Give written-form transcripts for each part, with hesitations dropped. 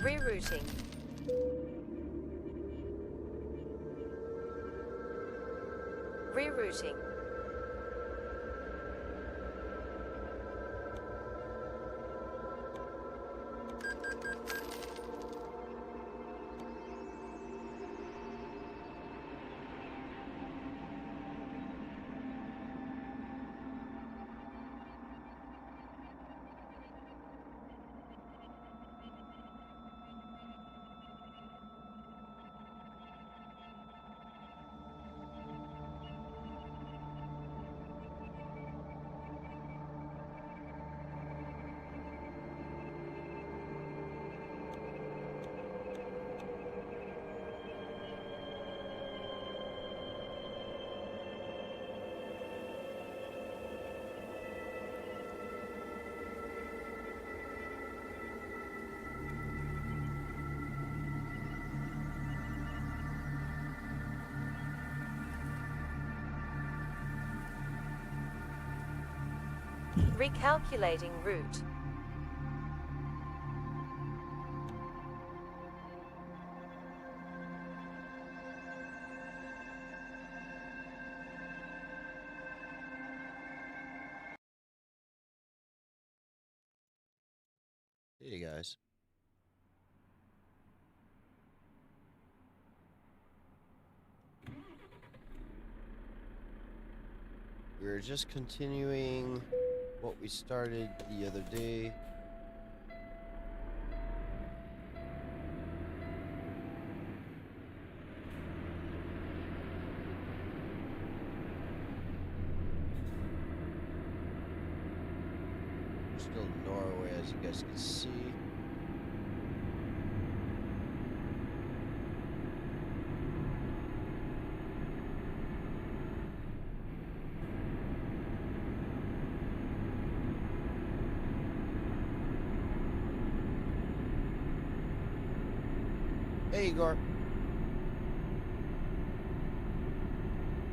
Rerouting. Rerouting. Recalculating route. Hey guys. We're just continuing what we started the other day. We're still in Norway, as you guys can see. Hey Igor.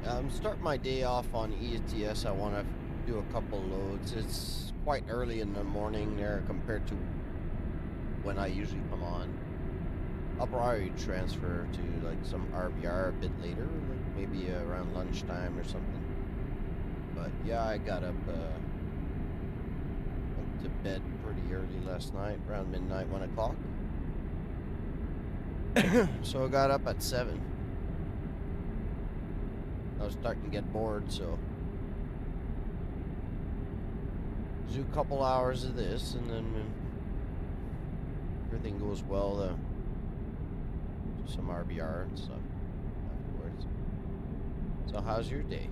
I'm starting my day off on ETS. I want to do a couple loads. It's quite early in the morning there compared to when I usually come on. I'll probably transfer to like some RBR a bit later, like maybe around lunchtime or something. But yeah, I got up, went to bed pretty early last night, around midnight, 1 o'clock. So I got up at 7. I was starting to get bored, so do a couple hours of this, and then everything goes well, do some RBR and stuff afterwards. So how's your day?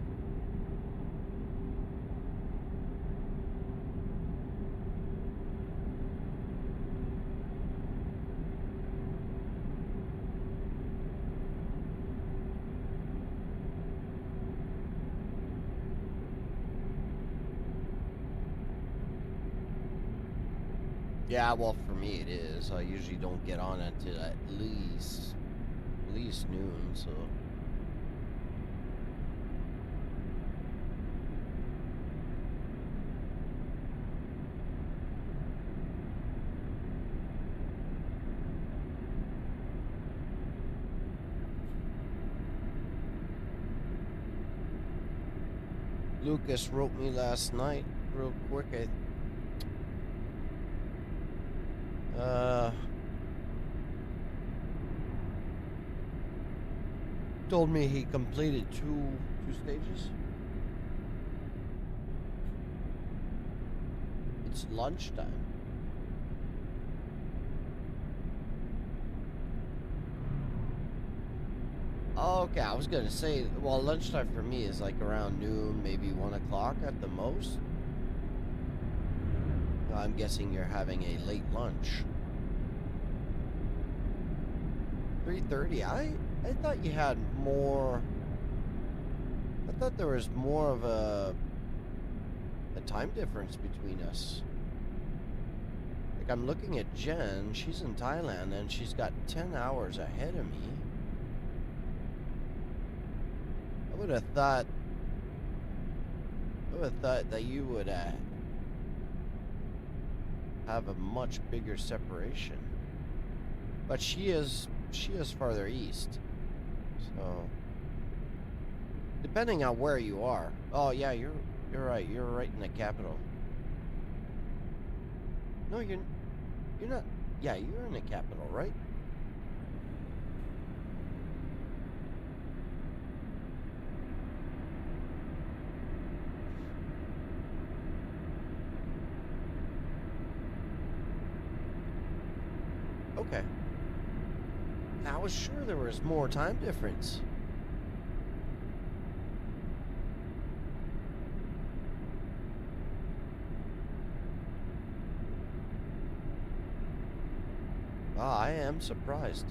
Yeah, well, for me it is. I usually don't get on until at least noon, so. Lucas wrote me last night, real quick. Told me he completed two stages. It's lunchtime. Oh, okay, I was gonna say, well, lunchtime for me is like around noon, maybe 1 o'clock at the most. I'm guessing you're having a late lunch. 3:30. I thought you had more. I thought there was more of a time difference between us. Like, I'm looking at Jen. She's in Thailand and she's got 10 hours ahead of me. I would have thought that you would have a much bigger separation. But she is farther east. So depending on where you are. Oh yeah, you're right. You're right in the capital. No, you're not. Yeah, you're in the capital, right? Okay. I was sure there was more time difference. Ah, I am surprised.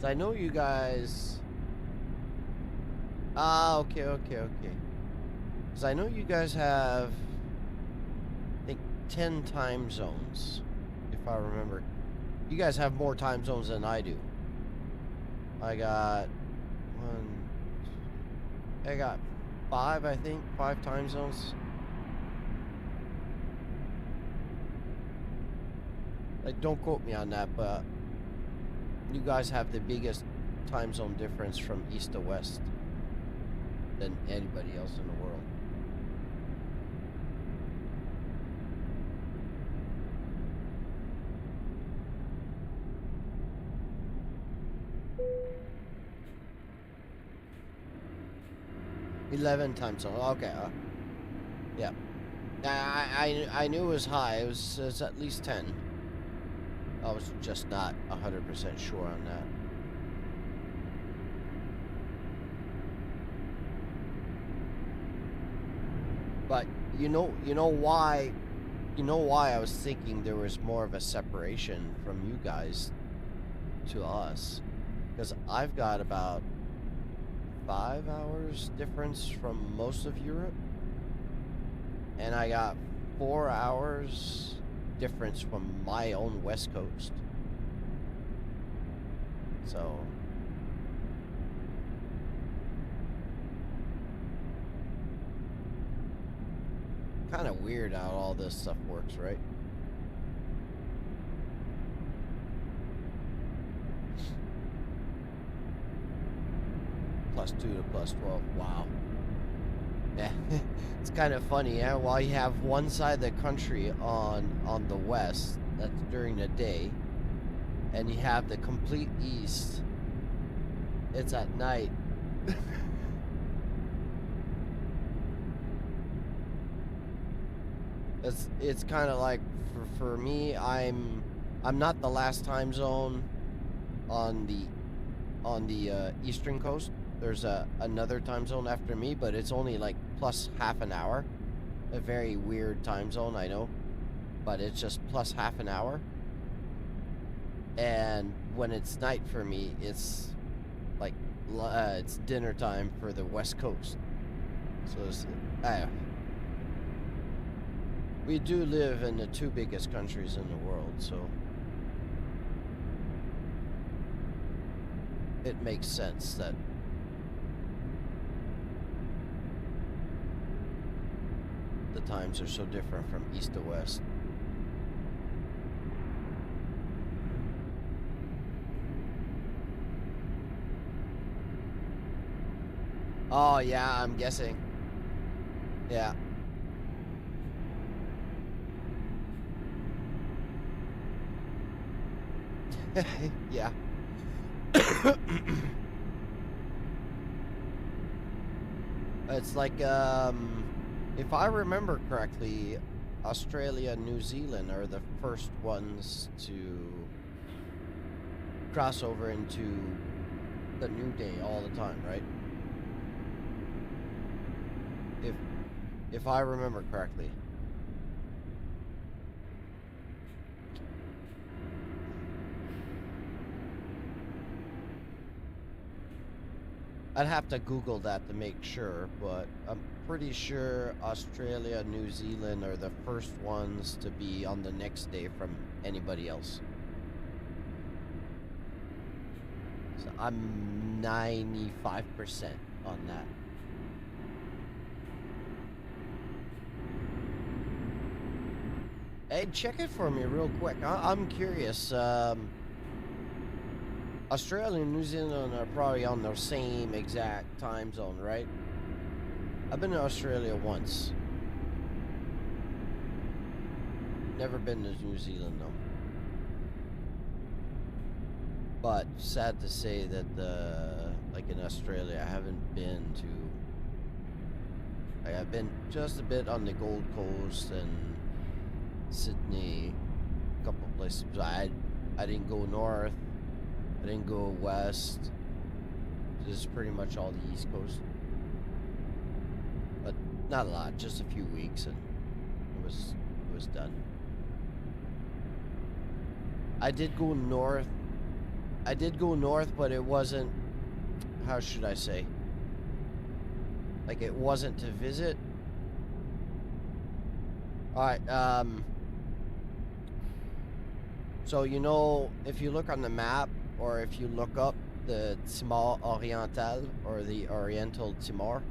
So I know you guys. Ah, okay, okay, okay. Because I know you guys have, I think, 10 time zones, if I remember. You guys have more time zones than I do. I got one. I got 5, I think, 5 time zones. Like, don't quote me on that, but you guys have the biggest time zone difference from east to west than anybody else in the world. $11 time zone. Okay. Yeah. I knew it was high. It's at least 10. I was just not 100% sure on that. But you know why I was thinking there was more of a separation from you guys to us, because I've got about 5 hours difference from most of Europe, and I got 4 hours difference from my own West Coast. So kind of weird how all this stuff works, right? +2 to +12. Wow. Yeah, it's kind of funny. Yeah, while you have one side of the country on the west, that's during the day, and you have the complete east, it's at night. It's kind of like for me, I'm not the last time zone on the eastern coast. There's another time zone after me, but it's only like plus half an hour. A very weird time zone, I know, but it's just plus half an hour. And when it's night for me, it's like it's dinner time for the West Coast. So it's, we do live in the 2 biggest countries in the world, so it makes sense that the times are so different from east to west. Oh yeah, I'm guessing. Yeah. Yeah. It's like if I remember correctly, Australia and New Zealand are the first ones to cross over into the new day all the time, right? If if I remember correctly. I'd have to Google that to make sure, but I'm pretty sure Australia and New Zealand are the first ones to be on the next day from anybody else. So I'm 95% on that. Hey, check it for me real quick. I'm curious. Australia and New Zealand are probably on the same exact time zone, right? I've been to Australia once. Never been to New Zealand though. But sad to say that like in Australia, I haven't been to. I've been just a bit on the Gold Coast and Sydney, a couple places. I didn't go north. I didn't go west. Just pretty much all the East Coast, but not a lot. Just a few weeks, and it was done. I did go north. I did go north, but it wasn't. How should I say? Like it wasn't to visit. All right. So you know, if you look on the map, or if you look up the Timor Oriental or the Oriental Timor.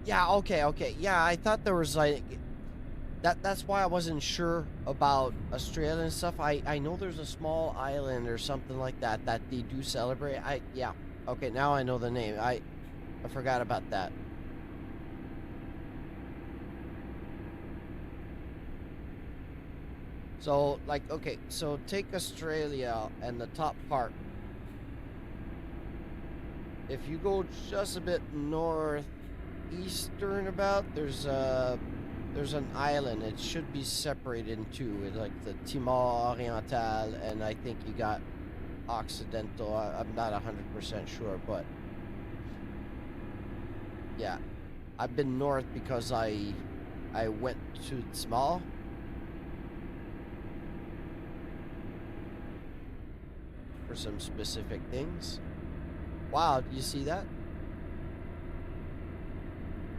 Yeah. Okay. Okay. Yeah. I thought there was like that's why I wasn't sure about Australia and stuff. I know there's a small island or something like that that they do celebrate. Yeah. Okay, now I know the name. I forgot about that. So like okay, so take Australia and the top part. If you go just a bit northeastern about, there's an island. It should be separated in two. It's like the Timor Oriental, and I think you got Occidental. I'm not 100% sure, but yeah, I've been north because I went to Timor for some specific things. Wow, do you see that?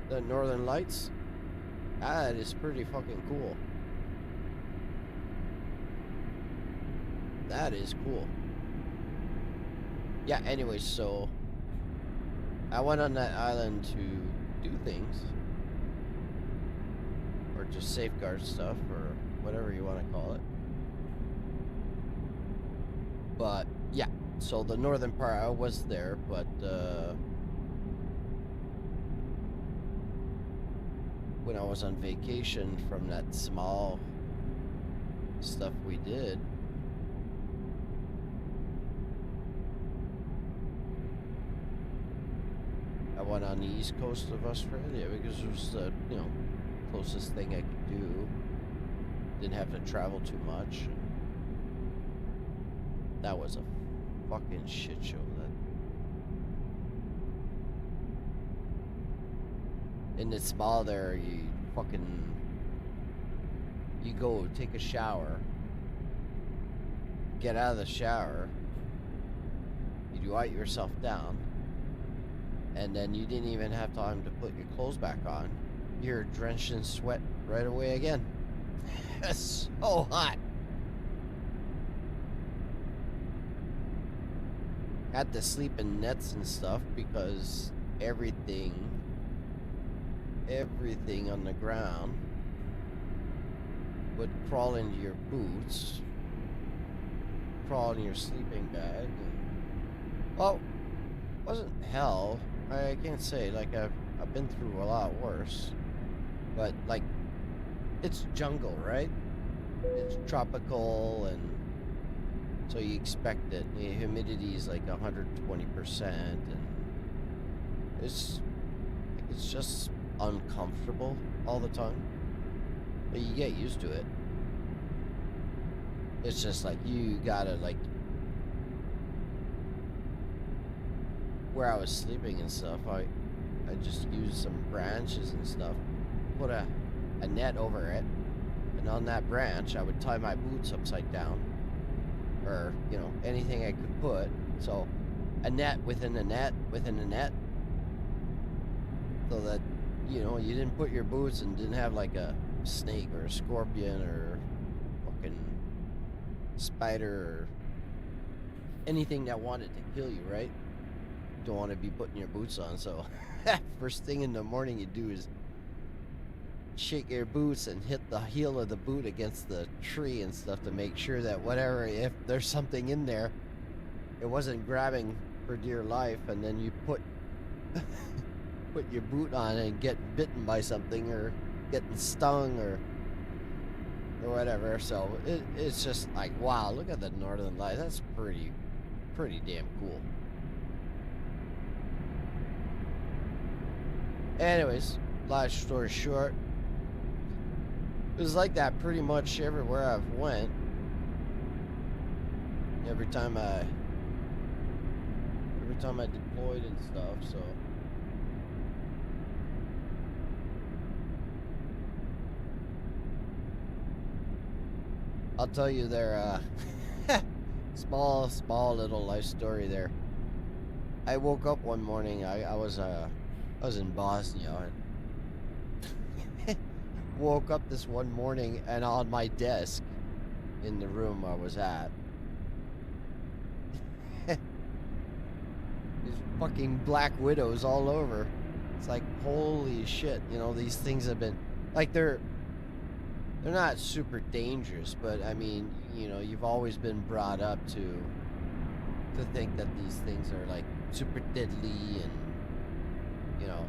The Northern Lights? That is pretty fucking cool. That is cool. Yeah, anyways, so I went on that island to do things. Or just safeguard stuff, or whatever you want to call it. But, yeah. So the northern part, I was there, but, when I was on vacation from that small stuff we did, I went on the east coast of Australia because it was the, closest thing I could do. Didn't have to travel too much. That was a fucking shit show. In the small there, you go take a shower, get out of the shower, you wipe yourself down, and then you didn't even have time to put your clothes back on. You're drenched in sweat right away again. It's so hot. Had to sleep in nets and stuff because everything on the ground would crawl into your boots, crawl in your sleeping bag, and, well, it wasn't hell. I can't say, like, I've been through a lot worse, but, like, it's jungle, right? It's tropical, and so you expect it. The humidity is like 120%, and it's just uncomfortable all the time, but you get used to it. It's just like you gotta, like, where I was sleeping and stuff, I just used some branches and stuff, put a net over it, and on that branch I would tie my boots upside down, or anything I could put. So a net within a net within a net, so that you didn't put your boots and didn't have like a snake or a scorpion or fucking spider or anything that wanted to kill you, right? don't want to be putting your boots on. So first thing in the morning you do is shake your boots and hit the heel of the boot against the tree and stuff to make sure that whatever, if there's something in there, it wasn't grabbing for dear life. And then you put your boot on and get bitten by something or getting stung or whatever. So it's just like, wow, look at the northern lights. That's pretty damn cool. Anyways, long story short, it was like that pretty much everywhere I've went. Every time I deployed and stuff. So I'll tell you their small little life story there. I woke up one morning. I was in Bosnia. And woke up this one morning, and on my desk in the room I was at, there's fucking black widows all over. It's like, holy shit, you know, these things have been like, they're not super dangerous, but I mean, you know, you've always been brought up to think that these things are like super deadly, and you know,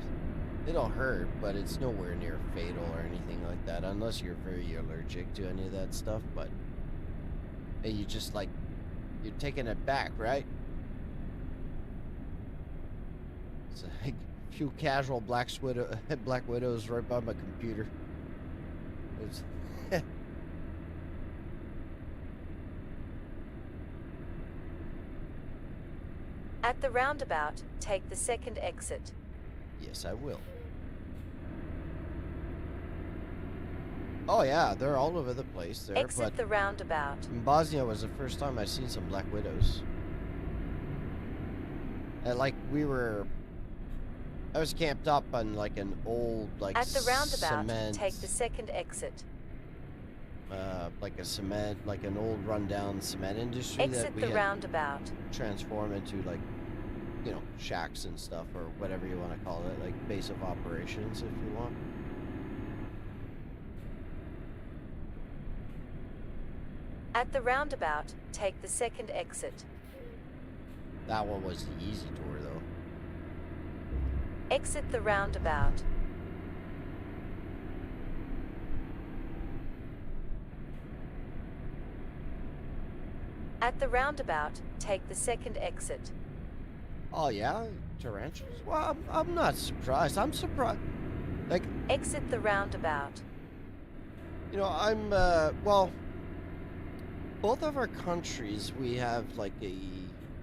they don't hurt, but it's nowhere near fatal or anything like that, unless you're very allergic to any of that stuff. But and you just like, you're taking it back, right? It's like a few casual black widows right by my computer. It's At the roundabout, take the second exit. Yes, I will. Oh yeah, they're all over the place there. Exit the roundabout. In Bosnia was the first time I seen some black widows. And like I was camped up on like an old like at the roundabout, cement, take the second exit. Like a cement, like an old rundown cement industry Exit that we the had roundabout. transformed into like, you know, shacks and stuff, or whatever you want to call it, like base of operations if you want. At the roundabout, take the second exit. That one was the easy tour though. Exit the roundabout. At the roundabout, take the second exit. Oh yeah, tarantulas? Well, I'm not surprised. I'm surprised. Like, exit the roundabout. You know, I'm well, both of our countries, we have like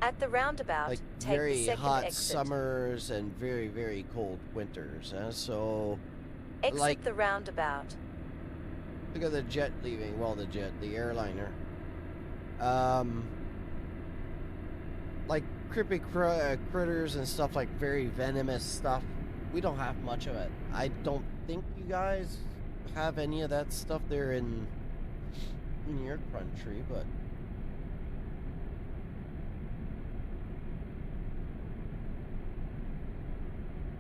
at the roundabout, like take very the second hot exit. summers and very, very cold winters. So exit like, the roundabout. Look at the jet leaving. Well, the airliner. Like creepy critters and stuff, like very venomous stuff. We don't have much of it. I don't think you guys have any of that stuff there in your country, but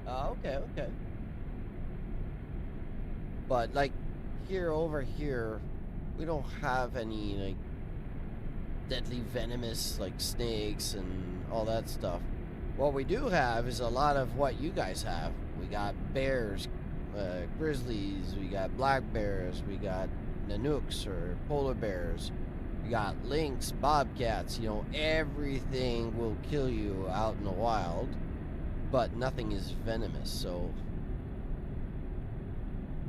okay. But like over here, we don't have any like deadly venomous like snakes and all that stuff. What we do have is a lot of what you guys have. We got bears, grizzlies, we got black bears, we got nanooks or polar bears, we got lynx, bobcats. You know, everything will kill you out in the wild, but nothing is venomous. So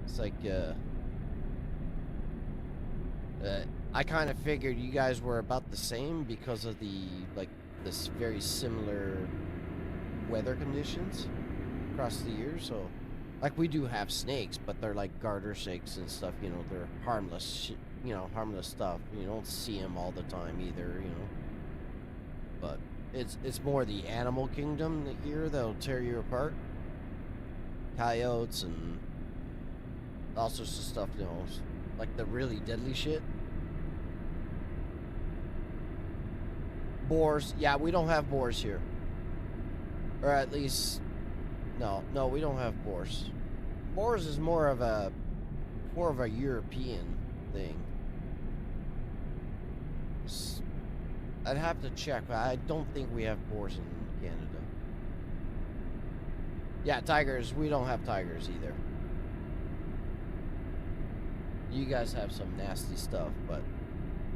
it's like I kind of figured you guys were about the same because of the like this very similar weather conditions across the year. So like we do have snakes, but they're like garter snakes and stuff, you know, they're harmless, you know, harmless stuff. You don't see them all the time either, you know. But it's more the animal kingdom here that'll tear you apart. Coyotes and all sorts of stuff, you know, like the really deadly shit. Boars, yeah, we don't have boars here. Or at least, no, we don't have boars. Boars is more of a European thing. I'd have to check, but I don't think we have boars in Canada. Yeah, tigers, we don't have tigers either. You guys have some nasty stuff, but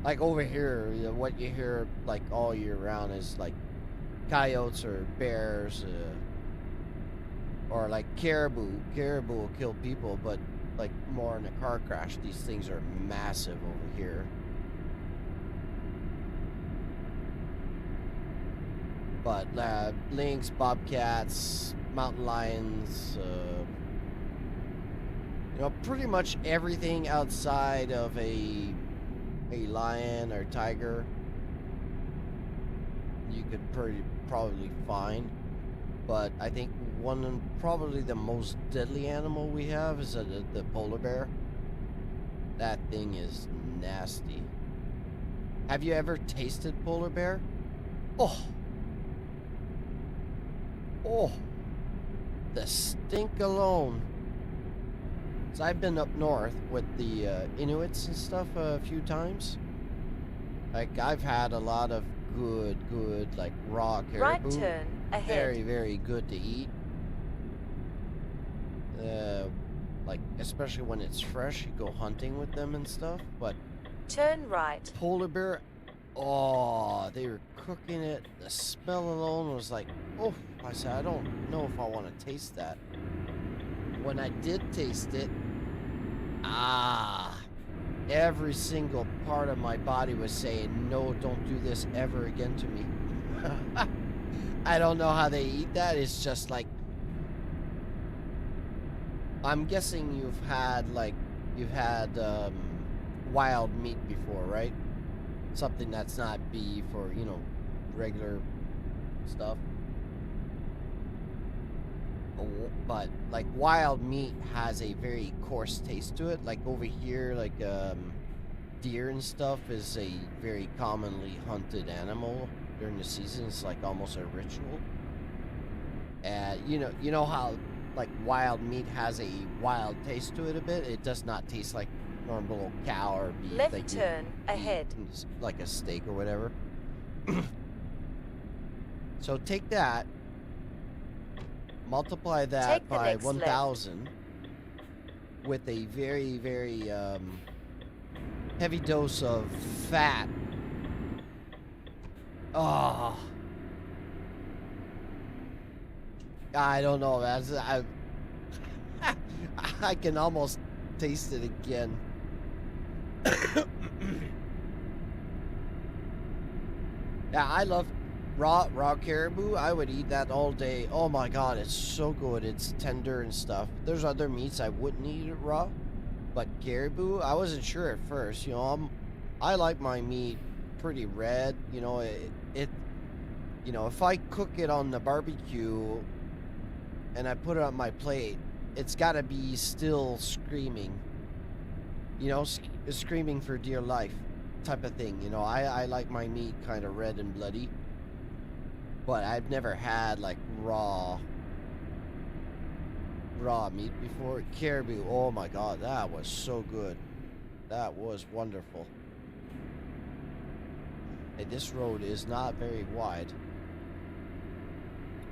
like over here, what you hear like all year round is like coyotes or bears, or like caribou. Caribou will kill people, but like more in a car crash. These things are massive over here. But lynx, bobcats, mountain lions, you know, pretty much everything outside of a lion or tiger, you could probably find. But I think probably the most deadly animal we have is the polar bear. That thing is nasty. Have you ever tasted polar bear? Oh, the stink alone. So I've been up north with the Inuits and stuff a few times. Like I've had a lot of good like raw caribou. Right turn ahead. Very, very good to eat. Like especially when it's fresh, you go hunting with them and stuff. But turn right. polar bear, oh, they were cooking it. The smell alone was like, oh, I said, I don't know if I want to taste that. When I did taste it, every single part of my body was saying, no, don't do this ever again to me. I don't know how they eat that. It's just like, I'm guessing you've had wild meat before, right? Something that's not beef or, you know, regular stuff. But like wild meat has a very coarse taste to it. Like over here, like deer and stuff is a very commonly hunted animal during the season. It's like almost a ritual. And you know how like wild meat has a wild taste to it a bit. It does not taste like normal cow or beef. Left like turn ahead. Like a steak or whatever. So take that. Multiply that by 1,000 with a very, very heavy dose of fat. Oh, I don't know. I can almost taste it again. Yeah, I love raw caribou. I would eat that all day. Oh my god, it's so good. It's tender and stuff. There's other meats I wouldn't eat it raw, but caribou, I wasn't sure at first. You know, I like my meat pretty red. You know, it you know, if I cook it on the barbecue and I put it on my plate, it's got to be still screaming. You know, screaming for dear life type of thing. You know, I like my meat kind of red and bloody. But I've never had like raw meat before. Caribou, oh my god, that was so good. That was wonderful. Hey, this road is not very wide.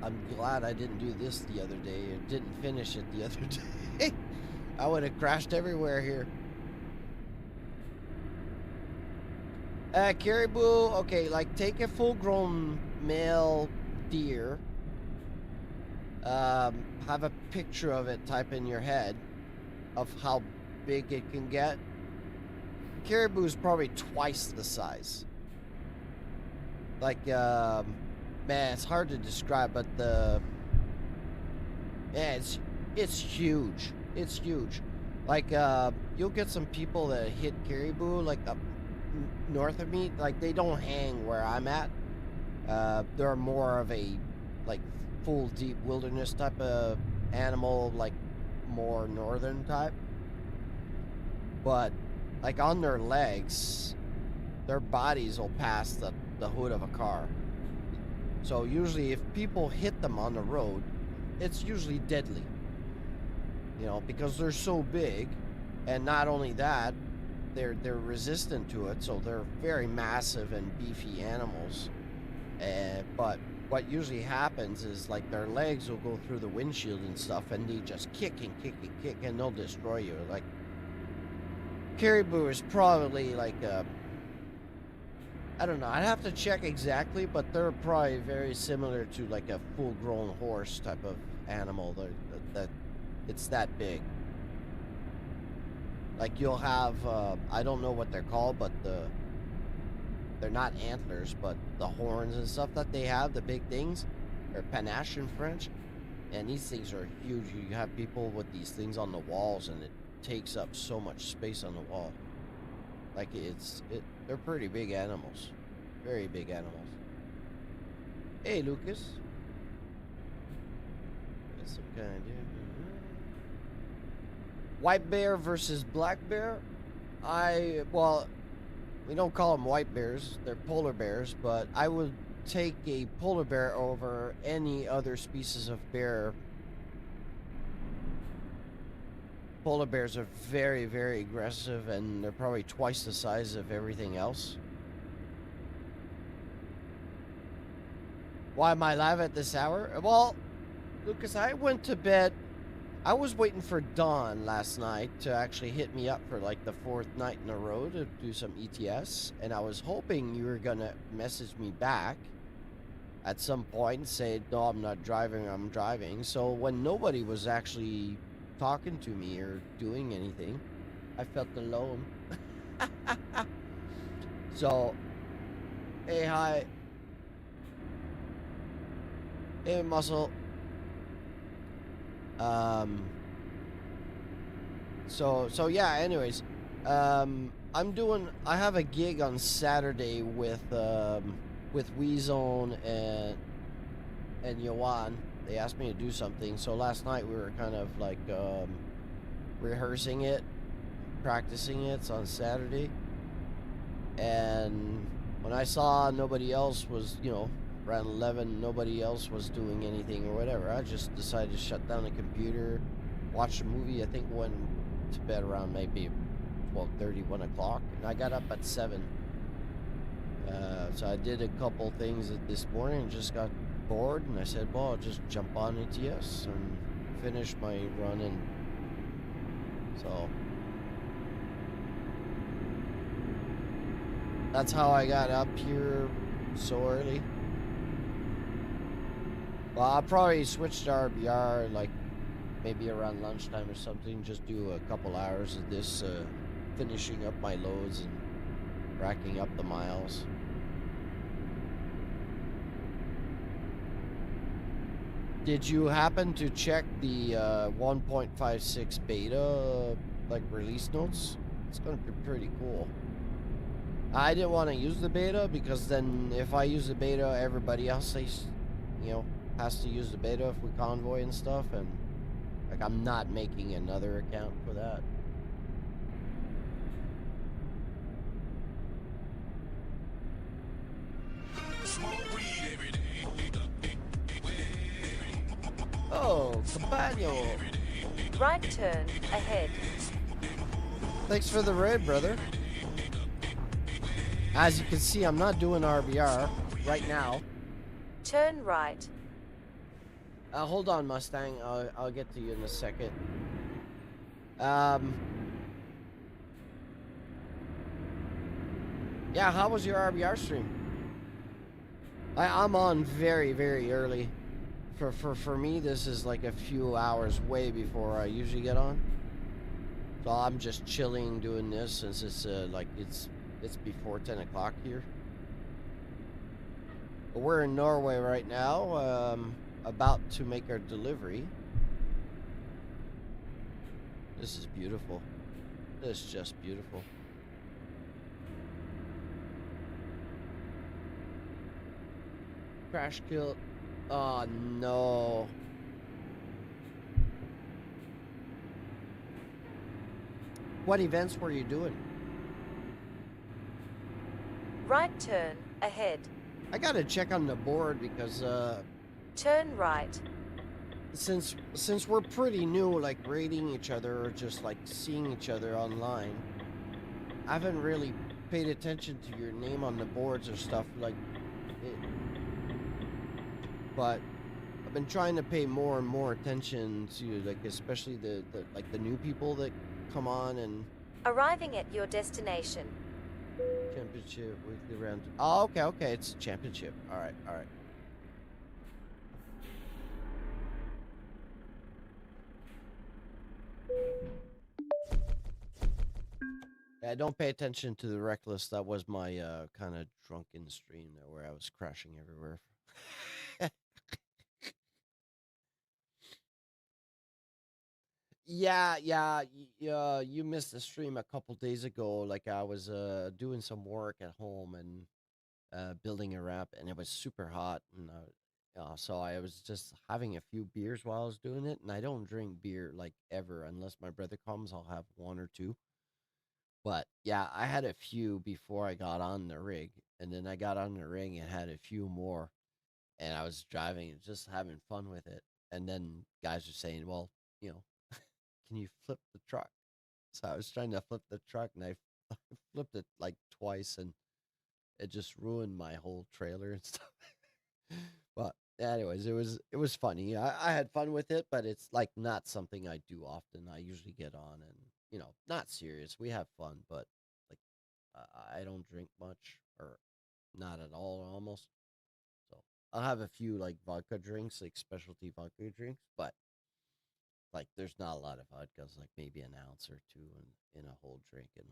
I'm glad I didn't do this the other day or didn't finish it the other day. I would have crashed everywhere here. Caribou, okay, like take a full-grown male deer, have a picture of it, type in your head of how big it can get. Caribou is probably twice the size. Like, man, it's hard to describe, but yeah, it's huge. It's huge. Like, you'll get some people that hit caribou, like up north of me, like they don't hang where I'm at. They're more of a like full deep wilderness type of animal, like more northern type. But like on their legs, their bodies will pass the hood of a car. So usually if people hit them on the road, it's usually deadly. You know, because they're so big, and not only that, they're resistant to it, so they're very massive and beefy animals. But what usually happens is like their legs will go through the windshield and stuff, and they just kick and kick and kick, and they'll destroy you. Like caribou is probably like I don't know. I'd have to check exactly, but they're probably very similar to like a full-grown horse type of animal. That it's that big. Like you'll have, I don't know what they're called, but they're not antlers, but the horns and stuff that they have, the big things, they're panache in French, and these things are huge. You have people with these things on the walls, and it takes up so much space on the wall. Like they're pretty big animals, very big animals. Hey, Lucas. Got some kind of white bear versus black bear. Well, we don't call them white bears, they're polar bears, but I would take a polar bear over any other species of bear. Polar bears are very, very aggressive, and they're probably twice the size of everything else. Why am I live at this hour? Well, Lucas, I went to bed. I was waiting for Dawn last night to actually hit me up for like the 4th night in a row to do some ETS, and I was hoping you were gonna message me back at some point and say, no, I'm not driving, I'm driving. So when nobody was actually talking to me or doing anything, I felt alone. So, hey, hi. Hey, Muscle. So yeah, anyways, I have a gig on Saturday with Weezone and Yoan. They asked me to do something, so last night we were kind of like rehearsing it, practicing it. It's on Saturday, and when I saw nobody else was, around 11, nobody else was doing anything or whatever, I just decided to shut down the computer, watch a movie. I think went to bed around maybe 12:30, 1 o'clock, and I got up at 7. So I did a couple things this morning and just got bored, and I said, well, I'll just jump on ETS and finish my run. And so that's how I got up here so early. Well, I'll probably switch to RBR like maybe around lunchtime or something. Just do a couple hours of this, finishing up my loads and racking up the miles. Did you happen to check the 1.56 beta like release notes? It's gonna be pretty cool. I didn't want to use the beta because then if I use the beta, everybody else has to use the beta if we convoy and stuff, and like I'm not making another account for that. Oh, Campagno. Right turn ahead. Thanks for the raid, brother. As you can see, I'm not doing RBR right now. Turn right. Hold on, Mustang. I'll get to you in a second. Yeah, how was your RBR stream? I'm on very, very early. For me, this is like a few hours way before I usually get on. So I'm just chilling doing this since it's it's before 10 o'clock here. But we're in Norway right now, about to make our delivery. This is beautiful. This is just beautiful. Crash kill. Oh no. What events were you doing? Right turn ahead. I gotta check on the board because Turn right. since we're pretty new, like rating each other or just like seeing each other online, I haven't really paid attention to your name on the boards or stuff like it, but I've been trying to pay more and more attention to like especially the like the new people that come on and Arriving at your destination. championship weekly round. Oh, okay, it's championship. All right, all right. Yeah, don't pay attention to the reckless. That was my kind of drunken stream there where I was crashing everywhere. Yeah, you missed the stream a couple days ago. Like I was doing some work at home and building a ramp, and it was super hot, and so I was just having a few beers while I was doing it. And I don't drink beer like ever unless my brother comes. I'll have one or two. But yeah, I had a few before I got on the rig, and then I got on the rig and had a few more, and I was driving and just having fun with it. And then guys were saying, "Well, you know, can you flip the truck?" So I was trying to flip the truck, and I flipped it like twice, and it just ruined my whole trailer and stuff. But anyways, it was funny. I had fun with it, but it's like not something I do often. I usually get on and not serious. We have fun, but like I don't drink much or not at all almost. So I'll have a few like vodka drinks, like specialty vodka drinks, but like there's not a lot of vodkas, like maybe an ounce or two in a whole drink, and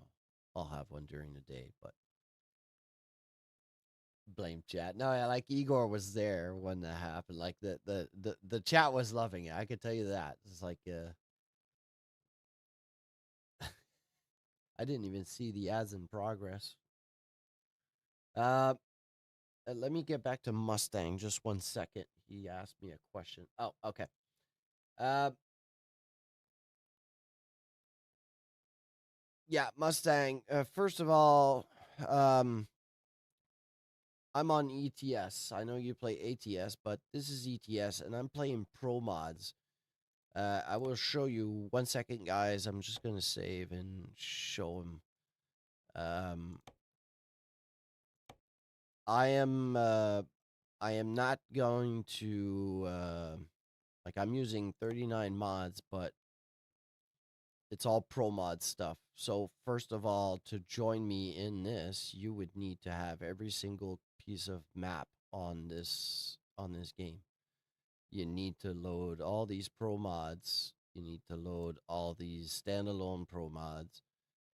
I'll have one during the day, but blame chat. No, yeah, like Igor was there when that happened. Like the chat was loving it. I could tell you that. It's like I didn't even see the ads in progress. Uh, let me get back to Mustang just 1 second. He asked me a question. Oh, okay. Uh, yeah, Mustang. First of all, um, I'm on ETS. I know you play ATS, but this is ETS, and I'm playing Pro Mods. I will show you 1 second, guys. I'm just gonna save and show him. Um, I am I am not going to like I'm using 39 mods, but it's all pro mod stuff. So first of all, to join me in this, you would need to have every single piece of map on this game. You need to load all these pro mods. You need to load all these standalone pro mods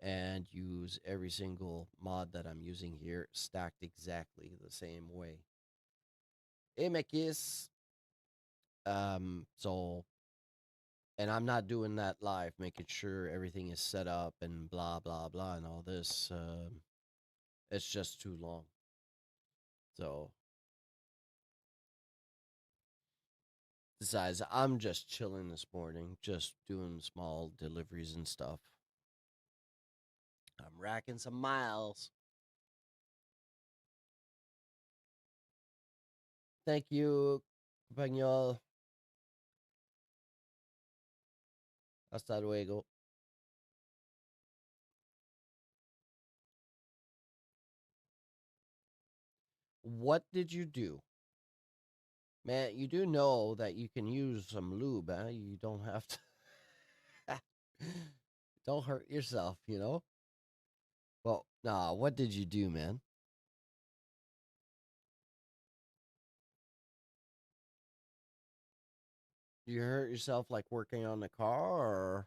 and use every single mod that I'm using here stacked exactly the same way. Emekis. So and I'm not doing that live, making sure everything is set up and blah blah blah and all this. It's just too long. So besides, I'm just chilling this morning, just doing small deliveries and stuff. I'm racking some miles. Thank you, compañero. Hasta luego. What did you do? Man, you do know that you can use some lube, huh? You don't have to. Don't hurt yourself. Well, nah, what did you do, man? You hurt yourself like working on the car or.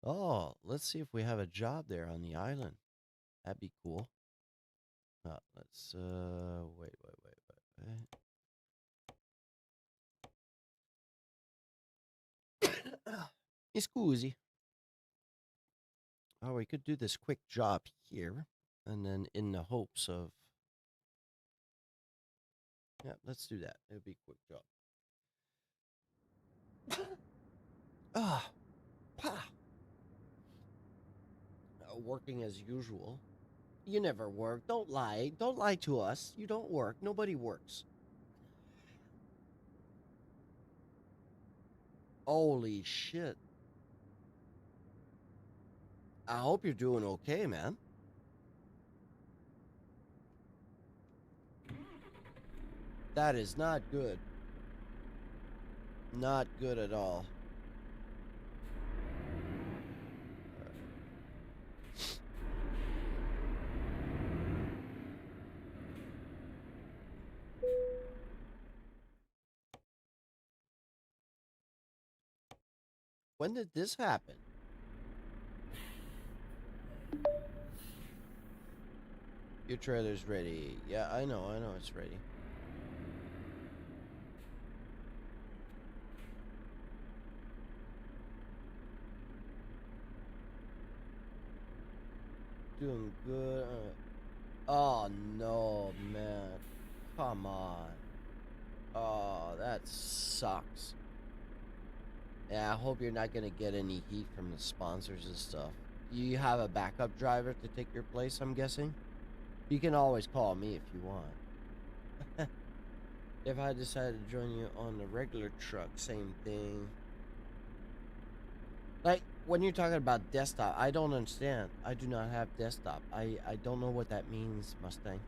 Oh, let's see if we have a job there on the island. That'd be cool. Let's wait. Scusi. Oh, we could do this quick job here, and then in the hopes of. Yeah, let's do that. It'll be a quick job. Ah, pah. Working as usual. You never work. Don't lie. Don't lie to us. You don't work. Nobody works. Holy shit. I hope you're doing okay, man. That is not good. Not good at all. When did this happen? Your trailer's ready. Yeah, I know it's ready. Doing good. Oh no, man. Come on. Oh, that sucks. Yeah, I hope you're not gonna get any heat from the sponsors and stuff. You have a backup driver to take your place, I'm guessing? You can always call me if you want. If I decided to join you on the regular truck, same thing. Like, when you're talking about desktop, I don't understand. I do not have desktop. I don't know what that means, Mustang.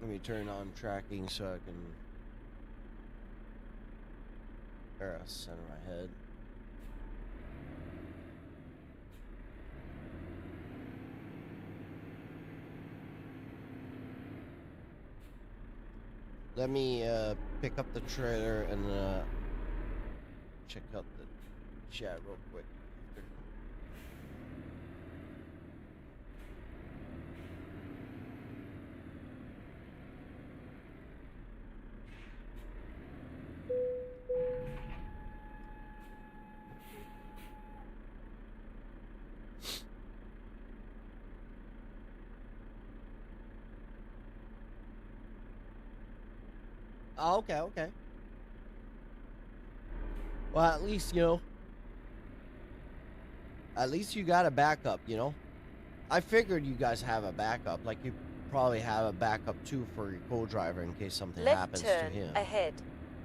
Let me turn on tracking so I can... There, I'll center my head. Let me pick up the trailer and check out the chat real quick. Oh, okay, okay. Well, at least, at least you got a backup, I figured you guys have a backup. Like, you probably have a backup, too, for your co-driver in case something happens to Left him. turn ahead.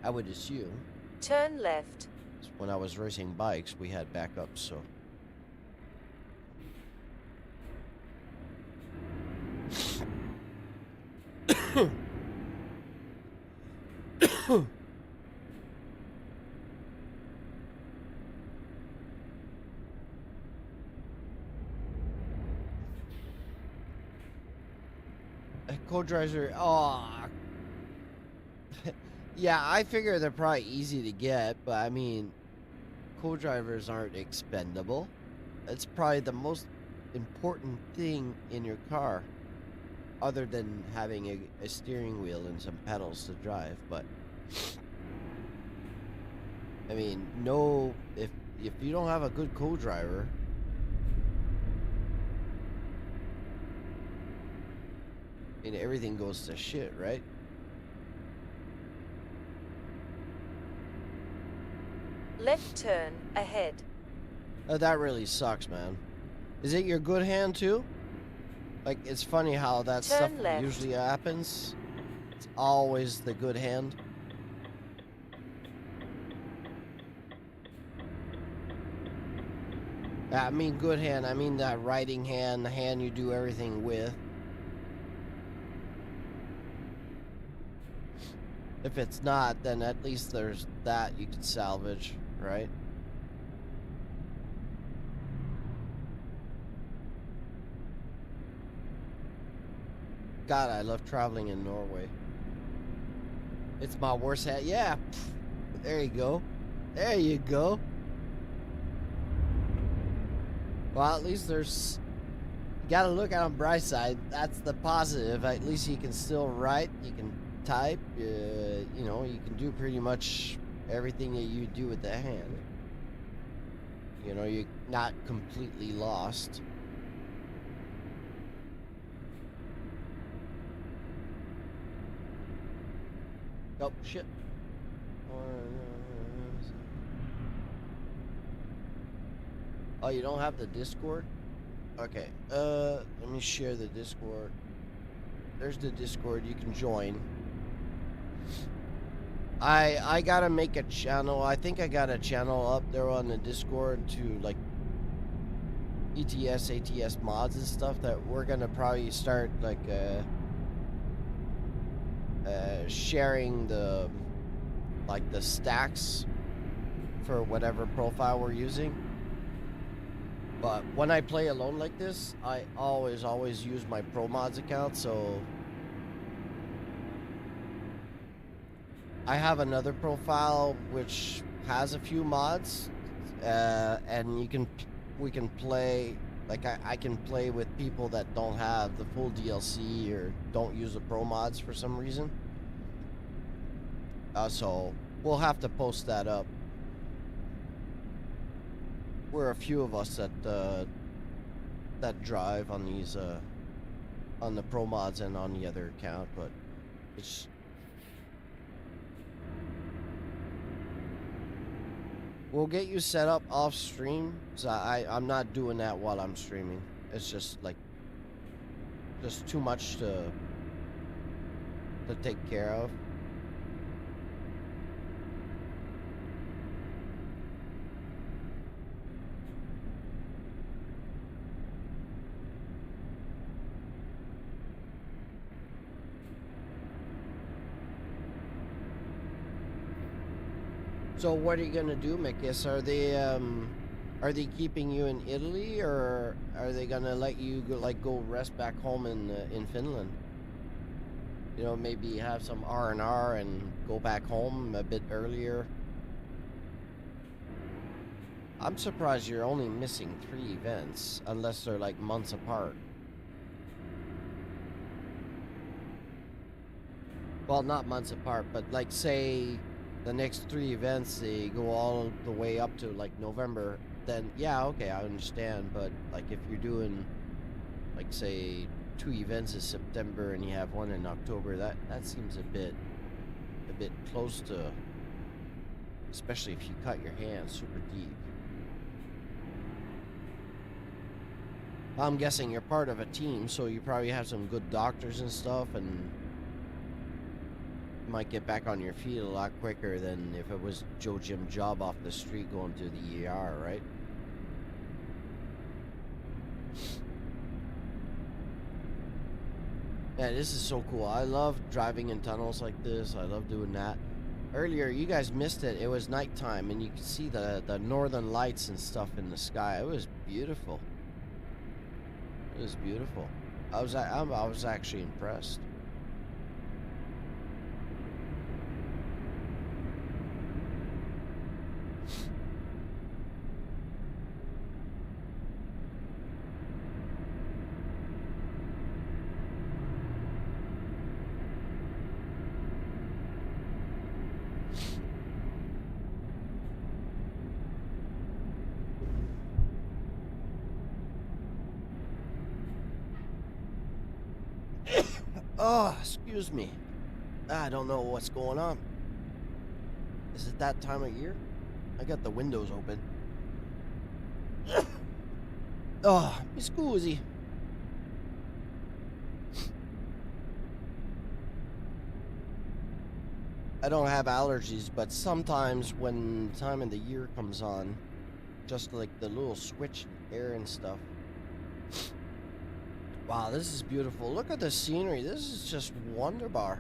I would assume. Turn left. When I was racing bikes, we had backups, so... Co-driver, oh... Yeah, I figure they're probably easy to get, but I mean, co-drivers aren't expendable. It's probably the most important thing in your car, other than having a steering wheel and some pedals to drive. But I mean, no, if you don't have a good co-driver, I mean, everything goes to shit, right? Left turn ahead. That really sucks, man. Is it your good hand too? Like, it's funny how that stuff left. usually happens. It's always the good hand. I mean good hand, I mean that writing hand, the hand you do everything with. If it's not, then at least there's that you could salvage, right? God, I love traveling in Norway. It's my worst hat. Yeah, there you go. There you go. Well, at least there's... You gotta look on the bright side. That's the positive. At least you can still write. You can type. You can do pretty much everything that you do with the hand. You're not completely lost. Oh, shit. Oh, you don't have the Discord? Okay, let me share the Discord. There's the Discord, you can join. I gotta make a channel. I think I got a channel up there on the Discord to, like, ETS, ATS mods and stuff that we're gonna probably start, like, sharing the, like, the stacks for whatever profile we're using. But when I play alone like this, I always use my Pro Mods account, so I have another profile which has a few mods, and we can play, like, I can play with people that don't have the full DLC or don't use the Pro Mods for some reason. So we'll have to post that up. We're a few of us that drive on these on the Pro Mods and on the other account, but it's we'll get you set up off stream. So I'm not doing that while I'm streaming. It's just, like, just too much to take care of. So what are you gonna do, Mikis? Are they keeping you in Italy, or are they gonna let you go rest back home in Finland? You know, maybe have some R&R and go back home a bit earlier. I'm surprised you're only missing 3 events, unless they're, like, months apart. Well, not months apart, but, like, say the next 3 events, they go all the way up to, like, November, then yeah, okay, I understand. But, like, if you're doing, like, say 2 events in September and you have 1 in October, that seems a bit close to, especially if you cut your hands super deep. I'm guessing you're part of a team, so you probably have some good doctors and stuff, and might get back on your feet a lot quicker than if it was Joe Jim Job off the street going to the ER, right? Yeah, this is so cool. I love driving in tunnels like this. I love doing that. Earlier, you guys missed it. It was nighttime, and you could see the northern lights and stuff in the sky. It was beautiful. It was beautiful. I was actually impressed. Oh, excuse me. I don't know what's going on. Is it that time of year? I got the windows open. Oh, mi scusi. I don't have allergies, but sometimes when time of the year comes on, just like the little switch in air and stuff. Wow, this is beautiful. Look at the scenery. This is just wonderbar.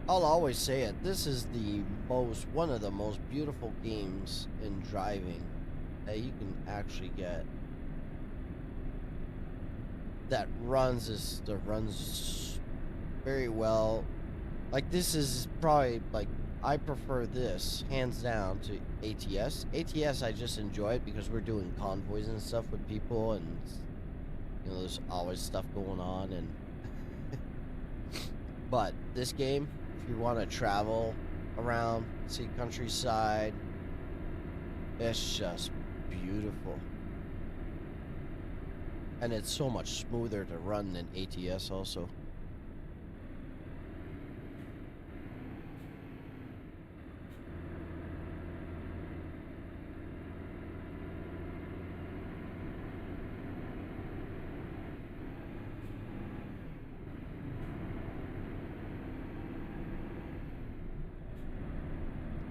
I'll always say it. This is one of the most beautiful games in driving that you can actually get. That runs very well. Like, this is probably, like, I prefer this hands down to ATS. ATS, I just enjoy it because we're doing convoys and stuff with people, and, you know, there's always stuff going on. And but this game, if you want to travel around, see countryside, it's just beautiful. And it's so much smoother to run than ATS also.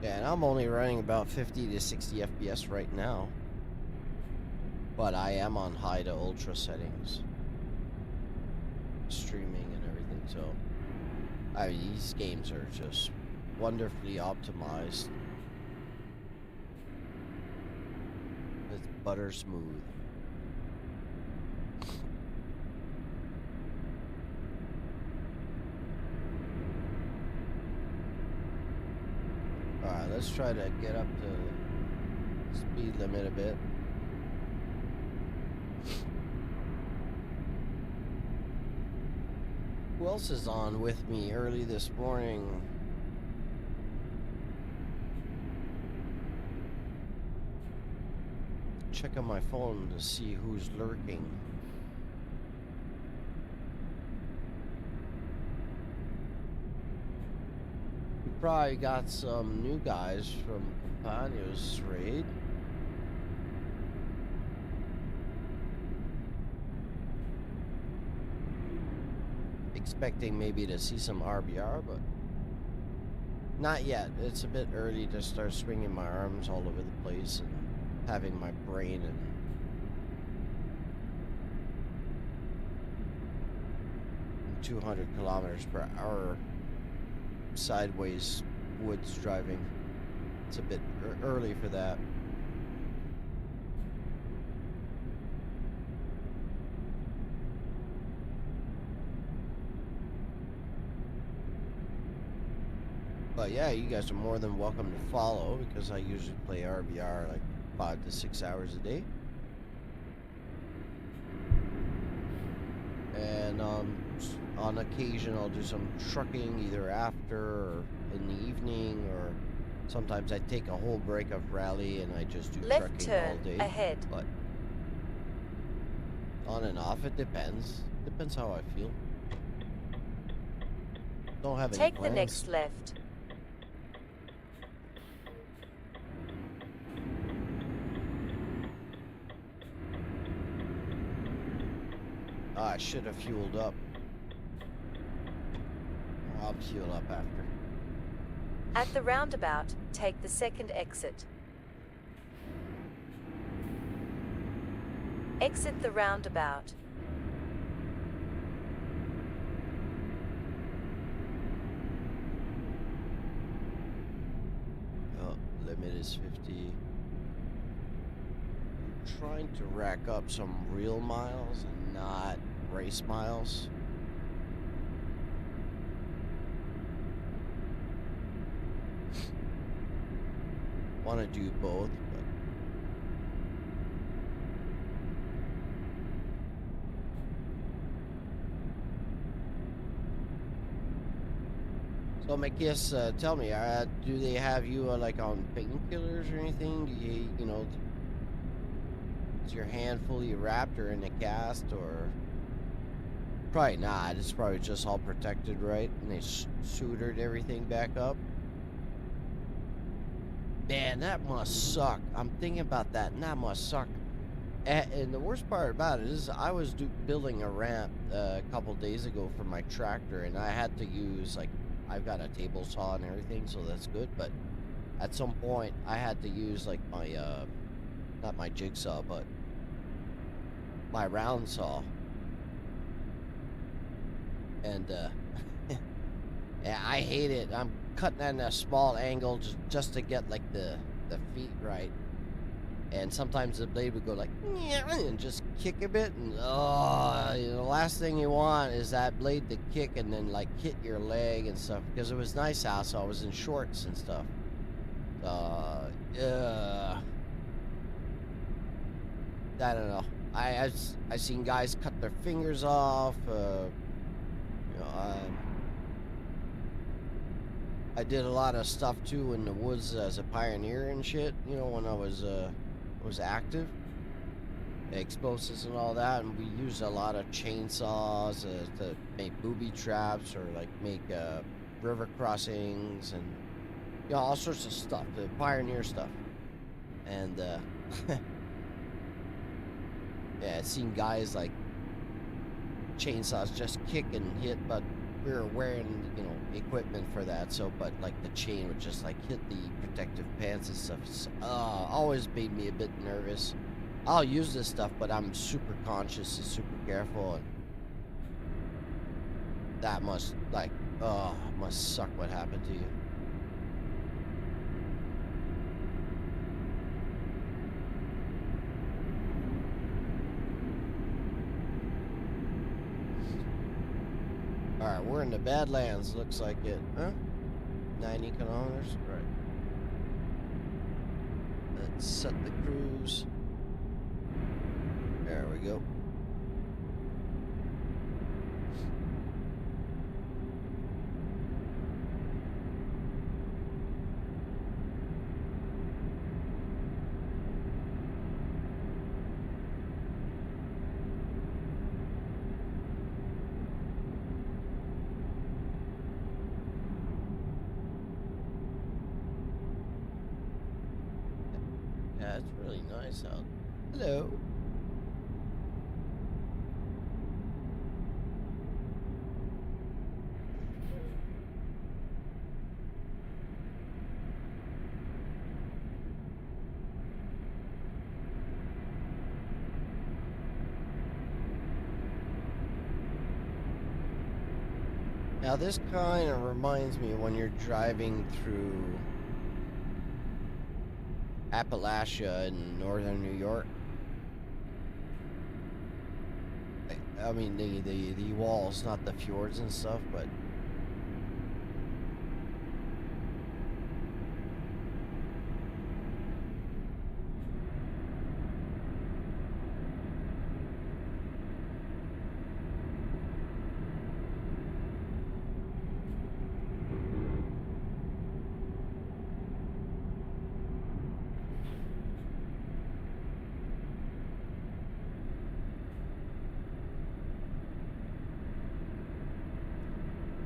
Yeah, and I'm only running about 50 to 60 FPS right now. But I am on high to ultra settings. Streaming and everything, so... I mean, these games are just wonderfully optimized. It's butter smooth. Alright, let's try to get up to speed limit a bit. Who else is on with me early this morning? Check on my phone to see who's lurking. We probably got some new guys from Campagno's raid. Expecting maybe to see some RBR, but not yet. It's a bit early to start swinging my arms all over the place and having my brain in 200 kilometers per hour sideways woods driving. It's a bit early for that. But yeah, you guys are more than welcome to follow, because I usually play RBR like 5 to 6 hours a day. And on occasion I'll do some trucking either after or in the evening, or sometimes I take a whole break of rally and I just do Left trucking turn all day. ahead. But on and off, it depends. Depends how I feel. Don't have any Take plans. the next left. I should have fueled up. I'll fuel up after. At the roundabout, take the second exit. Exit the roundabout. Oh, limit is 50. I'm trying to rack up some real miles and not race miles. Want to do both, but so Macias, tell me, do they have you like on painkillers or anything? Do you know, is your hand fully wrapped or in a cast, or probably not? It's probably just all protected, right? And they sutured everything back up. Man, that must suck. I'm thinking about that, and that must suck. And the worst part about it is I was building a ramp a couple days ago for my tractor, and I had to use, like, I've got a table saw and everything, so that's good. But at some point, I had to use, like, my, not my jigsaw, but my round saw. And, yeah, I hate it. I'm cutting at a small angle just to get like the feet right, and sometimes the blade would go like and just kick a bit, and the last thing you want is that blade to kick and then like hit your leg and stuff, because it was nice out, so I was in shorts and stuff. I don't know. I've seen guys cut their fingers off. I did a lot of stuff too in the woods as a pioneer and shit, you know, when I was active. explosives and all that, and we use a lot of chainsaws to make booby traps or like make river crossings and all sorts of stuff, the pioneer stuff. And yeah, I've seen guys like chainsaws just kick and hit, but we were wearing equipment for that, so but like the chain would just like hit the protective pants and stuff. It's, always made me a bit nervous. I'll use this stuff, but I'm super conscious and super careful, and that must must suck what happened to you. Alright, we're in the Badlands, looks like it. Huh? 90 kilometers? Right. Let's set the cruise. There we go. Yeah, it's really nice out. Hello. Now this kind of reminds me when you're driving through Appalachia in northern New York. I mean the walls, not the fjords and stuff, but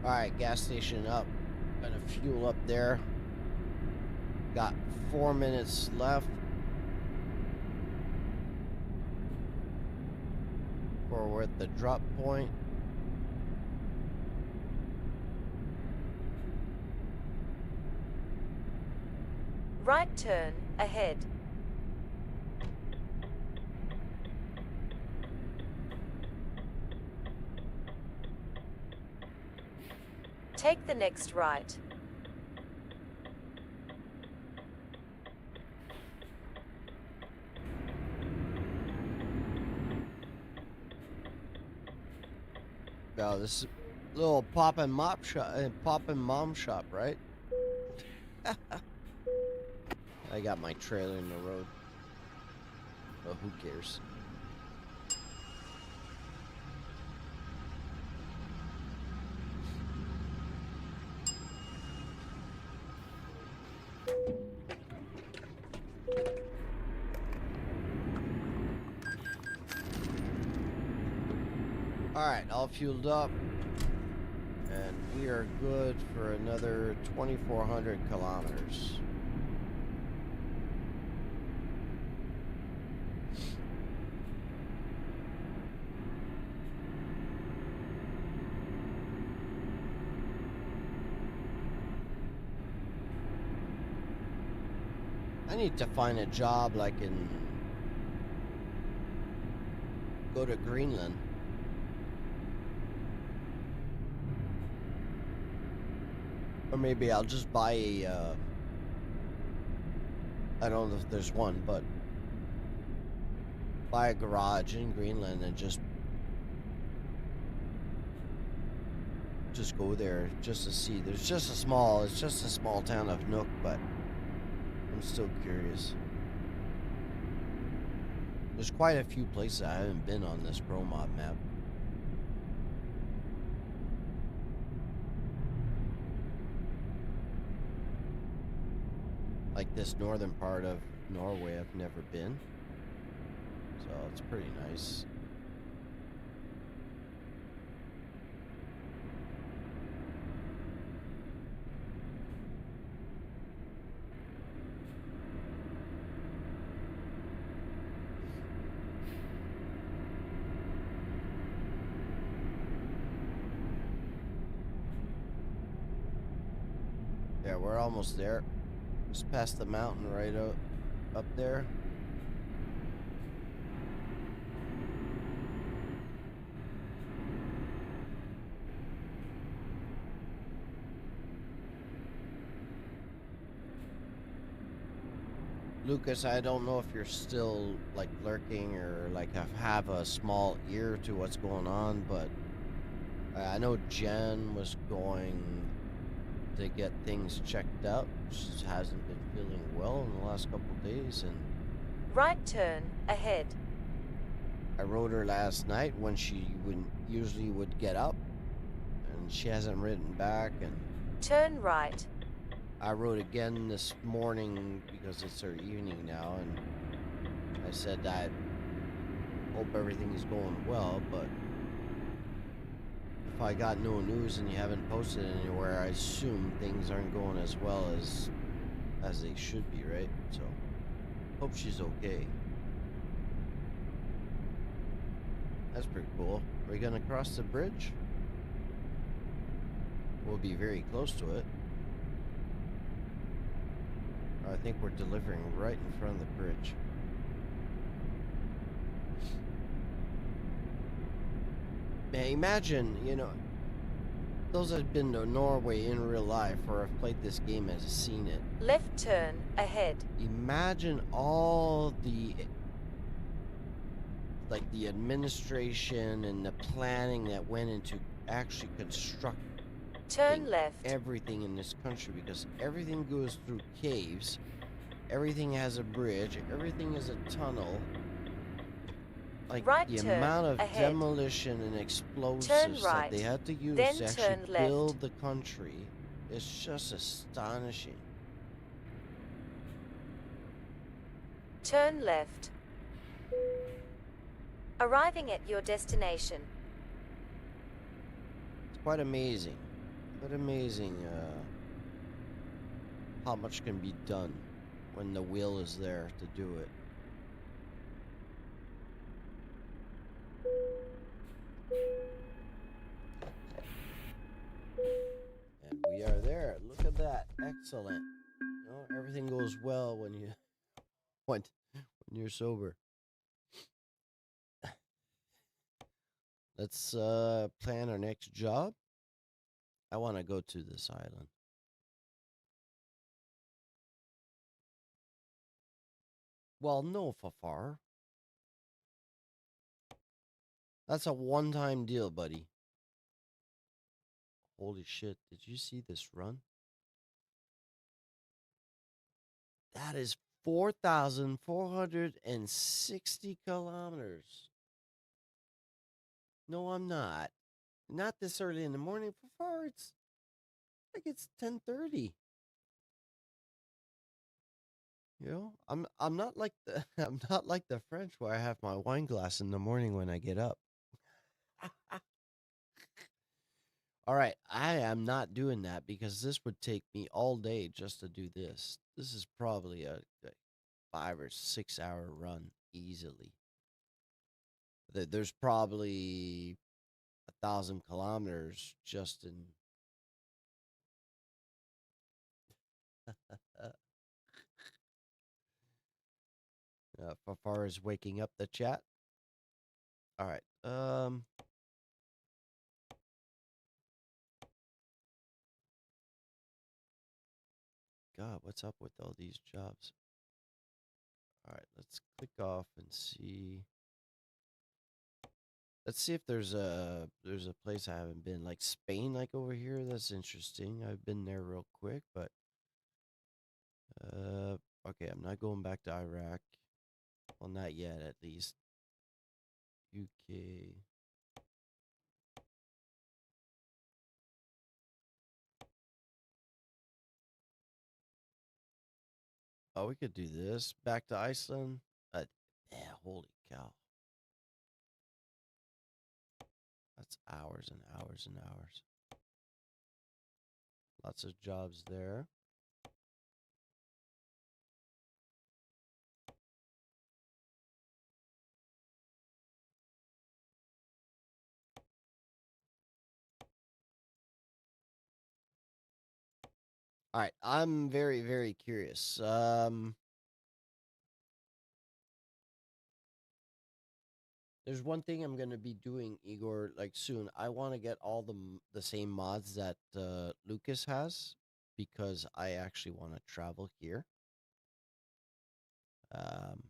alright, gas station up. Gonna fuel up there. Got 4 minutes left before we're at the drop point. Right turn ahead. Take the next right. Oh, this is a little pop and mom shop, right? I got my trailer in the road. Well, who cares? Alright, all fueled up. And we are good for another 2,400 kilometers. I need to find a job like in... go to Greenland. Or maybe I'll just buy a, I don't know if there's one, but buy a garage in Greenland and just go there just to see. It's just a small town of Nook, but I'm still curious. There's quite a few places I haven't been on this Pro Mod map. Like this northern part of Norway I've never been. So it's pretty nice. Yeah, we're almost there. Just past the mountain right up there. Lucas, I don't know if you're still like lurking or like have a small ear to what's going on, but I know Jen was going to get things checked out. She hasn't been feeling well in the last couple of days, and Right turn ahead. I wrote her last night when she usually would get up, and she hasn't written back, and Turn right. I wrote again this morning because it's her evening now, and I said I hope everything is going well, but if I got no news and you haven't posted anywhere, I assume things aren't going as well as they should be, right? So hope she's okay. That's pretty cool. Are we gonna cross the bridge? We'll be very close to it. I think we're delivering right in front of the bridge. Man, imagine, those that have been to Norway in real life or have played this game has seen it. Left turn ahead. Imagine all the administration and the planning that went into actually constructing Turn left. everything in this country, because everything goes through caves, everything has a bridge, everything is a tunnel. Like Right the turn amount of ahead. demolition and explosives Turn that right, they had to use then to actually turn left. build the country is just astonishing. Turn left. Arriving at your destination. It's quite amazing. Quite amazing how much can be done when the will is there to do it. And we are there. Look at that. Excellent. Everything goes well when you when you're sober. Let's plan our next job. I want to go to this island. Well, no, Fafar. That's a one-time deal, buddy. Holy shit, did you see this run? That is 4,460 kilometers. No, I'm not. Not this early in the morning. Fafar, it's like it's 10:30. I'm not like the I'm not like the French where I have my wine glass in the morning when I get up. All right, I am not doing that because this would take me all day just to do this. This is probably a 5 or 6 hour run easily. There's probably 1,000 kilometers just in. Far as waking up the chat. All right. God, what's up with all these jobs? All right, let's click off and see. Let's see if there's a place I haven't been, like Spain, like over here. That's interesting. I've been there real quick, but okay, I'm not going back to Iraq. Well, not yet, at least. UK. Oh, we could do this. Back to Iceland. Yeah, holy cow. It's hours and hours and hours. Lots of jobs there. All right, I'm very, very curious. There's one thing I'm gonna be doing, Igor, like soon. I want to get all the same mods that Lucas has because I actually want to travel here. Um,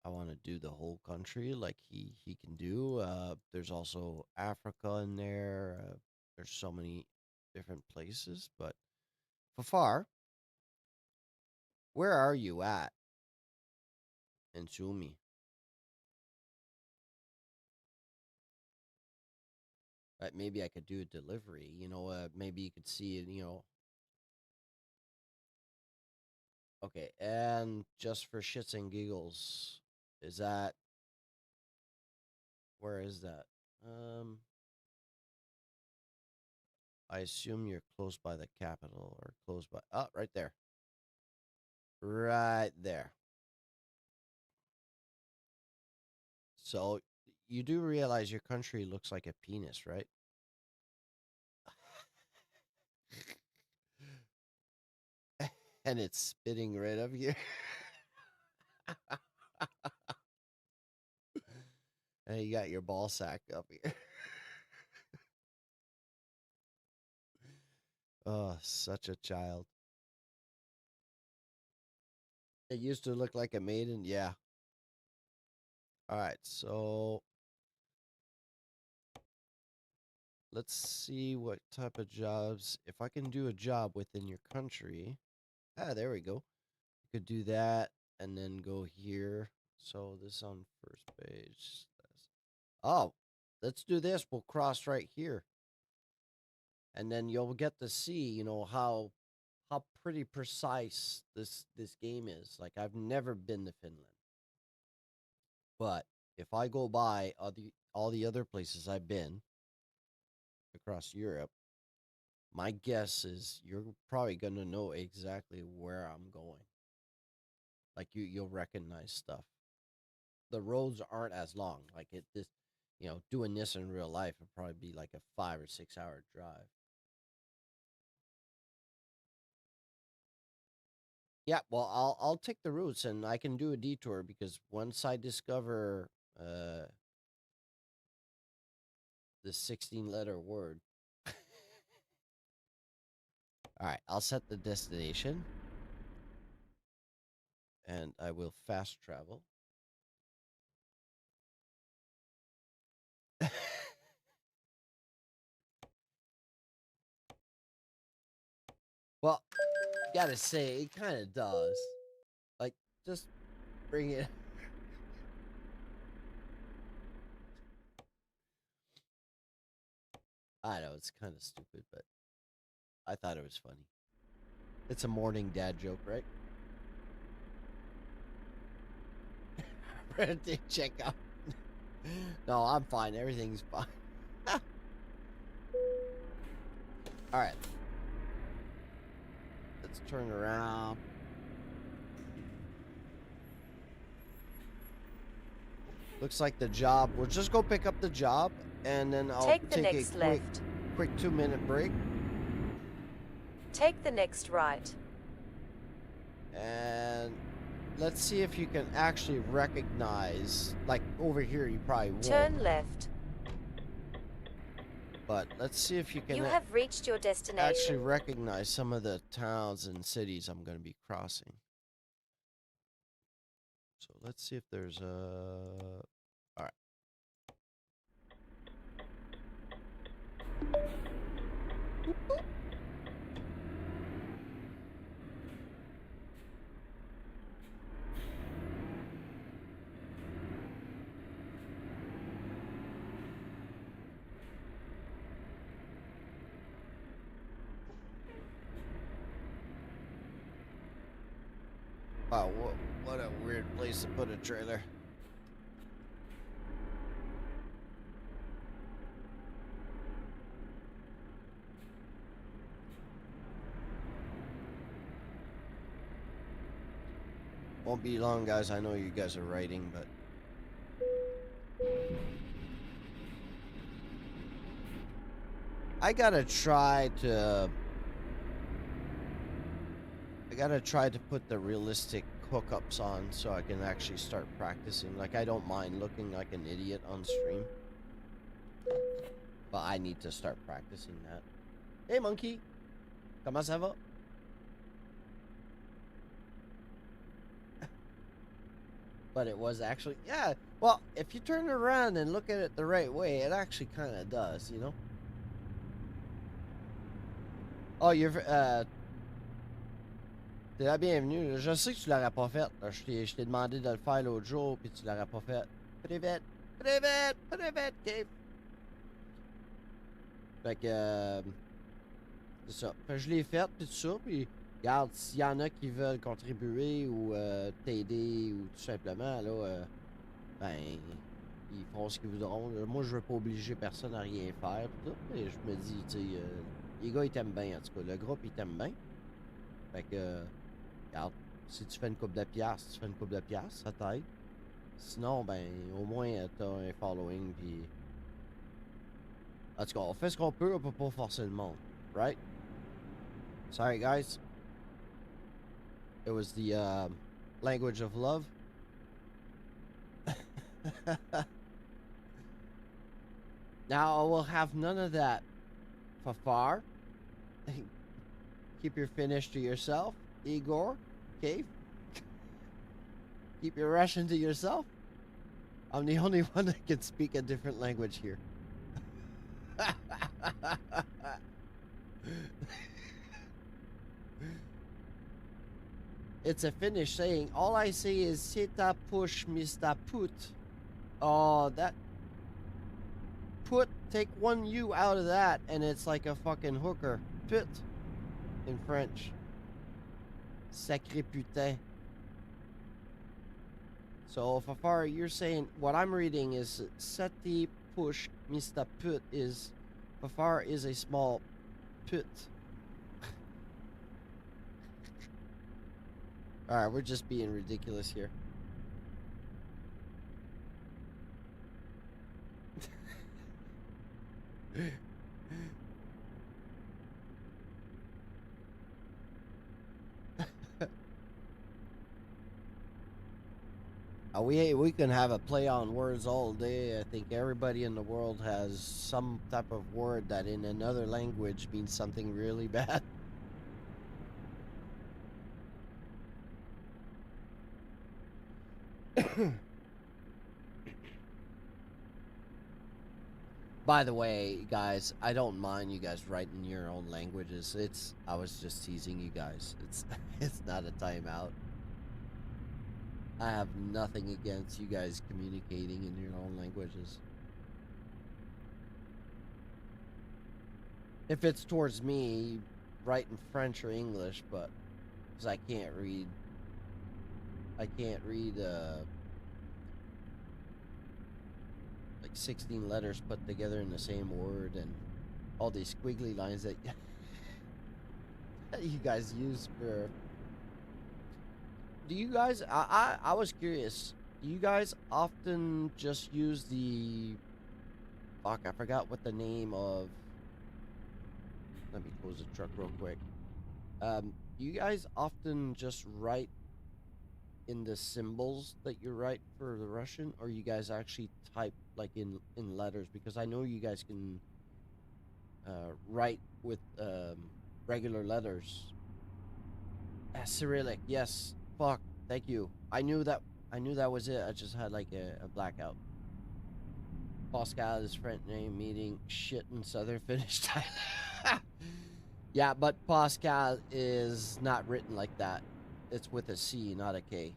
I want to do the whole country like he can do. There's also Africa in there. There's so many different places, but Fafar, where are you at in Sumi? Maybe I could do a delivery. Maybe you could see it. Okay, and just for shits and giggles, is that where is that? Um, I assume you're close by the capital or close by. Oh, right there. Right there. So you do realize your country looks like a penis, right? And it's spitting right up here. And you got your ball sack up here. Oh, such a child. It used to look like a maiden. Yeah. All right. So let's see what type of jobs. If I can do a job within your country. Ah, there we go. You could do that and then go here. So this on first page. Oh, let's do this. We'll cross right here. And then you'll get to see, how pretty precise this game is. Like I've never been to Finland. But if I go by all the other places I've been across Europe, my guess is you're probably gonna know exactly where I'm going. Like you'll recognize stuff. The roads aren't as long. Like doing this in real life would probably be like a 5 or 6 hour drive. Yeah, well, I'll take the routes and I can do a detour because once I discover the 16-letter word. All right, I'll set the destination and I will fast travel. Well, gotta say, it kind of does. Like, just bring it. I know it's kind of stupid, but I thought it was funny. It's a morning dad joke, right? Birthday checkout. No, I'm fine. Everything's fine. All right. Let's turn around. Looks like the job. We'll just go pick up the job, and then I'll Take the take next a left. quick 2-minute break. Take the next right. And let's see if you can actually recognize, like over here you probably won't. Turn left. But let's see if you can You have reached your destination. actually recognize some of the towns and cities I'm going to be crossing. So let's see if there's a... All right. Boop, boop. Wow, what a weird place to put a trailer. Won't be long, guys. I know you guys are writing, but I gotta try to put the realistic hookups on so I can actually start practicing. Like, I don't mind looking like an idiot on stream, but I need to start practicing that. Hey, monkey. Comment ça va? But it was actually, yeah. Well, if you turn around and look at it the right way, it actually kind of does, you know? Oh, you're, t'es la bienvenue. Je sais que tu l'aurais pas fait. Je t'ai demandé de le faire l'autre jour, puis tu l'aurais pas fait. Privet, Cave. Fait que, c'est ça. Fait que je l'ai fait, puis tout ça, puis regarde, s'il y en a qui veulent contribuer ou t'aider ou tout simplement, là, ben, ils feront ce qu'ils voudront. Moi, je veux pas obliger personne à rien faire, pis tout, mais je me dis, tu sais, les gars, ils t'aiment bien, en tout cas. Le groupe, ils t'aiment bien. Fait que, regarde, si tu fais une coupe de piastres, tu fais une coupe de piastres, ça t'aide. Sinon, ben, au moins, t'as un following, puis... En tout cas, on fait ce qu'on peut pas forcer le monde, right? Sorry, guys. It was the language of love. Now, I will have none of that, Fafar. Keep your finish to yourself, Igor, Cave. Keep your Russian to yourself. I'm the only one that can speak a different language here. It's a Finnish saying. All I say is "Sita push Mr. Put." Oh, that put. Take one U out of that, and it's like a fucking hooker. Put in French. Sacré putain. So, Fafar, you're saying what I'm reading is Seti push Mr. Put is Fafar is a small put. Alright, we're just being ridiculous here. We can have a play on words all day. I think everybody in the world has some type of word that in another language means something really bad. By the way, guys, I don't mind you guys writing your own languages. I was just teasing you guys. It's not a timeout. I have nothing against you guys communicating in your own languages. If it's towards me, write in French or English, but because I can't read like 16 letters put together in the same word and all these squiggly lines that you guys use for. Do you guys, I was curious, do you guys often just use the, fuck, I forgot what the name of, let me close the truck real quick. Do you guys often just write in the symbols that you write for the Russian, or you guys actually type like in letters? Because I know you guys can write with regular letters. Cyrillic, yes. Fuck, thank you. I knew that was it. I just had like a blackout. Pascal is French name meaning shit in Southern Finnish style. Yeah, but Pascal is not written like that. It's with a C, not a K.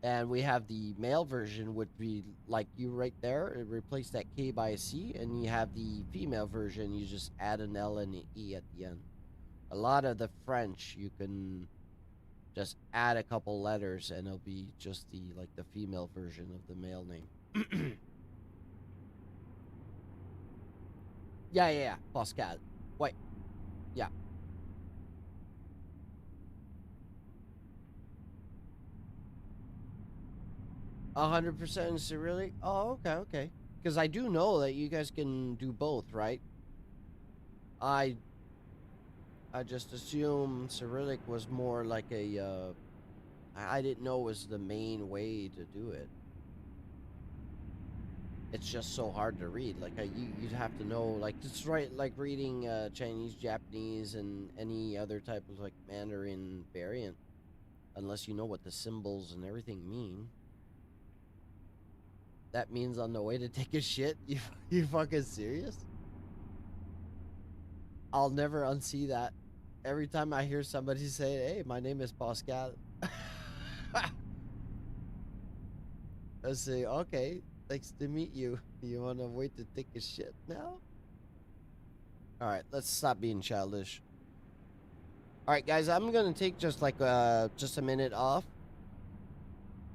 And we have the male version would be like you right there, replace that K by a C, and you have the female version, you just add an L and an E at the end. A lot of the French, you can just add a couple letters and it'll be just the female version of the male name. Yeah, Pascal. Wait. Yeah. 100% Cyrillic? Oh, okay, okay. Because I do know that you guys can do both, right? I I just assume Cyrillic was more like a I didn't know it was the main way to do it. It's just so hard to read. Like you'd have to know, like it's right, like reading Chinese, Japanese, and any other type of like Mandarin variant, unless you know what the symbols and everything mean. That means on the way to take a shit. You fucking serious? I'll never unsee that. Every time I hear somebody say, "Hey, my name is Pascal," I say, "Okay, thanks to meet you. You wanna wait to take a shit now?" All right, let's stop being childish. All right, guys, I'm gonna take just a minute off.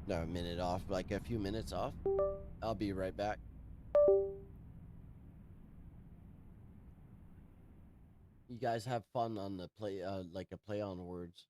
No, a minute off, like a few minutes off. I'll be right back. You guys have fun on the play, like a play on words.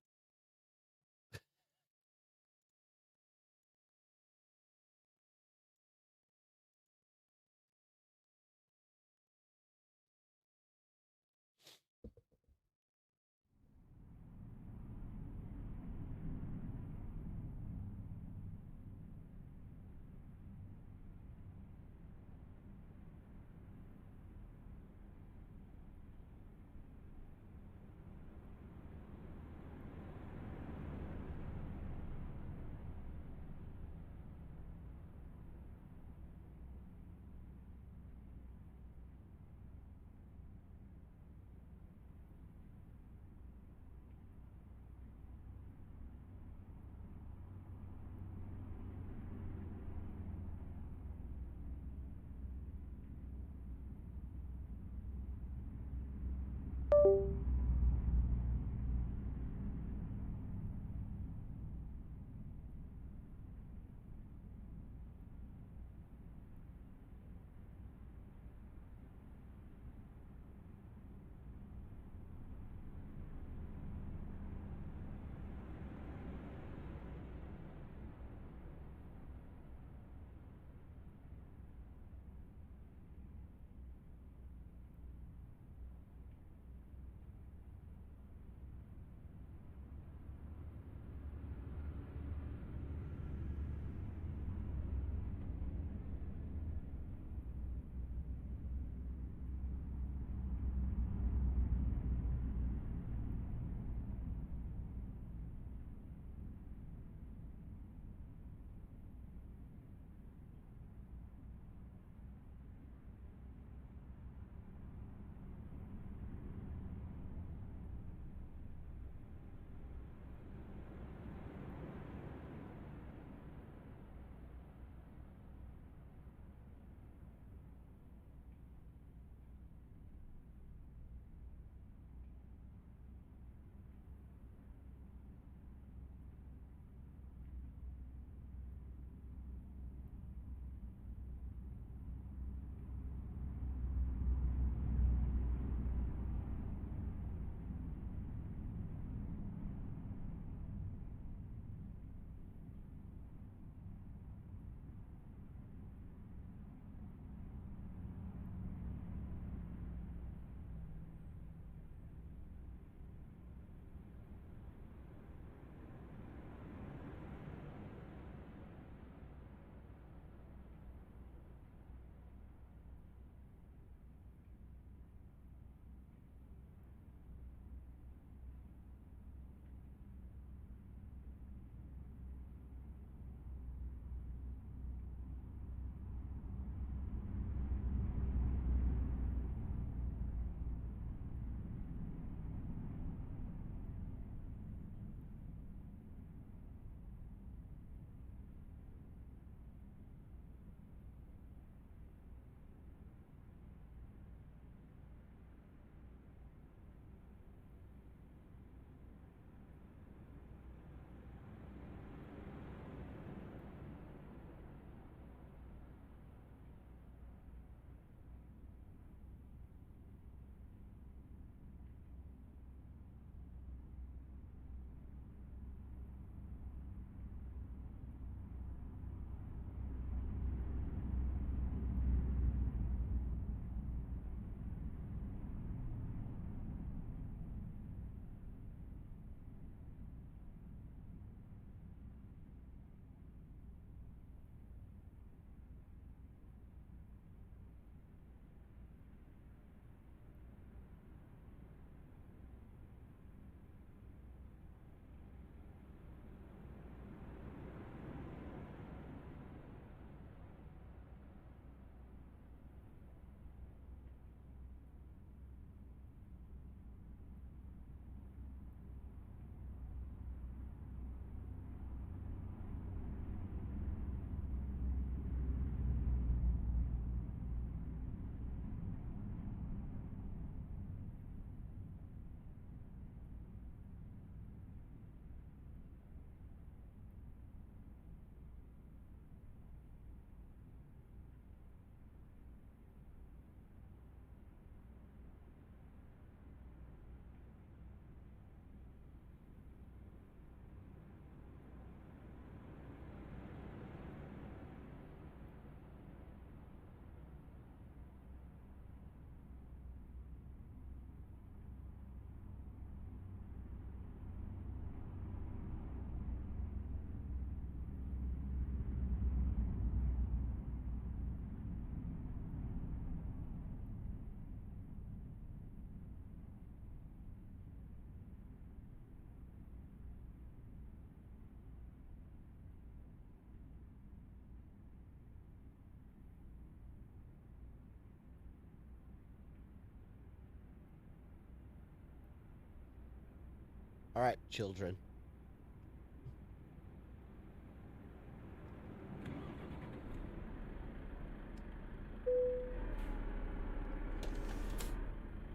All right, children.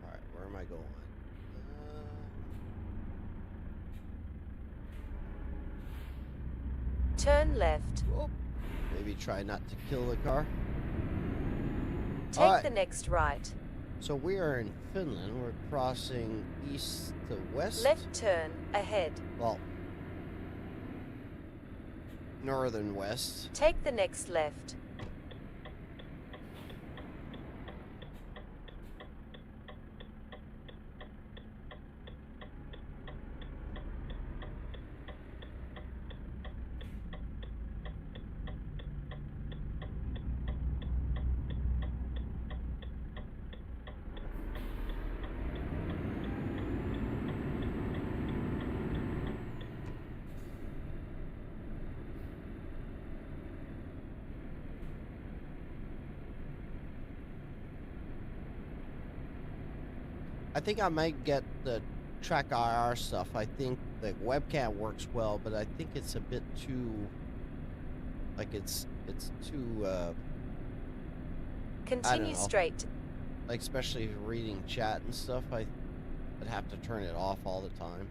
All right, where am I going? Turn left. Oh, maybe try not to kill the car. Take All right. the next right. So we are in Finland. We're crossing east to west. Left turn ahead. Well, northern west. Take the next left. I think I might get the track IR stuff. I think the webcam works well, but I think it's a bit too, like it's too Continue straight. like especially reading chat and stuff. I'd have to turn it off all the time.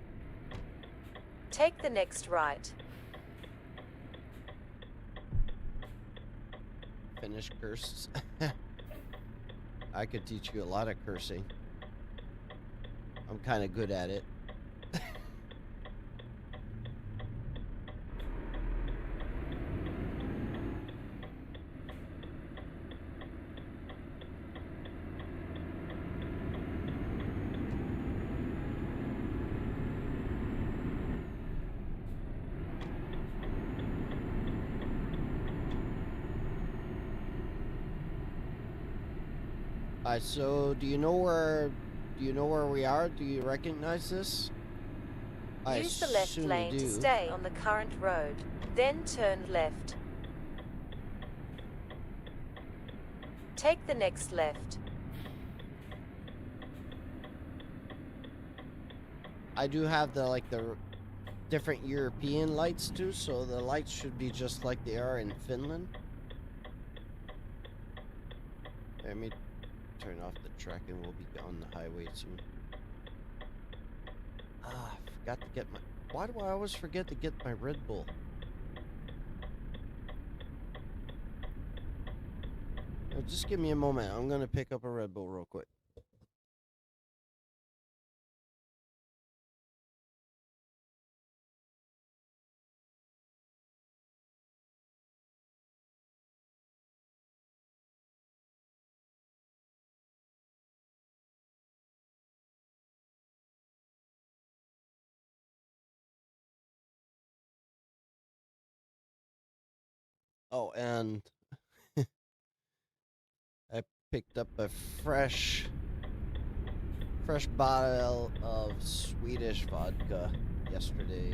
Take the next right. Finnish curses. I could teach you a lot of cursing. I'm kind of good at it. Alright, so do you know where we are? Do you recognize this? Use the left lane to stay on the current road. Then turn left. Take the next left. I do have the different European lights too, so the lights should be just like they are in Finland. Let me turn off the track and we'll be on the highway soon. Ah, I forgot to get my... Why do I always forget to get my Red Bull? Now, just give me a moment. I'm gonna pick up a Red Bull real quick. Oh, and I picked up a fresh bottle of Swedish vodka yesterday.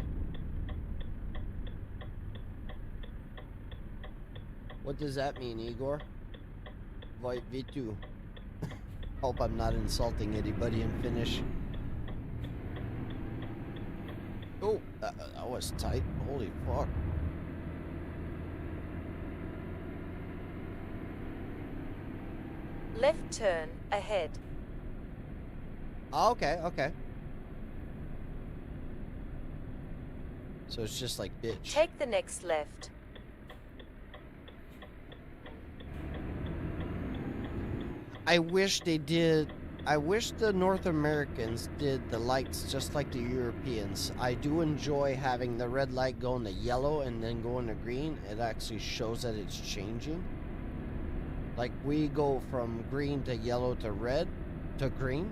What does that mean, Igor? Voi vitu. Hope I'm not insulting anybody in Finnish. Oh, that was tight. Holy fuck. Left turn ahead. Oh, okay, okay. So it's just like bitch. Take the next left. I wish they did. I wish the North Americans did the lights just like the Europeans. I do enjoy having the red light go into yellow and then go into green. It actually shows that it's changing. Like we go from green to yellow to red to green.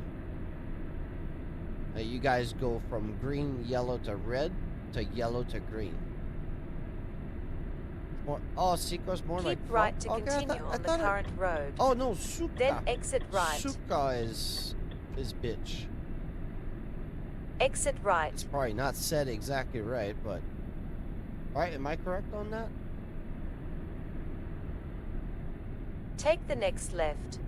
You guys go from green, yellow to red to yellow to green. More, oh, Seiko's more like... Keep right to continue on the current road. Oh no, Suka. Then exit right. Suka is bitch. Exit right. It's probably not said exactly right, but... Alright, am I correct on that? Take the next left.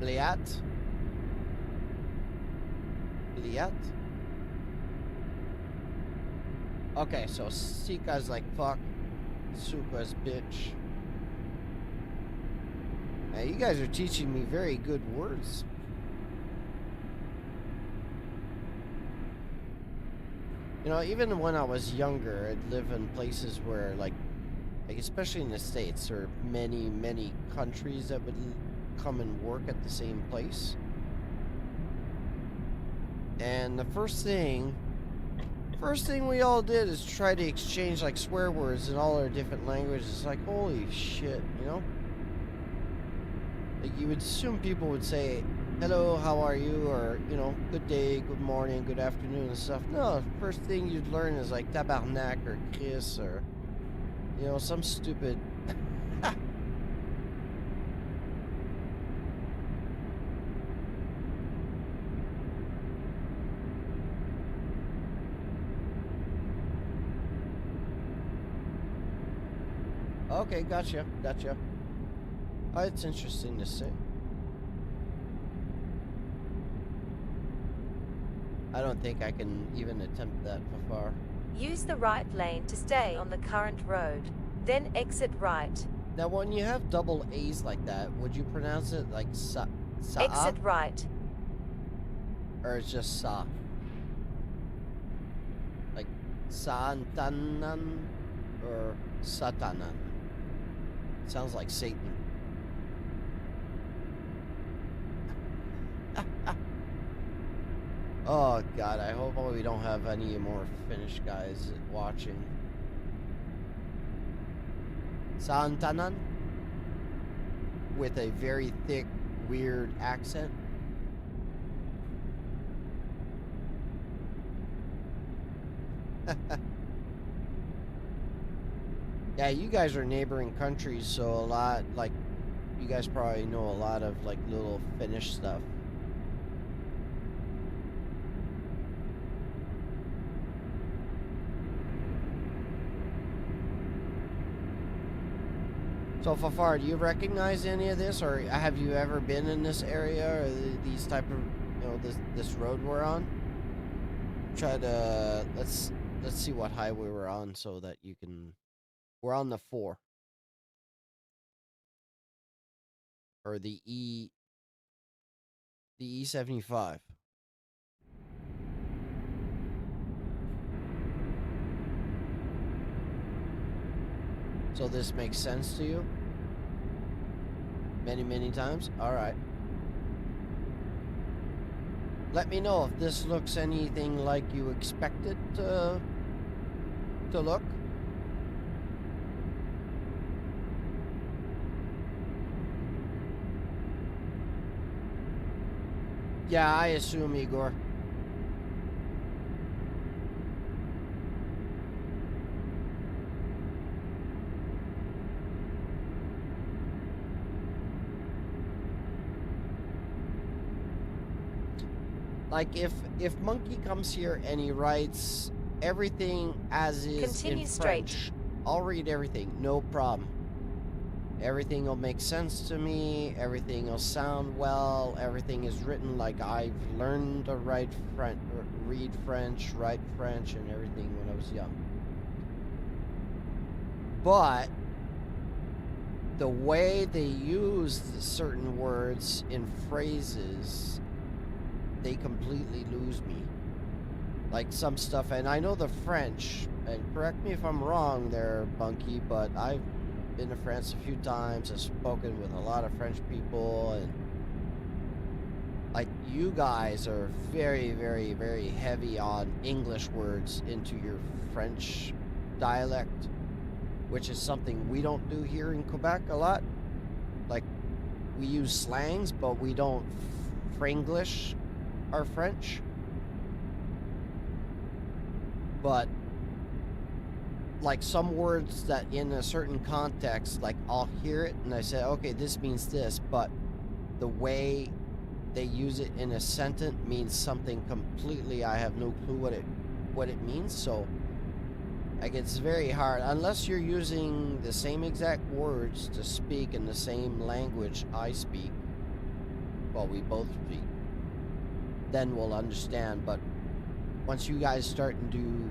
Bliat? Bliat? Okay, so Sika's like fuck. Suka's bitch. Now, you guys are teaching me very good words. You know, even when I was younger, I'd live in places where, like especially in the States, there are many, many countries that would come and work at the same place. And the first thing we all did is try to exchange, like, swear words in all our different languages. Like, holy shit, you know? Like, you would assume people would say, hello, how are you? Or, you know, good day, good morning, good afternoon and stuff. No, the first thing you'd learn is, like, tabarnak or Chris or, you know, some stupid... Okay, gotcha. Oh, it's interesting to see. I don't think I can even attempt that before. Use the right lane to stay on the current road, then exit right. Now, when you have double A's like that, would you pronounce it like sa? Exit right. Or it's just sa? Like Santanan or Satanan? Sounds like Satan. Oh god, I hope we don't have any more Finnish guys watching. Santanan? With a very thick, weird accent. Yeah, you guys are neighboring countries, so a lot, like, you guys probably know a lot of, like, little Finnish stuff. So, Fafar, do you recognize any of this, or have you ever been in this area, or these type of, you know, this road we're on? Try to, let's see what highway we're on so that you can... We're on the 4. Or the E75. So this makes sense to you? Many, many times? Alright. Let me know if this looks anything like you expected to look. Yeah, I assume, Igor. Like, if Monkey comes here and he writes everything as is Continue in straight. French, I'll read everything, no problem. Everything will make sense to me, everything will sound well, everything is written like I've learned to read French, write French, and everything when I was young. But the way they use certain words in phrases, they completely lose me. Like some stuff, and I know the French, and correct me if I'm wrong there, Bunky, but I've been to France a few times. I've spoken with a lot of French people, and like, you guys are very, very, very heavy on English words into your French dialect, which is something we don't do here in Quebec a lot. Like, we use slangs, but we don't Franglish our French. But like, some words that in a certain context, like, I'll hear it and I say, okay, this means this, but the way they use it in a sentence means something completely, I have no clue what it means. So like, it's very hard unless you're using the same exact words to speak in the same language I speak. well, we both speak, then we'll understand. But once you guys start and do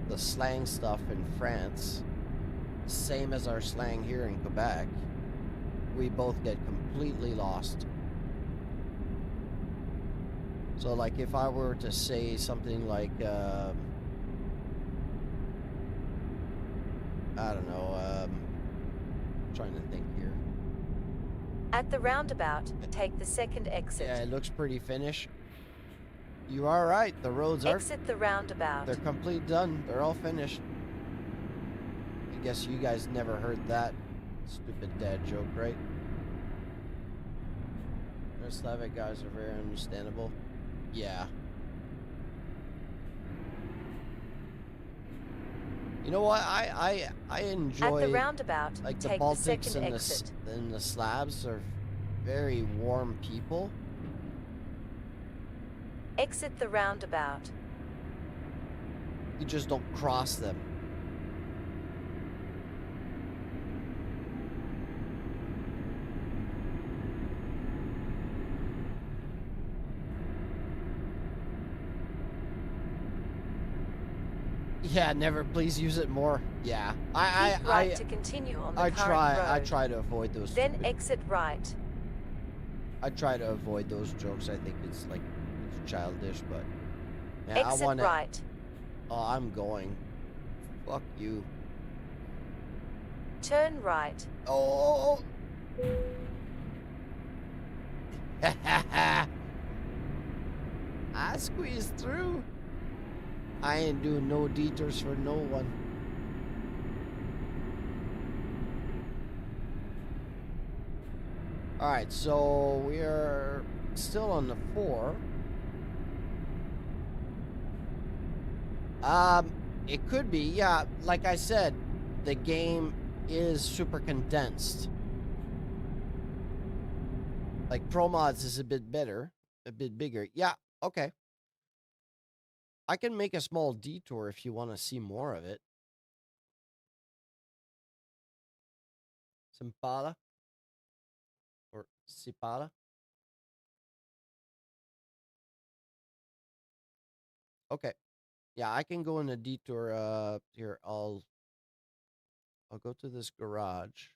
the slang stuff in France, same as our slang here in Quebec, we both get completely lost. So like if I were to say something like, I don't know, I'm trying to think here. At the roundabout, take the second exit. Yeah, it looks pretty finished. You are right, the roads are... Exit the roundabout. They're complete done. They're all finished. I guess you guys never heard that stupid dad joke, right? Our Slavic guys are very understandable. Yeah. You know what? I enjoy... At the roundabout, like the take Baltics the second and exit. the Slavs are very warm people. Exit the roundabout. You just don't cross them. Yeah, never. Please use it more. Yeah, Keep right to continue on the current road. I try to avoid those. Then exit right. I try to avoid those jokes. I think it's like it's childish, but yeah, Exit I want right. Oh, I'm going. Fuck you. Turn right. Oh. I squeezed through. I ain't doing no detours for no one. Alright, so we are still on the 4. It could be, yeah, like I said, the game is super condensed. Like Pro Mods is a bit better, a bit bigger. Yeah, okay. I can make a small detour if you want to see more of it. Simpala? Or Sipala? Okay. Yeah, I can go in a detour. Here, I'll go to this garage.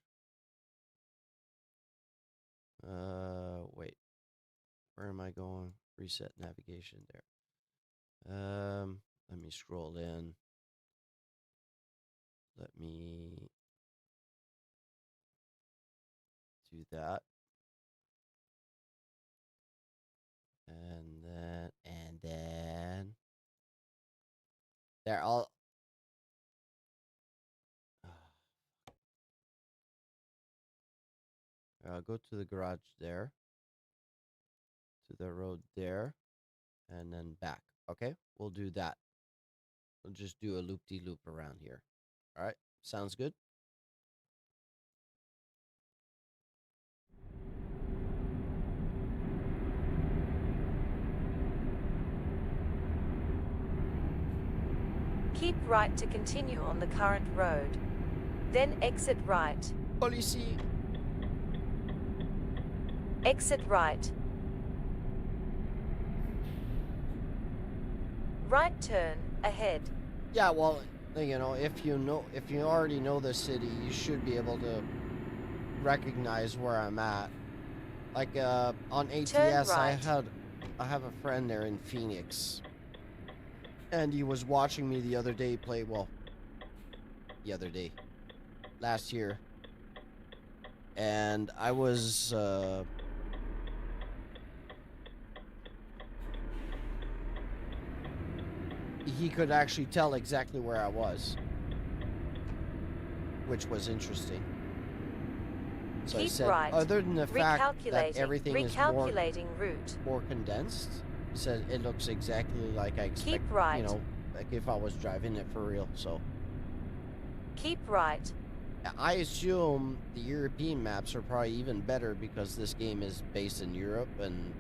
Wait. Where am I going? Reset navigation there. Let me scroll in. Let me do that. And then there, I'll go to the garage there, to the road there, and then back. Okay, we'll do that. We'll just do a loop-de-loop around here. All right, sounds good. Keep right to continue on the current road. Then exit right. Policy. Exit right. Right turn ahead. Yeah, well, you know, if you already know the city, you should be able to recognize where I'm at. Like on ATS, right. I have a friend there in Phoenix, and he was watching me the other day play. Well, the other day, last year, and I was. He could actually tell exactly where I was, which was interesting. So Keep I said, right. other than the fact that everything is route. more condensed, he said it looks exactly like I expect. Keep right. You know, like if I was driving it for real. So keep right. I assume the European maps are probably even better because this game is based in Europe and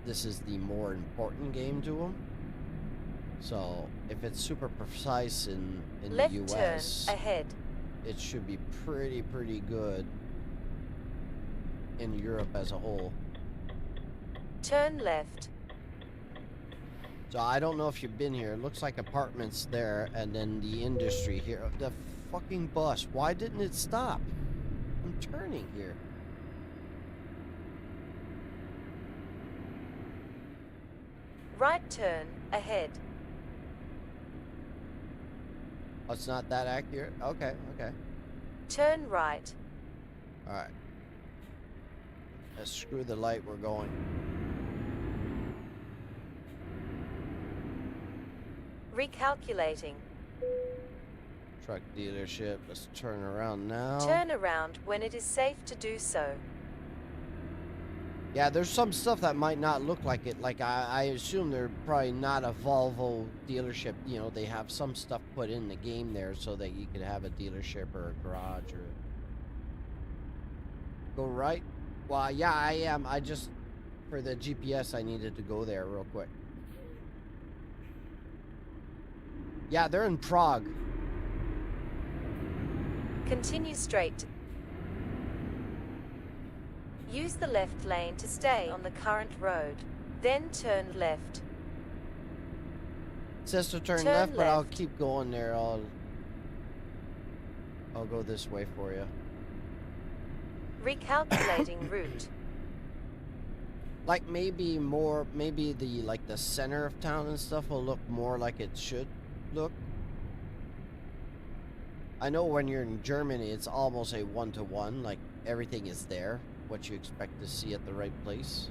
this is the more important game to them. So if it's super precise in Left the US, turn ahead. It should be pretty good in Europe as a whole. Turn left. So I don't know if you've been here. It looks like apartments there, and then the industry here. The fucking bus. Why didn't it stop? I'm turning here. Right turn, ahead. Oh, it's not that accurate? Okay, okay. Turn right. Alright. Let's screw the light, we're going. Recalculating. Truck dealership, let's turn around now. Turn around when it is safe to do so. Yeah, there's some stuff that might not look like it. Like, I assume they're probably not a Volvo dealership. You know, they have some stuff put in the game there so that you could have a dealership or a garage or... Go right? Well, yeah, I am. I just... For the GPS, I needed to go there real quick. Yeah, they're in Prague. Continue straight. Use the left lane to stay on the current road. Then turn left. It says to turn left, but I'll keep going there. I'll go this way for you. Recalculating route. Like maybe the center of town and stuff will look more like it should look. I know when you're in Germany, it's almost a one-to-one. Like everything is there. What you expect to see at the right place.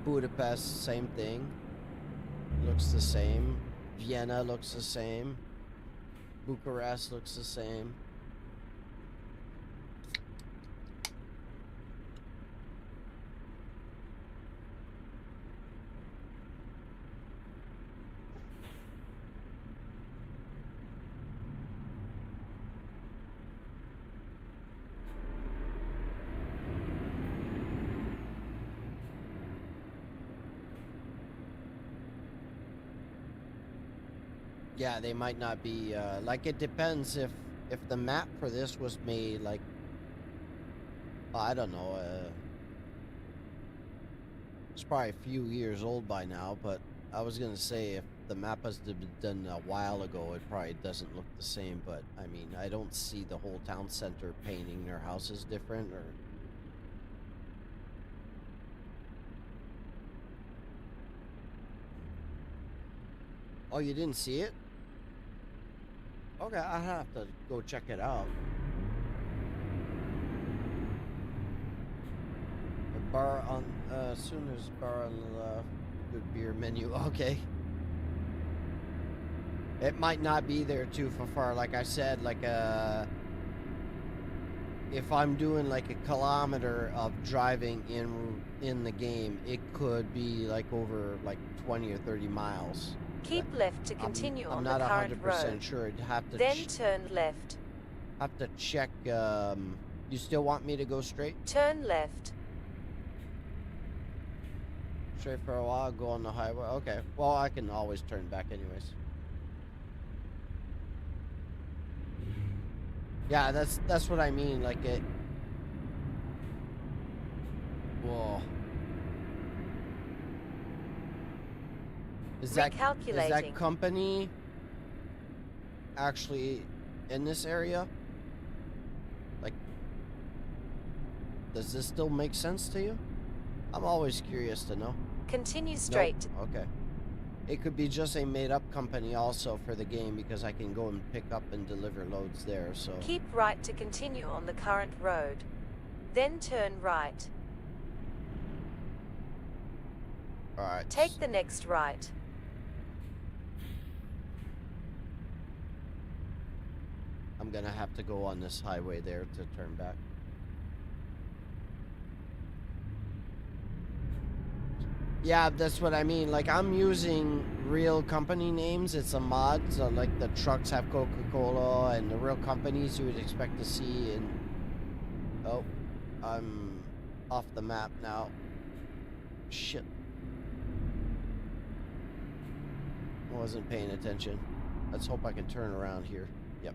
Budapest, same thing. Looks the same. Vienna looks the same. Bucharest looks the same. Yeah, they might not be, like, it depends if the map for this was made, like, I don't know, it's probably a few years old by now, but I was gonna say if the map has been done a while ago, it probably doesn't look the same, but, I mean, I don't see the whole town center painting their houses different, or... Oh, you didn't see it? Okay, I'll have to go check it out. A bar on, soon there's a bar on the left. Good beer menu, okay. It might not be there too far, like I said, like, if I'm doing like a kilometer of driving in the game, it could be like over like 20 or 30 miles. Keep left to continue on the current road. I'm not 100% sure. I'd have to then turn left. Have to check. You still want me to go straight? Turn left. Straight for a while, go on the highway. Okay. Well, I can always turn back anyways. Yeah, that's what I mean. Like it. Whoa. Is that company actually in this area? Like, does this still make sense to you? I'm always curious to know. Continue straight. Nope. Okay. It could be just a made-up company also for the game because I can go and pick up and deliver loads there, so... Keep right to continue on the current road. Then turn right. Alright. Take the next right. I'm gonna have to go on this highway there to turn back. Yeah, that's what I mean. Like, I'm using real company names. It's a mod, so like the trucks have Coca-Cola and the real companies you would expect to see. And oh, I'm off the map now. Shit. I wasn't paying attention. Let's hope I can turn around here. Yep.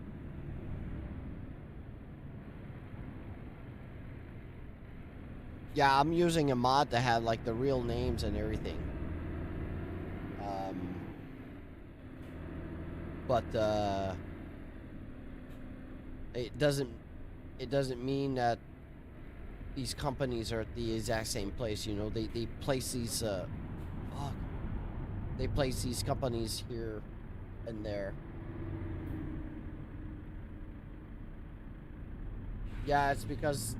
Yeah, I'm using a mod to have like the real names and everything. But it doesn't mean that these companies are at the exact same place. You know, they place these they place these companies here and there. Yeah, it's because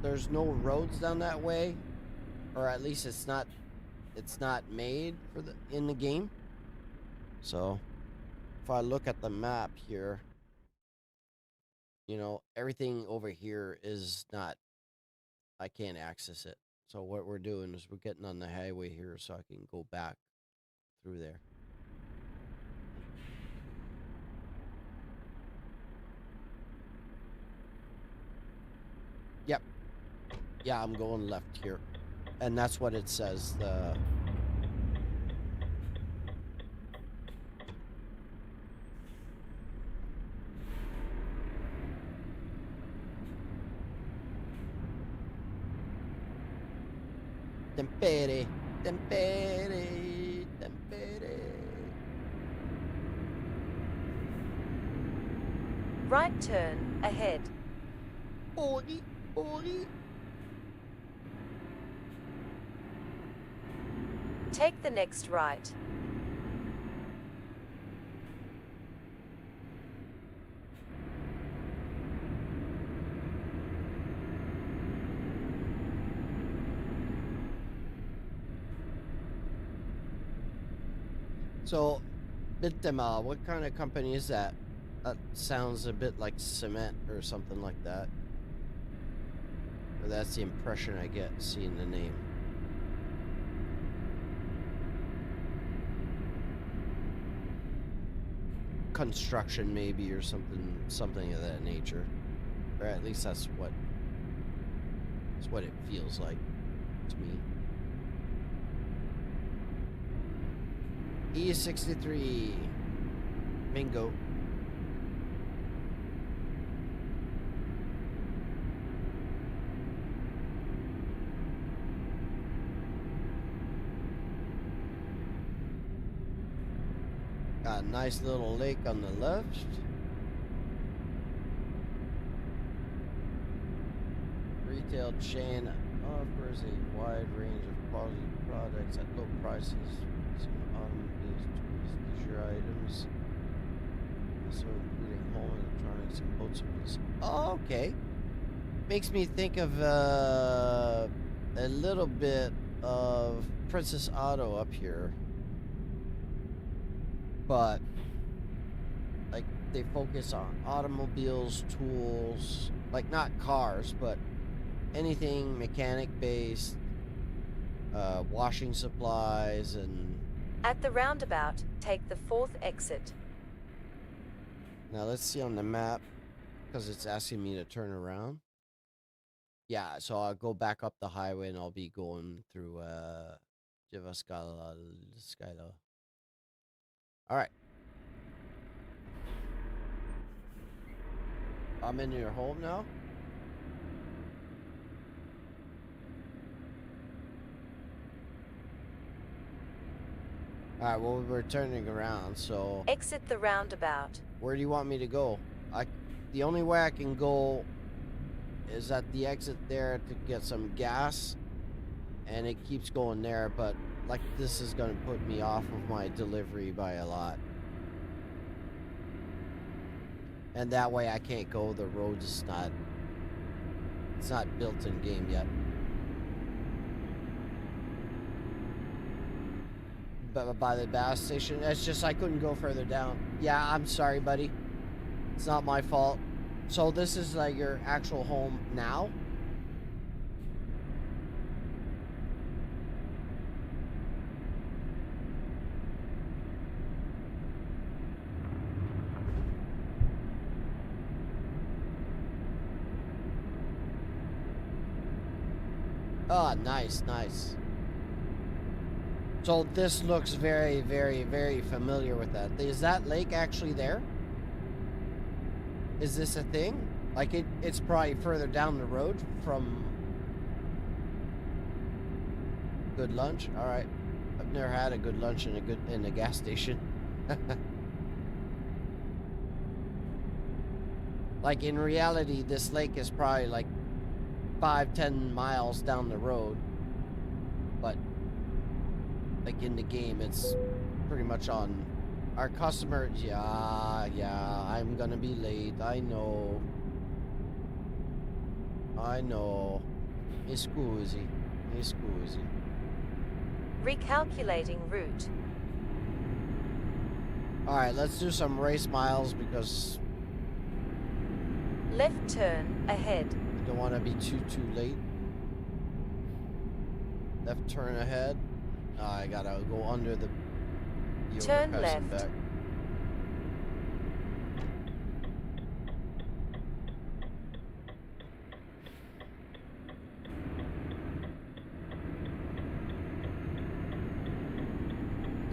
there's no roads down that way, or at least it's not made for in the game. So if I look at the map here, you know, everything over here is not, I can't access it. So what we're doing is we're getting on the highway here so I can go back through there. Yep. Yeah, I'm going left here. And that's what it says. Tempere, tempere, tempere. Right turn, ahead. Ori, ori. Take the next right. So, Bitema, what kind of company is that? That sounds a bit like cement or something like that. Or that's the impression I get seeing the name. Construction maybe, or something of that nature. Or at least that's what it feels like to me. E63 Mingo. Got a nice little lake on the left. Retail chain offers a wide range of quality products at low prices. Some automobiles, tools, leisure items, also including home electronics and boat supplies. Oh, okay. Makes me think of a little bit of Princess Auto up here. But like they focus on automobiles, tools, like not cars, but anything mechanic based, washing supplies and... At the roundabout, take the 4th exit. Now let's see on the map, because it's asking me to turn around. Yeah, so I'll go back up the highway and I'll be going through Javaskala. Alright. I'm in your home now. Alright, well, we're turning around, so... Exit the roundabout. Where do you want me to go? The only way I can go is at the exit there to get some gas. And it keeps going there, but like this is going to put me off of my delivery by a lot. And that way I can't go. The road is it's not built in game yet. But by the gas station, it's just I couldn't go further down. Yeah, I'm sorry, buddy. It's not my fault. So this is like your actual home now? Oh, nice, nice. So this looks very, very, very familiar with that. Is that lake actually there? Is this a thing? Like it's probably further down the road from... Good lunch? Alright. I've never had a good lunch in a gas station. Like, in reality, this lake is probably like 5-10 miles down the road. But, like, in the game, it's pretty much on our customer. Yeah, I'm gonna be late. I know. Scusi. Recalculating route. Alright, let's do some race miles because Left turn ahead. I don't want to be too late. Left turn ahead. I gotta go under the Turn overpass and left. back.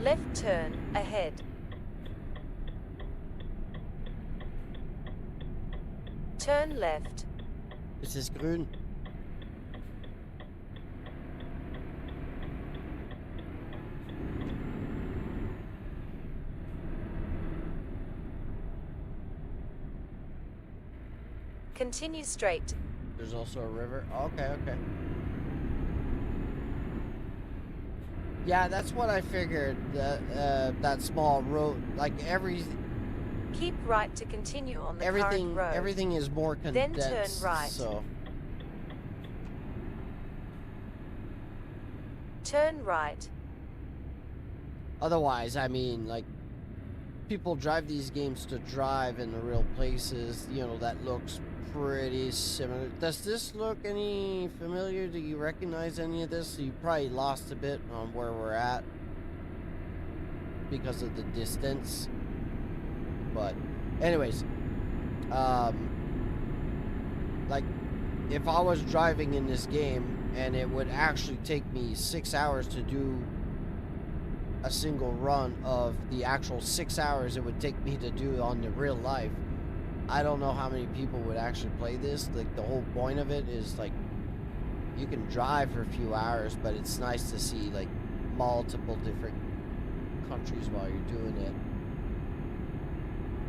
Left turn ahead. Turn left. Es ist grün. Continue straight. There's also a river. Okay. Yeah, that's what I figured. That small road, like Keep right to continue on the current road. everything is more condensed. Then turn right. So Turn right. otherwise, I mean, like, people drive these games to drive in the real places. You know, that looks pretty similar. Does this look any familiar? Do you recognize any of this? You probably lost a bit on where we're at because of the distance. But anyways, like, if I was driving in this game and it would actually take me 6 hours to do a single run of the actual 6 hours it would take me to do on the real life, I don't know how many people would actually play this. Like, the whole point of it is, like, you can drive for a few hours, but it's nice to see, like, multiple different countries while you're doing it.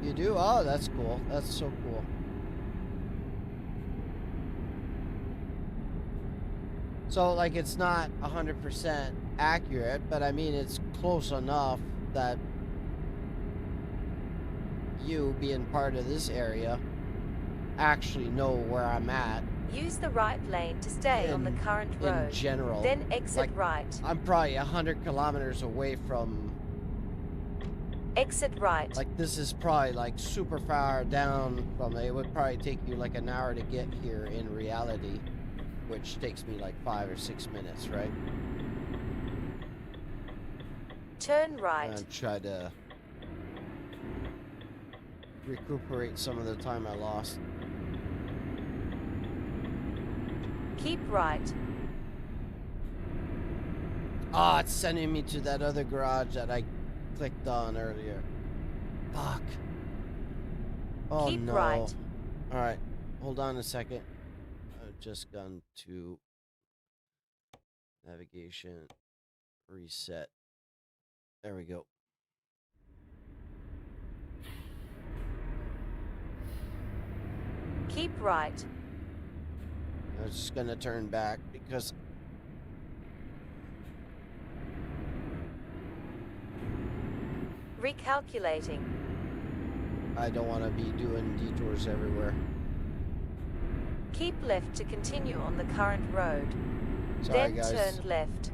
You do? Oh, that's cool. That's so cool. So, like, it's not 100% accurate, but I mean, it's close enough that you, being part of this area, actually know where I'm at. Use the right lane to stay on the current road. In general. Then exit like, right. I'm probably 100 kilometers away from... Exit right. Like, this is probably, like, super far down from... It would probably take you, like, an hour to get here in reality, which takes me, like, 5 or 6 minutes, right? Turn right. And try to recuperate some of the time I lost. Keep right. Ah, it's sending me to that other garage that I clicked on earlier. Fuck. Oh, Keep no. right. Alright, hold on a second. I've just gone to navigation, reset. There we go. Keep right. I'm just gonna turn back because Recalculating. I don't want to be doing detours everywhere. Keep left to continue on the current road. Sorry, Then guys. turn left.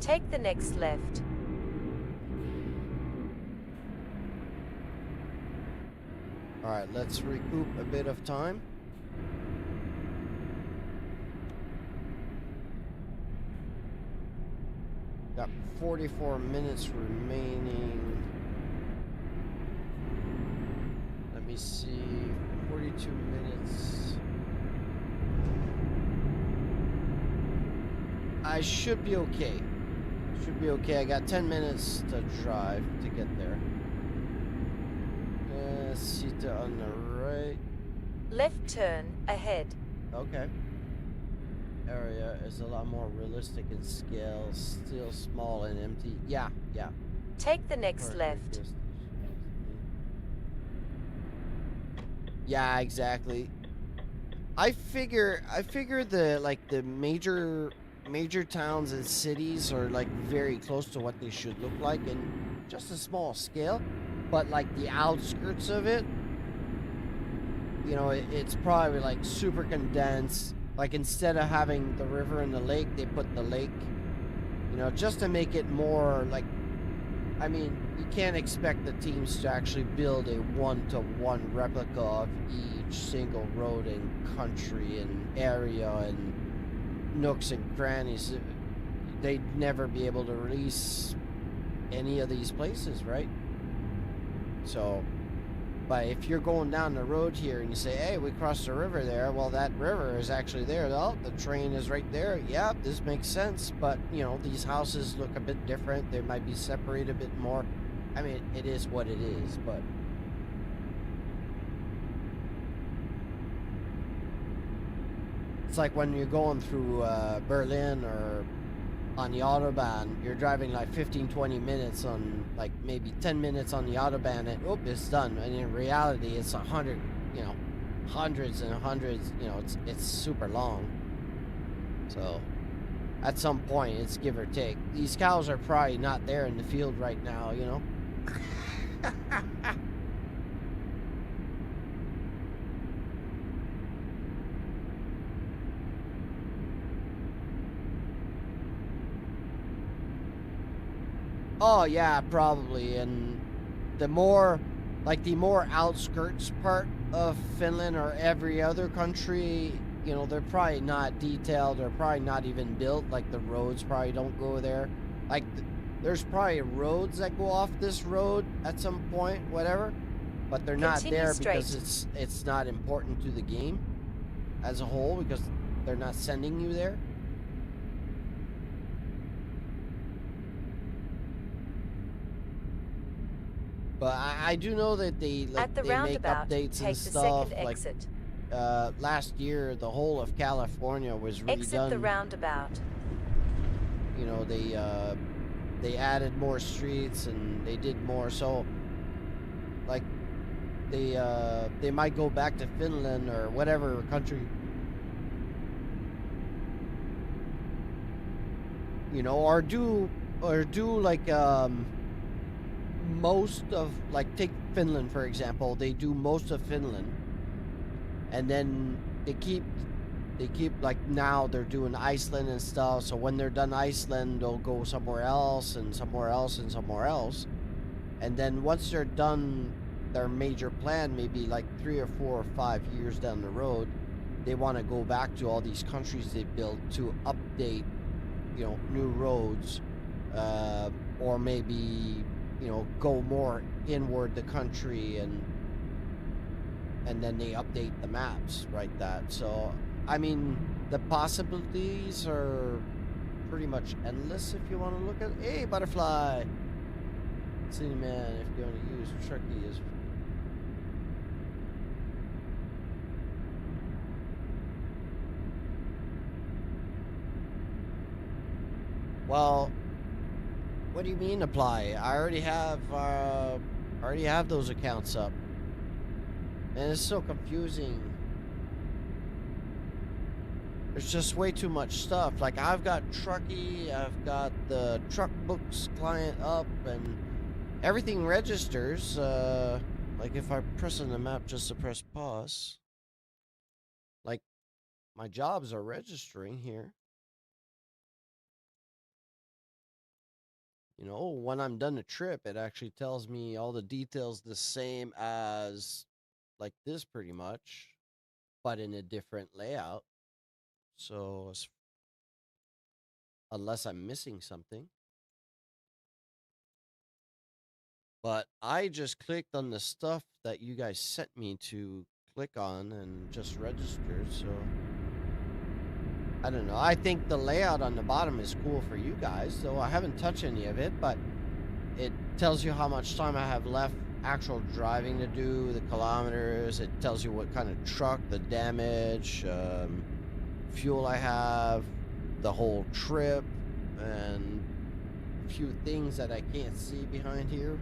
Take the next left. Alright, let's recoup a bit of time. Got 44 minutes remaining. Let me see. 42 minutes. I should be okay. Should be okay. I got 10 minutes to drive to get there. Sita on the right. Left turn ahead. Okay. area is a lot more realistic in scale, still small and empty. Yeah. Take the next left. Yeah, exactly. I figure the major towns and cities are like very close to what they should look like in just a small scale, but like the outskirts of it, you know, it's probably like super condensed. Like instead of having the river and the lake, they put the lake, you know, just to make it more like, I mean, you can't expect the teams to actually build a one-to-one replica of each single road and country and area and nooks and crannies. They'd never be able to release any of these places, right? So, but if you're going down the road here and you say, hey, we crossed the river there, well, that river is actually there. Oh, the train is right there. Yeah, this makes sense. But, you know, these houses look a bit different. They might be separated a bit more. I mean, it is what it is, but... It's like when you're going through Berlin or on the Autobahn, you're driving like 15-20 minutes on, like maybe 10 minutes on the Autobahn, and it's done. And in reality, it's 100, you know, hundreds and hundreds, you know, it's super long. So at some point, it's give or take. These cows are probably not there in the field right now, you know. Oh yeah, probably. And the more outskirts part of Finland or every other country, you know, they're probably not detailed. They're probably not even built. Like the roads probably don't go there. Like there's probably roads that go off this road at some point, whatever. But they're not there because it's not important to the game as a whole, because they're not sending you there. But I do know that they make updates and stuff. Like last year, the whole of California was redone. Exit the roundabout. You know, they added more streets and they did more. So, like, they might go back to Finland or whatever country. You know, or do like most of, like, take Finland for example. They do most of Finland, and then they keep like, now they're doing Iceland and stuff. So when they're done Iceland, they'll go somewhere else and somewhere else and somewhere else. And then once they're done their major plan, maybe like 3 or 4 or 5 years down the road, they want to go back to all these countries they built to update, you know, new roads, or maybe, you know, go more inward the country, and then they update the maps like that. So, I mean, the possibilities are pretty much endless if you want to look at... Hey, butterfly! City man, if you want to use Turkey is... Well... What do you mean apply? I already have those accounts up. And it's so confusing. There's just way too much stuff. Like, I've got Truckee, I've got the Truck Books client up, and everything registers. Like, if I press on the map just to press pause, like, my jobs are registering here. You know, when I'm done a trip, it actually tells me all the details the same as, like, this pretty much, but in a different layout. So, unless I'm missing something. But I just clicked on the stuff that you guys sent me to click on and just registered, so... I don't know. I think the layout on the bottom is cool for you guys, so I haven't touched any of it, but it tells you how much time I have left actual driving to do, the kilometers. It tells you what kind of truck, the damage, fuel I have, the whole trip, and a few things that I can't see behind here.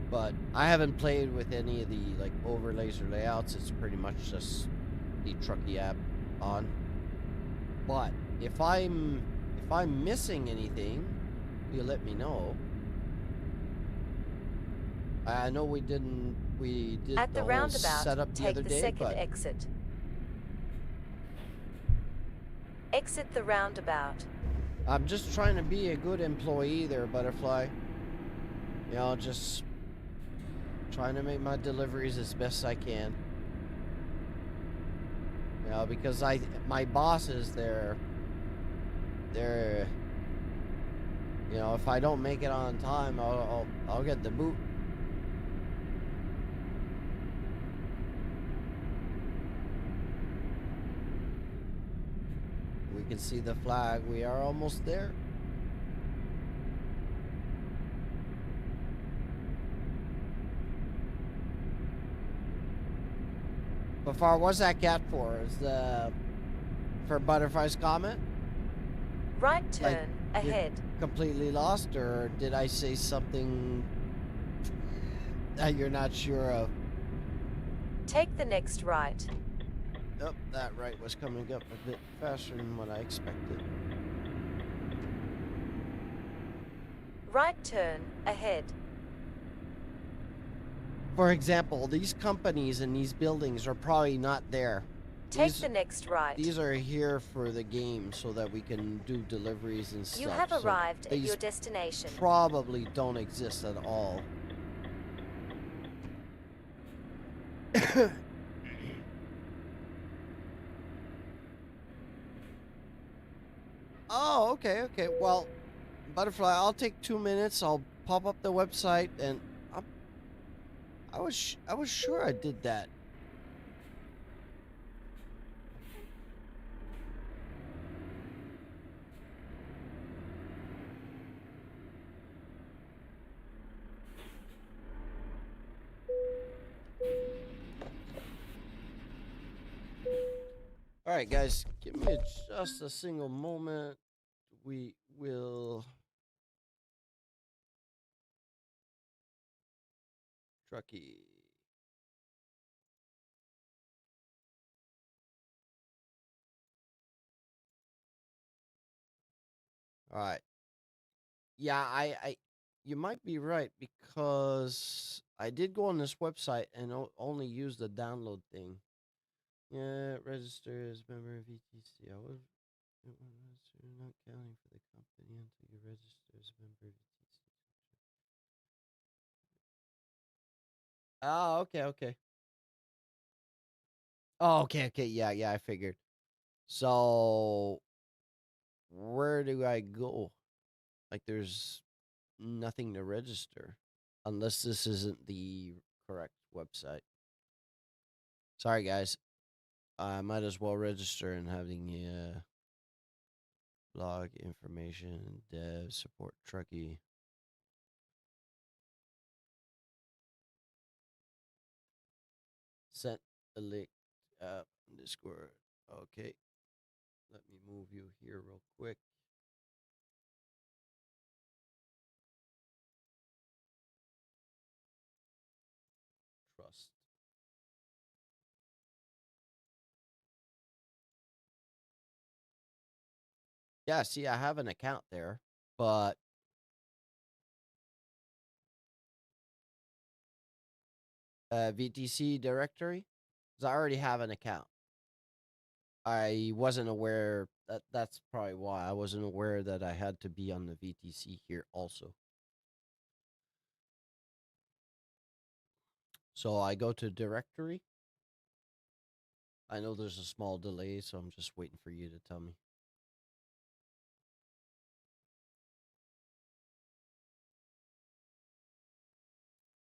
But I haven't played with any of the like overlays or layouts. It's pretty much just the Truckee app on. But if I'm missing anything, you let me know. I know we did At the the whole roundabout, setup the take other the day, second but exit. Exit the roundabout. I'm just trying to be a good employee there, Butterfly. You know, just trying to make my deliveries as best I can. You know, because my bosses, they're, you know, if I don't make it on time, I'll get the boot. We can see the flag. We are almost there. But far, what's that cat for? Is for Butterfly's comment? Right turn Like, ahead. Completely lost, or did I say something that you're not sure of? Take the next right. Oh, that right was coming up a bit faster than what I expected. Right turn ahead. For example, these companies and these buildings are probably not there. Take the next right. These are here for the game so that we can do deliveries and stuff. You have so arrived at your destination. Probably don't exist at all. Oh, okay, okay. Well, Butterfly, I'll take 2 minutes. I'll pop up the website, and I was sure I did that. All right, guys, give me just a single moment. We will Truckee. All right. Yeah, you might be right because I did go on this website and only use the download thing. Yeah, register as member of ETC. I was not counting for the company until you register as member of ETC. Oh, okay, okay. Oh, okay, okay. Yeah, yeah, I figured. So, where do I go? Like, there's nothing to register unless this isn't the correct website. Sorry, guys. I might as well register and having blog information, dev, support Truckee. Sent a link Discord. Okay. Let me move you here real quick. Trust. Yeah, see, I have an account there, but VTC directory, because I already have an account. I wasn't aware that's probably why I wasn't aware that I had to be on the VTC here also. So I go to directory. I know there's a small delay, so I'm just waiting for you to tell me.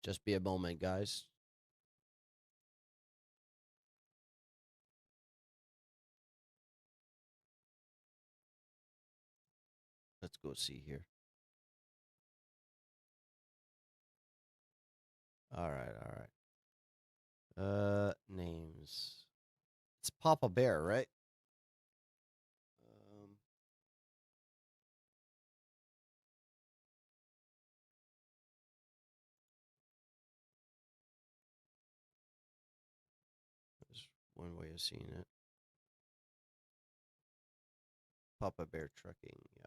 Just be a moment, guys. Let's go see here. All right, all right. Names. It's Papa Bear, right? one way of seeing it. Papa Bear Trucking, yeah.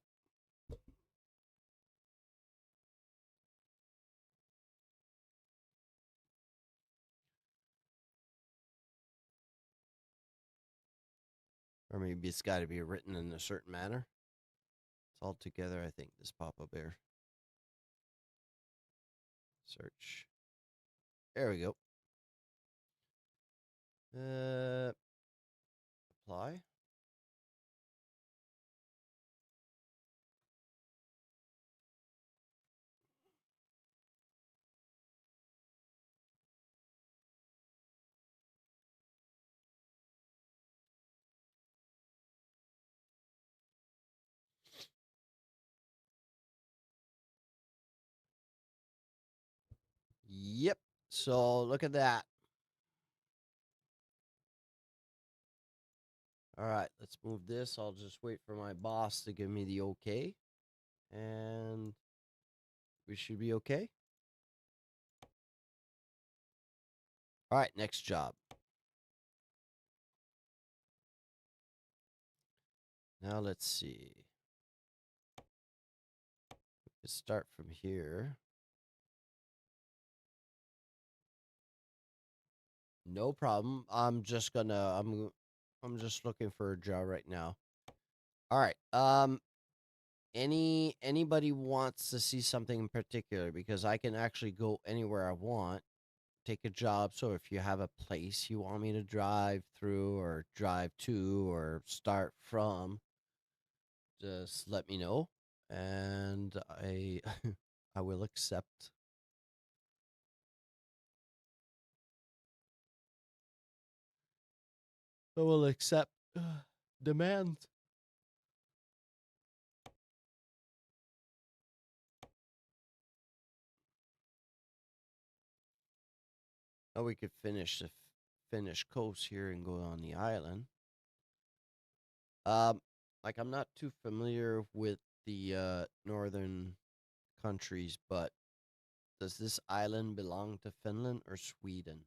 Or maybe it's got to be written in a certain manner. It's all together, I think, this Papa Bear. Search. There we go. Apply. Yep. So look at that. All right, let's move this. I'll just wait for my boss to give me the okay. And we should be okay. All right, next job. Now let's see. Let's start from here. No problem. I'm just looking for a job right now. All right. Anybody wants to see something in particular, because I can actually go anywhere I want, take a job. So if you have a place you want me to drive through or drive to or start from, just let me know and I I will accept. I will accept demands. Oh, we could finish the Finnish coast here and go on the island. Like I'm not too familiar with the northern countries, but does this island belong to Finland or Sweden?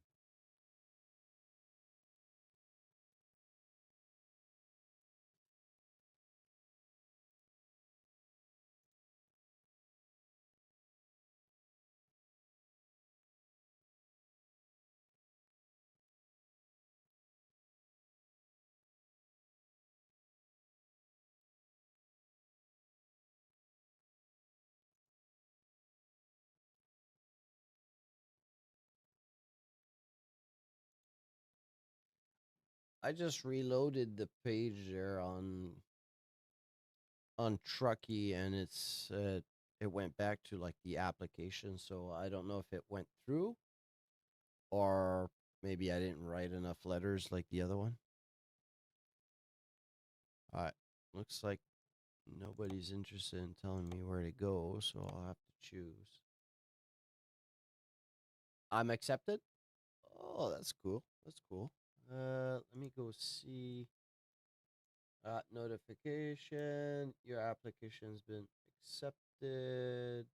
I just reloaded the page there on Truckee, and it went back to like the application, so I don't know if it went through or maybe I didn't write enough letters like the other one. All right, looks like nobody's interested in telling me where to go, so I'll have to choose. I'm accepted. Oh, that's cool. That's cool. Let me go see. Notification. Your application's been accepted.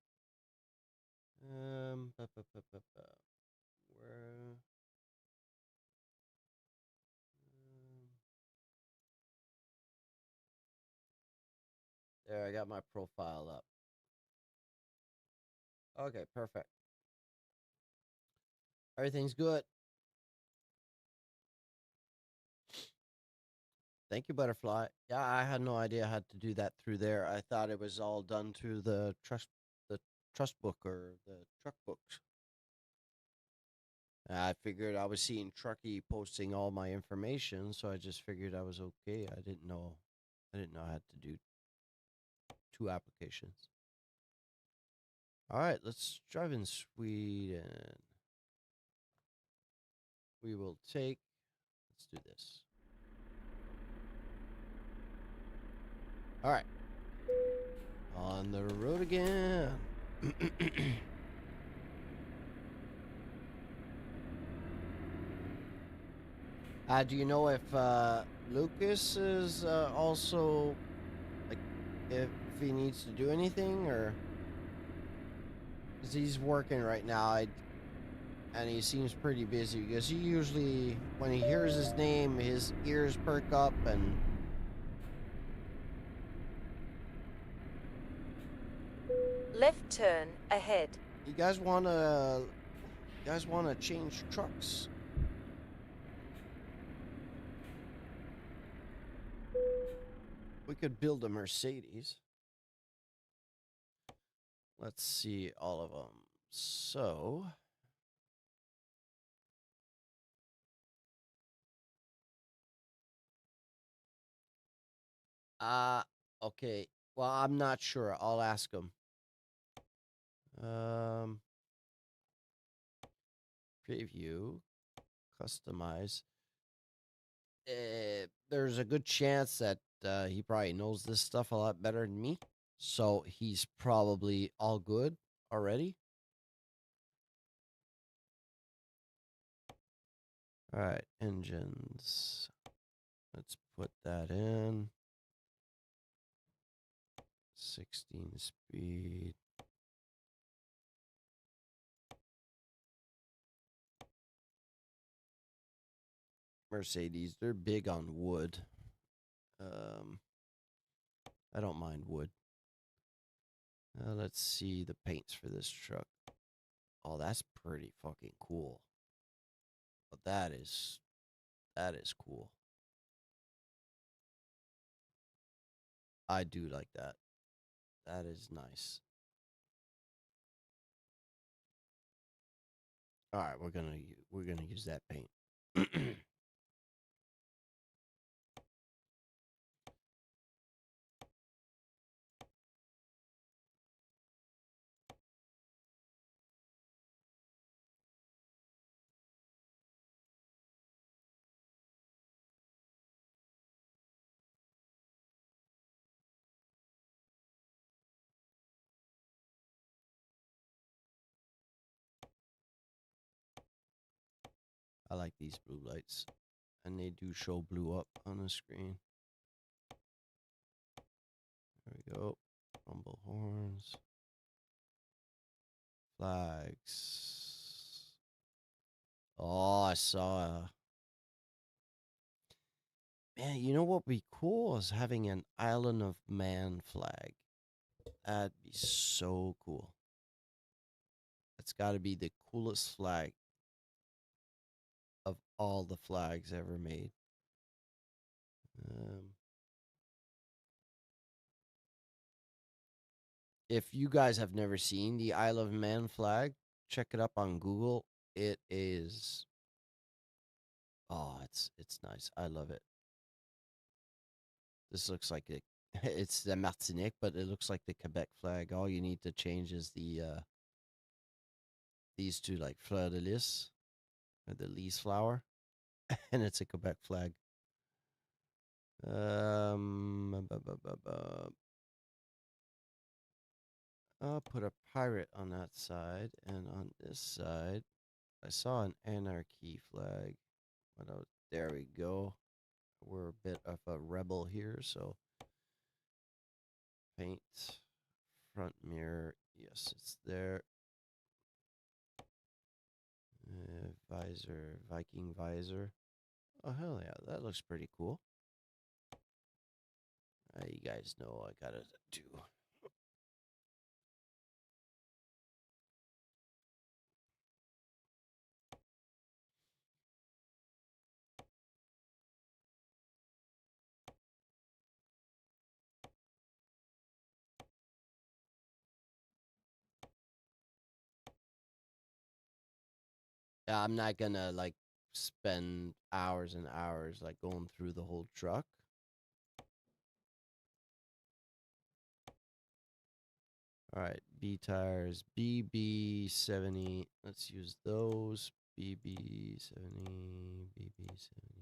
Where? There, I got my profile up. Okay, perfect. Everything's good. Thank you, Butterfly. Yeah, I had no idea I had to do that through there. I thought it was all done through the trust book or the truck books. I figured I was seeing Truckee posting all my information, so I just figured I was okay. I didn't know I had to do 2 applications. All right, let's drive in Sweden. We will take. Let's do this. All right. On the road again. Do you know if Lucas is also, like, if he needs to do anything, or because he's working right now? and he seems pretty busy because he usually, when he hears his name, his ears perk up and... Left turn ahead. You guys wanna change trucks? We could build a Mercedes. Let's see all of them. So, uh, okay. Well, I'm not sure. I'll ask him. Preview, customize. There's a good chance that he probably knows this stuff a lot better than me. So he's probably all good already. All right, engines. Let's put that in. 16 speed. Mercedes, they're big on wood. I don't mind wood. Let's see the paints for this truck. Oh, that's pretty fucking cool. But that is cool. I do like that. That is nice. All right, we're gonna use that paint. I like these blue lights, and they do show blue up on the screen. There we go. Rumble horns, flags. Oh, I saw a... Man, you know what would be cool is having an Island of Man flag. That'd be so cool. That's got to be the coolest flag of all the flags ever made. If you guys have never seen the Isle of Man flag, check it up on Google. It is... Oh, it's nice. I love it. This looks like it. It's the Martinique, but it looks like the Quebec flag. All you need to change is the these two, like fleur de lis, or the lys flower, and it's a Quebec flag. I'll put a pirate on that side, and on this side, I saw an anarchy flag. There we go. We're a bit of a rebel here, so paint, front mirror, yes, it's there. Visor, Viking visor. Oh, hell yeah, that looks pretty cool. You guys know I gotta do. Yeah, I'm not gonna like spend hours and hours like going through the whole truck. All right, B tires, BB70. Let's use those. BB70, BB70.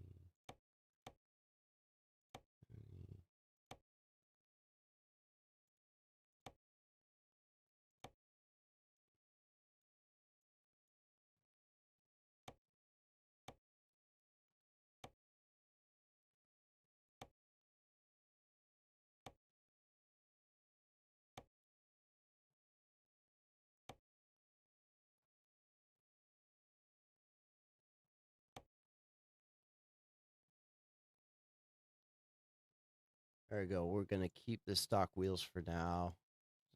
There we go. We're going to keep the stock wheels for now.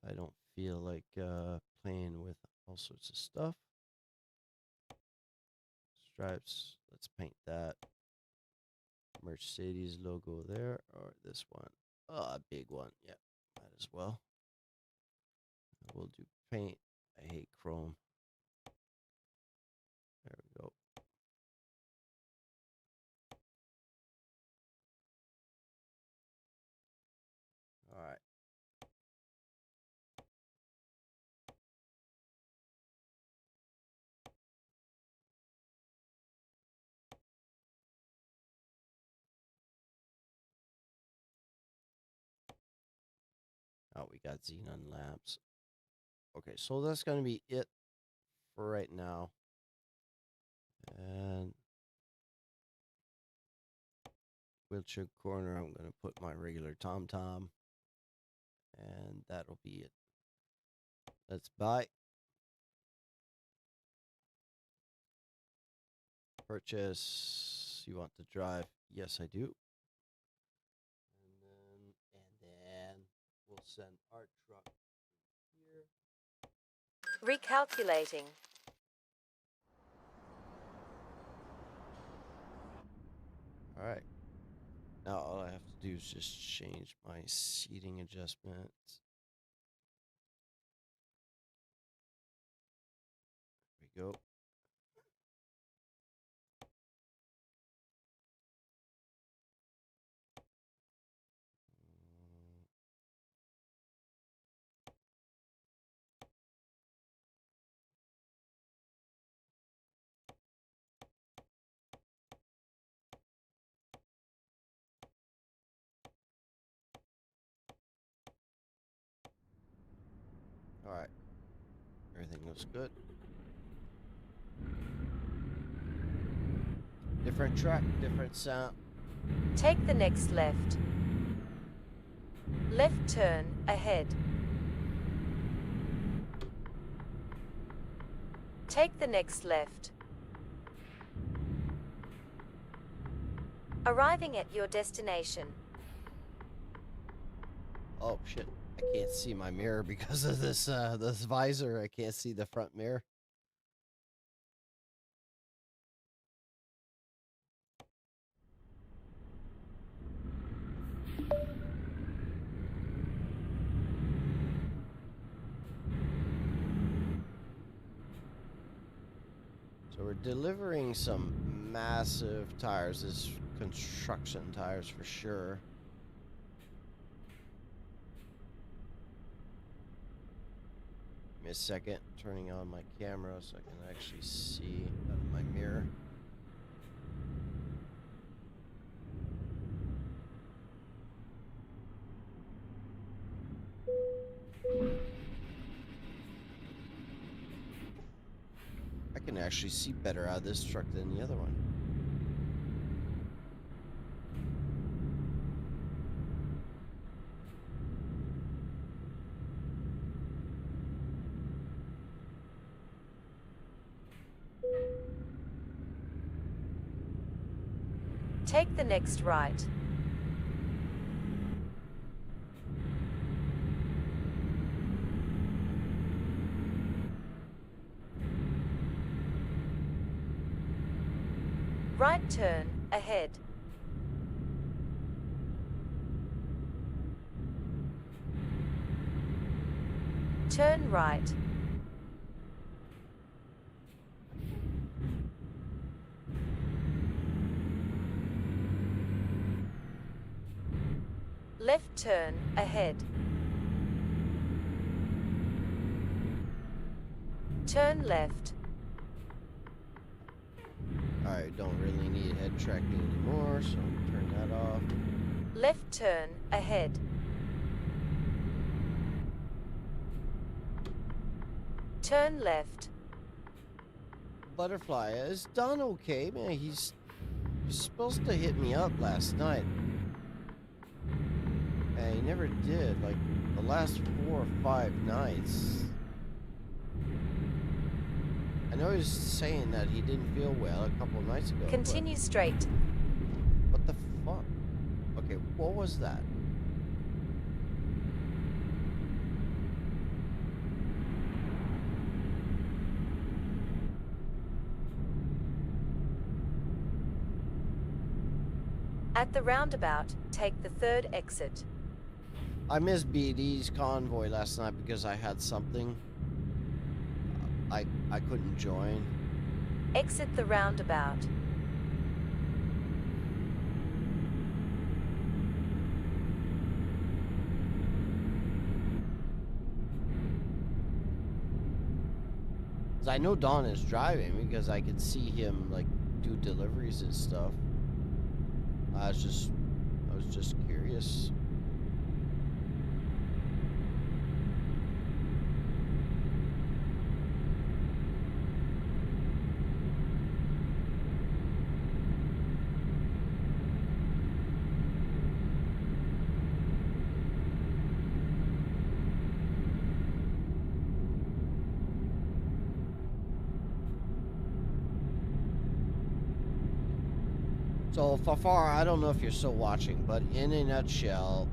I don't feel like playing with all sorts of stuff. Stripes. Let's paint that. Mercedes logo there. Or this one. Oh, a big one. Yeah, might as well. We'll do paint. I hate chrome. There we go. All right. Oh, we got xenon lamps. Okay, so that's going to be it for right now. And wheelchair corner, I'm going to put my regular TomTom. And that'll be it. Let's buy. Purchase. You want to drive? Yes, I do. And then we'll send our truck here. Recalculating. All right. Now all I have to do is just change my seating adjustments. There we go. All right. Everything looks good. Different track, different sound. Take the next left. Left turn ahead. Take the next left. Arriving at your destination. Oh shit. I can't see my mirror because of this this visor. I can't see the front mirror. So we're delivering some massive tires. This is construction tires for sure. Give me a second, turning on my camera so I can actually see out of my mirror. I can actually see better out of this truck than the other one. Take the next right. Right turn ahead. Turn right. Left turn ahead. Turn left. I don't really need head tracking anymore, so turn that off. Left turn ahead. Turn left. Butterfly is done okay, man. He's supposed to hit me up last night. And he never did. Like, the last 4 or 5 nights. I know he was saying that he didn't feel well a couple of nights ago. Continue straight. What the fuck? Okay, what was that? At the roundabout, take the third exit. I missed BD's convoy last night because I had something. I couldn't join. Exit the roundabout. I know Don is driving because I could see him like do deliveries and stuff. I was just curious. So Fafar, I don't know if you're still watching, but in a nutshell,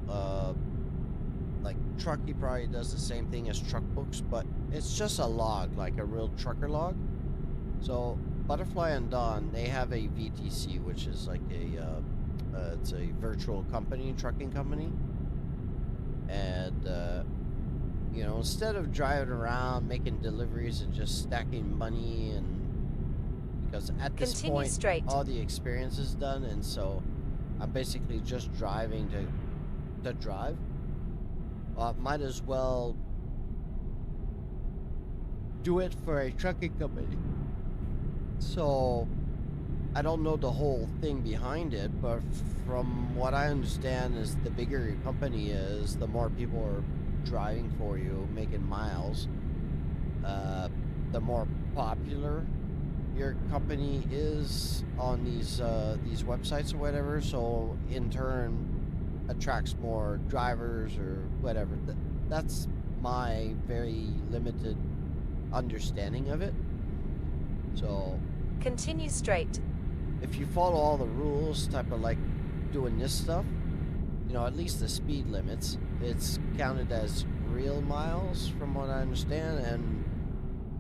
like Truckee probably does the same thing as Truck Books, but it's just a log, like a real trucker log. So Butterfly and Dawn, they have a VTC, which is like it's a virtual company, trucking company, and you know, instead of driving around making deliveries and just stacking money and because at this Continue point, straight. all the experience is done, and so I'm basically just driving to drive. Might as well do it for a trucking company. So I don't know the whole thing behind it, but from what I understand is the bigger your company is, the more people are driving for you, making miles, the more popular your company is on these websites or whatever, so in turn attracts more drivers or whatever. That's my very limited understanding of it. So continue straight. If you follow all the rules, type of like doing this stuff, you know, at least the speed limits, it's counted as real miles from what I understand. And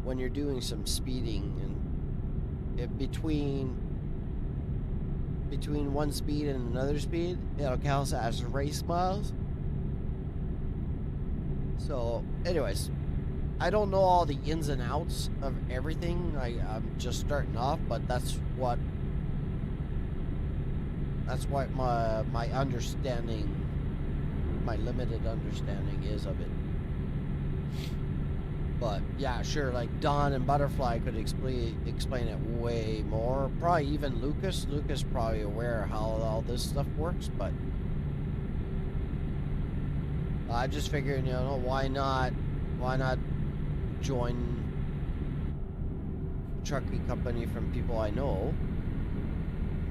when you're doing some speeding and between one speed and another speed, it'll count as race miles. So anyways, I don't know all the ins and outs of everything. I'm just starting off, but that's what my understanding, my limited understanding is of it. But yeah, sure, like Don and Butterfly could explain it way more. Probably even Lucas. Lucas probably aware of how all this stuff works, but I just figured, you know, why not join a trucking company from people I know,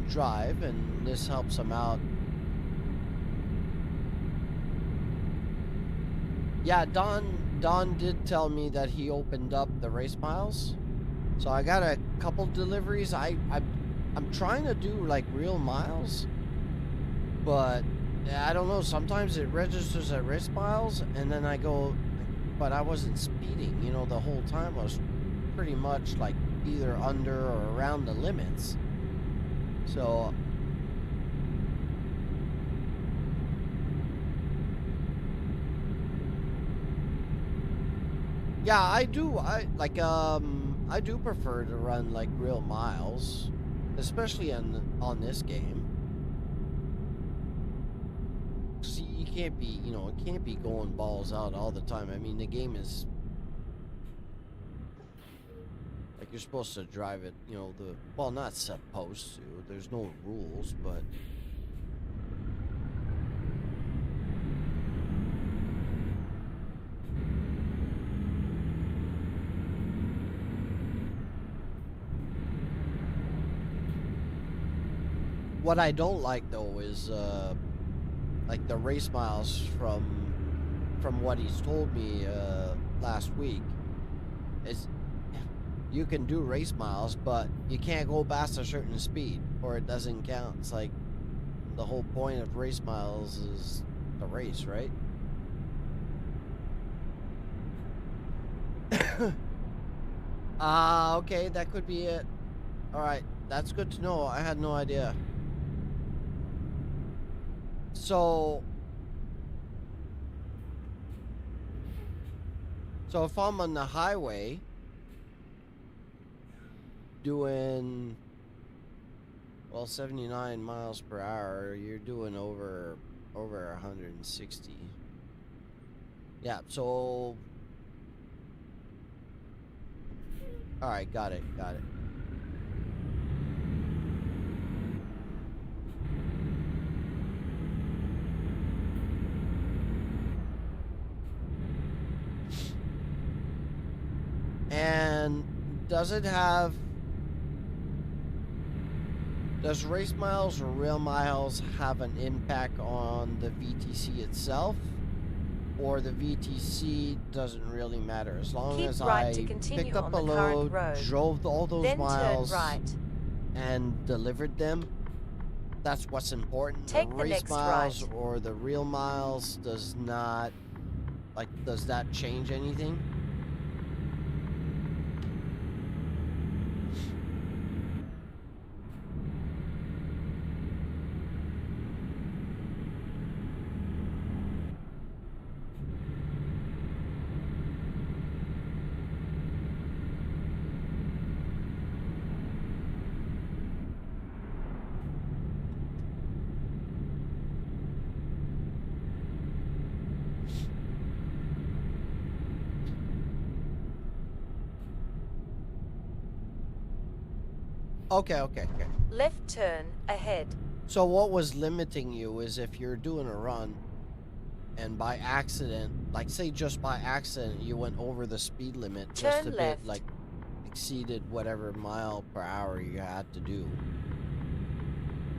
drive, and this helps them out. Yeah, Don did tell me that he opened up the race miles, so I got a couple deliveries. I'm trying to do like real miles, but I don't know. Sometimes it registers at race miles, and then I go, but I wasn't speeding. You know, the whole time I was pretty much like either under or around the limits. So yeah, I do. I do prefer to run like real miles, especially on this game. See, you can't be, you know, it can't be going balls out all the time. I mean, the game is like you're supposed to drive it, you know, well, not supposed to. There's no rules, but what I don't like though is like the race miles from what he's told me last week is you can do race miles, but you can't go past a certain speed or it doesn't count. It's like the whole point of race miles is the race, right? Okay, that could be it. All right, that's good to know. I had no idea. So if I'm on the highway doing, well, 79 miles per hour, you're doing over 160. Yeah, so all right, got it. And does race miles or real miles have an impact on the VTC itself? Or the VTC doesn't really matter as long as I picked up a load, drove all those miles, and delivered them? That's what's important. The race miles or the real miles does not, like, does that change anything? Okay. Left turn ahead. So what was limiting you is if you're doing a run and by accident, like say just by accident, you went over the speed limit just a bit, like exceeded whatever mile per hour you had to do.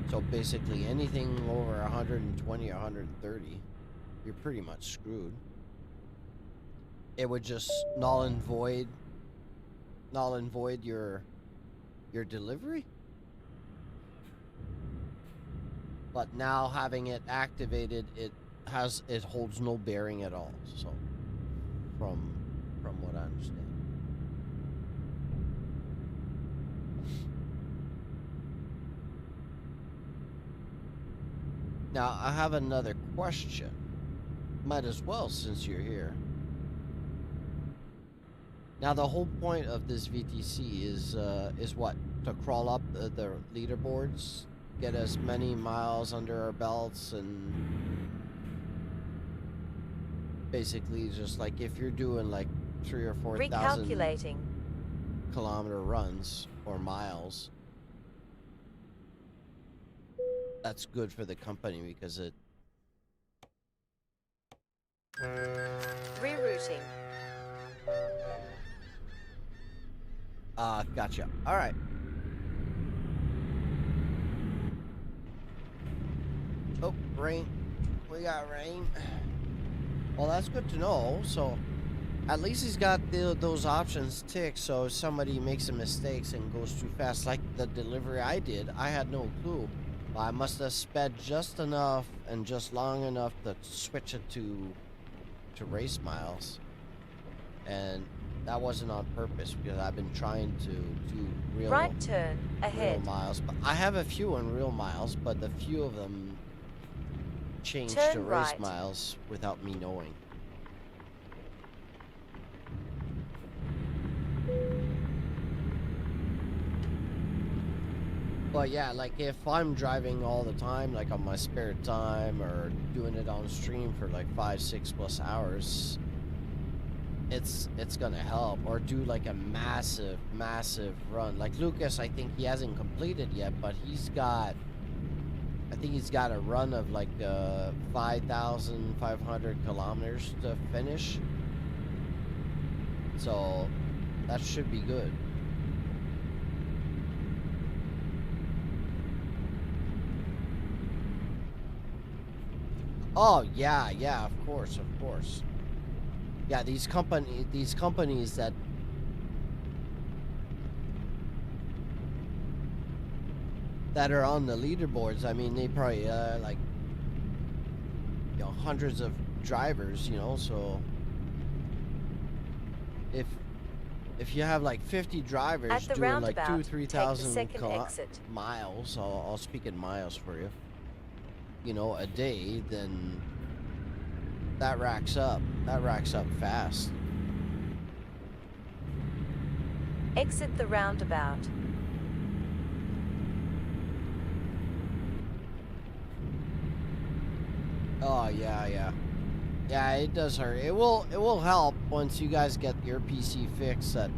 So basically anything over 120 or 130, you're pretty much screwed. It would just null and void your delivery. But now having it activated, it holds no bearing at all. So from what I understand. Now I have another question. Might as well since you're here. Now the whole point of this VTC is what? To crawl up the leaderboards, get as many miles under our belts, and basically just like if you're doing like 3,000 or 4,000 kilometer runs or miles, that's good for the company because it rerouting. Gotcha. All right. Oh, rain. We got rain. Well, that's good to know. So, at least he's got those options ticked. So, if somebody makes a mistake and goes too fast, like the delivery I did, I had no clue. I must have sped just enough and just long enough to switch it to race miles, and that wasn't on purpose because I've been trying to do real turn ahead. Real miles. But I have a few in real miles, but the few of them changed to race miles without me knowing. But yeah, like if I'm driving all the time, like on my spare time or doing it on stream for like 5-6+ hours, it's gonna help. Or do like a massive run like Lucas. I think he hasn't completed yet, but I think he's got a run of like 5,500 kilometers to finish, so that should be good. Oh yeah, of course. Yeah, these companies that are on the leaderboards, I mean, they probably like, you know, hundreds of drivers, you know, so if you have like 50 drivers doing like 2,000-3,000 miles, I'll speak in miles for you. you know, a day, then that racks up. That racks up fast. Exit the roundabout. Oh yeah. Yeah, it does hurt. It will help once you guys get your PC fixed at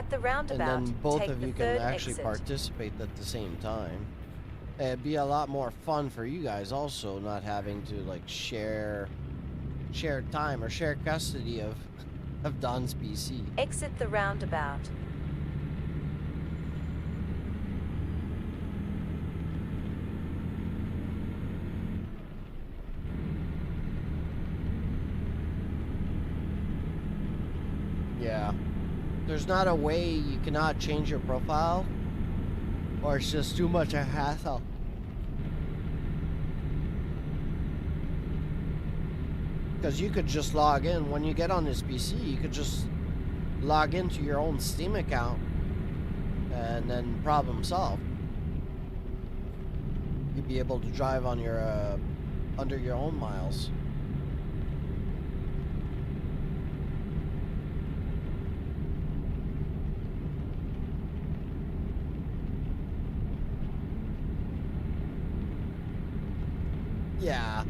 the roundabout, and then both take of the you can third actually exit. participate at the same time. It'd be a lot more fun for you guys also, not having to like share time or share custody of Don's PC. Exit the roundabout. Yeah. There's not a way you cannot change your profile, or it's just too much a hassle. Because you could just log in when you get on this PC. You could just log into your own Steam account, and then problem solved. You'd be able to drive on your under your own miles. Yeah.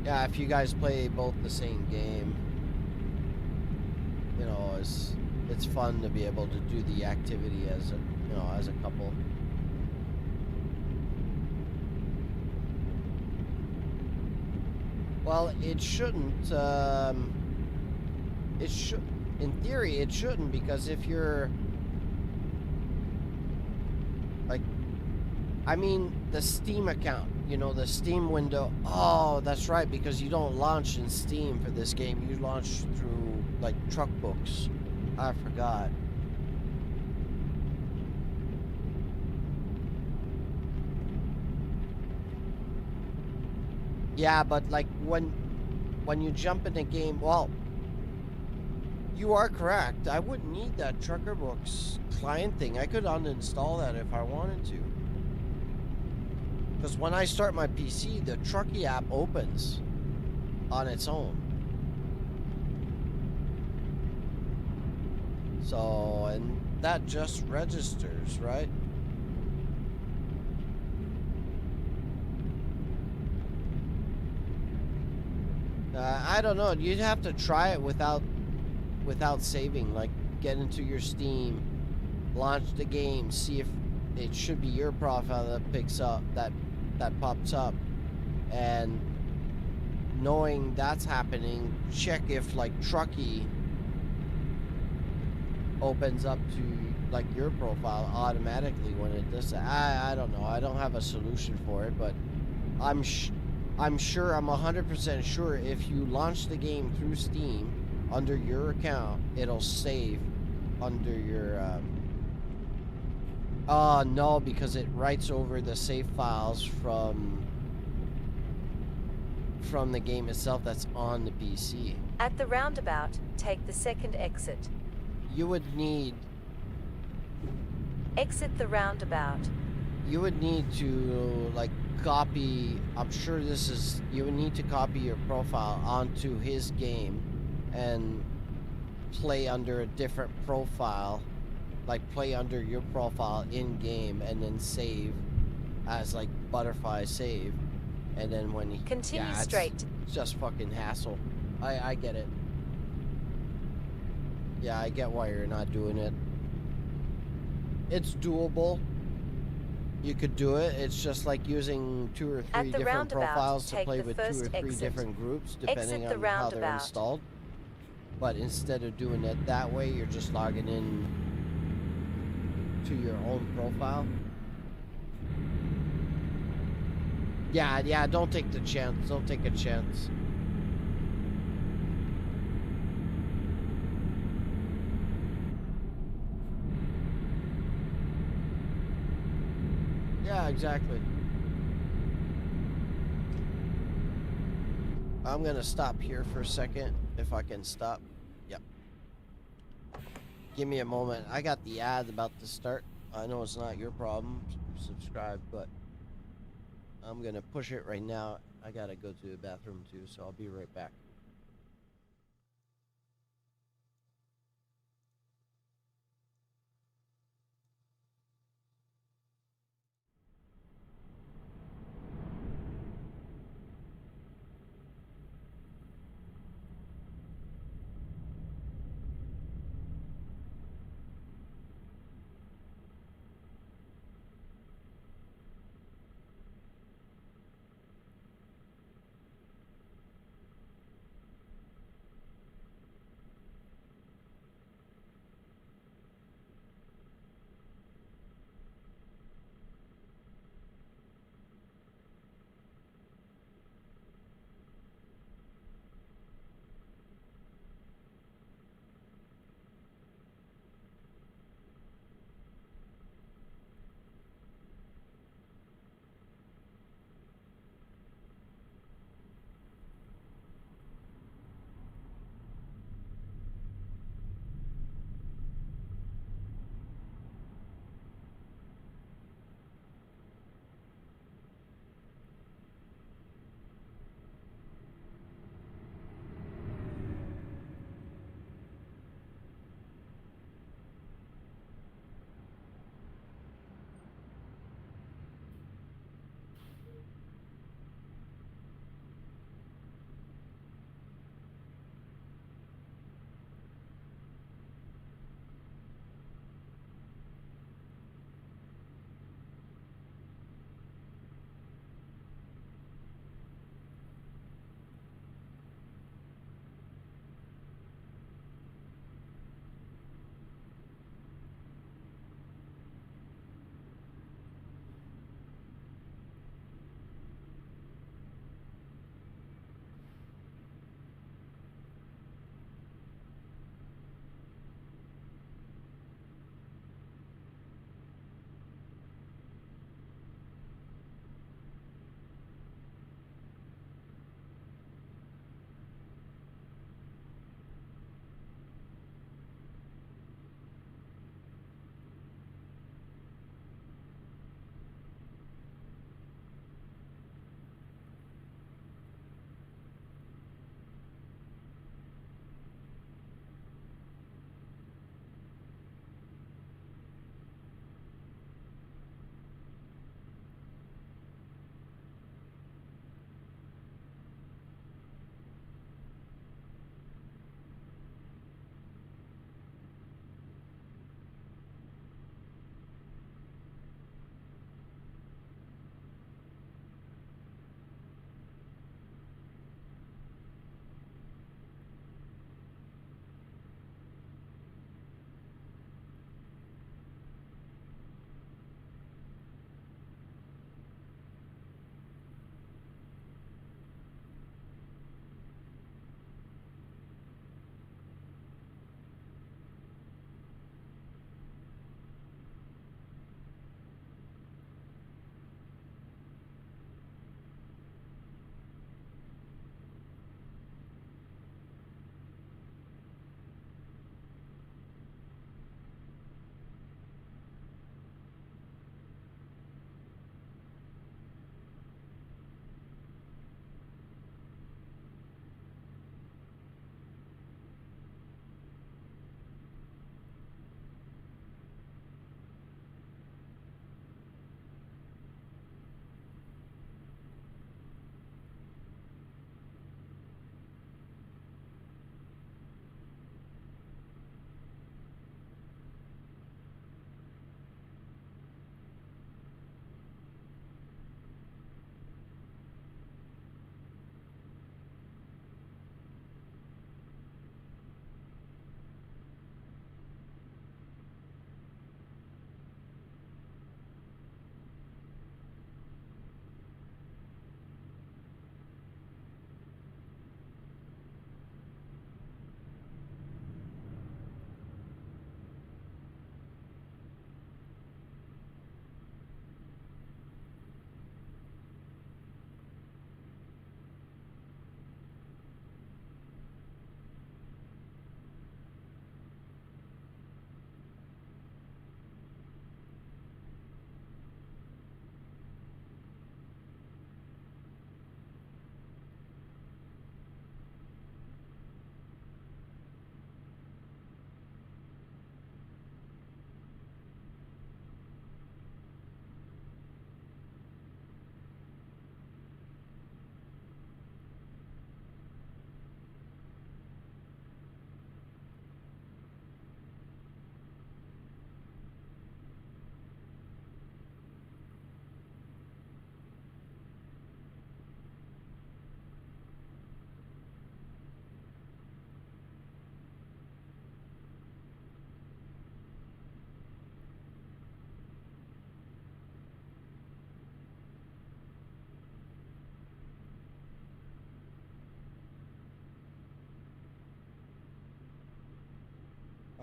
Yeah, if you guys play both the same game, you know, it's fun to be able to do the activity as a, you know, as a couple. Well, it shouldn't. It should, in theory, it shouldn't, because if you're like, I mean, the Steam account, you know, the Steam window. Oh, that's right, because you don't launch in Steam for this game. You launch through, like, truck books. I forgot. Yeah, but, like, when you jump in the game, well, you are correct. I wouldn't need that Trucker Books client thing. I could uninstall that if I wanted to. Because when I start my PC, the Truckee app opens on its own. So, and that just registers, right? I don't know. You'd have to try it without saving. Like, get into your Steam, launch the game, see if it should be your profile that picks up, that pops up, and knowing that's happening, check if like Truckee opens up to like your profile automatically when it does that. I don't know. I don't have a solution for it, but I'm sure, I'm 100% sure if you launch the game through Steam under your account, it'll save under your oh no, because it writes over the save files from the game itself that's on the PC. At the roundabout, take the second exit. You would need... Exit the roundabout. You would need to, like, copy... I'm sure this is... You would need to copy your profile onto his game and play under a different profile. Like, play under your profile in-game and then save as, like, butterfly save. And then when he... Continue straight. It's just fucking hassle. I get it. Yeah, I get why you're not doing it. It's doable. You could do it. It's just like using 2 or 3 different profiles to play with 2 or 3 different groups, depending on how they're installed. But instead of doing it that way, you're just logging in to your own profile. Yeah, don't take the chance. Don't take a chance. Yeah, exactly. I'm gonna stop here for a second, if I can stop. Yep. Give me a moment. I got the ad about to start. I know it's not your problem. Subscribe, but I'm gonna push it right now. I gotta go to the bathroom too, so I'll be right back.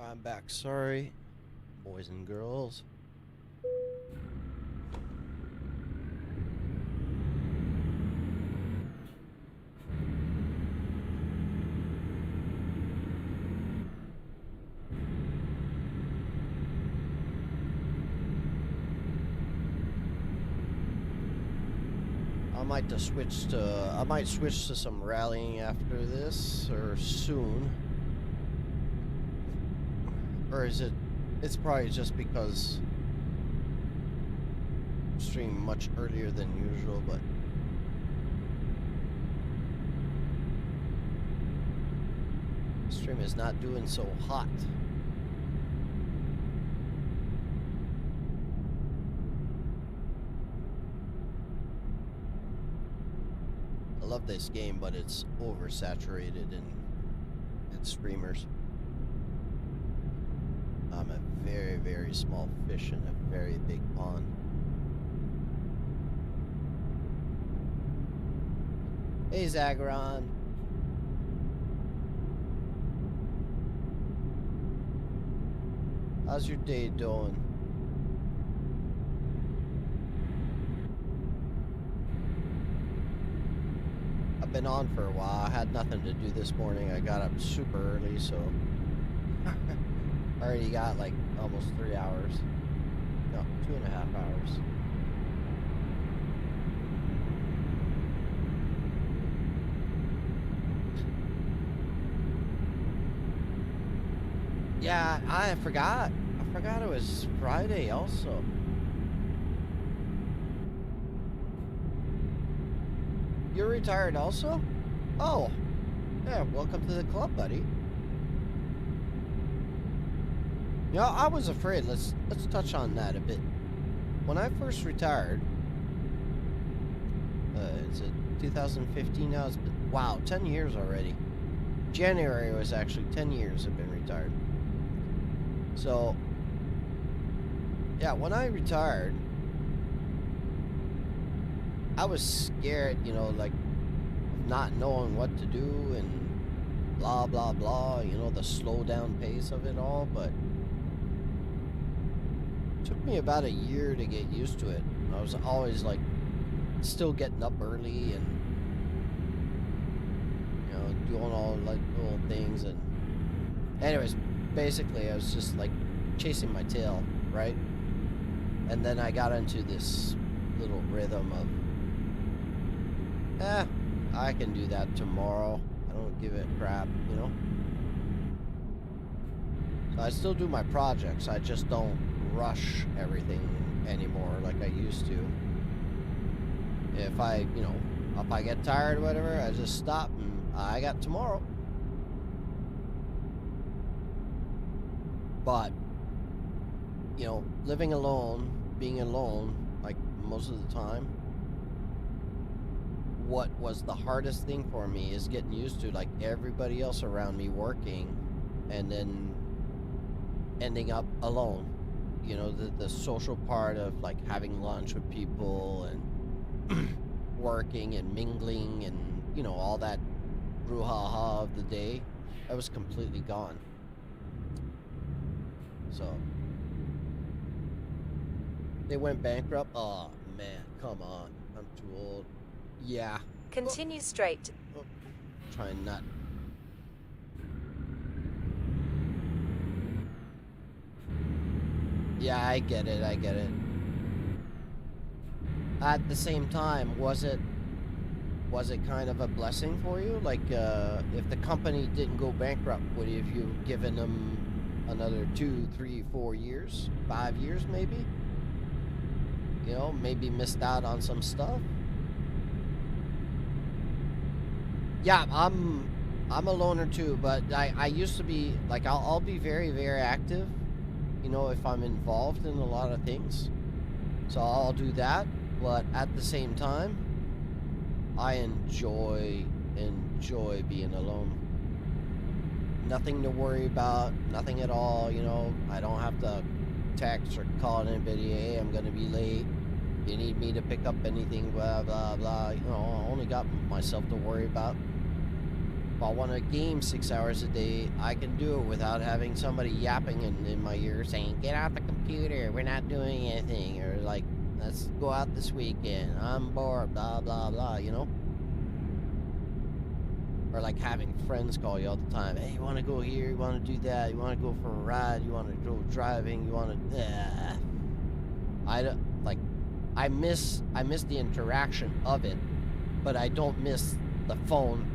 I'm back. Sorry, boys and girls. I might switch to some rallying after this or soon. Or is it? It's probably just because I'm streaming much earlier than usual, but the stream is not doing so hot. I love this game, but it's oversaturated in streamers. I'm a very, very small fish in a very big pond. Hey, Zagron. How's your day doing? I've been on for a while. I had nothing to do this morning. I got up super early, so already got like almost 3 hours. No, 2.5 hours. Yeah, I forgot. I forgot it was Friday also. You're retired also? Oh, yeah, welcome to the club, buddy. Yeah, I was afraid. Let's touch on that a bit. When I first retired, it's 2015 now. It's been, wow, 10 years already. January was actually 10 years I've been retired. So, yeah, when I retired, I was scared, you know, like not knowing what to do and blah, blah, blah, you know, the slow down pace of it all, but it took me about a year to get used to it. I was always like still getting up early and, you know, doing all like little things. And anyways, basically I was just like chasing my tail, right? And then I got into this little rhythm of, I can do that tomorrow. I don't give it crap, you know? So I still do my projects. I just don't rush everything anymore like I used to. If I, you know, if I get tired or whatever, I just stop and I got tomorrow. But, you know, living alone, being alone, like most of the time, what was the hardest thing for me is getting used to like everybody else around me working and then ending up alone. You know, the social part of like having lunch with people and working and mingling and, you know, all that brouhaha of the day, that was completely gone. So they went bankrupt. Oh man, come on, I'm too old. Yeah. Continue straight. Trying not. Yeah, I get it. I get it. At the same time, was it kind of a blessing for you? Like, if the company didn't go bankrupt, would have you given them another 2, 3, 4 years, 5 years, maybe? You know, maybe missed out on some stuff. Yeah, I'm a loner too, but I used to be like I'll be very, very active, you know, if I'm involved in a lot of things. So I'll do that, but at the same time, I enjoy being alone. Nothing to worry about, nothing at all, you know. I don't have to text or call anybody, hey, I'm gonna be late. You need me to pick up anything, blah blah blah. You know, I only got myself to worry about. if I want to game 6 hours a day, I can do it without having somebody yapping in my ear saying, get out the computer, we're not doing anything, or like, let's go out this weekend, I'm bored, blah, blah, blah, you know? Or like having friends call you all the time, hey, you want to go here, you want to do that, you want to go for a ride, you want to go driving, you want to... I don't, like, I miss the interaction of it, but I don't miss the phone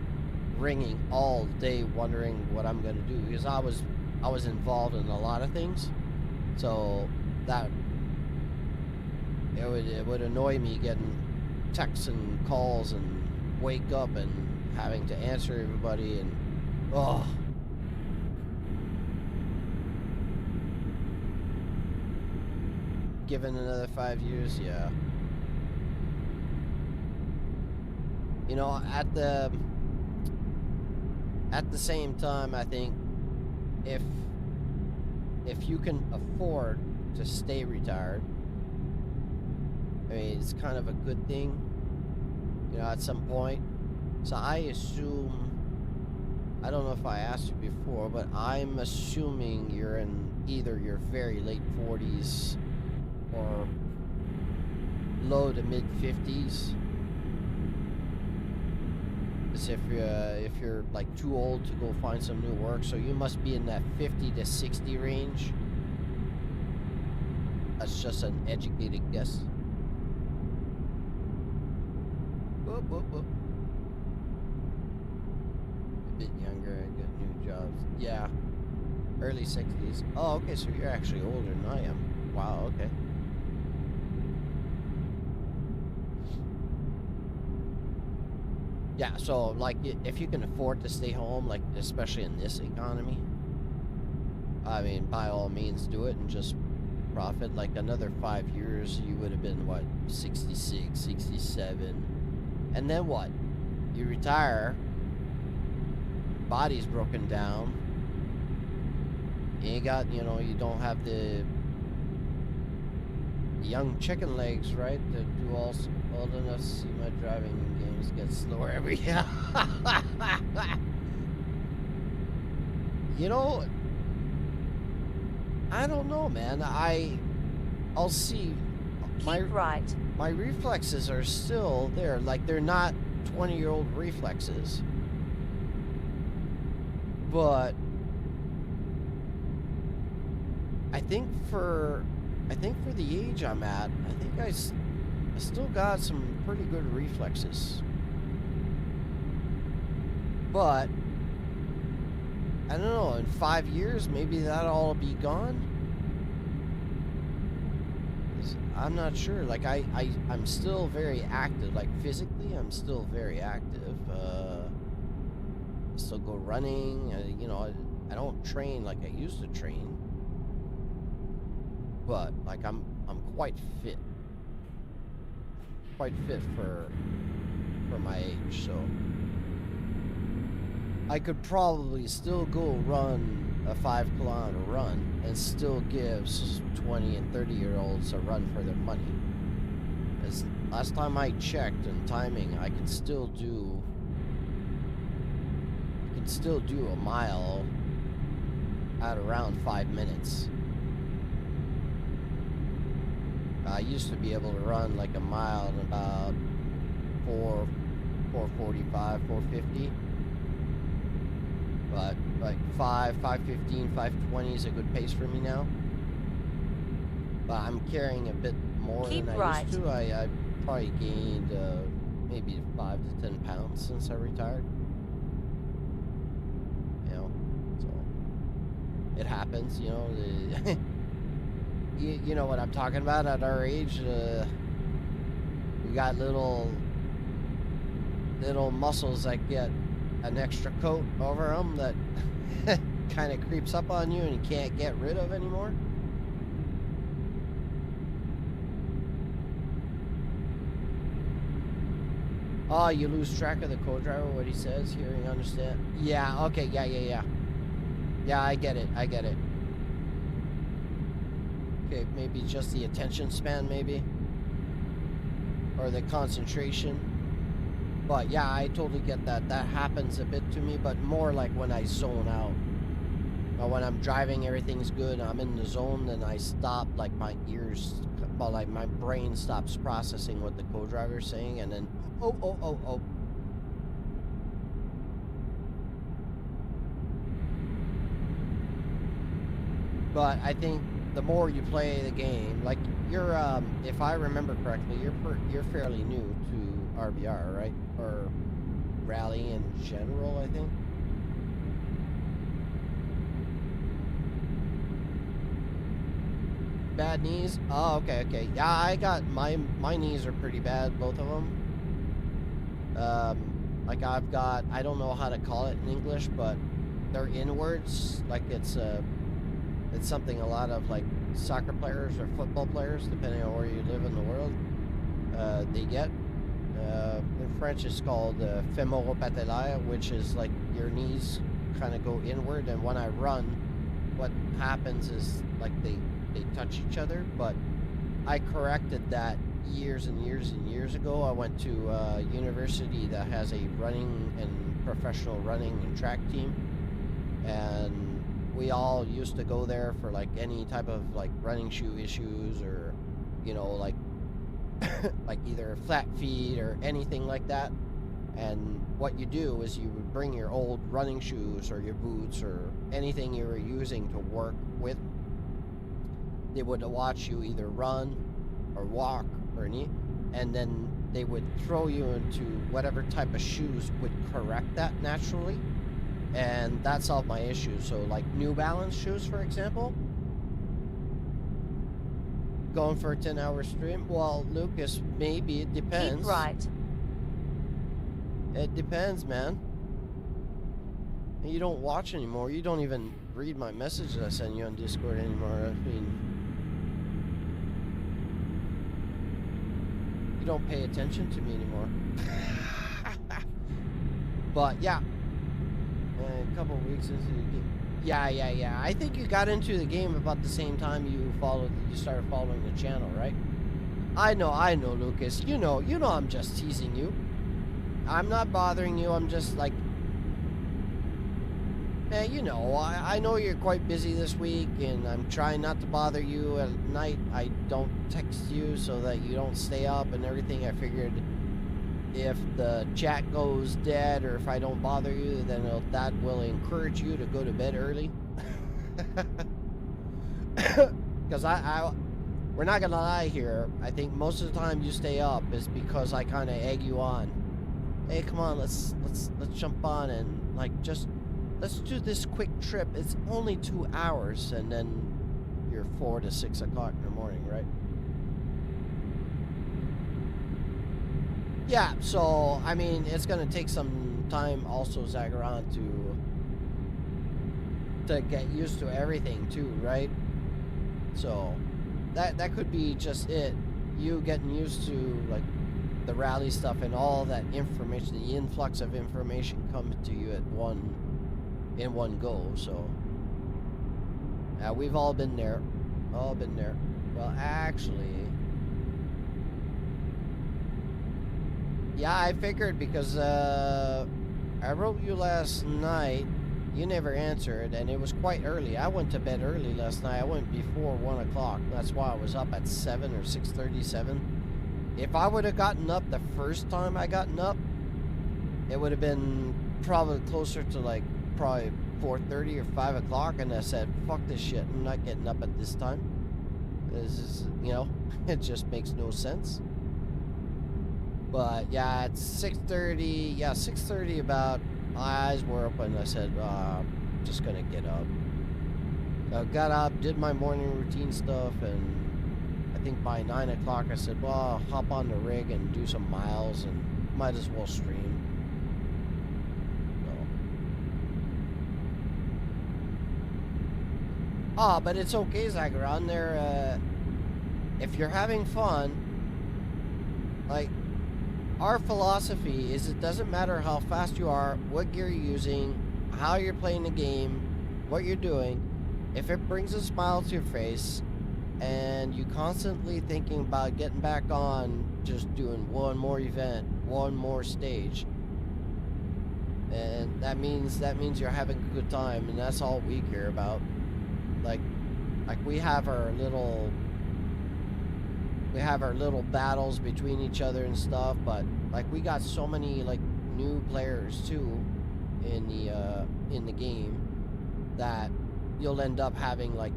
ringing all day wondering what I'm gonna do, because I was involved in a lot of things, so that it would annoy me getting texts and calls and wake up and having to answer everybody, and oh, given another 5 years, yeah. You know, at the same time, I think if you can afford to stay retired, I mean, it's kind of a good thing, you know, at some point. So I assume, I don't know if I asked you before, but I'm assuming you're in either your very late 40s or low to mid 50s. As if you're like too old to go find some new work, so you must be in that 50 to 60 range. That's just an educated guess. Whoop, whoop, whoop. A bit younger, get new jobs. Yeah, early 60s. Oh, okay, so you're actually older than I am. Wow, okay. Yeah, so like if you can afford to stay home, like especially in this economy, I mean, by all means do it and just profit. Like another 5 years, you would have been what, 66, 67, and then what? You retire, body's broken down, you got, you know, you don't have the young chicken legs, right, to do all old enough to see my driving games get slower every year. You know, I don't know, man. I'll see. Keep right. My reflexes are still there. Like, they're not 20-year-old reflexes. But I think for the age I'm at, I think I still got some pretty good reflexes. But I don't know, in 5 years maybe that'll all be gone. I'm not sure. Like I'm still very active. Like physically, I'm still very active. I still go running. You know, I don't train like I used to train. But like I'm quite fit. Quite fit for my age, so I could probably still go run a 5-kilometer run and still give 20 and 30-year-olds a run for their money. As last time I checked in timing, I can still do a mile at around 5 minutes. I used to be able to run like a mile in about 4:45, 4:50. But like 5:15, 5:20 is a good pace for me now. But I'm carrying a bit more than I used to. I probably gained maybe 5 to 10 pounds since I retired. You know, so it happens. You know. You know what I'm talking about. At our age, we got little muscles that get an extra coat over them that kind of creeps up on you and you can't get rid of anymore. Oh, you lose track of the co-driver, what he says, hearing, understand. Yeah, okay, yeah. Yeah, I get it. Okay, maybe just the attention span, maybe, or the concentration. But yeah, I totally get that. That happens a bit to me, but more like when I zone out. But when I'm driving, everything's good. I'm in the zone, then I stop, like my ears, well, like my brain stops processing what the co-driver's saying, and then, oh. But I think the more you play the game, like you're, if I remember correctly, you're fairly new to RBR, right? Or rally in general, I think. Bad knees? Oh, okay. Yeah, I got my knees are pretty bad, both of them. Like I've got, I don't know how to call it in English, but they're inwards. Like it's something a lot of like soccer players or football players, depending on where you live in the world, they get. In French, it's called fémoro-patellaire, which is like your knees kind of go inward, and when I run, what happens is like they touch each other. But I corrected that years and years ago. I went to a university that has a running and professional running and track team, and we all used to go there for like any type of like running shoe issues, or you know, like like either flat feet or anything like that. And what you do is you would bring your old running shoes or your boots or anything you were using to work with. They would watch you either run or walk or any, and then they would throw you into whatever type of shoes would correct that naturally, and that solved my issue. So like New Balance shoes, for example, going for a 10-hour stream, well, Lucas, maybe it depends. Keep right. It depends, man. And you don't watch anymore. You don't even read my messages I send you on Discord anymore. I mean, you don't pay attention to me anymore. But yeah, a couple of weeks into the game. Yeah. I think you got into the game about the same time you started following the channel, right? I know, Lucas. You know, I'm just teasing you. I'm not bothering you. I'm just like, man, you know, I know you're quite busy this week, and I'm trying not to bother you at night. I don't text you so that you don't stay up and everything. I figured if the chat goes dead or if I don't bother you, then that will encourage you to go to bed early. Because we're not gonna lie here. I think most of the time you stay up is because I kind of egg you on. Hey, come on, let's jump on and like let's do this quick trip. It's only 2 hours, and then you're 4 to 6 o'clock in the morning, right? Yeah, so, I mean, it's going to take some time also, Zagaran, to get used to everything, too, right? So, that could be just it. You getting used to, like, the rally stuff and all that information, the influx of information comes to you in one go, so. We've all been there. Well, actually, yeah, I figured because I wrote you last night. You never answered, and it was quite early. I went to bed early last night. I went before 1 o'clock. That's why I was up at 7 or 6:37. If I would have gotten up the first time I gotten up, it would have been probably closer to like probably 4:30 or 5 o'clock, and I said, fuck this shit. I'm not getting up at this time. This is, you know, it just makes no sense. But yeah, it's 6:30. Yeah, 6:30 about. My eyes were open. I said, I'm just gonna get up. I got up, did my morning routine stuff, and I think by 9 o'clock I said, well, I'll hop on the rig and do some miles, and might as well stream. So. But it's okay, Zagaran. There, if you're having fun, like, our philosophy is it doesn't matter how fast you are, what gear you're using, how you're playing the game, what you're doing. If it brings a smile to your face and you constantly thinking about getting back on, just doing one more event, one more stage. And that means you're having a good time, and that's all we care about. Like we have our little battles between each other and stuff, but like we got so many like new players too in the game that you'll end up having like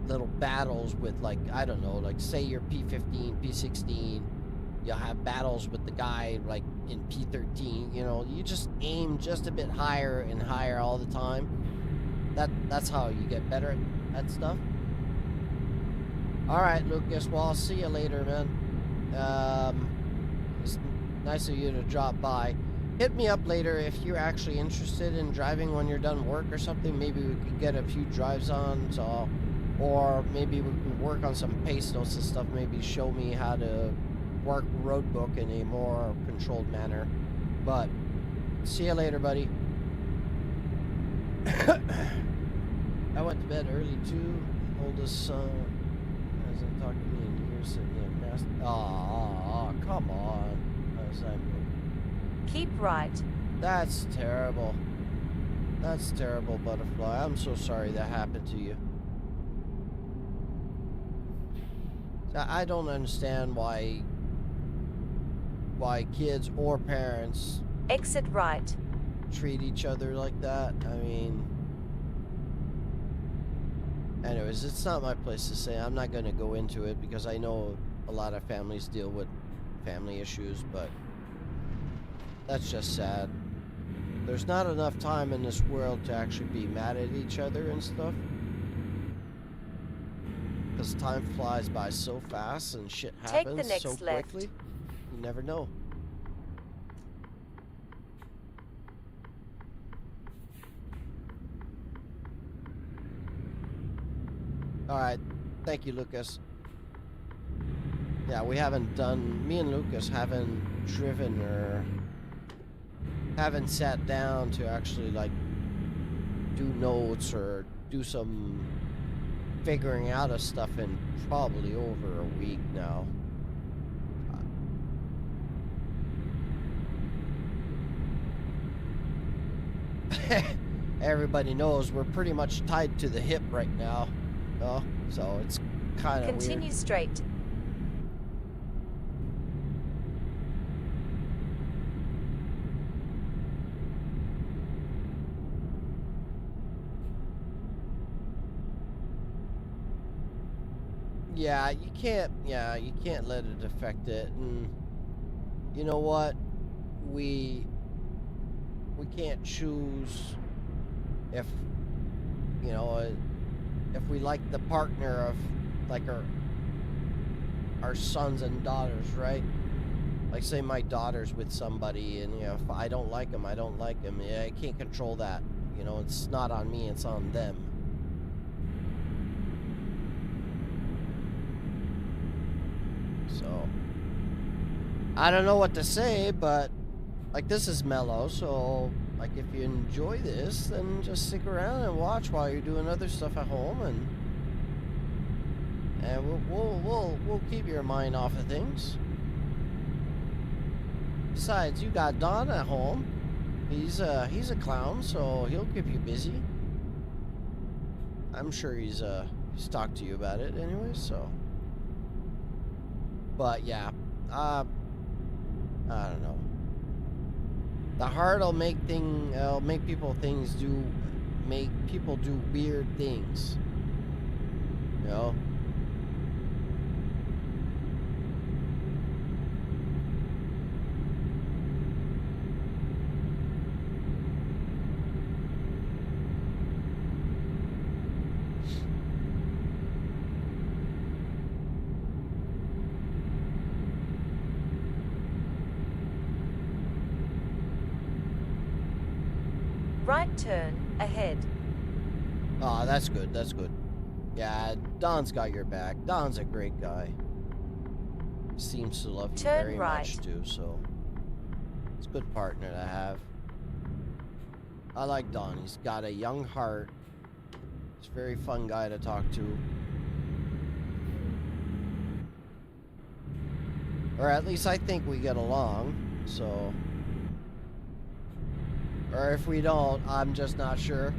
little battles with, like, I don't know, like say you're P15, P16, you'll have battles with the guy like in P13, you know, you just aim just a bit higher and higher all the time. That's how you get better at stuff. All right, Lucas, well, I'll see you later, man. It's nice of you to drop by. Hit me up later if you're actually interested in driving when you're done work or something. Maybe we could get a few drives on, so, or maybe we could work on some pace notes and stuff. Maybe show me how to work roadbook in a more controlled manner. But see you later, buddy. I went to bed early too. Oldest son hasn't talked to me in years. Oh, come on. Keep right. That's terrible. That's terrible, Butterfly. I'm so sorry that happened to you. I don't understand why kids or parents exit right treat each other like that. I mean, anyways, it's not my place to say. I'm not going to go into it because I know a lot of families deal with family issues, but that's just sad. There's not enough time in this world to actually be mad at each other and stuff. Because time flies by so fast and shit happens so quickly. You never know. Alright. Thank you, Lucas. Yeah, we haven't done... Me and Lucas haven't driven or... haven't sat down to actually, like, do notes or do some figuring out of stuff in probably over a week now. Everybody knows we're pretty much tied to the hip right now, so it's kind of weird. Continue straight. Yeah, you can't let it affect it. And you know what? We can't choose if, you know, if we like the partner of, like, our sons and daughters, right? Like, say my daughter's with somebody, and, you know, if I don't like him, I don't like him. Yeah, I can't control that. You know, it's not on me, it's on them. So, I don't know what to say, but, like, this is mellow, so, like, if you enjoy this, then just stick around and watch while you're doing other stuff at home, and we'll keep your mind off of things. Besides, you got Don at home. He's a clown, so he'll keep you busy. I'm sure he's talked to you about it anyway, so. But yeah, I don't know. The heart will make people do weird things. You know? Right turn ahead. Oh, that's good. That's good. Yeah, Don's got your back. Don's a great guy. Seems to love you very much too, so it's a good partner to have. I like Don. He's got a young heart. He's a very fun guy to talk to. Or at least I think we get along. So, or if we don't, I'm just not sure.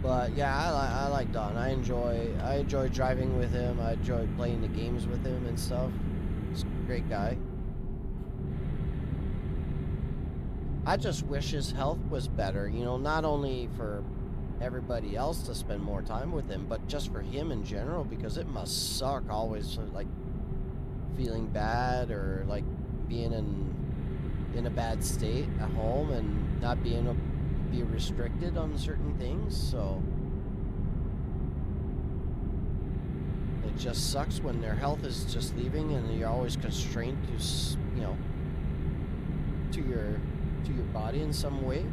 But yeah, I like Don. I enjoy driving with him. I enjoy playing the games with him and stuff. He's a great guy. I just wish his health was better, you know, not only for everybody else to spend more time with him, but just for him in general, because it must suck always like feeling bad or like being in a bad state at home and not being able to be restricted on certain things. So it just sucks when their health is just leaving and you're always constrained to, you know, to your body in some way.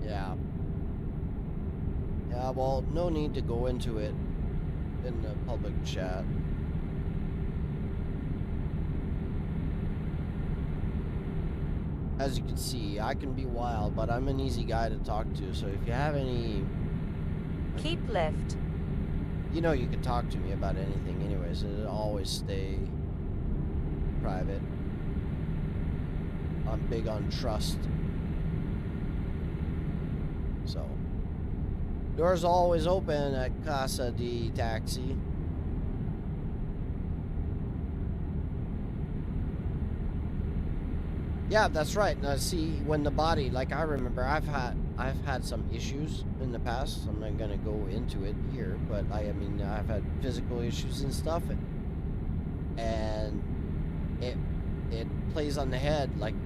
Yeah. Yeah, well, no need to go into it in the public chat. As you can see, I can be wild, but I'm an easy guy to talk to, so if you have any... Keep left. You know you can talk to me about anything anyways, it'll always stay private. I'm big on trust. So, doors always open at Casa de Taxi. Yeah, that's right. Now, see, when the body, like I remember, I've had some issues in the past. I'm not gonna go into it here, but I mean, I've had physical issues and stuff, and it plays on the head. Like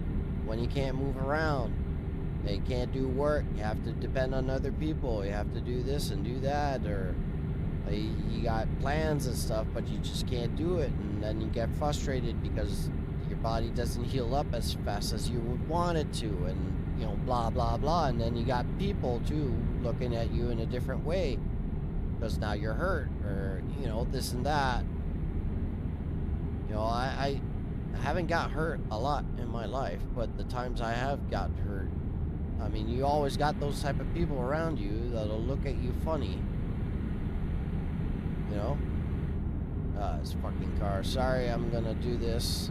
when you can't move around, you can't do work. You have to depend on other people. You have to do this and do that, or you got plans and stuff, but you just can't do it, and then you get frustrated because your body doesn't heal up as fast as you would want it to, and you know, blah blah blah. And then you got people too looking at you in a different way because now you're hurt, or you know, this and that. You know, I haven't got hurt a lot in my life, but the times I have got hurt, I mean, you always got those type of people around you that'll look at you funny. You know? This fucking car. Sorry, I'm gonna do this.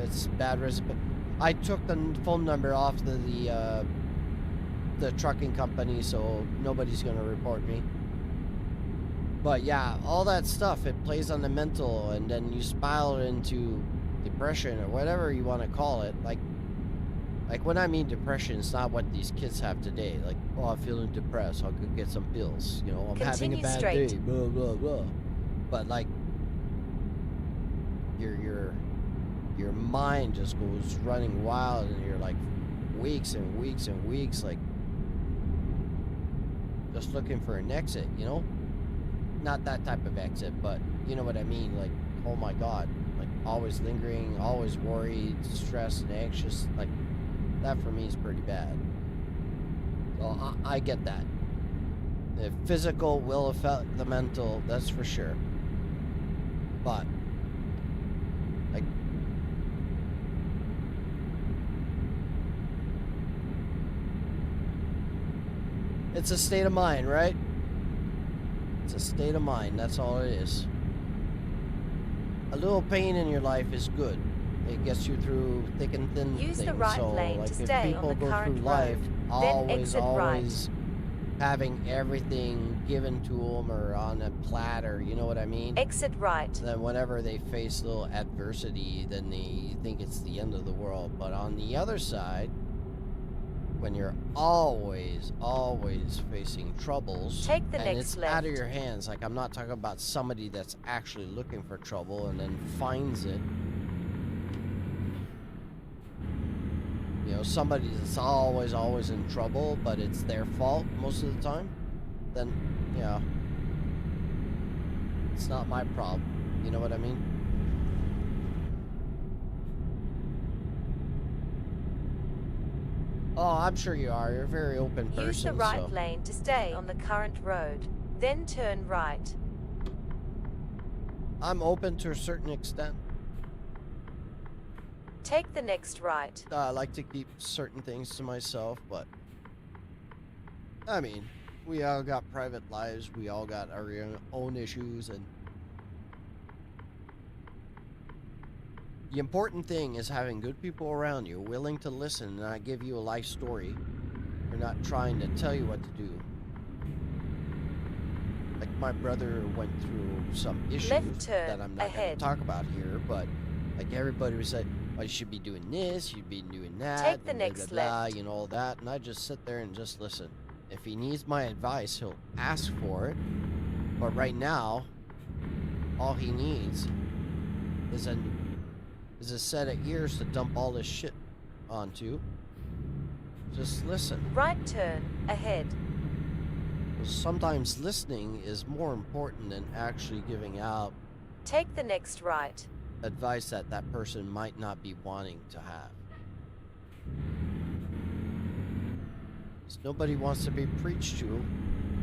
It's bad but I took the phone number off the trucking company, so nobody's gonna report me. But yeah, all that stuff, it plays on the mental, and then you spiral into depression or whatever you want to call it. Like when I mean depression, it's not what these kids have today. Like, oh, I'm feeling depressed, I'll go get some pills. You know, I'm having a bad day, blah blah blah. But like, your mind just goes running wild, and you're like weeks and weeks and weeks, like just looking for an exit. You know, not that type of exit, but you know what I mean. Like, oh my god, like always lingering, always worried, stressed, and anxious. Like that for me is pretty bad. So I get that. The physical will affect the mental, that's for sure. But like, it's a state of mind, right? It's a state of mind, that's all it is. A little pain in your life is good. It gets you through thick and thin Use things. the right so lane like to if stay people on the go current through life road, then exit always having everything given to them or on a platter, you know what I mean? Exit right. Then whenever they face a little adversity, then they think it's the end of the world. But on the other side, when you're always facing troubles, take the and next it's left. out of your hands, like I'm not talking about somebody that's actually looking for trouble and then finds it. You know, somebody that's always in trouble, but it's their fault most of the time, then, yeah, it's not my problem. You know what I mean? Oh, I'm sure you are. You're a very open person. Use the right lane to stay on the current road, then turn right. I'm open to a certain extent. Take the next right. I like to keep certain things to myself, but I mean, we all got private lives. We all got our own issues, and the important thing is having good people around you, willing to listen and not give you a life story. They're not trying to tell you what to do. Like my brother went through some issues that I'm not going to talk about here, but like everybody was like, oh, you should be doing this, you'd be doing that, take the next left, you know, all that, and I just sit there and just listen. If he needs my advice, he'll ask for it, but right now, all he needs is a set of ears to dump all this shit onto. Just listen. Right turn, ahead. Sometimes listening is more important than actually giving out take the next right advice that that person might not be wanting to have. Nobody wants to be preached to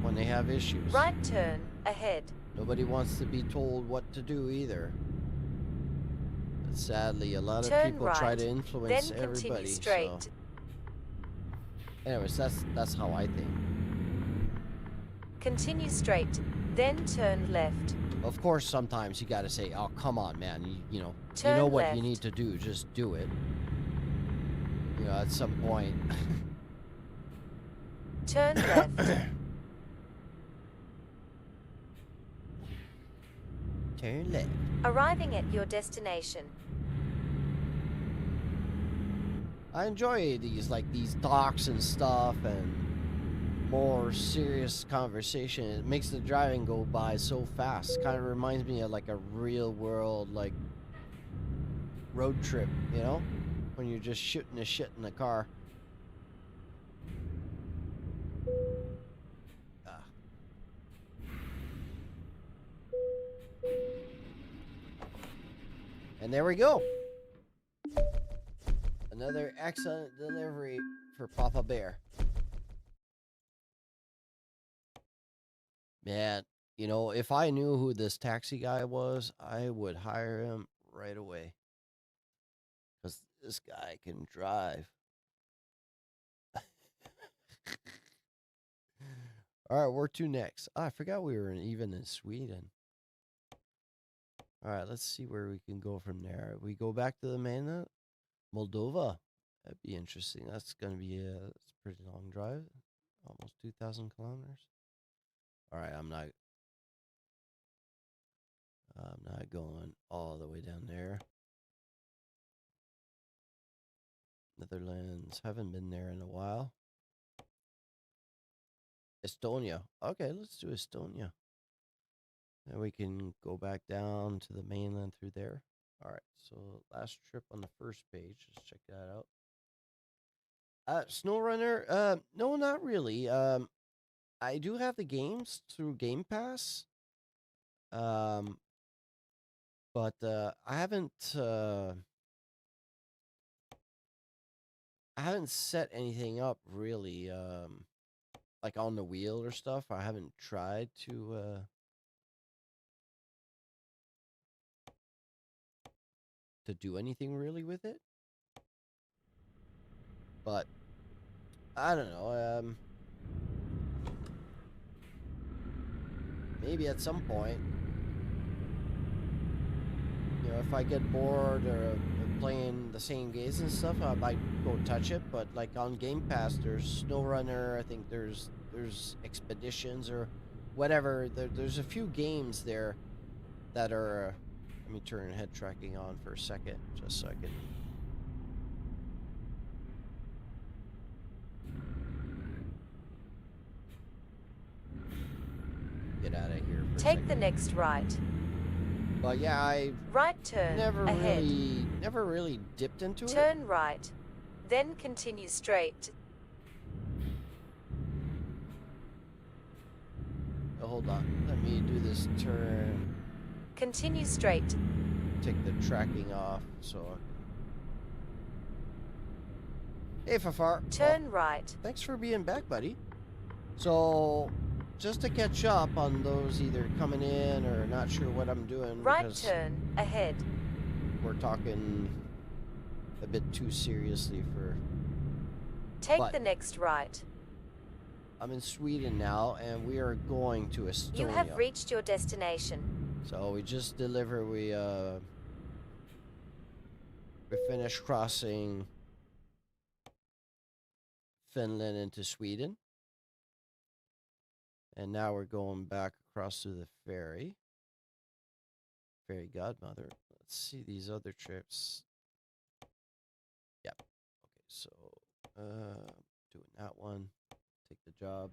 when they have issues. Right turn, ahead. Nobody wants to be told what to do either. But sadly, a lot of turn people right, try to influence then everybody. Continue straight. So. Anyways, that's how I think. Continue straight, then turn left. Of course, sometimes you gotta say, "Oh, come on, man! You know turn what left. You need to do. Just do it." You know, at some point. Turn left. Turn left. Arriving at your destination. I enjoy these talks and stuff and more serious conversation. It makes the driving go by so fast. Kind of reminds me of like a real world like road trip, you know, when you're just shooting the shit in the car. And there we go. Another excellent delivery for Papa Bear. Man, you know, if I knew who this taxi guy was, I would hire him right away. Because this guy can drive. All right, where to next? Oh, I forgot we were even in Sweden. All right, let's see where we can go from there. We go back to the mainland. Moldova. That'd be interesting. That's going to be it's a pretty long drive. Almost 2,000 kilometers. All right, I'm not going all the way down there. Netherlands. Haven't been there in a while. Estonia. Okay, let's do Estonia. Then we can go back down to the mainland through there. All right, so last trip on the first page. Let's check that out. SnowRunner, no, not really. I do have the games through Game Pass. But I haven't set anything up really, like on the wheel or stuff. I haven't tried to do anything really with it. But I don't know. Maybe at some point, you know, if I get bored or playing the same games and stuff, I might go touch it. But like on Game Pass, there's SnowRunner. I think there's Expeditions or whatever. There's a few games there that are. Let me turn head tracking on for a second, just so I can. Get out of here. Take the next right. But yeah, I right turn never ahead. never really dipped into it. Turn right, then continue straight. Oh, hold on, let me do this turn. Continue straight. Take the tracking off, so. Hey, Fafar. Turn right. Thanks for being back, buddy. So, just to catch up on those either coming in or not sure what I'm doing. Right turn ahead. We're talking a bit too seriously for... Take the next right. I'm in Sweden now, and we are going to Estonia. You have reached your destination. So we just delivered. We finished crossing Finland into Sweden, and now we're going back across to the ferry. Fairy godmother. Let's see these other trips. Yep. Okay, so doing that one. Take the job.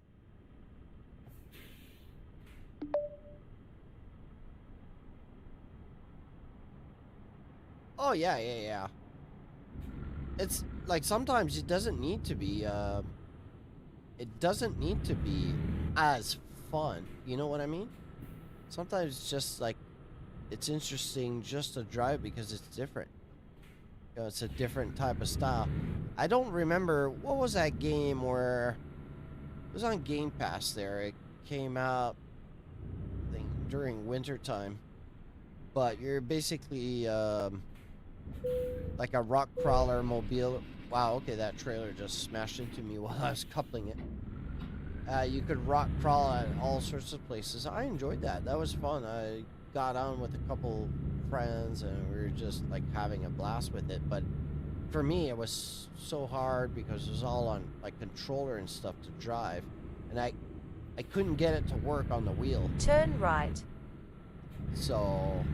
Oh yeah. It's like sometimes it doesn't need to be as fun. You know what I mean? Sometimes it's just like it's interesting just to drive because it's different. You know, it's a different type of style. I don't remember what was that game where it was on Game Pass there. It came out I think during winter time. But you're basically like a rock crawler mobile. Wow, okay, that trailer just smashed into me while I was coupling it. You could rock crawl at all sorts of places. I enjoyed that. That was fun. I got on with a couple friends and we were just like having a blast with it. But for me, it was so hard because it was all on like controller and stuff to drive, and I couldn't get it to work on the wheel. Turn right. So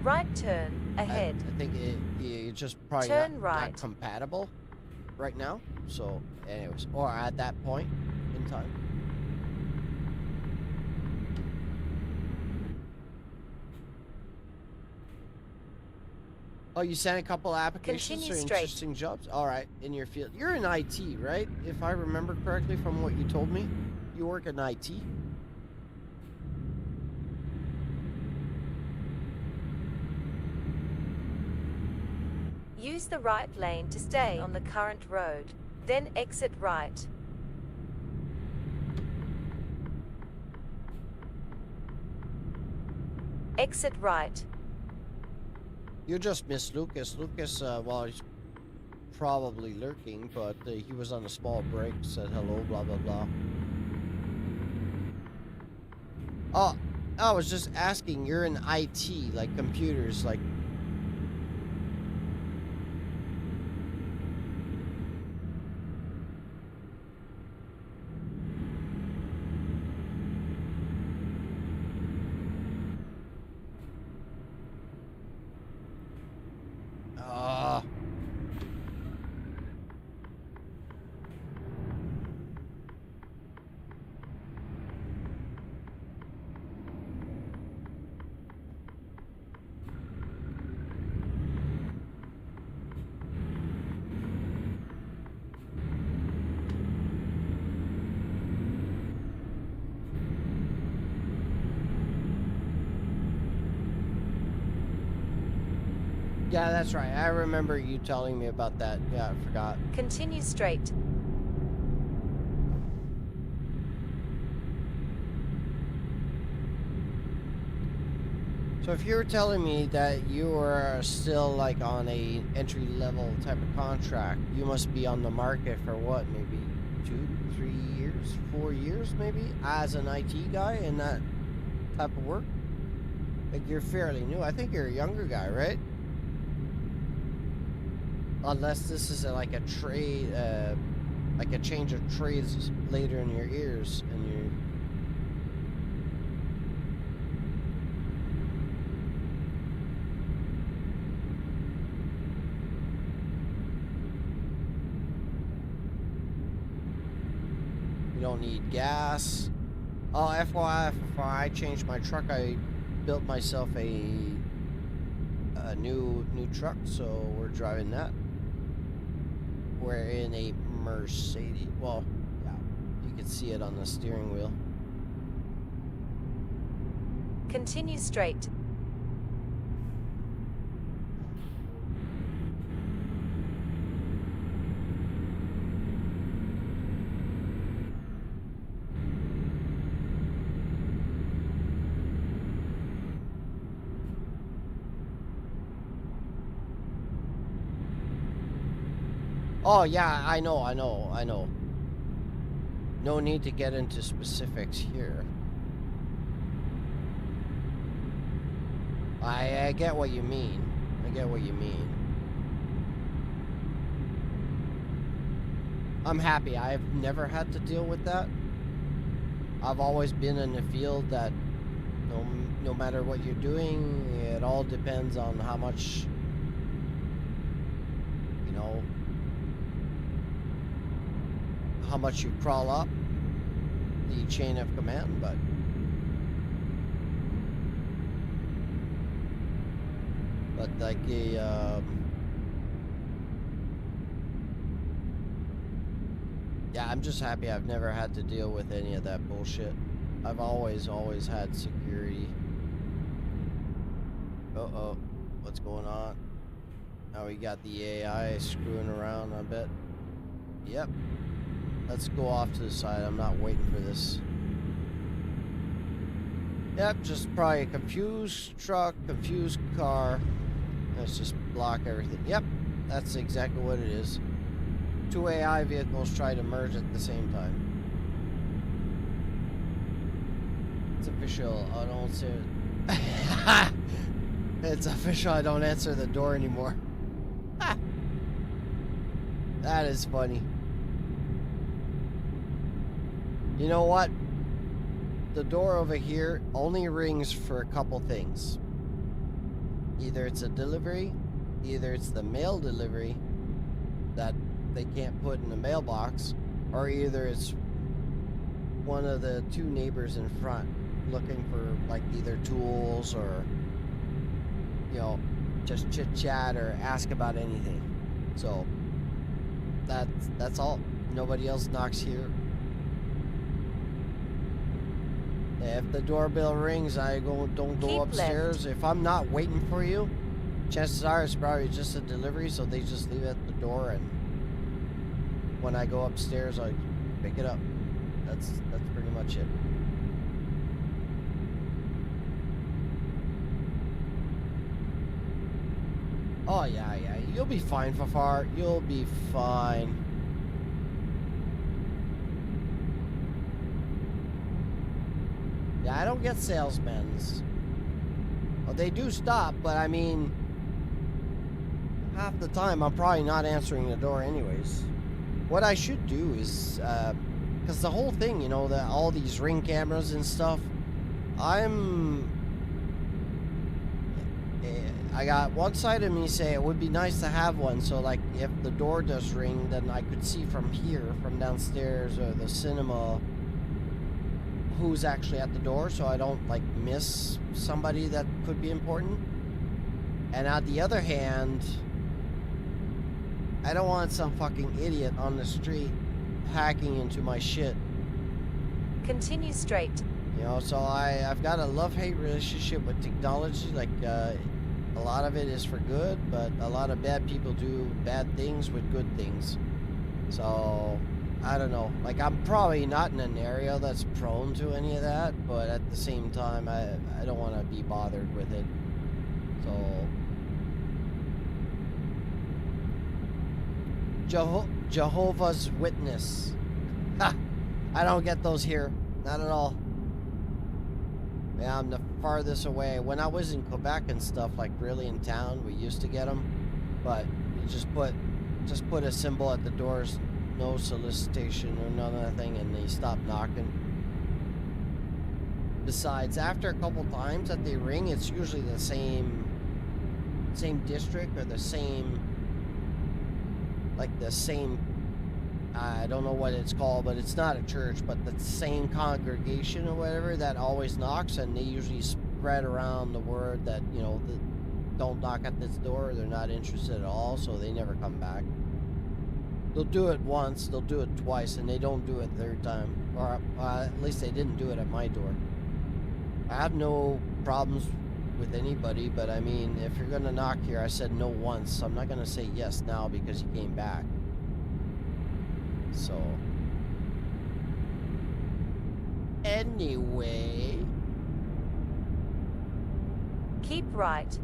right turn ahead. I think it's just probably not compatible right now. So anyways, or at that point in time. Oh, you sent a couple applications for interesting jobs? All right, in your field. You're in IT, right? If I remember correctly from what you told me, you work in IT. Use the right lane to stay on the current road, then exit right. Exit right. You just missed Lucas. Lucas, well, he's probably lurking, but he was on a small break, said hello, blah, blah, blah. Oh, I was just asking, you're in IT, like computers, like... Yeah, that's right. I remember you telling me about that. Yeah, I forgot. Continue straight. So if you were telling me that you were still like on a entry-level type of contract, you must be on the market for what, maybe 2, 3 years, 4 years maybe, as an IT guy in that type of work? Like, you're fairly new. I think you're a younger guy, right? Unless this is like a trade, like a change of trades later in your years, and you don't need gas. Oh, FYI, before I changed my truck, I built myself a new truck, so we're driving that. We're in a Mercedes. Well, yeah, you can see it on the steering wheel. Continue straight. Oh, yeah, I know. No need to get into specifics here. I get what you mean. I'm happy. I've never had to deal with that. I've always been in the field that no matter what you're doing, it all depends on how much, how much you crawl up the chain of command, but like yeah, I'm just happy I've never had to deal with any of that bullshit. I've always had security. Uh-oh, what's going on? Now we got the AI screwing around a bit. Yep. Let's go off to the side. I'm not waiting for this. Yep, just probably a confused truck, confused car. Let's just block everything. Yep, that's exactly what it is. Two AI vehicles try to merge at the same time. It's official. I don't answer. It's official. I don't answer the door anymore. That is funny. You know what? The door over here only rings for a couple things. Either it's a delivery, either it's the mail delivery that they can't put in the mailbox, or either it's one of the two neighbors in front looking for like either tools or just chit chat or ask about anything. So that's all. Nobody else knocks here. If the doorbell rings, I don't go Keep upstairs. left. If I'm not waiting for you, chances are it's probably just a delivery, so they just leave it at the door, and when I go upstairs, I pick it up. That's pretty much it. Oh yeah, you'll be fine, Fafar. You'll be fine. Yeah, I don't get salesmen's. Well, they do stop, but I mean, half the time I'm probably not answering the door anyways. What I should do is, because the whole thing, that all these Ring cameras and stuff, I got one side of me say it would be nice to have one, so like if the door does ring, then I could see from here, from downstairs or the cinema, who's actually at the door, so I don't like miss somebody that could be important. And on the other hand, I don't want some fucking idiot on the street hacking into my shit. Continue straight. So I've got a love-hate relationship with technology. Like, a lot of it is for good, but a lot of bad people do bad things with good things. So, I don't know. Like, I'm probably not in an area that's prone to any of that, but at the same time, I don't want to be bothered with it. So, Jehovah's Witness. Ha! I don't get those here. Not at all. Yeah, I'm the farthest away. When I was in Quebec and stuff, like really in town, we used to get them. But you just put a symbol at the doors, no solicitation or none of that thing, and they stop knocking. Besides, after a couple times that they ring, it's usually the same district or the same, I don't know what it's called, but it's not a church, but the same congregation or whatever that always knocks, and they usually spread around the word that, don't knock at this door, they're not interested at all, so they never come back. They'll do it once, they'll do it twice, and they don't do it third time. Or at least they didn't do it at my door. I have no problems with anybody, but I mean, if you're gonna knock here, I said no once, so I'm not gonna say yes now because you came back. So, anyway. Keep right.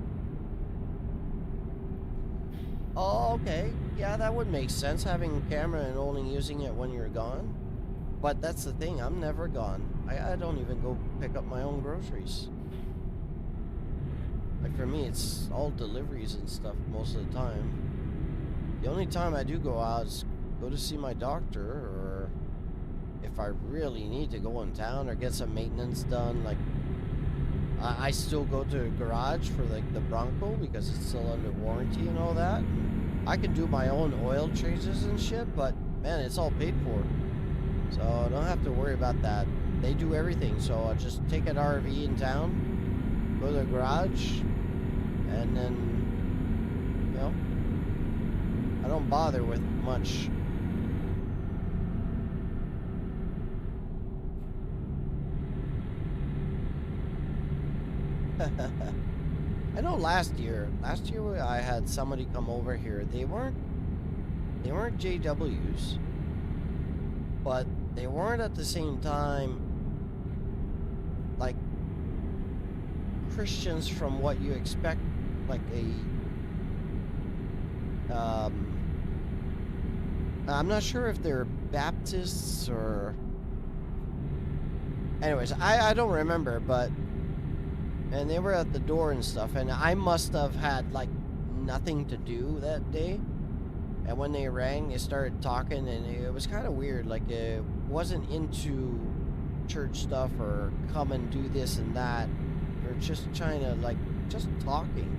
Oh, okay. Yeah, that would make sense, having a camera and only using it when you're gone. But that's the thing, I'm never gone. I don't even go pick up my own groceries. Like, for me, it's all deliveries and stuff most of the time. The only time I do go out is go to see my doctor, or if I really need to go in town or get some maintenance done. Like, I still go to the garage for, like, the Bronco because it's still under warranty and all that. I can do my own oil changes and shit, but, man, it's all paid for. So I don't have to worry about that. They do everything, so I just take an RV in town, go to the garage, and then, you know, I don't bother with much. I know last year I had somebody come over here. They weren't JWs, but they weren't at the same time like Christians from what you expect, like I'm not sure if they're Baptists or, anyways, I don't remember, but, and they were at the door and stuff, and I must have had like nothing to do that day. And when they rang, they started talking, and it was kind of weird. Like, it wasn't into church stuff or come and do this and that. They're just trying to, like, just talking.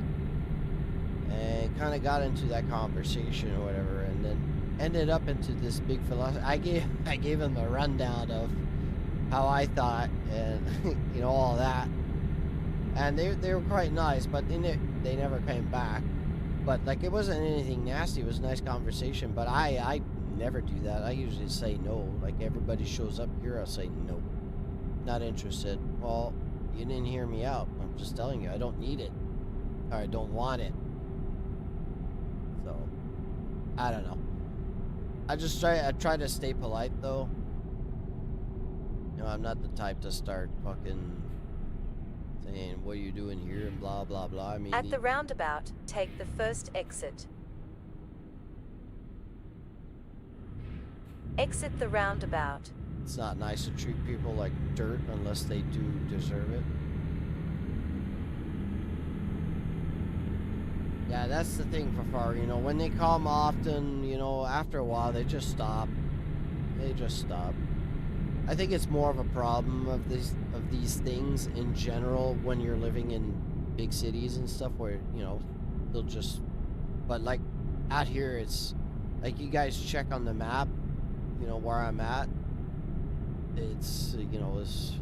And kind of got into that conversation or whatever, and then ended up into this big philosophy. I gave him a rundown of how I thought, and you know, all that. And they were quite nice, but they never came back. But, like, it wasn't anything nasty. It was a nice conversation. But I never do that. I usually say no. Like, everybody shows up here, I'll say no. Not interested. Well, you didn't hear me out. I'm just telling you, I don't need it. Or I don't want it. So, I don't know. I try to stay polite, though. You know, I'm not the type to start fucking saying, what are you doing here, and blah, blah, blah. I mean, at the roundabout, take the first exit. Exit the roundabout. It's not nice to treat people like dirt unless they do deserve it. Yeah, that's the thing for far, you know, when they come often, you know, after a while, they just stop. They just stop. I think it's more of a problem of these things in general when you're living in big cities and stuff, where, you know, they'll just, but like out here, it's like, you guys check on the map, you know, where I'm at. It's, you know, it's,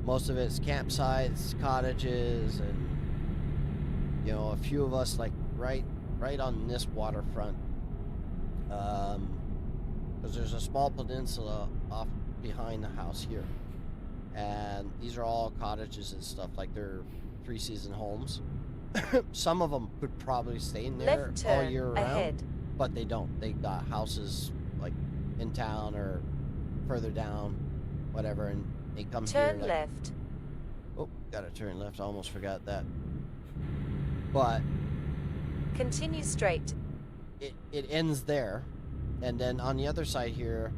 most of it's campsites, cottages, and, you know, a few of us, like, right on this waterfront, because there's a small peninsula off behind the house here, and these are all cottages and stuff, like, they're 3-season homes. Some of them could probably stay in there all year round, ahead. but they don't. They got houses like in town or further down, whatever, and they come here. Turn left. Oh, gotta turn left. I almost forgot that. But continue straight. It ends there, and then on the other side here,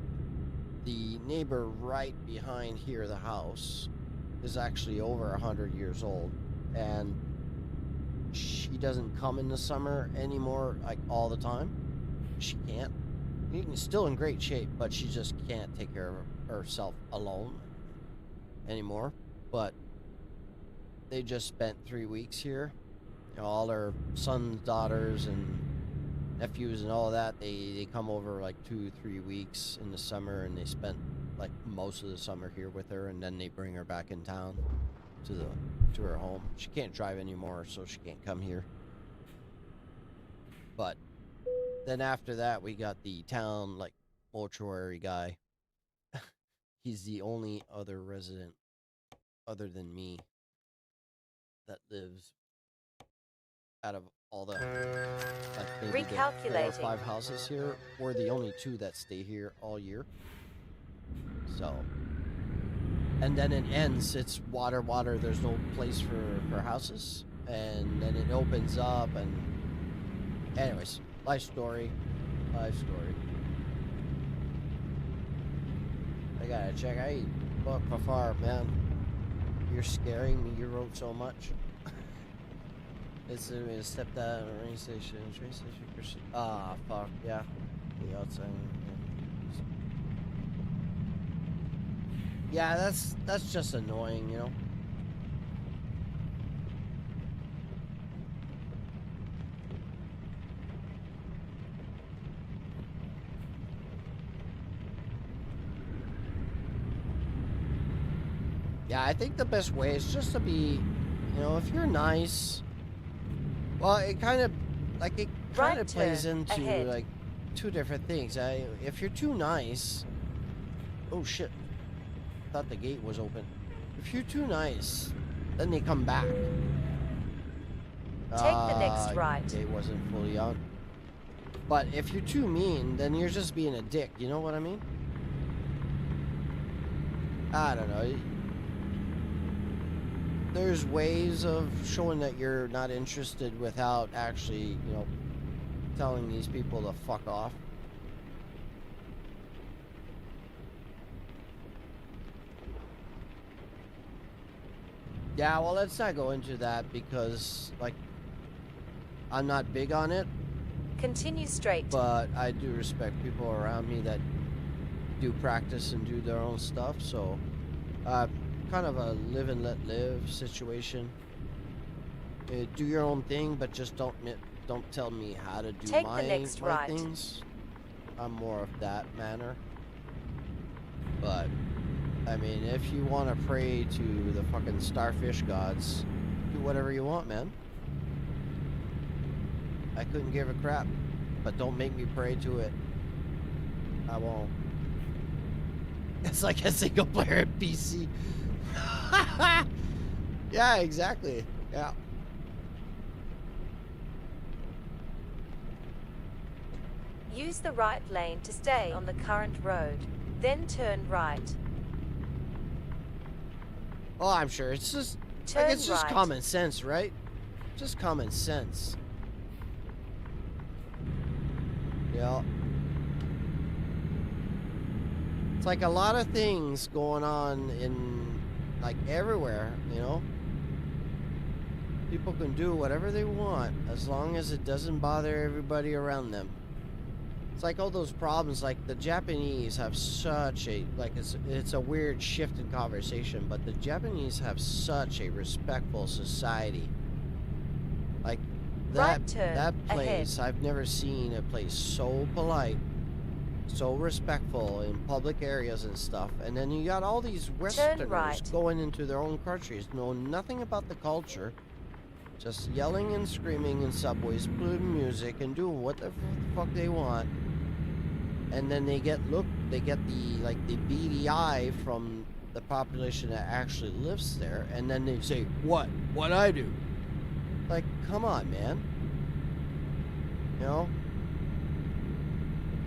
the neighbor right behind here, the house, is actually over 100 years old, and she doesn't come in the summer anymore, like, all the time. She can't. She's still in great shape, but she just can't take care of herself alone anymore. But they just spent 3 weeks here. You know, all her sons, daughters, and nephews and all that, they come over like 2-3 weeks in the summer, and they spent like most of the summer here with her, and then they bring her back in town to her home. She can't drive anymore, so she can't come here. But then after that, we got the town, like, mortuary guy. He's the only other resident other than me that lives out of all the, like, maybe the 4 or 5 houses here. We're the only 2 that stay here all year. So, and then it ends. It's water. There's no place for houses, and then it opens up. And anyways, Life story. Life story. I gotta check. I book far, man. You're scaring me. You wrote so much. It's a step that on a rain station. Train station. Ah, fuck. Yeah. The outside. Yeah, that's just annoying, you know. Yeah, I think the best way is just to be, you know, if you're nice. Well, it kind of plays into like two different things. If you're too nice, oh shit, thought the gate was open. If you're too nice, then they come back. Take the next right. The gate wasn't fully on. But if you're too mean, then you're just being a dick. You know what I mean? I don't know. There's ways of showing that you're not interested without actually, you know, telling these people to fuck off. Yeah, well, let's not go into that because, like, I'm not big on it. Continue straight. But I do respect people around me that do practice and do their own stuff, so kind of a live and let live situation. Do your own thing, but just don't tell me how to do my things. I'm more of that manner. But I mean, if you want to pray to the fucking starfish gods, do whatever you want, man. I couldn't give a crap, but don't make me pray to it. I won't. It's like a single player PC. Yeah, exactly. Yeah. Use the right lane to stay on the current road, then turn right. Oh, I'm sure it's just it's just common sense, right? Just common sense. Yeah. It's like a lot of things going on in like everywhere, you know. People can do whatever they want as long as it doesn't bother everybody around them. It's like all those problems, like the Japanese have such a, like it's a weird shift in conversation, but the Japanese have such a respectful society. Like that place, I've never seen a place so polite, so respectful in public areas and stuff. And then you got all these Westerners going into their own countries, know nothing about the culture, just yelling and screaming in subways, playing music and doing what the fuck they want. And then they get the beady eye from the population that actually lives there, and then they say, what I do? Like, come on, man. You know?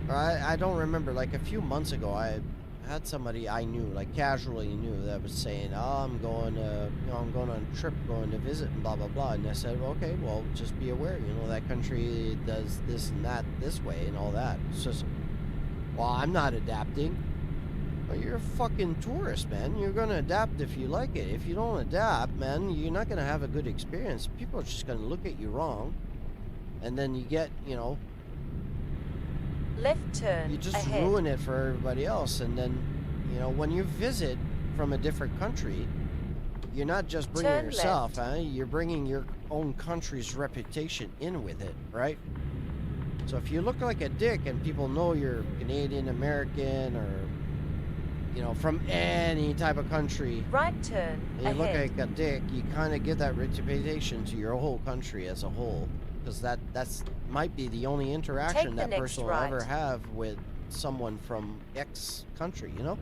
I don't remember, like a few months ago I had somebody I knew, like casually knew, that was saying, oh, I'm going on a trip, going to visit and blah blah blah. And I said, well, okay, well, just be aware, you know, that country does this and that this way and all that. It's just, well, I'm not adapting. Well, you're a fucking tourist, man. You're gonna adapt if you like it. If you don't adapt, man, you're not gonna have a good experience. People are just gonna look at you wrong, and then you get, you know, left turn. You just ahead. ruin it for everybody else. And then, you know, when you visit from a different country, you're not just bringing yourself, huh? You're bringing your own country's reputation in with it, right? So if you look like a dick and people know you're Canadian, American, or, you know, from any type of country, right turn and you look like a dick, you kind of give that reputation to your whole country as a whole, because that's might be the only interaction that person will ever have with someone from X country, you know?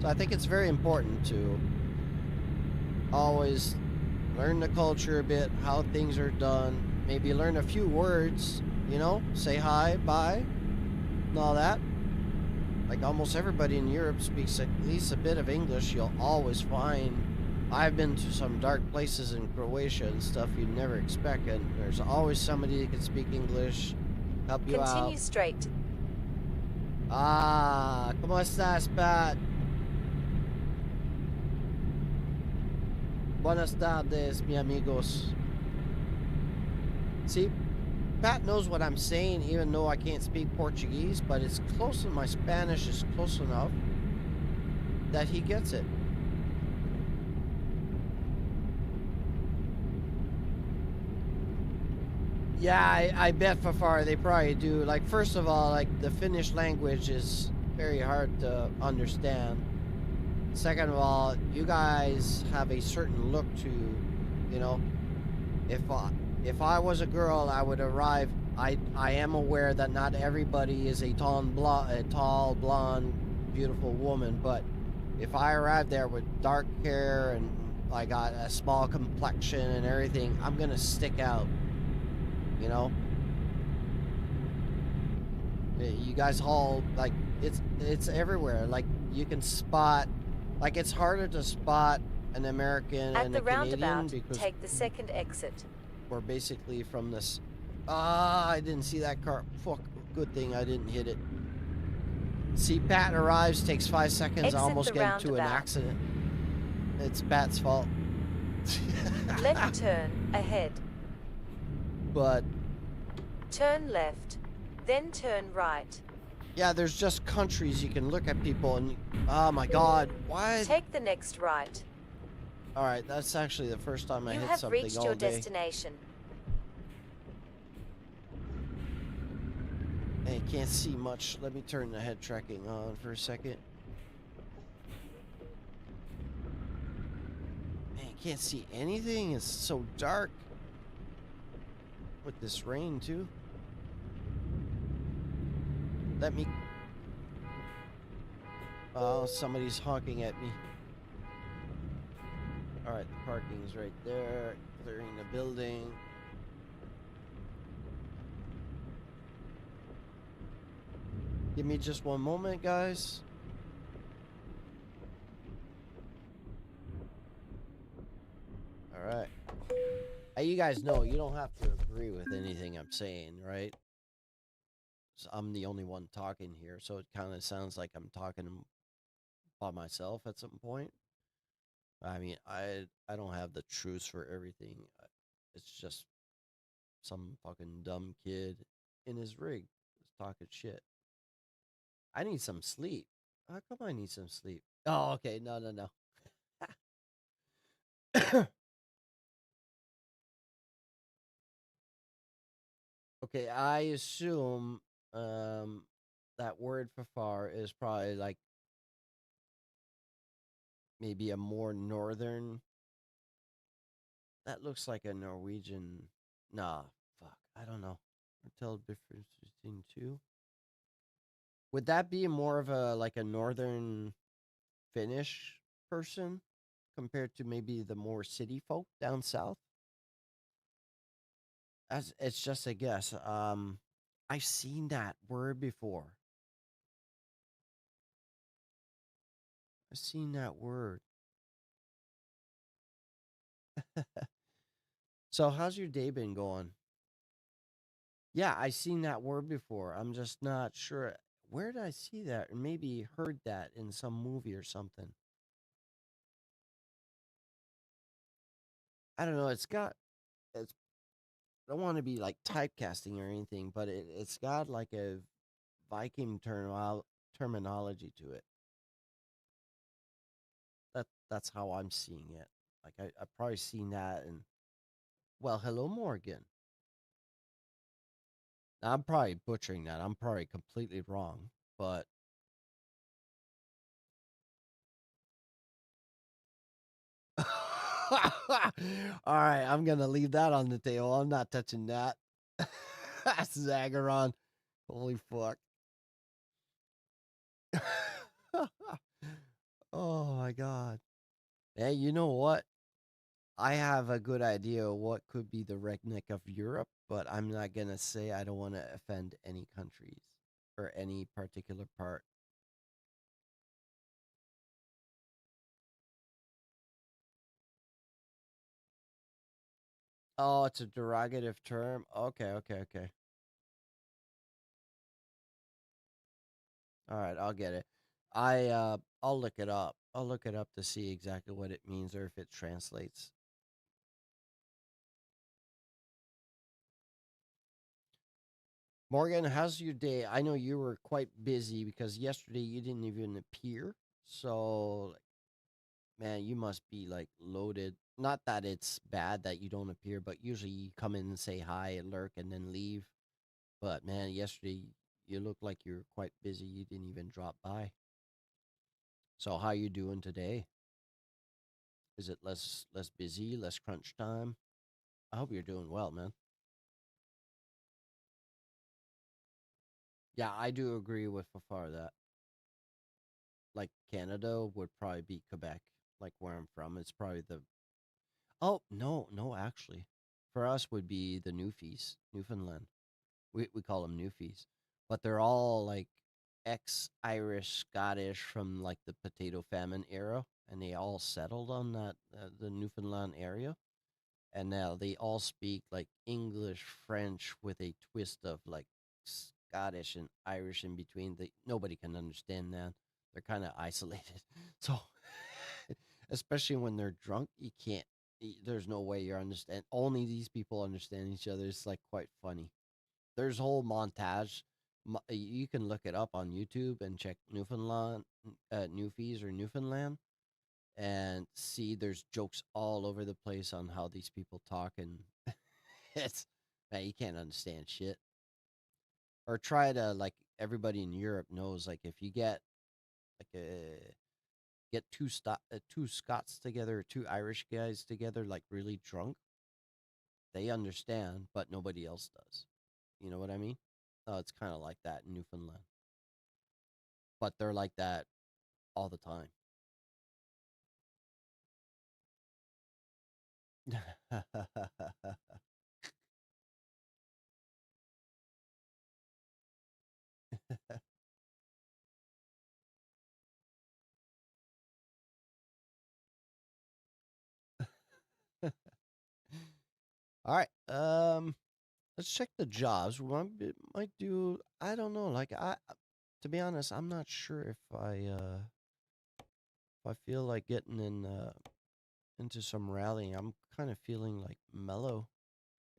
So I think it's very important to always learn the culture a bit, how things are done, maybe learn a few words, you know, say hi, bye, and all that. Like almost everybody in Europe speaks at least a bit of English. You'll always find I've been to some dark places in Croatia and stuff you'd never expect, and there's always somebody that can speak English, help you out. Continue straight. Ah, ¿cómo estás, Pat? Buenas tardes, mi amigos. See, Pat knows what I'm saying, even though I can't speak Portuguese, but it's close, and my Spanish is close enough that he gets it. Yeah, I bet Fafar they probably do. Like, first of all, like, the Finnish language is very hard to understand. Second of all, you guys have a certain look to, you know, if I was a girl, I would arrive. I am aware that not everybody is a tall blonde, beautiful woman, but if I arrive there with dark hair and I got a small complexion and everything, I'm gonna stick out. You know, you guys all like it's everywhere. Like you can spot, like it's harder to spot an American At and the a Canadian roundabout, because take the second exit. we're basically from this. Ah, I didn't see that car. Fuck, good thing I didn't hit it. See, Pat arrives, takes 5 seconds, Exit almost the get into an roundabout. accident. It's Pat's fault. Left turn, ahead. But Turn left, then turn right. yeah, there's just countries you can look at people and, oh my god, why? Take the next right. Alright, that's actually the first time I You hit have something reached all your day. destination. Hey, can't see much. Let me turn the head tracking on for a second. Man, can't see anything. It's so dark. With this rain, too. Let me... Oh, somebody's honking at me. Alright, the parking's right there. Clearing the building. Give me just one moment, guys. Alright. You guys know you don't have to agree with anything I'm saying, right? So I'm the only one talking here, so it kind of sounds like I'm talking by myself at some point. I mean, I don't have the truths for everything. It's just some fucking dumb kid in his rig is talking shit. I need some sleep. How come I need some sleep? Oh, okay. No, no, no. Okay, I assume that word for far is probably like maybe a more northern. That looks like a Norwegian. Nah, fuck. I don't know. I tell the difference between two. Would that be more of a like a northern Finnish person compared to maybe the more city folk down south? As it's just a guess. I've seen that word before. I've seen that word. So how's your day been going? Yeah, I seen that word before. I'm just not sure. Where did I see that? Or maybe heard that in some movie or something. I don't know. It's I don't want to be like typecasting or anything, but it's got like a Viking terminology to it. That's how I'm seeing it. Like I've probably seen that and well, hello Morgan. Now, I'm probably butchering that. I'm probably completely wrong, but all right, I'm gonna leave that on the table. I'm not touching that. That's Zagaron. Holy fuck. Oh my god. Hey, you know what? I have a good idea of what could be the redneck of Europe, but I'm not gonna say. I don't want to offend any countries or any particular part. Oh, it's a derogative term. Okay, okay, okay. All right, I'll get it. I'll look it up. I'll look it up to see exactly what it means or if it translates. Morgan, how's your day? I know you were quite busy because yesterday you didn't even appear. So, like, man, you must be like loaded. Not that it's bad that you don't appear, but usually you come in and say hi and lurk and then leave. But man, yesterday you looked like you were quite busy. You didn't even drop by. So, how you doing today? Is it less busy, less crunch time? I hope you're doing well, man. Yeah, I do agree with Fafar that like Canada would probably be Quebec, like where I'm from. It's probably the oh no no actually, for us would be the Newfies, Newfoundland. We call them Newfies, but they're all like ex-Irish, Scottish from like the potato famine era, and they all settled on that the Newfoundland area, and now they all speak like English, French with a twist of like Scottish and Irish in between. Nobody can understand that. They're kind of isolated. So, especially when they're drunk, you can't. There's no way you're understand. Only these people understand each other. It's like quite funny. There's a whole montage. You can look it up on YouTube and check Newfoundland, Newfies or Newfoundland, and see there's jokes all over the place on how these people talk, and it's man, you can't understand shit. Or try to like everybody in Europe knows like if you get like two Scots together, two Irish guys together, like really drunk, they understand, but nobody else does. You know what I mean? It's kind of like that in Newfoundland, but they're like that all the time. All right. Let's check the jobs. Might do. I don't know. Like to be honest, I'm not sure if I feel like getting into some rallying. I'm kind of feeling like mellow.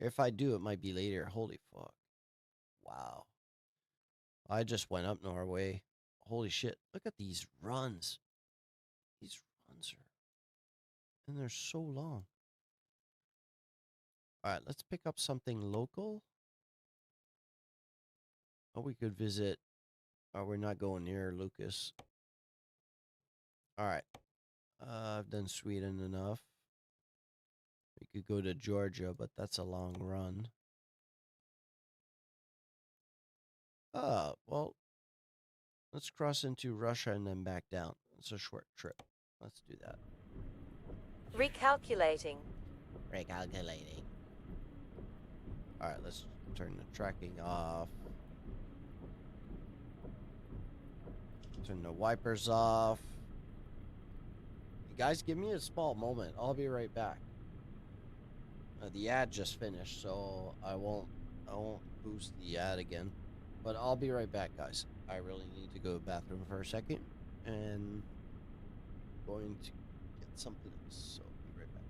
If I do, it might be later. Holy fuck! Wow. I just went up Norway. Holy shit! Look at these runs. These runs are, and they're so long. All right, let's pick up something local. Oh, we could visit. Oh, we're not going near Lucas. All right. I've done Sweden enough. We could go to Georgia, but that's a long run. Well, let's cross into Russia and then back down. It's a short trip. Let's do that. Recalculating. Recalculating. All right, let's turn the tracking off. Turn the wipers off. You guys, give me a small moment. I'll be right back. The ad just finished, so I won't boost the ad again. But I'll be right back, guys. I really need to go to the bathroom for a second, and going to get something else. So I'll be right back.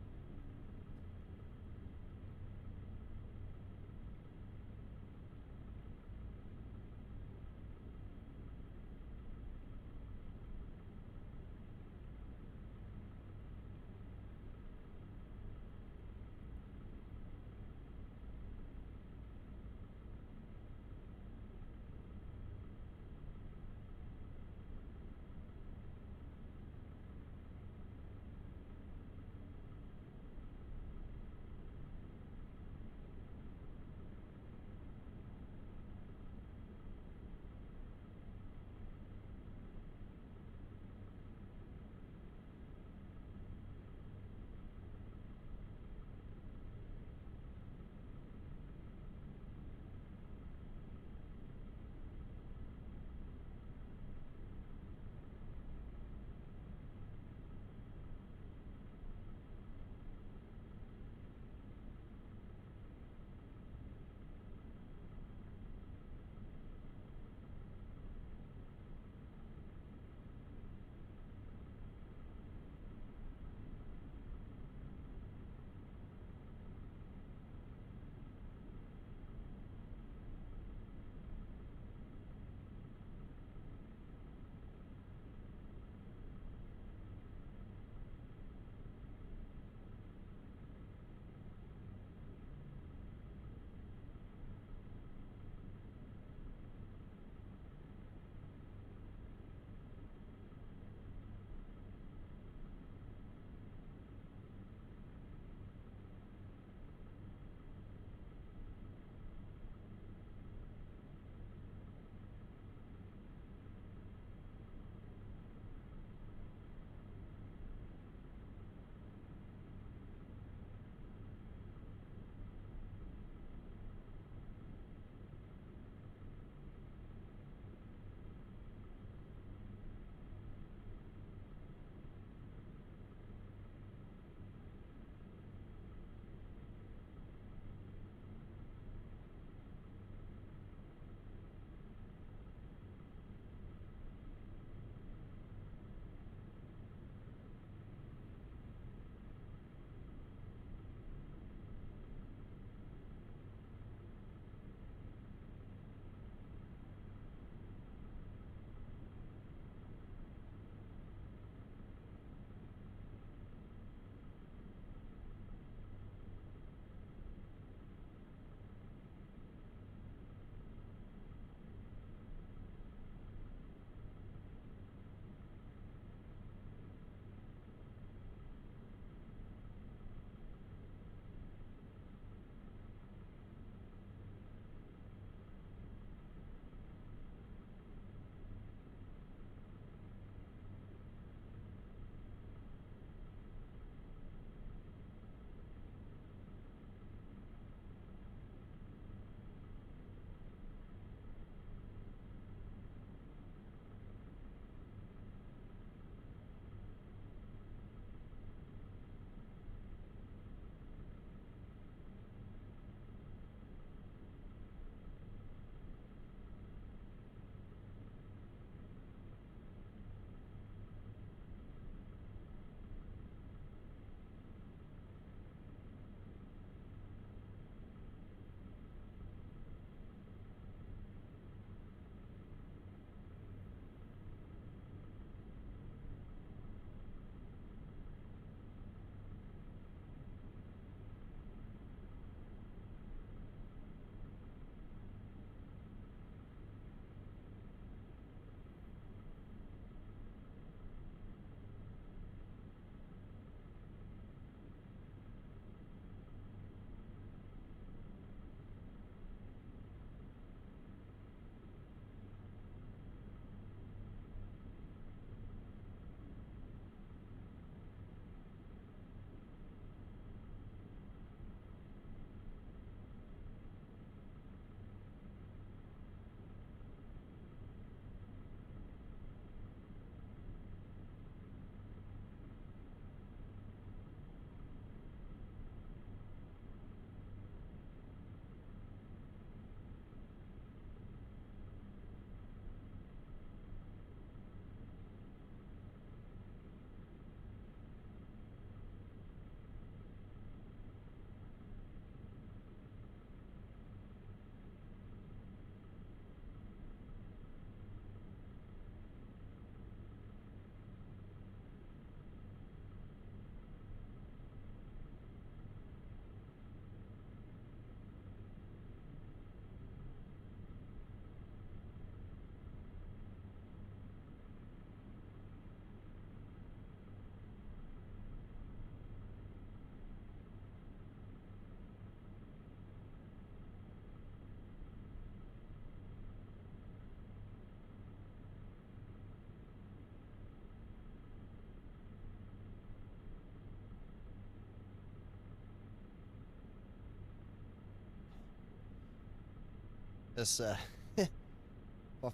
This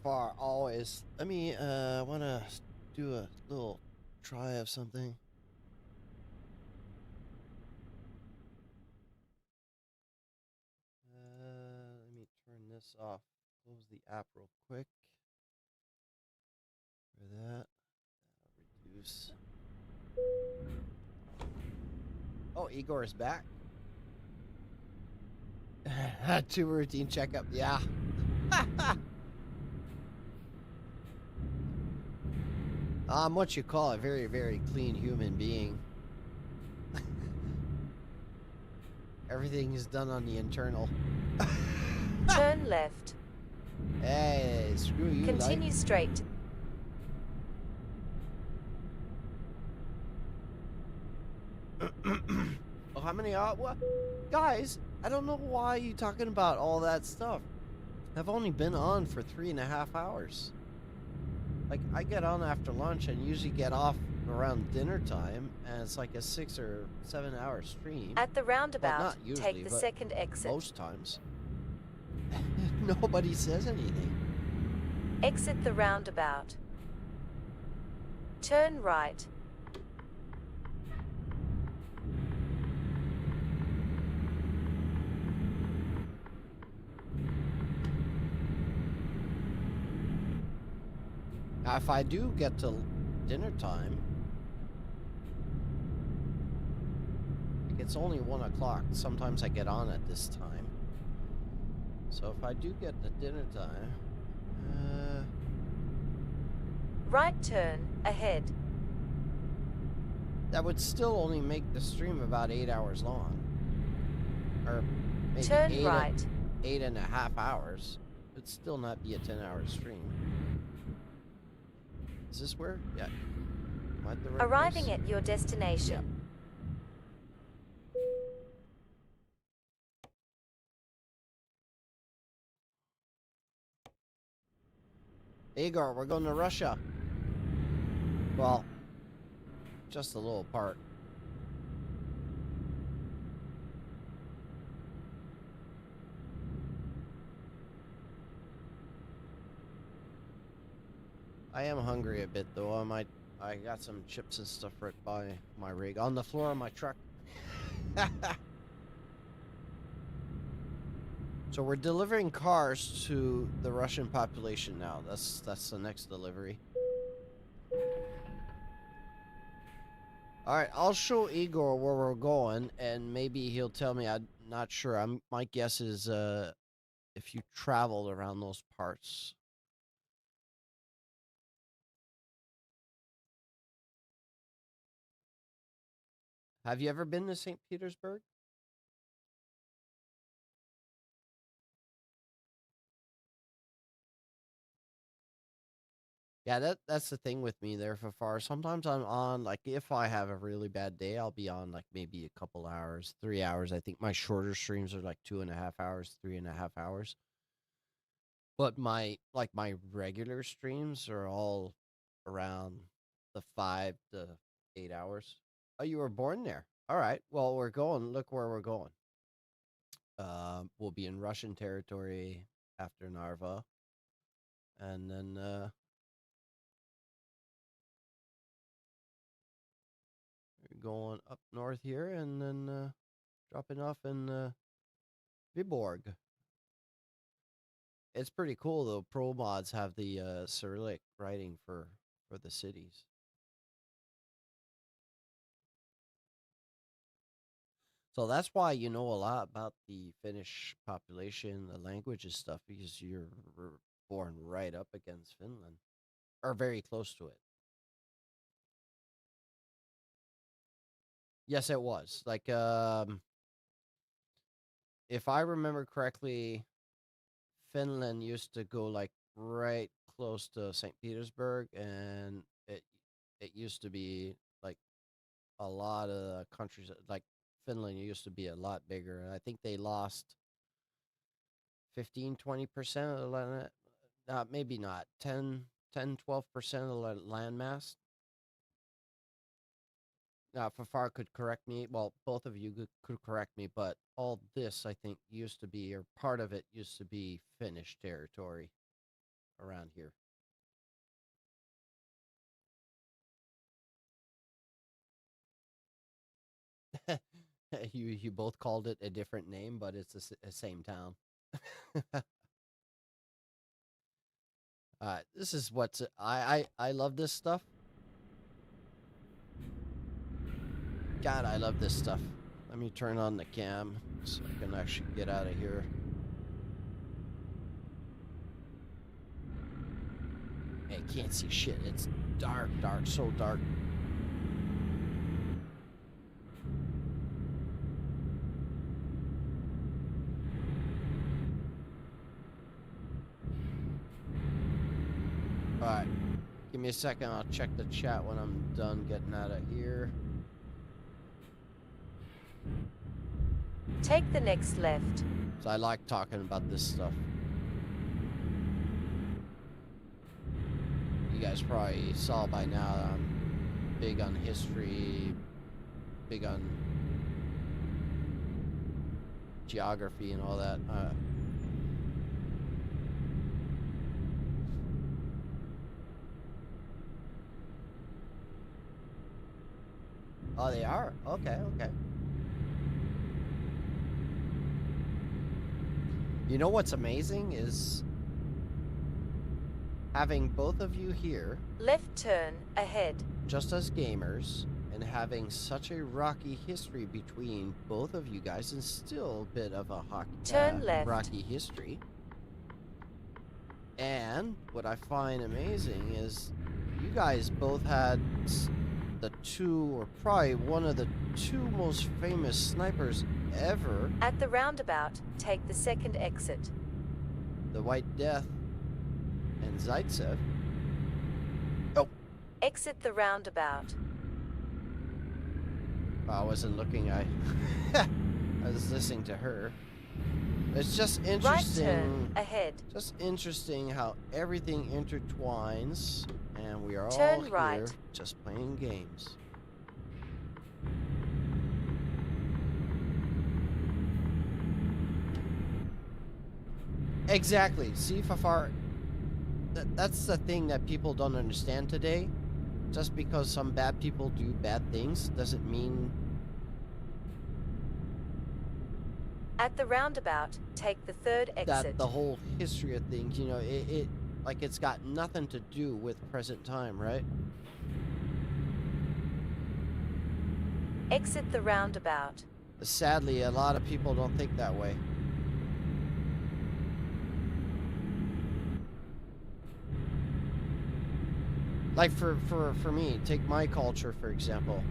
far always. Let me wanna do a little try of something. Let me turn this off. Close the app real quick. For that, that'll reduce. Oh, Igor is back. Two routine checkup. Yeah. I'm what you call a very, very clean human being. Everything is done on the internal. Turn left. Hey, screw you. Continue straight. Oh, how many? What? Guys, I don't know why you talking about all that stuff. I've only been on for 3.5 hours. Like, I get on after lunch and usually get off around dinner time, and it's like a 6 or 7 hour stream. At the roundabout, well, not usually, take the but second exit. most times. Nobody says anything. Exit the roundabout. Turn right. Now, if I do get to dinner time, like it's only 1 o'clock. Sometimes I get on at this time. So if I do get to dinner time, right turn ahead. That would still only make the stream about 8 hours long. Or maybe turn 8 right. 8.5 hours. It'd still not be a 10-hour stream. Is this where? Yeah. Am I at the right Arriving place? at your destination. Yeah. Igor, we're going to Russia. Well, just a little part. I am hungry a bit though. I got some chips and stuff right by my rig on the floor of my truck. So we're delivering cars to the Russian population now. That's the next delivery. All right, I'll show Igor where we're going, and maybe he'll tell me. I'm not sure. My guess is if you traveled around those parts. Have you ever been to St. Petersburg? Yeah, that's the thing with me there, Fafar. Sometimes I'm on, like, if I have a really bad day, I'll be on, like, maybe a couple hours, 3 hours. I think my shorter streams are, like, 2.5 hours, 3.5 hours. But my regular streams are all around the 5 to 8 hours. Oh, you were born there. All right. Well, we're going. Look where we're going. We'll be in Russian territory after Narva. And then, going up north here and then dropping off in Viborg. It's pretty cool though. Pro mods have the Cyrillic writing for the cities. So that's why you know a lot about the Finnish population, the languages stuff, because you're born right up against Finland, or very close to it. Yes, it was. Like, if I remember correctly, Finland used to go like right close to St. Petersburg, and it used to be like a lot of countries like Finland used to be a lot bigger, and I think they lost 15-20% of the land, maybe not 10-12% of the land mass. Now, Fafar could correct me. Well, both of you could correct me, but all this, I think, used to be, or part of it used to be Finnish territory around here. You both called it a different name, but it's the same town. This is what's I love this stuff. God, I love this stuff. Let me turn on the cam so I can actually get out of here. I can't see shit. It's dark, so dark. Alright. Give me a second. I'll check the chat when I'm done getting out of here. Take the next left. So I like talking about this stuff. You guys probably saw by now that I'm big on history, big on geography and all that. Oh, they are? Okay, okay. You know what's amazing is having both of you here. Left turn ahead. Just as gamers, and having such a rocky history between both of you guys, and still a bit of a turn left. rocky history. And what I find amazing is you guys both had the two, or probably one of the two most famous snipers ever. At the roundabout, take the second exit. The White Death and Zaitsev. Oh! Exit the roundabout. I wasn't looking, I was listening to her. It's just interesting. Right turn ahead. Just interesting how everything intertwines, and we are turn all here right. just playing games. Exactly. See, Fafar, that's the thing that people don't understand today. Just because some bad people do bad things doesn't mean... At the roundabout, take the third exit. That the whole history of things, you know, it's got nothing to do with present time, right? Exit the roundabout. Sadly, a lot of people don't think that way. Like for me, take my culture for example.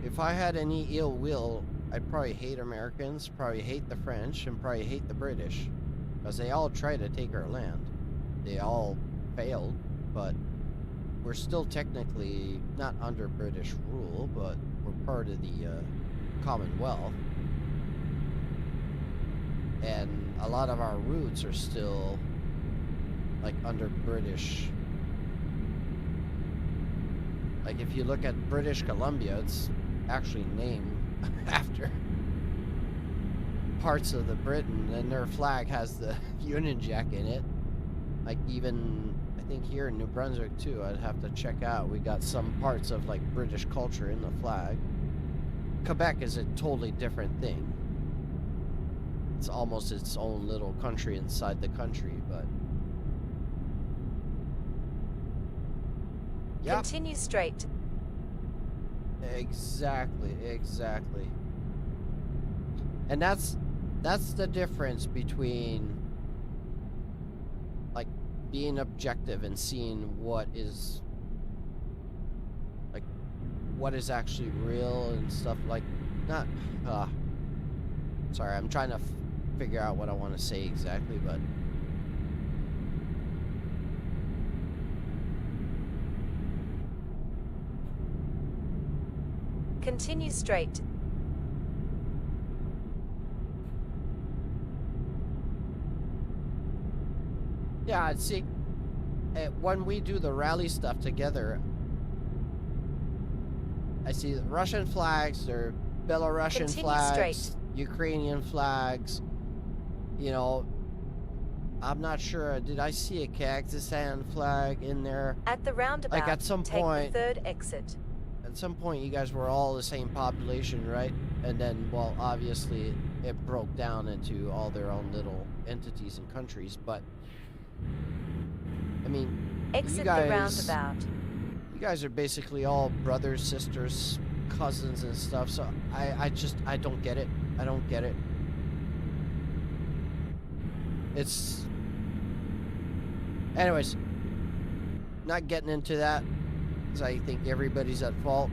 If I had any ill will, I'd probably hate Americans, probably hate the French, and probably hate the British. Because they all tried to take our land. They all failed, but we're still technically not under British rule, but we're part of the Commonwealth. And a lot of our roots are still like under British. Like if you look at British Columbia, it's actually named after parts of the Britain, and their flag has the Union Jack in it. Like even I think here in New Brunswick too, I'd have to check out. We got some parts of like British culture in the flag. Quebec is a totally different thing. It's almost its own little country inside the country, but yep. Continue straight. Exactly. And that's the difference between like being objective and seeing what is actually real and stuff like not sorry, I'm trying to figure out what I want to say exactly, but continue straight. yeah, see, when we do the rally stuff together, I see the Russian flags, there are Belarusian Continue flags, straight. Ukrainian flags. You know, I'm not sure. Did I see a Kazakhstan flag in there? At the roundabout, like at some take point, the third exit. At some point, you guys were all the same population, right? And then, well, obviously, it broke down into all their own little entities and countries. But I mean, Exit the roundabout. You guys are basically all brothers, sisters, cousins, and stuff. So I don't get it. I don't get it. It's... Anyways, not getting into that, because I think everybody's at fault.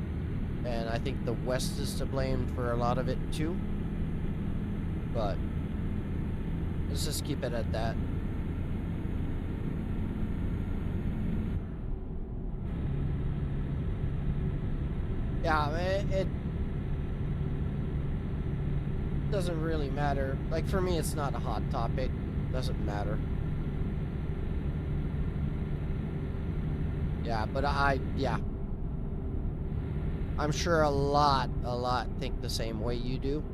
And I think the West is to blame for a lot of it, too. But let's just keep it at that. Yeah, it doesn't really matter. Like, for me, it's not a hot topic. Doesn't matter. Yeah, but yeah. I'm sure a lot think the same way you do.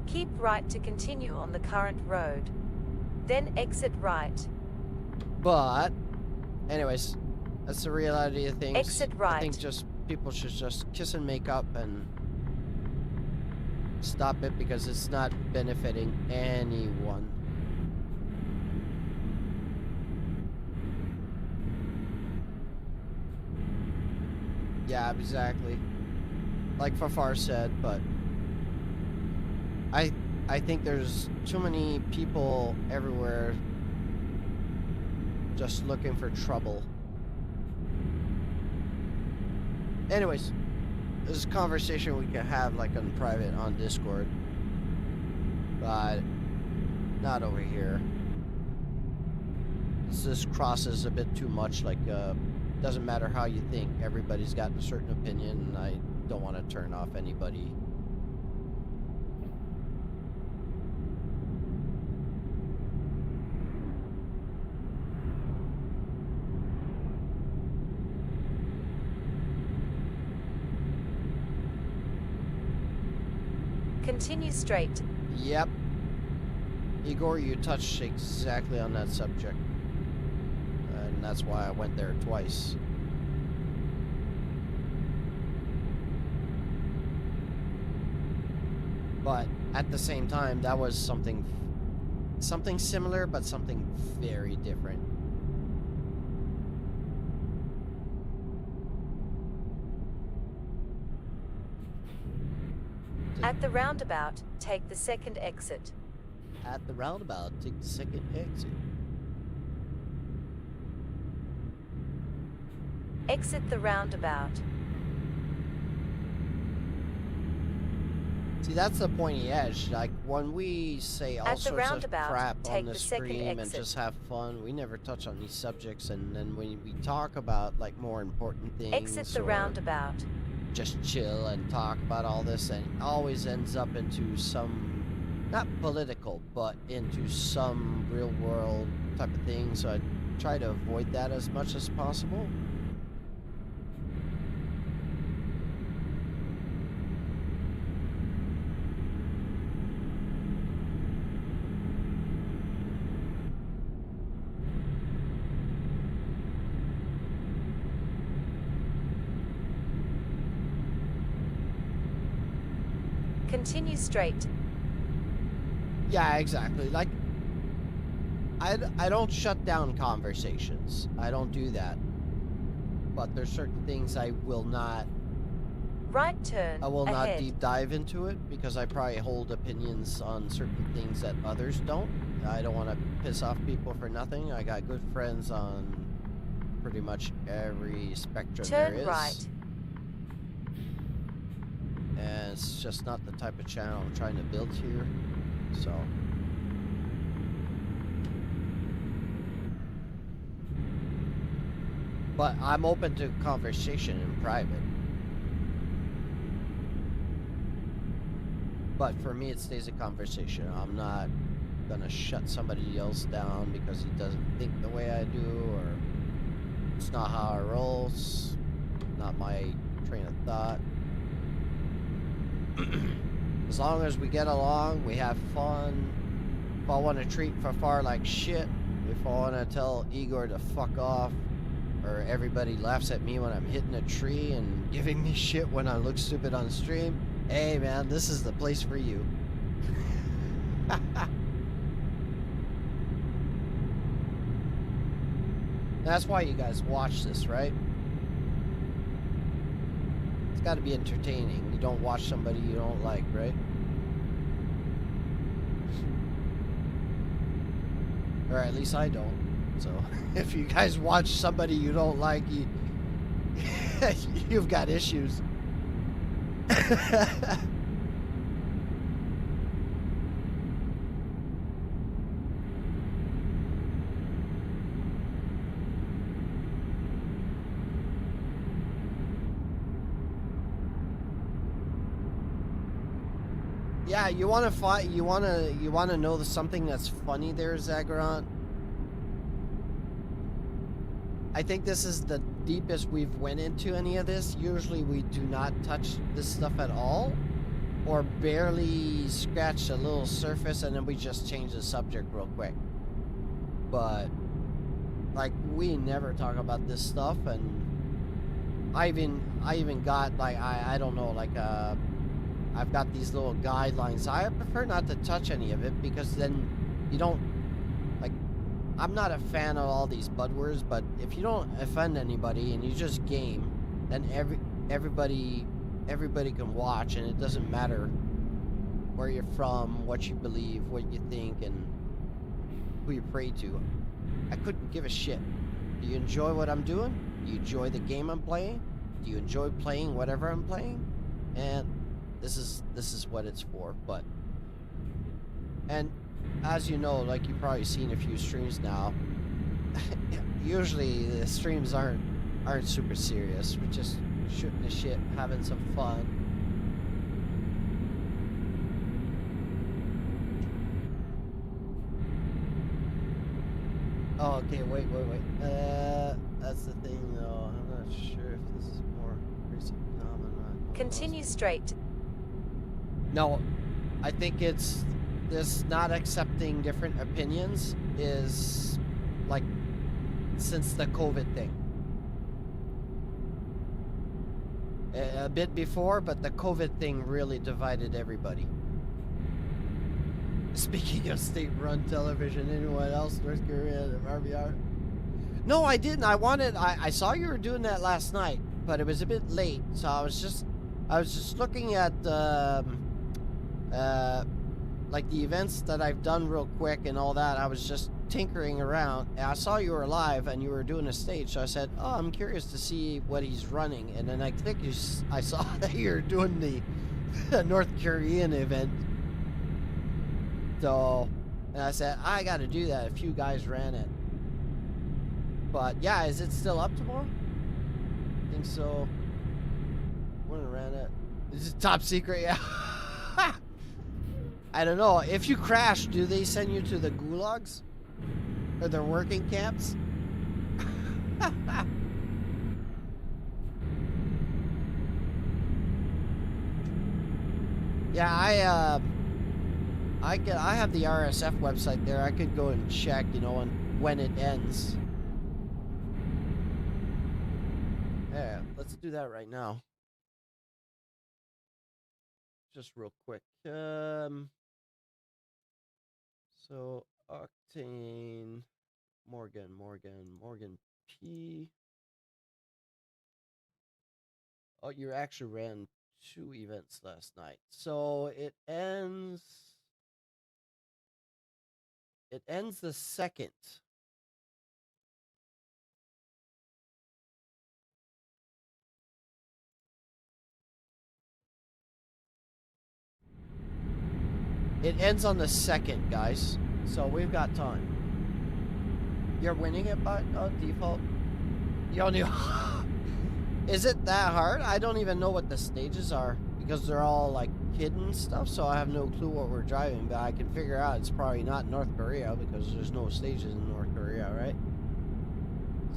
Keep right to continue on the current road. Then exit right. But, anyways, that's the reality of things. Exit right. I think people should just kiss and make up and stop it, because it's not benefiting anyone. Yeah, exactly. Like Fafar said, but I think there's too many people everywhere just looking for trouble. Anyways, this is a conversation we can have like in private on Discord, but not over here. This crosses a bit too much. Like, doesn't matter how you think. Everybody's got a certain opinion, and I don't want to turn off anybody. Continue straight. Yep. Igor, you touched exactly on that subject. And that's why I went there twice. But at the same time, that was something similar, but something very different. At the roundabout, take the second exit. At the roundabout, take the second exit. Exit the roundabout. See, that's the pointy edge. Like, when we say all sorts of crap on the stream and just have fun, we never touch on these subjects. And then when we talk about, like, more important things, exit the roundabout. Just chill and talk about all this, and it always ends up into some, not political, but into some real world type of thing. So I try to avoid that as much as possible. Continue straight. Yeah, exactly. Like, I don't shut down conversations. I don't do that. But there's certain things I will not... Right turn. I will ahead. not deep dive into it, because I probably hold opinions on certain things that others don't. I don't want to piss off people for nothing. I got good friends on pretty much every spectrum there is. Turn right. And it's just not the type of channel I'm trying to build here. So... But I'm open to conversation in private. But for me, it stays a conversation. I'm not gonna shut somebody else down because he doesn't think the way I do, or it's not how I roll. It's not my train of thought. As long as we get along, we have fun. If I want to treat Fafar like shit, if I want to tell Igor to fuck off, or everybody laughs at me when I'm hitting a tree and giving me shit when I look stupid on stream, hey man, this is the place for you. That's why you guys watch this, right? It's got to be entertaining. You don't watch somebody you don't like, right? Or at least I don't. So if you guys watch somebody you don't like, you've got issues. Yeah, you want to fight? You want to know something that's funny there, Zagarant? I think this is the deepest we've went into any of this. Usually we do not touch this stuff at all, or barely scratch a little surface, and then we just change the subject real quick. But like, we never talk about this stuff, and I even got like I don't know, like I've got these little guidelines. I prefer not to touch any of it because then you don't, like, I'm not a fan of all these buzzwords, but if you don't offend anybody and you just game, then everybody can watch, and it doesn't matter where you're from, what you believe, what you think, and who you pray to. I couldn't give a shit. Do you enjoy what I'm doing? Do you enjoy the game I'm playing? Do you enjoy playing whatever I'm playing? And this is what it's for. But, and as you know, like you've probably seen a few streams now, usually the streams aren't super serious. We're just shooting the shit, having some fun. Oh, okay, wait. That's the thing, though. I'm not sure if this is more recent phenomenon. Continue straight. No, I think it's this not accepting different opinions is like since the COVID thing. A bit before, but the COVID thing really divided everybody. Speaking of state-run television, anyone else, North Korea, RBR? No, I didn't. I saw you were doing that last night, but it was a bit late, so I was just looking at like the events that I've done real quick and all that. I was just tinkering around, and I saw you were live and you were doing a stage, so I said, oh, I'm curious to see what he's running, and then I think I saw that you're doing the North Korean event. So, and I said, I gotta do that. A few guys ran it. But yeah, is it still up tomorrow? I think so. When ran it? Is it top secret? Yeah. I don't know. If you crash, do they send you to the gulags? Or their working camps? Yeah, I have the RSF website there. I could go and check, you know, when it ends. Yeah, let's do that right now. Just real quick. So Octane, Morgan P. Oh, you actually ran 2 events last night. So it ends the 2nd. It ends on the 2nd, guys. So we've got time. You're winning it by default? You don't even... Is it that hard? I don't even know what the stages are, because they're all like hidden stuff, so I have no clue what we're driving, but I can figure out it's probably not North Korea because there's no stages in North Korea, right?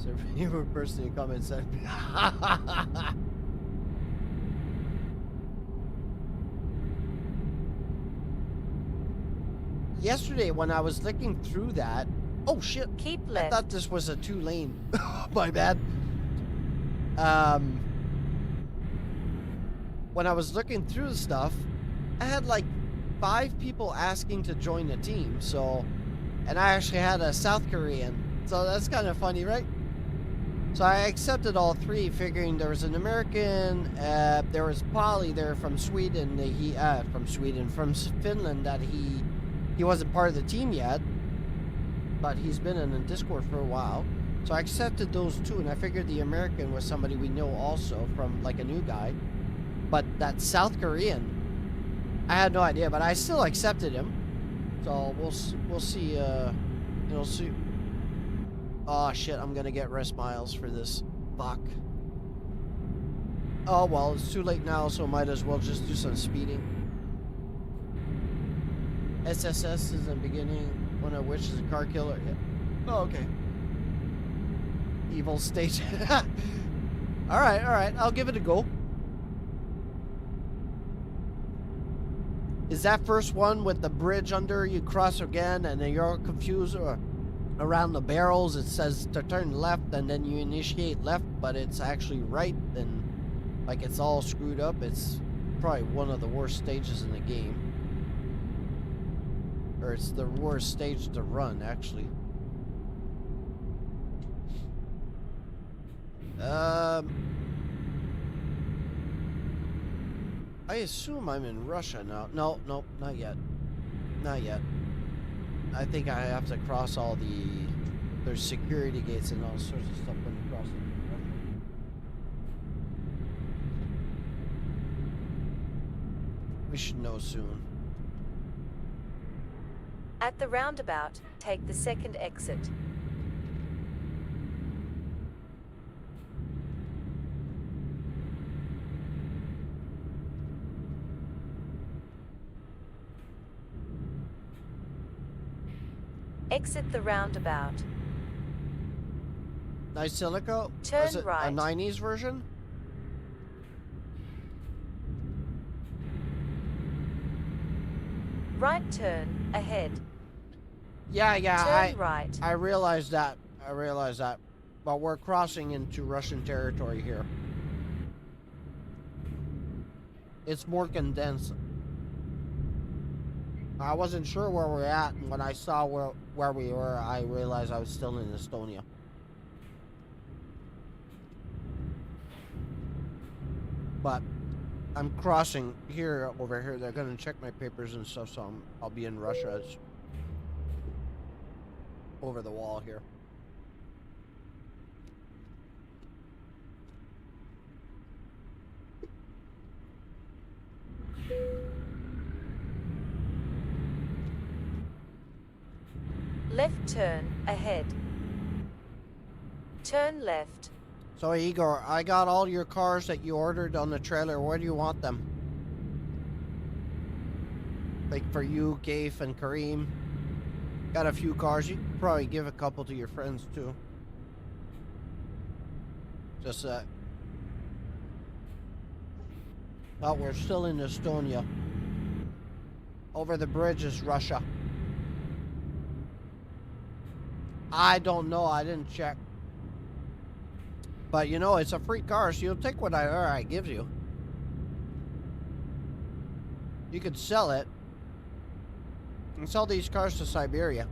So if you were a person in comments said yesterday when I was looking through that, oh shit! Keep I thought left. this was a 2-lane. My bad. Um, when I was looking through the stuff, I had like 5 people asking to join the team. So, and I actually had a South Korean. So that's kind of funny, right? So I accepted all 3, figuring there was an American, there was Polly there from Sweden. From Finland. That he wasn't part of the team yet, but he's been in the Discord for a while. So I accepted those 2, and I figured the American was somebody we know also from like a new guy. But that South Korean, I had no idea, but I still accepted him. So we'll see. See. Oh shit! I'm gonna get rest miles for this. Fuck. Oh well, it's too late now, so might as well just do some speeding. SSS is the beginning. One of which is a car killer. Yeah. Oh, okay. Evil state. All right. I'll give it a go. Is that first one with the bridge under? You cross again, and then you're confused, or around the barrels it says to turn left, and then you initiate left, but it's actually right, and like it's all screwed up. It's probably one of the worst stages in the game, or it's the worst stage to run, actually. I assume I'm in Russia now. No, not yet. Not yet. I think I have to cross all there's security gates and all sorts of stuff when you cross it. We should know soon. At the roundabout, take the second exit. Exit the roundabout. Nice Silico? Turn Was it right. a 90s version? Right turn, ahead. Yeah, Turn right. I realized that. But we're crossing into Russian territory here. It's more condensed. I wasn't sure where we're at, and when I saw where we were, I realized I was still in Estonia. But I'm crossing here, over here. They're gonna check my papers and stuff, so I'll be in Russia. It's over the wall here. Left turn, ahead. Turn left. So Igor, I got all your cars that you ordered on the trailer. Where do you want them? Like for you, Gafe, and Kareem. Got a few cars. You could probably give a couple to your friends too. Just oh, we're still in Estonia. Over the bridge is Russia. I don't know. I didn't check. But you know, it's a free car, so you'll take what I give you. You could sell it and sell these cars to Siberia.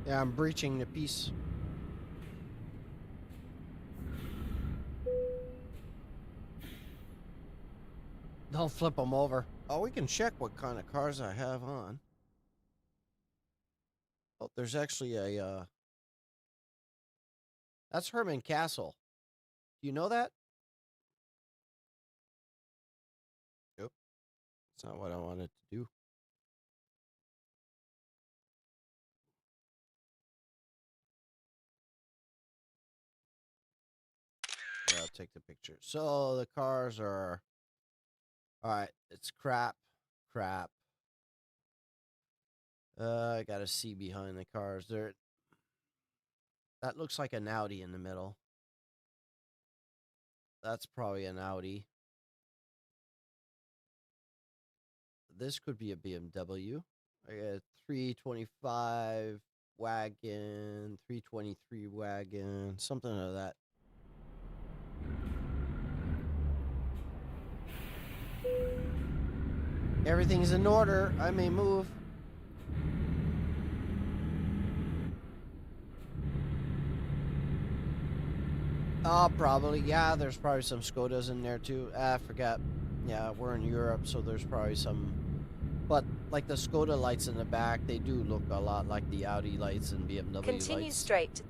Yeah, I'm breaching the peace. Don't flip them over. Oh, we can check what kind of cars I have on. Oh, there's actually a, that's Herman Castle. Do you know that? Nope. That's not what I wanted to do. take the picture. So the cars are... Alright, it's crap. Crap. I gotta see behind the cars. That looks like an Audi in the middle. That's probably an Audi. This could be a BMW. I got a 325 wagon, 323 wagon, something like that. Everything's in order. I may move. Oh, probably. Yeah, there's probably some Skodas in there too. I forgot. Yeah, we're in Europe, so there's probably some. But like the Skoda lights in the back, they do look a lot like the Audi lights and BMW lights. Continue straight.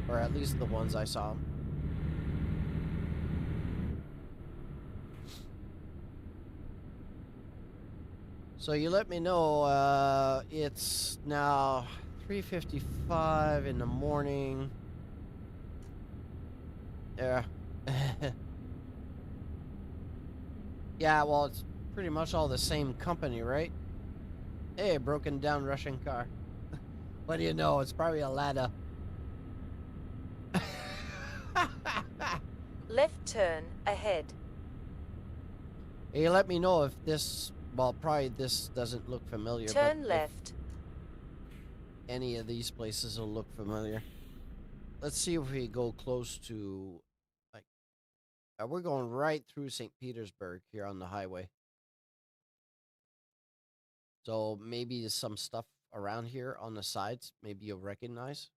Or at least the ones I saw. So you let me know. It's now 3:55 in the morning. Yeah. Yeah, well, it's pretty much all the same company, right? Hey, broken down Russian car. What do you know? It's probably a Lada. Left turn ahead. Hey, let me know if this... Well, probably this doesn't look familiar. Turn but left. Any of these places will look familiar. Let's see if we go close to... Like, we're going right through St. Petersburg here on the highway. So maybe there's some stuff around here on the sides. Maybe you'll recognize.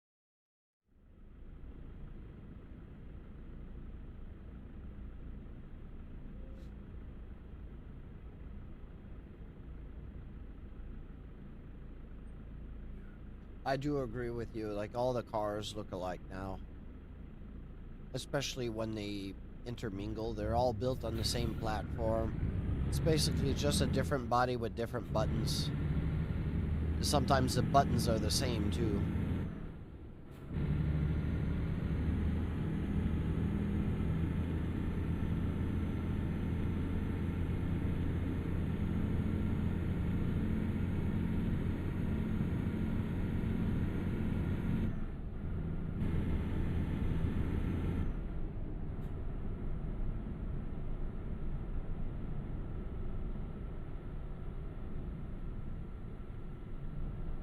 I do agree with you. Like, all the cars look alike now. Especially when they intermingle. They're all built on the same platform. It's basically just a different body with different buttons. Sometimes the buttons are the same, too.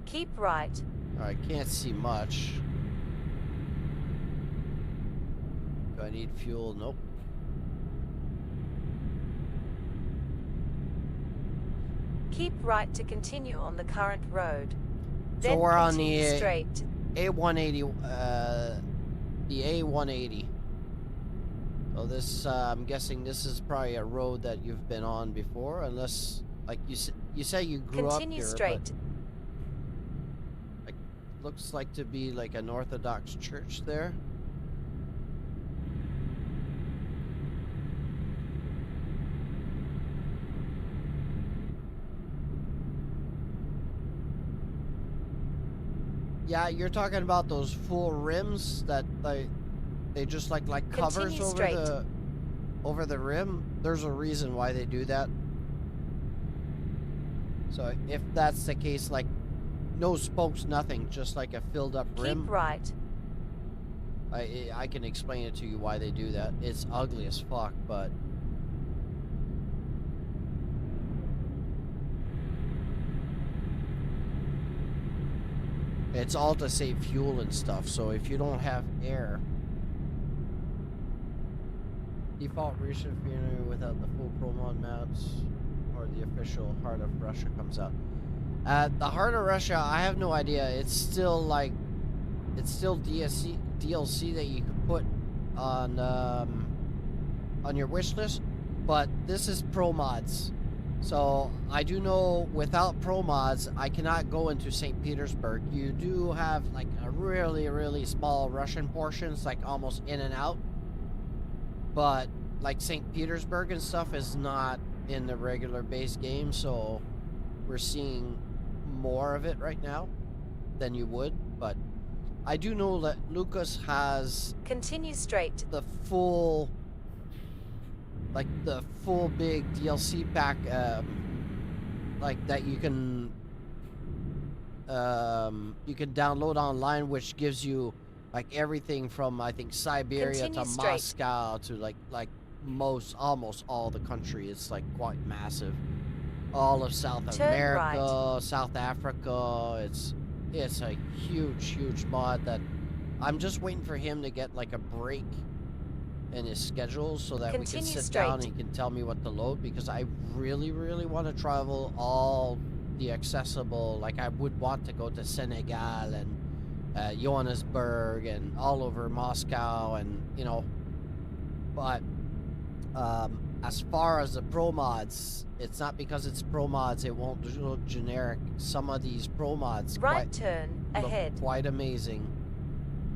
Keep right. I can't see much. Do I need fuel? Nope. Keep right to continue on the current road. So Then we're on continue the straight. A180, the A180. So this, I'm guessing this is probably a road that you've been on before, unless, like you say you grew up here. Continue straight. But, like, looks like to be like an Orthodox church there. Yeah, you're talking about those full rims that they just like covers Continue over straight. the rim. There's a reason why they do that. So if that's the case, like no spokes, nothing, just like a filled up rim. Keep right. I can explain it to you why they do that. It's ugly as fuck, but it's all to save fuel and stuff. So if you don't have air, default recent without the full Pro Mod maps or the official Heart of Russia comes out. The Heart of Russia, I have no idea. It's still like, it's still DLC that you can put on your wish list, but this is Pro Mods. So I do know without Pro Mods, I cannot go into St. Petersburg. You do have like a really, really small Russian portions, like almost in and out. But like St. Petersburg and stuff is not in the regular base game, so we're seeing more of it right now than you would. But I do know that Lucas has Continue straight. the full, like the full big DLC pack, like that you can download online, which gives you like everything from I think Siberia Continue to straight. Moscow to like almost all the country. It's like quite massive. All of South Turn America, right. South Africa. It's a huge mod that I'm just waiting for him to get like a break in his schedule so that we can Continue sit straight. down and he can tell me what to load, because I really want to travel all the accessible. Like I would want to go to Senegal and Johannesburg and all over Moscow, and you know, but as far as the pro mods, it's not because it's pro mods it won't look generic. Some of these pro mods Right turn ahead. look quite amazing,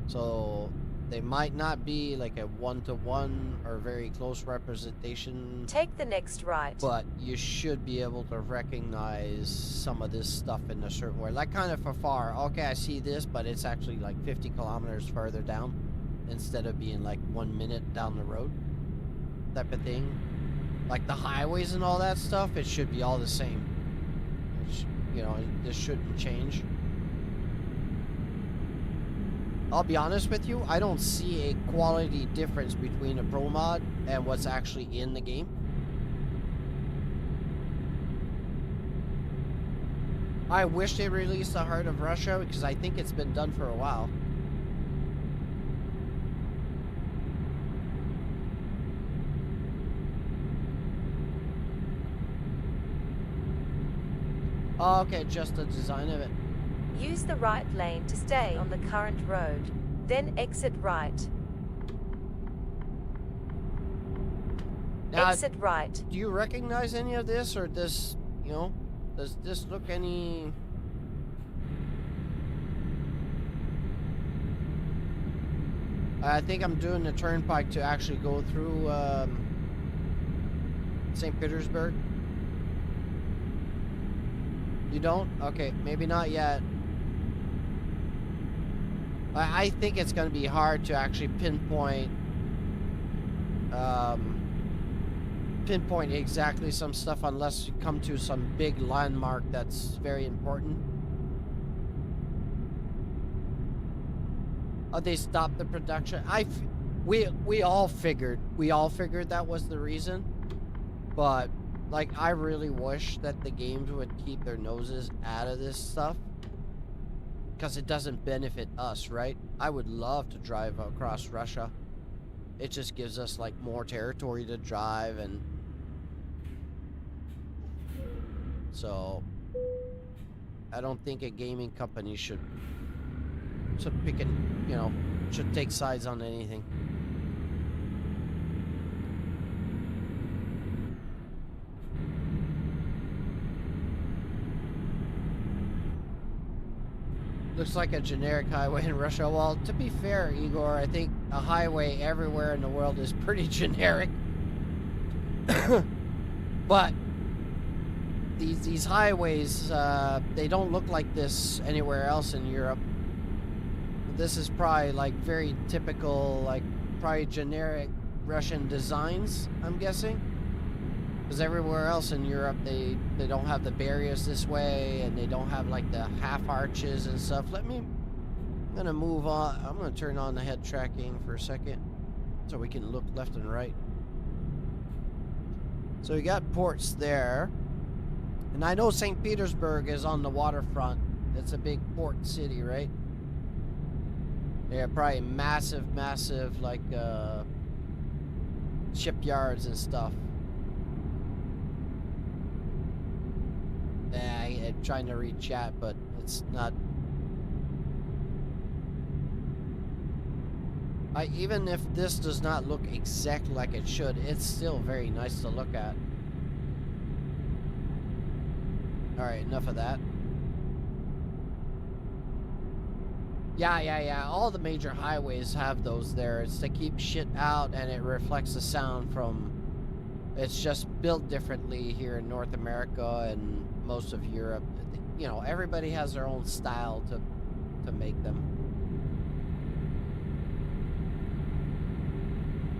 so they might not be like a one-to-one or very close representation. Take the next right. But you should be able to recognize some of this stuff in a certain way. Like kind of afar. Okay, I see this, but it's actually like 50 kilometers further down instead of being like 1 minute down the road. Type of thing. Like the highways and all that stuff, it should be all the same. You know, this shouldn't change. I'll be honest with you, I don't see a quality difference between a pro mod and what's actually in the game. I wish they released the Heart of Russia, because I think it's been done for a while. Oh, okay, just the design of it. Use the right lane to stay on the current road, then exit right. Now, Exit right. do you recognize any of this, or this, you know, does this look any... I think I'm doing the turnpike to actually go through St. Petersburg. You don't? Okay, maybe not yet. I think it's going to be hard to actually pinpoint exactly some stuff unless you come to some big landmark that's very important. Oh, they stopped the production. We all figured that was the reason, but like I really wish that the games would keep their noses out of this stuff, because it doesn't benefit us, right? I would love to drive across Russia. It just gives us like more territory to drive, and so I don't think a gaming company should pick and, you know, should take sides on anything. Looks like a generic highway in Russia. Well, to be fair, Igor, I think a highway everywhere in the world is pretty generic. But these highways, they don't look like this anywhere else in Europe. This is probably like very typical, like probably generic Russian designs, I'm guessing. Because everywhere else in Europe, they don't have the barriers this way, and they don't have like the half arches and stuff. I'm gonna move on. I'm gonna turn on the head tracking for a second so we can look left and right. So we got ports there. And I know St. Petersburg is on the waterfront. It's a big port city, right? They have probably massive, like, shipyards and stuff. I'm trying to read chat, but it's not... even if this does not look exactly like it should, it's still very nice to look at. Alright, enough of that. Yeah. All the major highways have those there. It's to keep shit out, and it reflects the sound from... It's just built differently here in North America and most of Europe. You know, everybody has their own style to make them.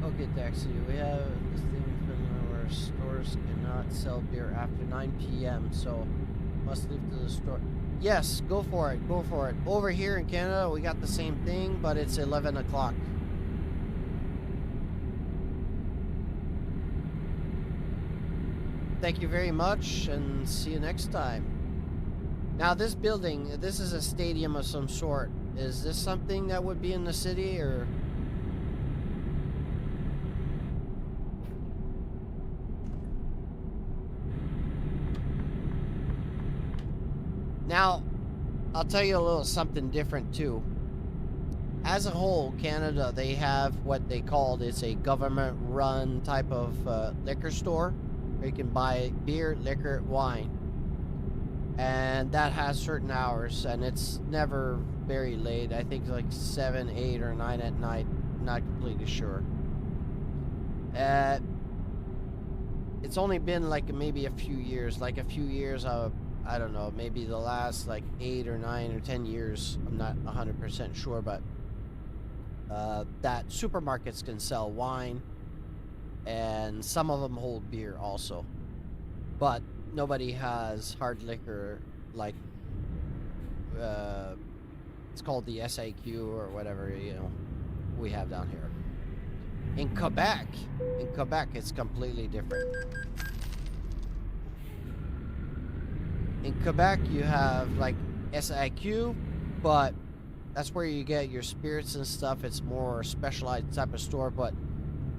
Okay, taxi. We have this thing in Finland where stores cannot sell beer after 9 p.m. So must leave to the store. Yes, go for it. Go for it. Over here in Canada, we got the same thing, but it's 11 o'clock. Thank you very much, and see you next time. Now, this building, this is a stadium of some sort. Is this something that would be in the city, or... Now, I'll tell you a little something different, too. As a whole, Canada, they have what they called, it's a government-run type of liquor store, where you can buy beer, liquor, wine. And that has certain hours, and it's never very late. I think like 7, 8, or 9 at night. Not completely sure. It's only been like maybe a few years. I don't know, maybe the last like 8 or 9 or 10 years. I'm not 100% sure, but that supermarkets can sell wine, and some of them hold beer also. But nobody has hard liquor like it's called the SAQ or whatever, we have down here. In Quebec, it's completely different. In Quebec, you have like SAQ, but that's where you get your spirits and stuff. It's more specialized type of store, but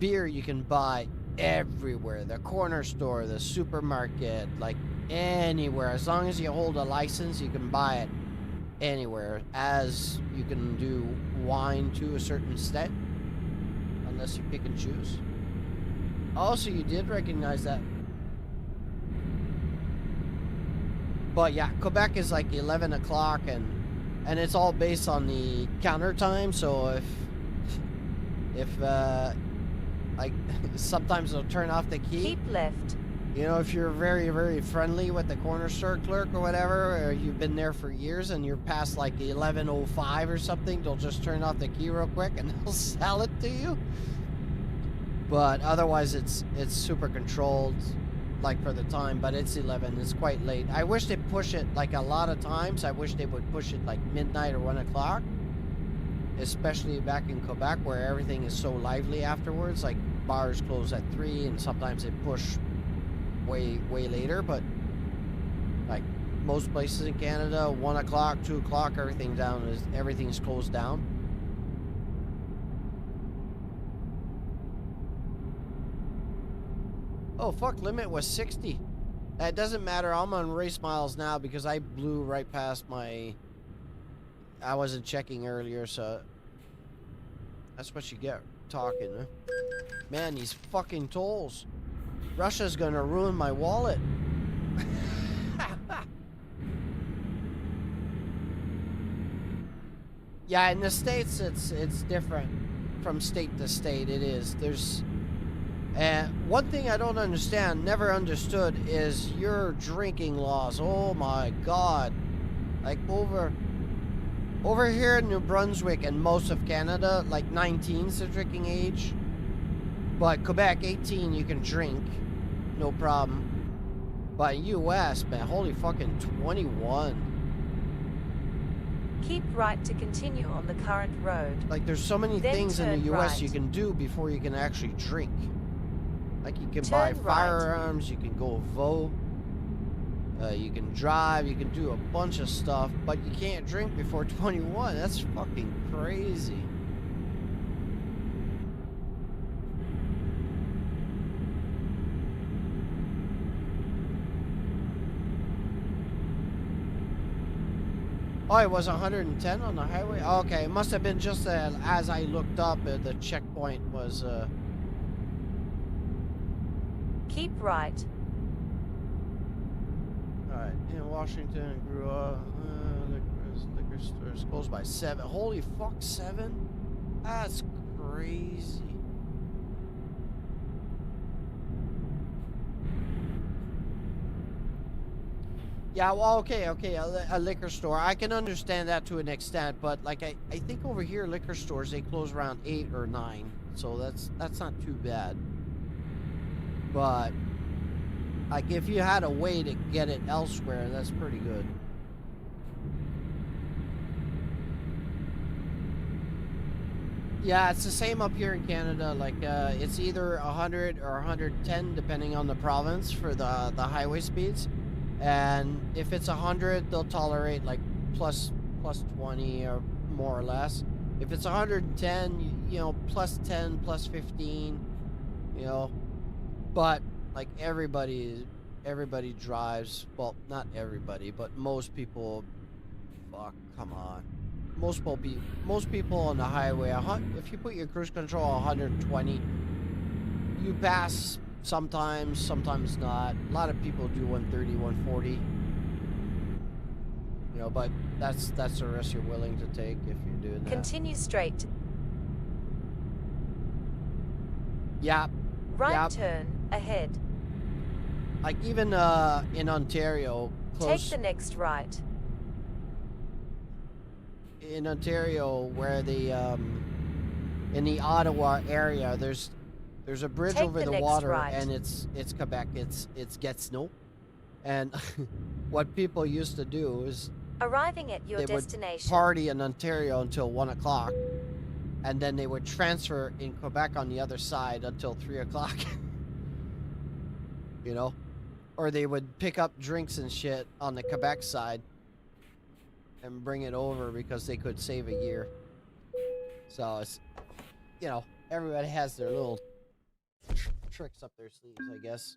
beer you can buy everywhere. The corner store, the supermarket, like anywhere. As long as you hold a license, you can buy it anywhere. As you can do wine to a certain extent, unless you pick and choose. Also, you did recognize that. But yeah, Quebec is like 11 o'clock, and it's all based on the counter time. So if like sometimes they'll turn off the key. Keep left. If you're very, very friendly with the corner store clerk or whatever, or you've been there for years and you're past like 11:05 or something, they'll just turn off the key real quick and they'll sell it to you. But otherwise, it's super controlled, like for the time. But it's 11. It's quite late. I wish they'd push it like a lot of times. I wish they would push it like midnight or 1 o'clock. Especially back in Quebec, where everything is so lively afterwards. Like bars close at 3, and sometimes they push way later. But like most places in Canada, 1 o'clock, 2 o'clock, everything's closed down. Oh fuck! Limit was 60. It doesn't matter. I'm on race miles now because I blew right past my. I wasn't checking earlier, so that's what you get talking, huh? Man, these fucking tolls. Russia's gonna ruin my wallet. Yeah, in the States, it's different from state to state. It is. There's one thing I don't understand, never understood, is your drinking laws. Oh my God! Like over here in New Brunswick and most of Canada, like 19 is the drinking age. But Quebec, 18, you can drink. No problem. But US, man, holy fucking 21. Keep right to continue on the current road. Like, there's so many Then things in the turn US right. you can do before you can actually drink. Like, you can Turn buy right. firearms, you can go vote. You can drive, you can do a bunch of stuff, but you can't drink before 21. That's fucking crazy. Oh, it was 110 on the highway? Okay, it must have been just as I looked up, the checkpoint was... Keep right. Alright, in Washington, grew up, liquor stores closed by 7. Holy fuck, 7? That's crazy. Yeah, well, okay, a liquor store. I can understand that to an extent, but like I think over here, liquor stores, they close around 8 or 9. so that's not too bad. But like if you had a way to get it elsewhere, that's pretty good. Yeah, it's the same up here in Canada. Like, it's either 100 or 110, depending on the province for the highway speeds. And if it's 100, they'll tolerate like plus 20 or more or less. If it's 110, you know, plus 10, plus 15, you know. But like everybody drives. Well, not everybody, but most people. Fuck, come on. Most people on the highway, if you put your cruise control 120, you pass sometimes not. A lot of people do 130, 140. You know, but that's the risk you're willing to take if you're doing that. Continue straight. Yeah. Right turn ahead. Like even in Ontario, close. Take the next right. In Ontario, where the in the Ottawa area, there's a bridge Take over the the water, right. and it's Quebec. It's Gatineau, and what people used to do is arriving at your they destination. would party in Ontario until 1 o'clock, and then they would transfer in Quebec on the other side until 3 o'clock. You know, or they would pick up drinks and shit on the Quebec side and bring it over because they could save a year. So it's, you know, everybody has their little tricks up their sleeves, I guess.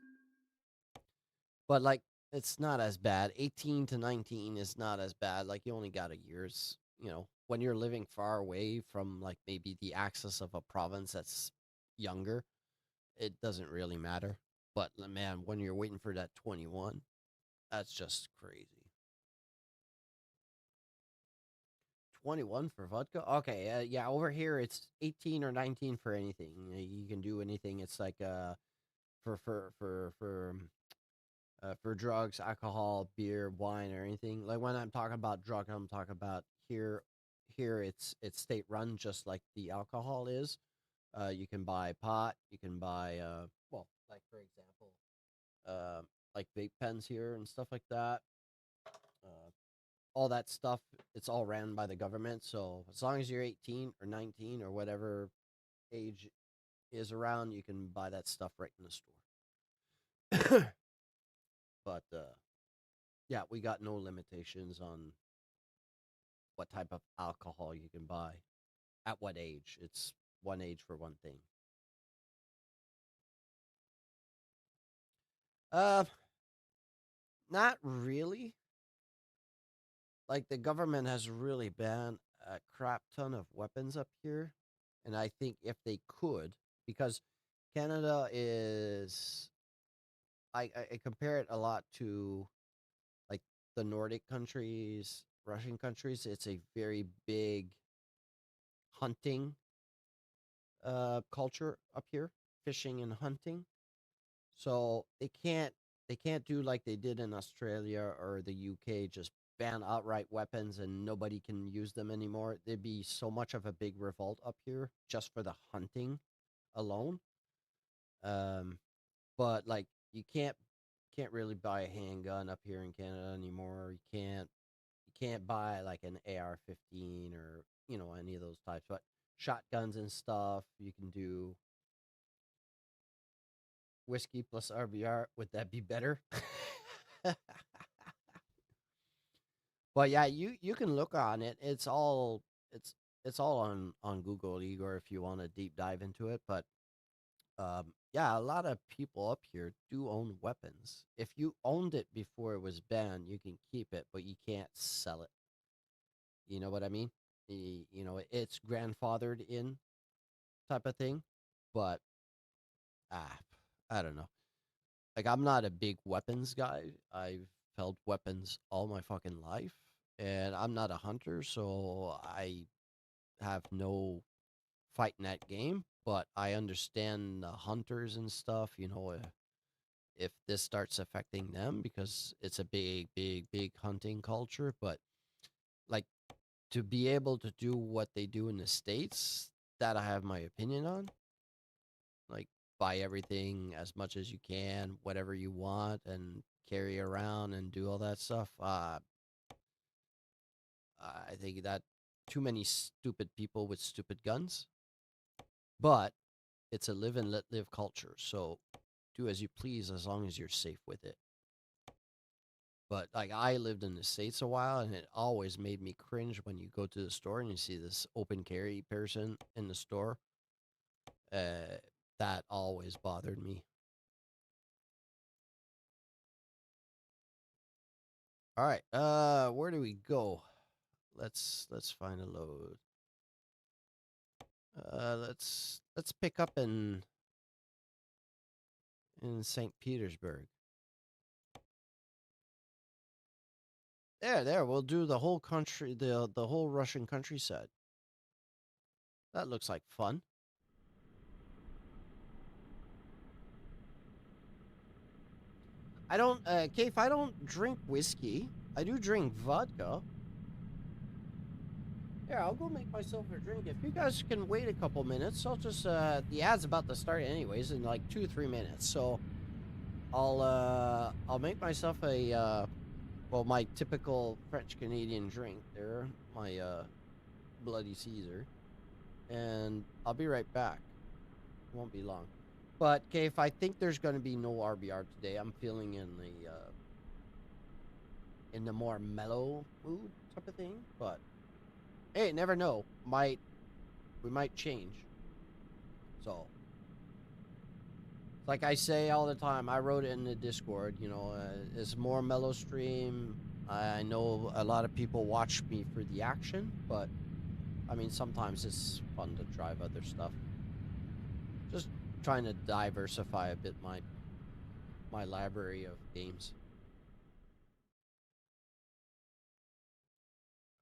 But like, it's not as bad. 18 to 19 is not as bad. Like, you only got a year's, you know, when you're living far away from like maybe the axis of a province that's younger, it doesn't really matter. But man, when you're waiting for that 21, that's just crazy. 21 for vodka? Okay, yeah, over here it's 18 or 19 for anything. You can do anything. It's like for drugs, alcohol, beer, wine, or anything. Like when I'm talking about drug, I'm talking about here it's state run, just like the alcohol is. You can buy pot. You can buy well, like for example, like vape pens here and stuff like that. Uh, all that stuff, it's all ran by the government. So as long as you're 18 or 19 or whatever age is around, you can buy that stuff right in the store. But yeah, we got no limitations on what type of alcohol you can buy at what age. It's one age for one thing. Uh, not really. Like the government has really banned a crap ton of weapons up here, and I think if they could, because Canada is, I compare it a lot to like the Nordic countries, Russian countries. It's a very big hunting culture up here, fishing and hunting. So they can't do like they did in Australia or the UK, just ban outright weapons and nobody can use them anymore. There'd be so much of a big revolt up here just for the hunting alone. Um, but like you can't really buy a handgun up here in Canada anymore. You can't buy like an AR-15 or any of those types. But shotguns and stuff you can do. Whiskey plus RBR, would that be better? But yeah, you can look on it. It's all on Google, Igor, if you want to deep dive into it. But yeah, a lot of people up here do own weapons. If you owned it before it was banned, you can keep it, but you can't sell it. You know what I mean? It's grandfathered in type of thing. But ah, I don't know. Like, I'm not a big weapons guy. I've held weapons all my fucking life, and I'm not a hunter, so I have no fight in that game. But I understand the hunters and stuff. If this starts affecting them, because it's a big, big, big hunting culture. But like, to be able to do what they do in the States, that I have my opinion on. like buy everything as much as you can, whatever you want, and carry around and do all that stuff. I think that too many stupid people with stupid guns, but it's a live and let live culture. So do as you please as long as you're safe with it. But like I lived in the States a while and it always made me cringe when you go to the store and you see this open carry person in the store. Uh, that always bothered me. All right. Where do we go? Let's find a load. Let's pick up in St. Petersburg. There. We'll do the whole country, the whole Russian countryside. That looks like fun. I don't, Keith, I don't drink whiskey. I do drink vodka. Yeah, I'll go make myself a drink. If you guys can wait a couple minutes, I'll just, the ad's about to start anyways in like 2 or 3 minutes. So I'll make myself a, well, my typical French Canadian drink there, my, Bloody Caesar. And I'll be right back. It won't be long. But, okay, if I think there's going to be no RBR today, I'm feeling in the more mellow mood type of thing. But hey, never know. We might change. So, like I say all the time, I wrote it in the Discord. You know, it's more mellow stream. I know a lot of people watch me for the action, but I mean sometimes it's fun to drive other stuff. Just trying to diversify a bit my library of games.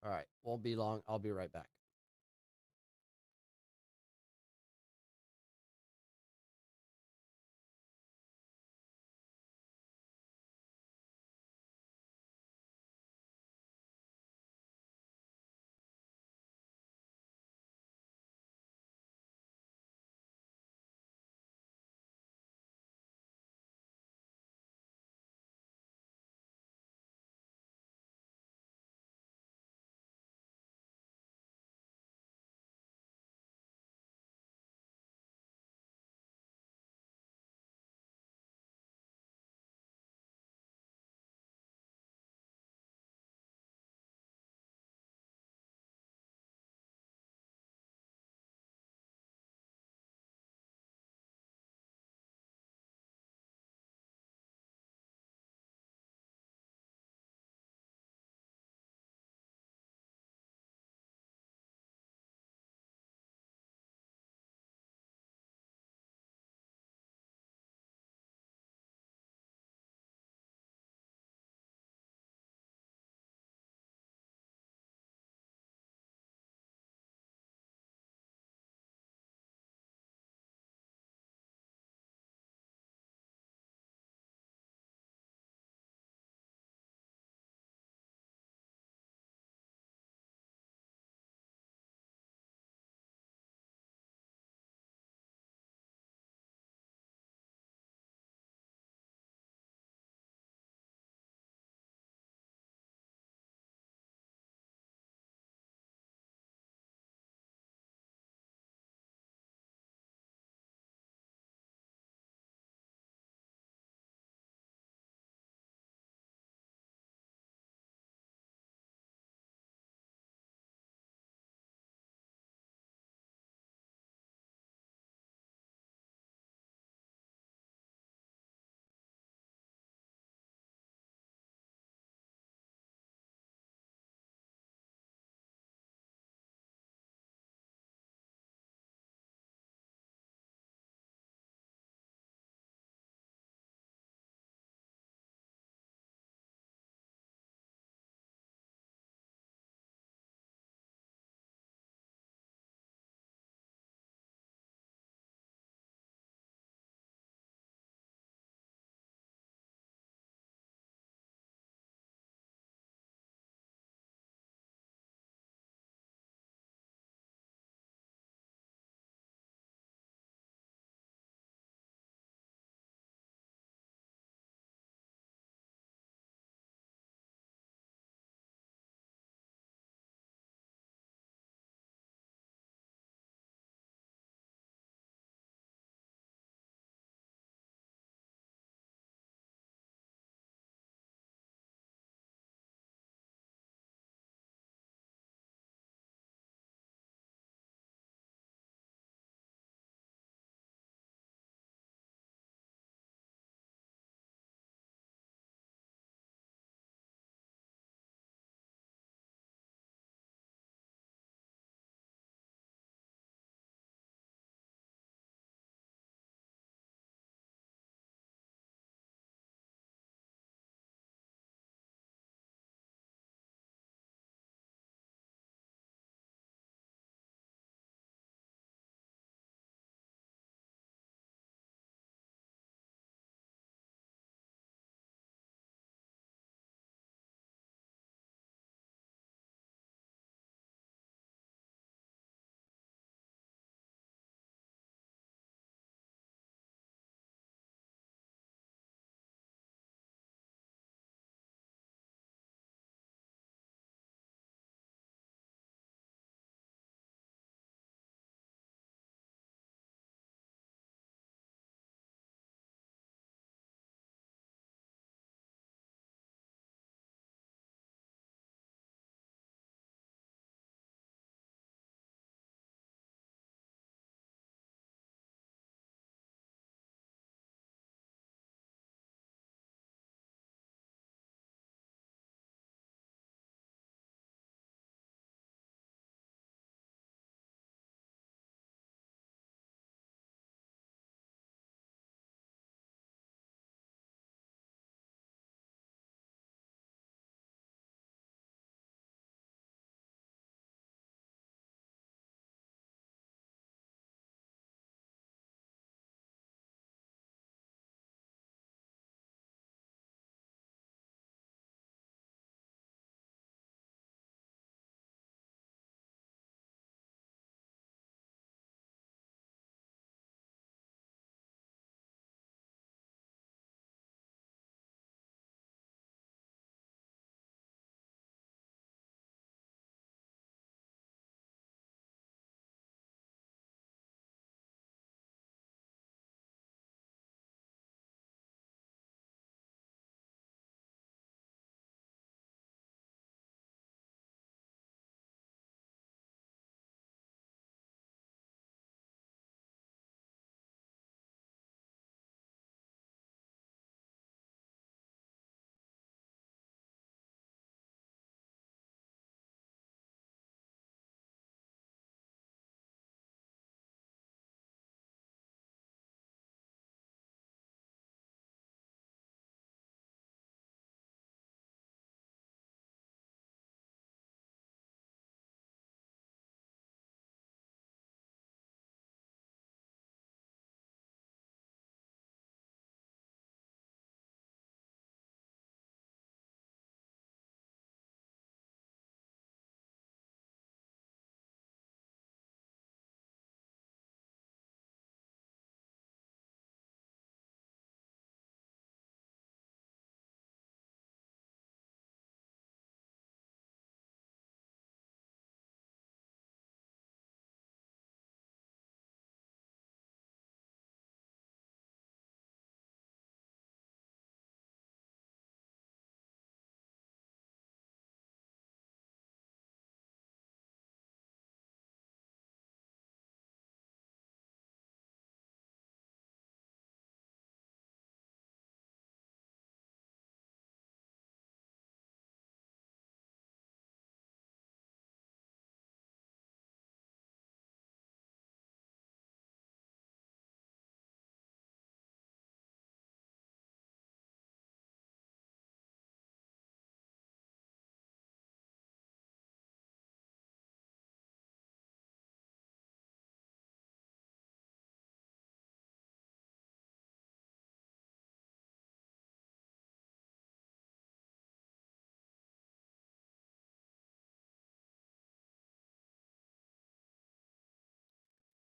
All right, won't be long. I'll be right back.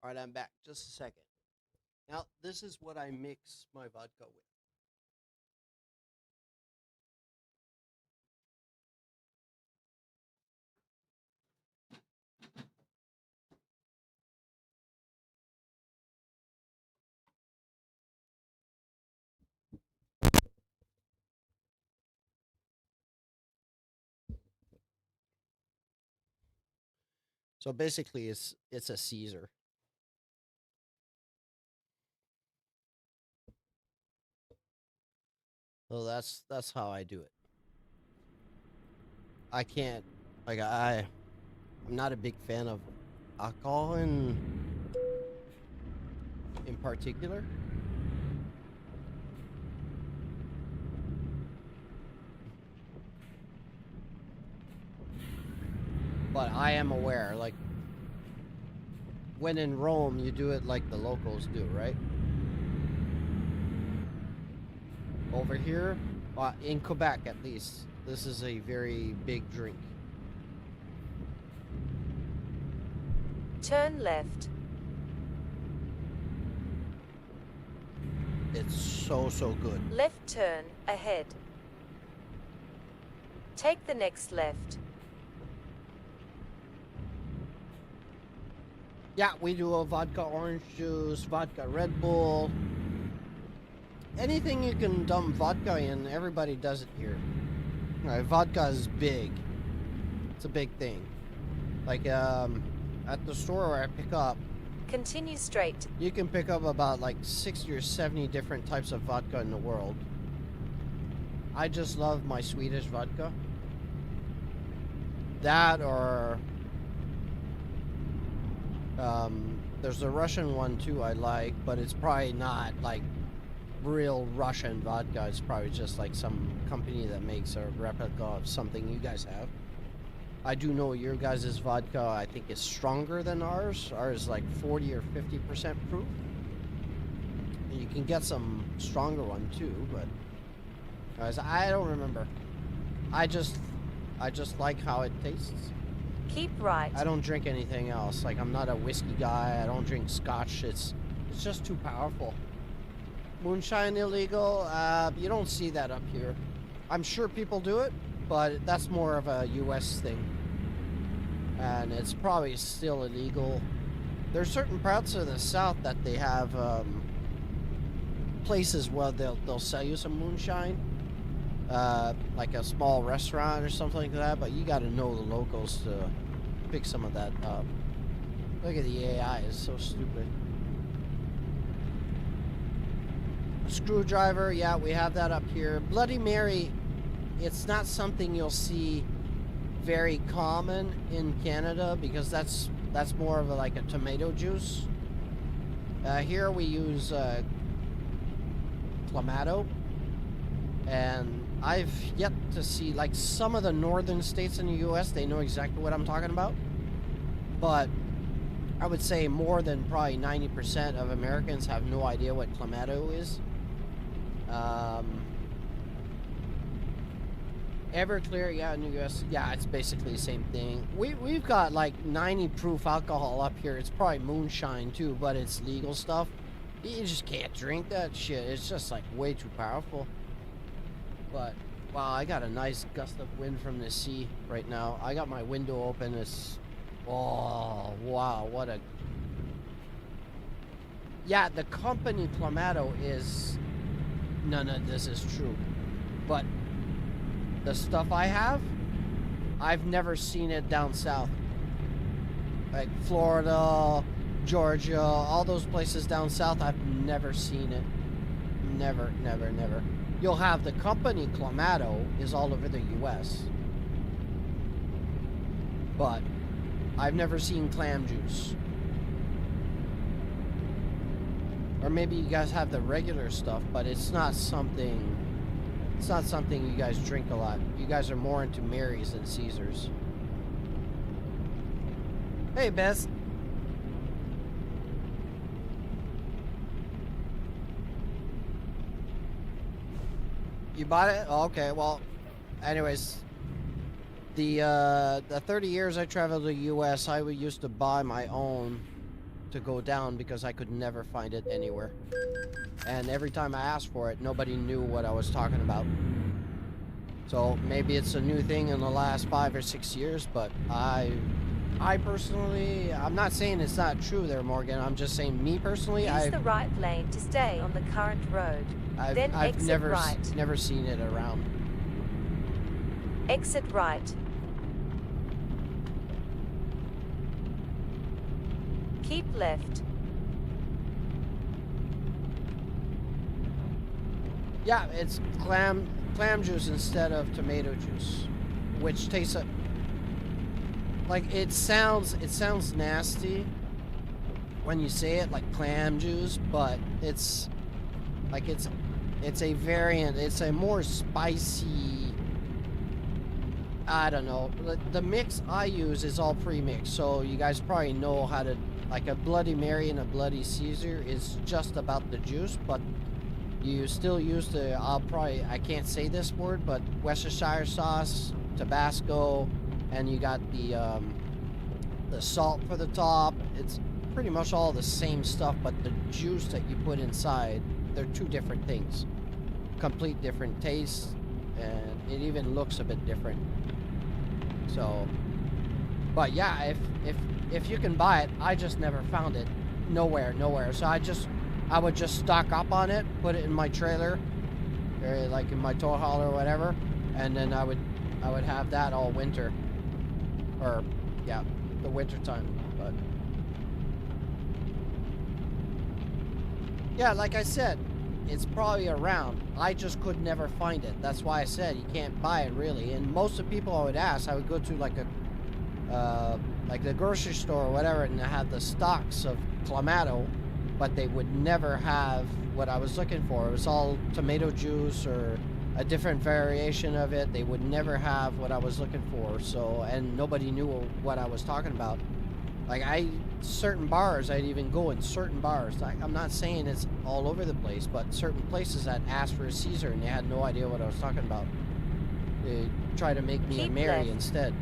All right, I'm back. Just a second. Now, this is what I mix my vodka with. So basically, it's a Caesar. So that's how I do it. I can't like I'm not a big fan of alcohol in particular. But I am aware, like, when in Rome, you do it like the locals do, right? Over here, in Quebec at least, this is a very big drink. Turn left. It's so good. Left turn ahead. Take the next left. Yeah, we do a vodka orange juice, vodka Red Bull. Anything you can dump vodka in, everybody does it here. Vodka is big. It's a big thing. Like, at the store where I pick up, continue straight. You can pick up about like 60 or 70 different types of vodka in the world. I just love my Swedish vodka. That or there's a Russian one too I like, but it's probably not like real Russian vodka. It's probably just like some company that makes a replica of something you guys have. I do know your guys' vodka, I think, is stronger than ours. Ours is like 40 or 50% proof. And you can get some stronger one too, but guys, I don't remember. I just like how it tastes. Keep right. I don't drink anything else. Like, I'm not a whiskey guy. I don't drink scotch. It's just too powerful. Moonshine illegal? You don't see that up here. I'm sure people do it, but that's more of a US thing. And it's probably still illegal. There's certain parts of the South that they have places where they'll sell you some moonshine. Like a small restaurant or something like that, but you gotta know the locals to pick some of that up. Look at the AI, it's so stupid. Screwdriver, yeah, we have that up here. Bloody Mary, it's not something you'll see very common in Canada because that's more of like a tomato juice. Here we use Clamato, and I've yet to see, like, some of the northern states in the US, they know exactly what I'm talking about, but I would say more than probably 90% of Americans have no idea what Clamato is. Everclear, yeah, in the US, yeah, it's basically the same thing. We've got like 90 proof alcohol up here. It's probably moonshine too, but it's legal stuff. You just can't drink that shit. It's just like way too powerful. But wow, I got a nice gust of wind from the sea right now. I got my window open. It's, oh wow, what a, yeah, the company Clamato is, none of this is true, but the stuff I have, I've never seen it down south. Like Florida, Georgia, all those places down south, I've never seen it. Never, never, never. You'll have the company Clamato is all over the US. But I've never seen clam juice. Or maybe you guys have the regular stuff, but it's not something you guys drink a lot. You guys are more into Mary's than Caesars. Hey, Bess. You bought it? Oh, okay, well, anyways, the 30 years I traveled to the U.S., I used to buy my own to go down because I could never find it anywhere. And every time I asked for it, nobody knew what I was talking about. So maybe it's a new thing in the last 5 or 6 years, but I personally, I'm not saying it's not true there, Morgan. I'm just saying me personally, Use the right lane to stay on the current road. Then I've exit never right. never seen it around. Exit right. Keep left. Yeah, it's clam juice instead of tomato juice, which tastes like it sounds nasty when you say it, like clam juice, but it's like it's a variant. It's a more spicy. I don't know. The mix I use is all pre-mixed, so you guys probably know how to. Like a Bloody Mary and a Bloody Caesar is just about the juice, but you still use the, I can't say this word, but Worcestershire sauce, Tabasco, and you got the salt for the top. It's pretty much all the same stuff, but the juice that you put inside, they're two different things. Complete different tastes, and it even looks a bit different. So, but yeah, if you can buy it, I just never found it. Nowhere. So I would just stock up on it, put it in my trailer, or like in my tow haul or whatever, and then I would have that all winter. Or, yeah, the winter time, but. Yeah, like I said, it's probably around. I just could never find it. That's why I said you can't buy it really. And most of the people I would ask, I would go to like the grocery store or whatever, and they had the stocks of Clamato, but they would never have what I was looking for. It was all tomato juice or a different variation of it. They would never have what I was looking for. So, and nobody knew what I was talking about. Like certain bars, I'd even go in certain bars. Like, I'm not saying it's all over the place, but certain places I'd ask for a Caesar and they had no idea what I was talking about. They try to make me a Mary instead.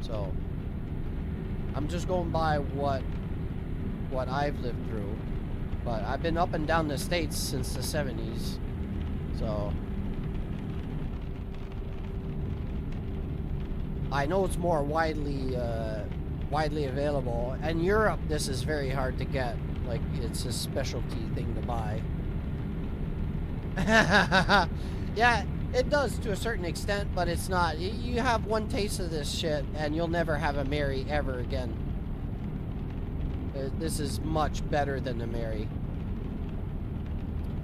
So, I'm just going by what I've lived through. But I've been up and down the States since the 70s. So, I know it's more widely available. In Europe, this is very hard to get. Like, it's a specialty thing to buy. Yeah, it does to a certain extent, but it's not. You have one taste of this shit, and you'll never have a Mary ever again. This is much better than the Mary.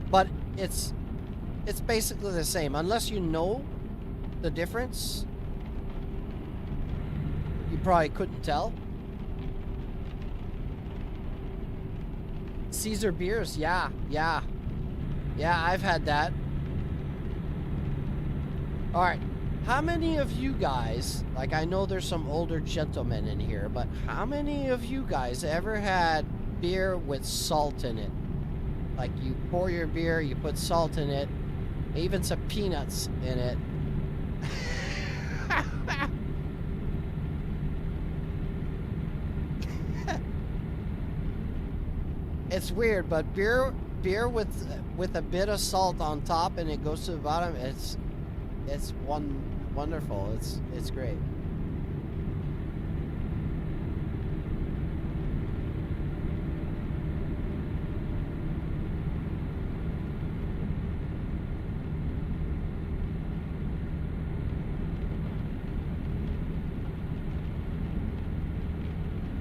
But it's basically the same. Unless you know the difference, you probably couldn't tell. Caesar beers, yeah, I've had that. Alright, how many of you guys, like I know there's some older gentlemen in here, but how many of you guys ever had beer with salt in it? Like you pour your beer, you put salt in it, even some peanuts in it. It's weird, but beer with a bit of salt on top and it goes to the bottom, it's wonderful. It's great.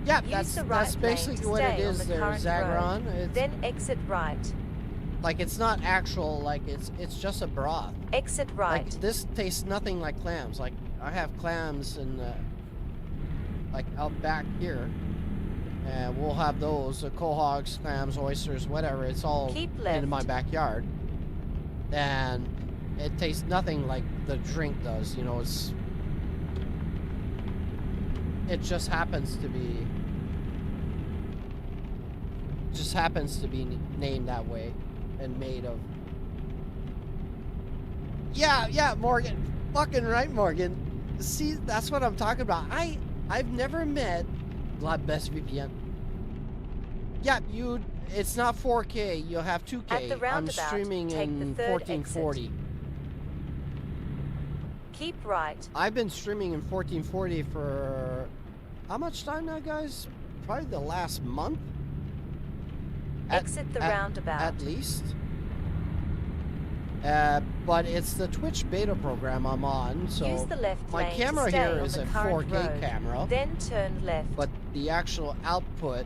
Yeah, that's basically what it is there, Zagron. Then exit right. Like, it's not actual, like, it's just a broth. Exit right. Like, this tastes nothing like clams. Like, I have clams in, like, out back here. And we'll have those, quahogs, clams, oysters, whatever. It's all in my backyard. And it tastes nothing like the drink does. You know, it just happens to be named that way and made of. Yeah, Morgan. Fucking right, Morgan. See, that's what I'm talking about. I've never met Glad best VPN. Yeah, it's not 4K. You'll have At the 2K. I'm roundabout, streaming take the in third 1440. exit. Keep right. I've been streaming in 1440 for how much time now, guys? Probably the last month. Exit the roundabout. At least. But it's the Twitch beta program I'm on, so use the left my lane camera to stay here on is the a current 4K road. camera. Then turn left. But the actual output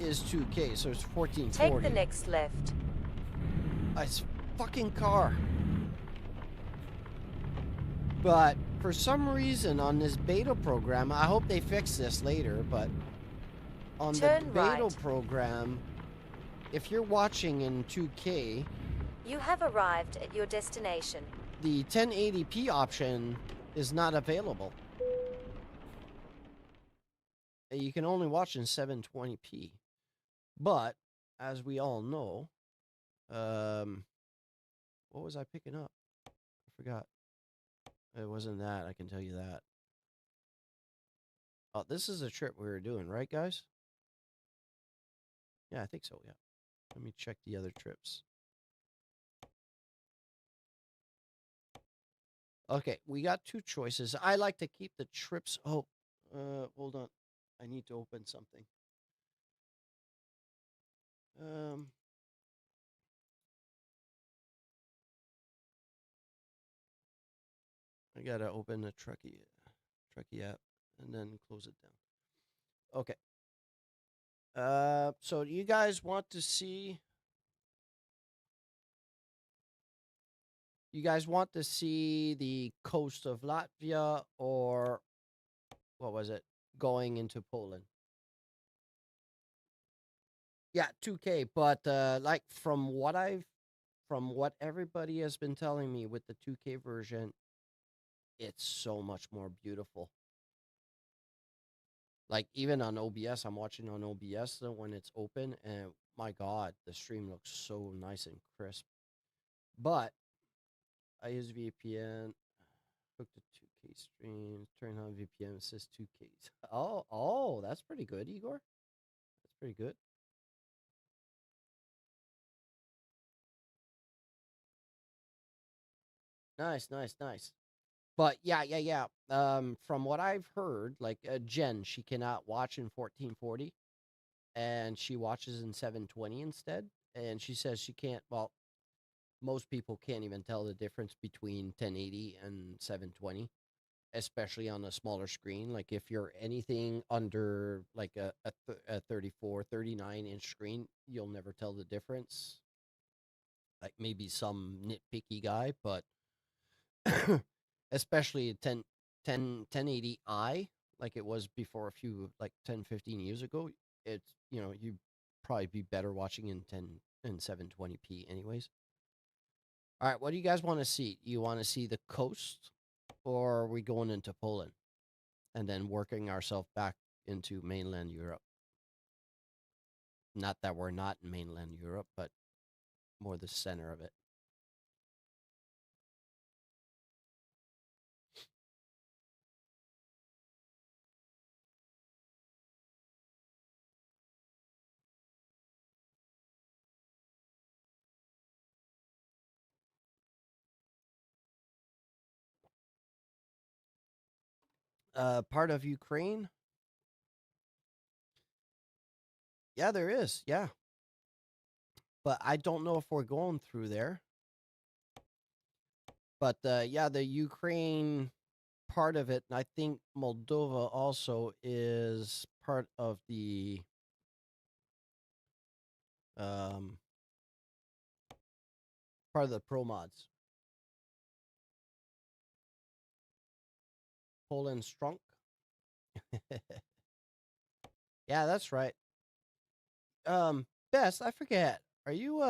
is 2K, so it's 1440. Take the next left. It's fucking car. But for some reason on this beta program, I hope they fix this later, but on turn the beta right. program, if you're watching in 2K, you have arrived at your destination. The 1080p option is not available. You can only watch in 720p. But as we all know, what was I picking up? I forgot. It wasn't that, I can tell you that. Oh, this is a trip we were doing, right, guys? Yeah, I think so, yeah. Let me check the other trips. Okay, we got two choices. I like to keep the trips. Oh, hold on. I need to open something. I gotta open the Truckee app and then close it down. Okay. So you guys want to see? You guys want to see the coast of Latvia or what was it? Going into Poland? Yeah, 2K. But like from what everybody has been telling me with the 2K version, it's so much more beautiful. Like even on OBS, I'm watching on OBS when it's open, and my God, the stream looks so nice and crisp. But I use VPN, hook to 2K streams, turn on VPN, it says 2K. Oh, that's pretty good, Igor. That's pretty good. Nice. But yeah. From what I've heard, like Jen, she cannot watch in 1440, and she watches in 720 instead. And she says she can't. Well, most people can't even tell the difference between 1080 and 720, especially on a smaller screen. Like if you're anything under like a 34, 39-inch screen, you'll never tell the difference. Like maybe some nitpicky guy, but especially 1080i, like it was before a few, like 10, 15 years ago, it's, you'd probably be better watching in 720p anyways. All right, what do you guys want to see? You want to see the coast, or are we going into Poland and then working ourselves back into mainland Europe? Not that we're not in mainland Europe, but more the center of it. Part of Ukraine? Yeah, there is. Yeah. But I don't know if we're going through there. But yeah, the Ukraine part of it, and I think Moldova also is part of the pro mods. Poland Strunk. Yeah, that's right. Bess, I forget. Are you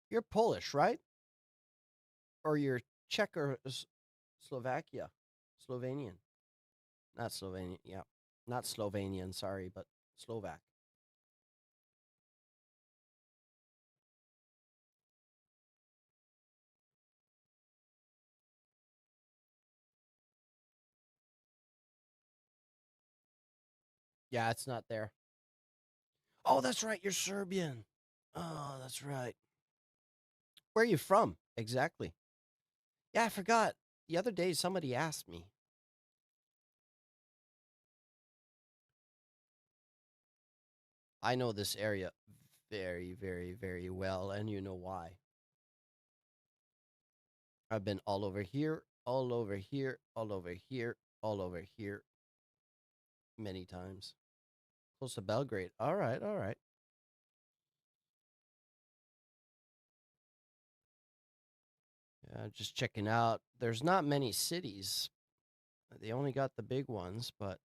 you're Polish, right? Or you're Czech or Slovakia? Slovenian. Not Slovenian, yeah. Not Slovenian, sorry, but Slovak. Yeah, it's not there. Oh, that's right. You're Serbian. Oh, that's right. Where are you from? Exactly. Yeah, I forgot. The other day, somebody asked me. I know this area very, very, very well, and you know why. I've been all over here, all over here, all over here, all over here many times. Close to Belgrade. All right, all right. Yeah, just checking out. There's not many cities. They only got the big ones, but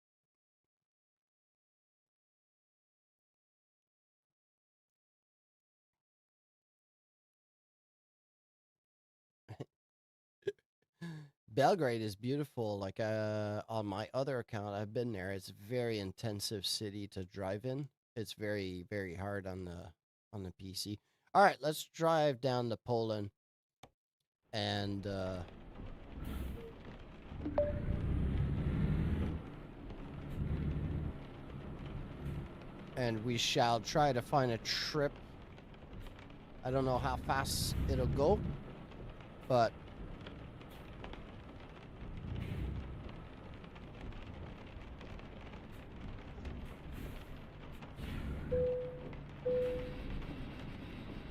Belgrade is beautiful. Like on my other account, I've been there. It's a very intensive city to drive in. It's very, very hard on the PC. All right, let's drive down to Poland and we shall try to find a trip. I don't know how fast it'll go, but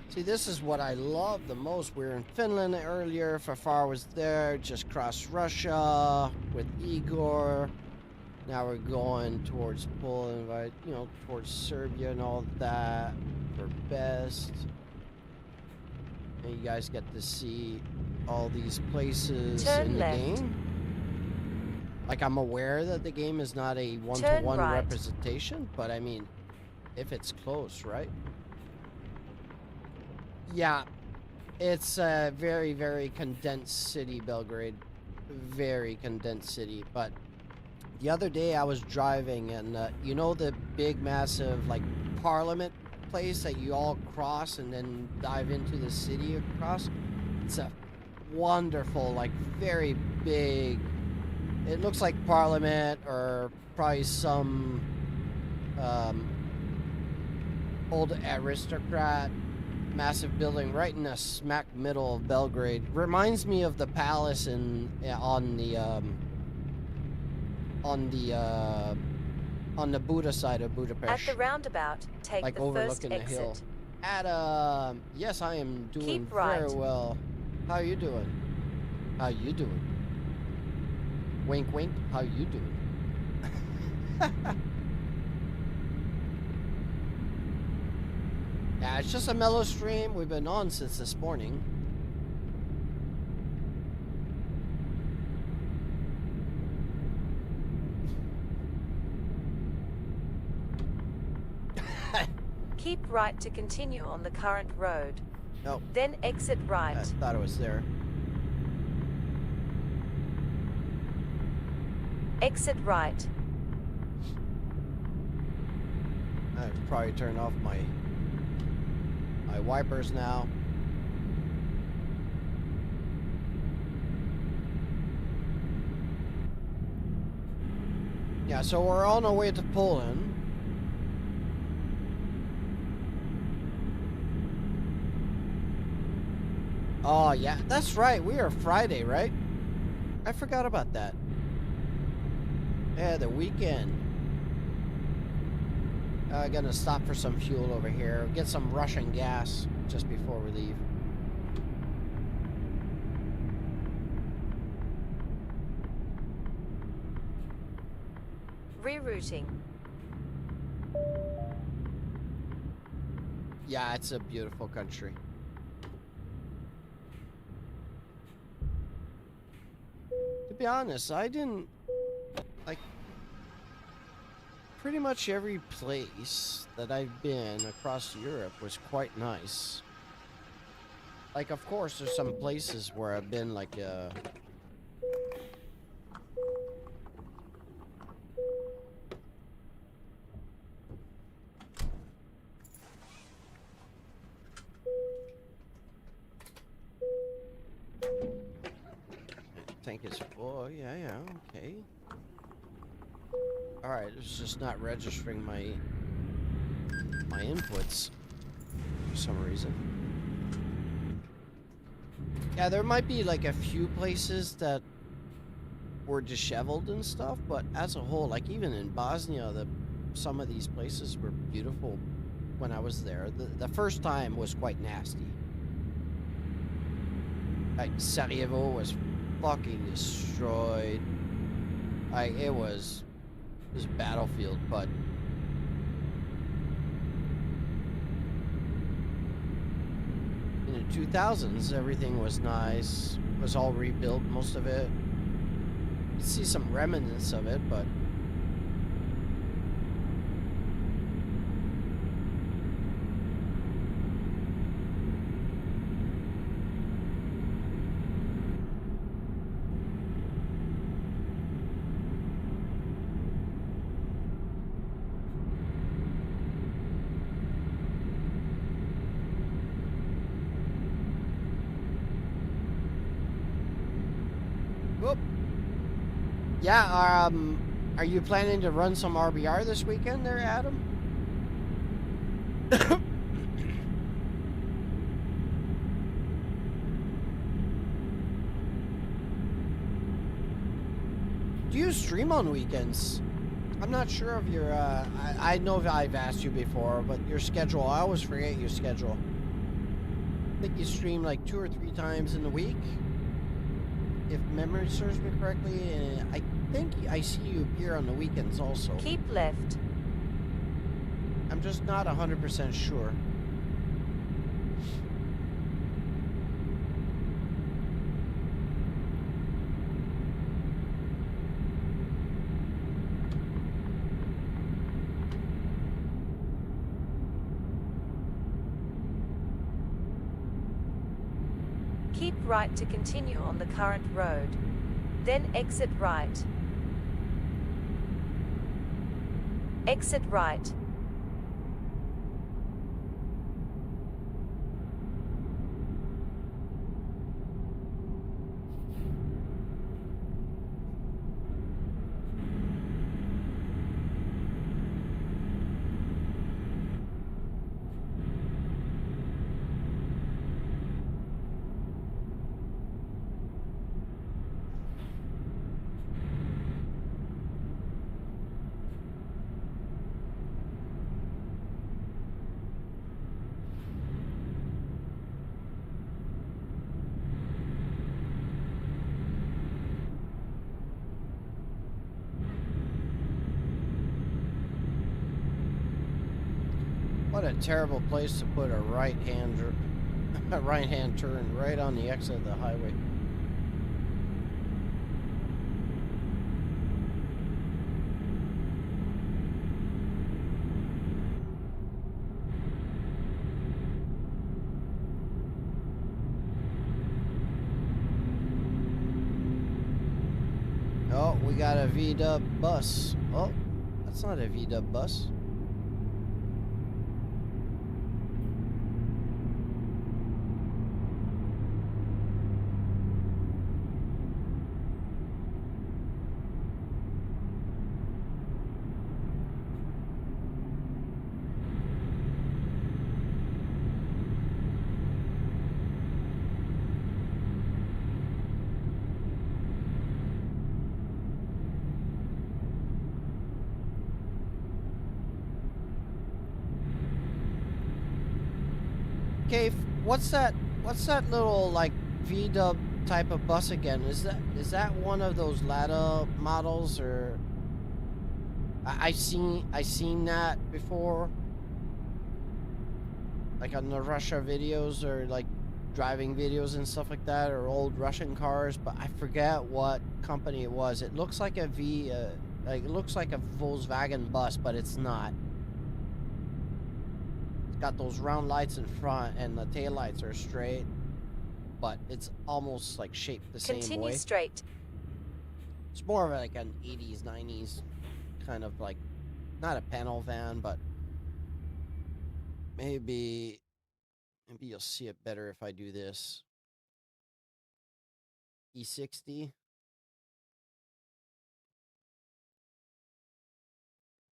see, this is what I love the most. We were in Finland earlier. Fafar was there, just crossed Russia with Igor. Now we're going towards Poland, right? You know, towards Serbia and all that for best. And you guys get to see all these places Turn in the left. game. Like, I'm aware that the game is not a one-to-one right. representation, but I mean, if it's close, right? Yeah, it's a very, very condensed city, Belgrade. Very condensed city, but the other day I was driving and you know the big massive like parliament place that you all cross and then dive into the city across? It's a wonderful, like very big, it looks like parliament or probably some old aristocrat massive building right in the smack middle of Belgrade. Reminds me of the palace on the Buddha side of Budapest. At the roundabout, take like the overlooking first the hill. exit. Adam, yes, I am doing Keep very right. well. How you doing? How you doing? Wink, wink. How you doing? Yeah, it's just a mellow stream. We've been on since this morning. Keep right to continue on the current road. Nope. Then exit right. I thought it was there. Exit right. I should probably turn off my wipers now. Yeah, so we're on our way to Poland. Oh, yeah, that's right. We are Friday, right? I forgot about that. Yeah, the weekend. Gonna stop for some fuel over here. Get some Russian gas just before we leave. Rerouting. Yeah, it's a beautiful country. To be honest, I didn't like pretty much every place that I've been across Europe was quite nice. Like, of course, there's some places where I've been like tank is full. Yeah, okay. Alright, it's just not registering my inputs for some reason. Yeah, there might be like a few places that were disheveled and stuff, but as a whole, like even in Bosnia, some of these places were beautiful when I was there. The first time was quite nasty. Like Sarajevo was fucking destroyed. Like it was this battlefield, but in the 2000s, everything was nice. It was all rebuilt, most of it. You see some remnants of it, but whoop. Yeah, are you planning to run some RBR this weekend there, Adam? Do you stream on weekends? I'm not sure of your, I know I've asked you before, but your schedule, I always forget your schedule. I think you stream like 2 or 3 times in the week, if memory serves me correctly, and I think I see you appear on the weekends also. Keep left. I'm just not 100% sure. Keep right to continue on the current road. Then exit right. Exit right. What a terrible place to put a right-hand turn right on the exit of the highway. Oh, we got a V-dub bus. Oh, that's not a V-dub bus. Okay, what's that little like V-dub type of bus again? Is that one of those Lada models, or I seen that before, like on the Russia videos or like driving videos and stuff like that, or old Russian cars, but I forget what company it was. It looks like a like it looks like a Volkswagen bus, but it's not. Got those round lights in front, and the tail lights are straight, but it's almost like shaped the same way. Continue straight. It's more of like an 80s, 90s kind of like, not a panel van, but maybe you'll see it better if I do this. E60.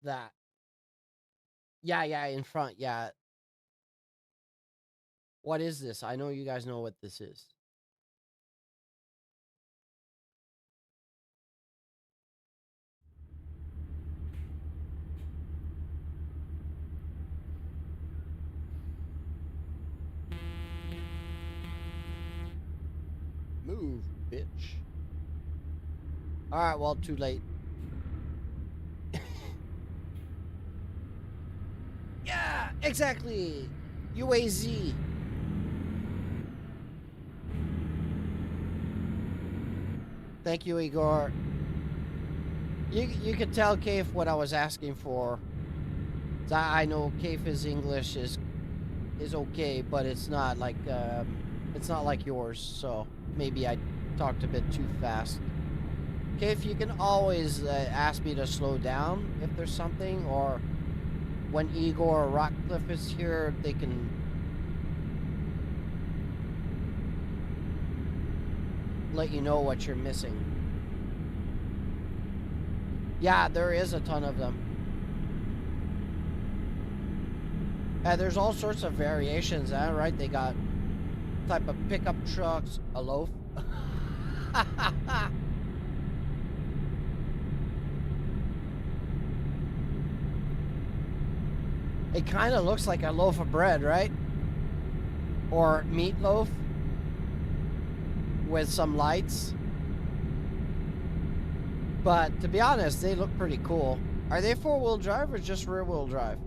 that. Yeah, yeah, in front, yeah. What is this? I know you guys know what this is. Move, bitch. Alright, well, too late. Yeah, exactly. UAZ. Thank you, Igor. You could tell Kaif what I was asking for. I know Kaif's English is okay, but it's not like yours. So maybe I talked a bit too fast. Kaif, you can always ask me to slow down if there's something, or when Igor or Rockcliffe is here, they can let you know what you're missing. Yeah, there is a ton of them. There's all sorts of variations, right? They got type of pickup trucks, a loaf. It kind of looks like a loaf of bread, right? Or meatloaf with some lights. But to be honest, they look pretty cool. Are they four-wheel drive or just rear-wheel drive?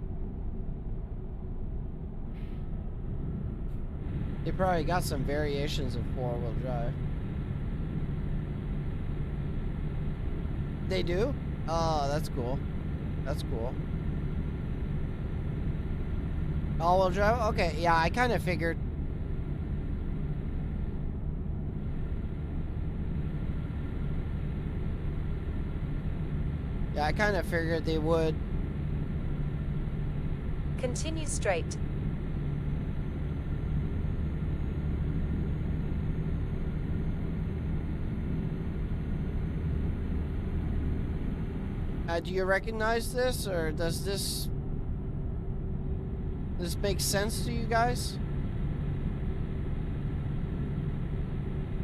They probably got some variations of four-wheel drive. They do? Oh, that's cool. That's cool. All-wheel drive? Okay, yeah, I kind of figured. Yeah, I kind of figured they would. Continue straight. Do you recognize this, or does this make sense to you guys?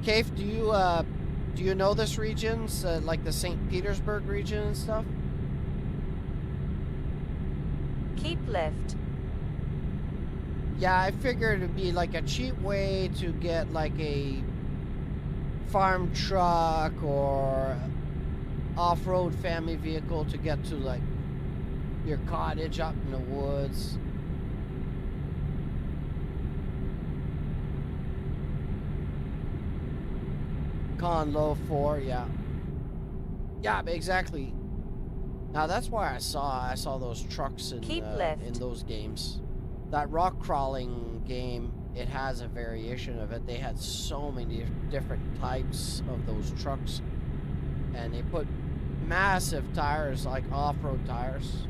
Kaif, do you know this region, like the St. Petersburg region and stuff? Keep left. Yeah, I figured it'd be like a cheap way to get like a farm truck or off-road family vehicle to get to like your cottage up in the woods. Con low 4, yeah. Yeah, exactly. Now that's why I saw those trucks in those games. That rock crawling game, it has a variation of it. They had so many different types of those trucks, and they put massive tires, like off-road tires.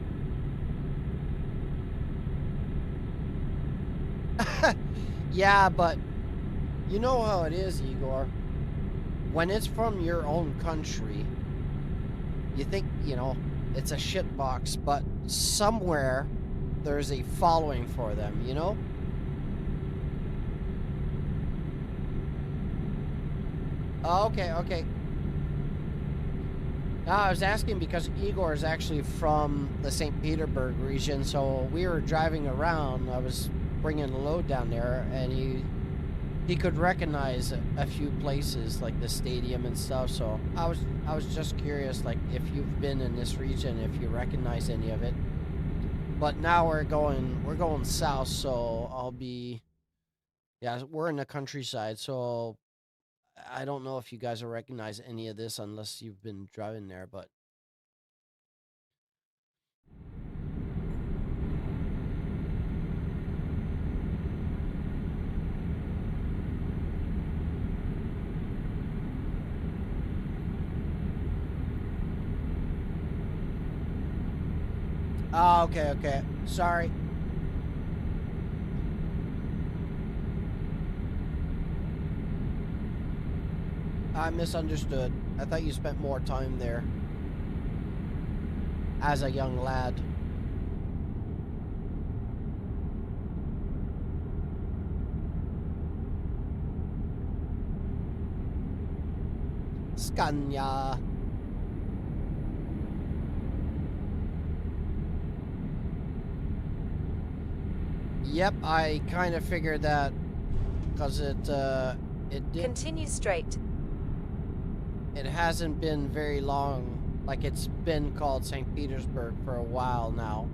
Yeah, but you know how it is, Igor. When it's from your own country, you think, it's a shitbox, but somewhere there's a following for them, you know? Oh, okay. I was asking because Igor is actually from the St. Petersburg region, so we were driving around. I was bringing a load down there, and he could recognize a few places like the stadium and stuff. So I was just curious, like, if you've been in this region, if you recognize any of it. But now we're going south, so we're in the countryside, so I don't know if you guys will recognize any of this unless you've been driving there, but oh, okay. Sorry. I misunderstood. I thought you spent more time there. as a young lad. Scania. Yep, I kind of figured that because it did. Continue straight. It hasn't been very long. Like, it's been called St. Petersburg for a while now,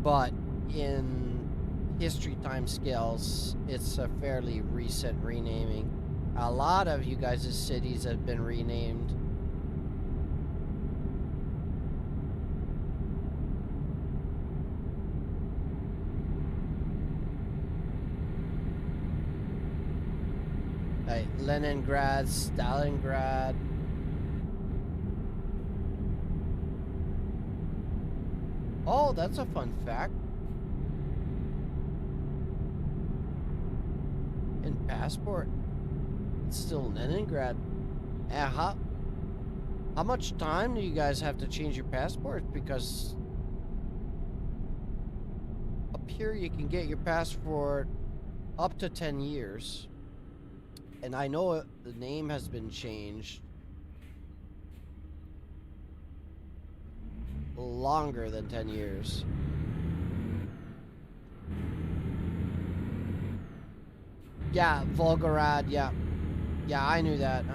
but in history time scales, it's a fairly recent renaming. A lot of you guys' cities have been renamed. Like Leningrad, Stalingrad. Oh, that's a fun fact. In passport, it's still Leningrad. How much time do you guys have to change your passport? Because up here you can get your passport up to 10 years. And I know the name has been changed longer than 10 years. Yeah, Volgograd, yeah. Yeah, I knew that.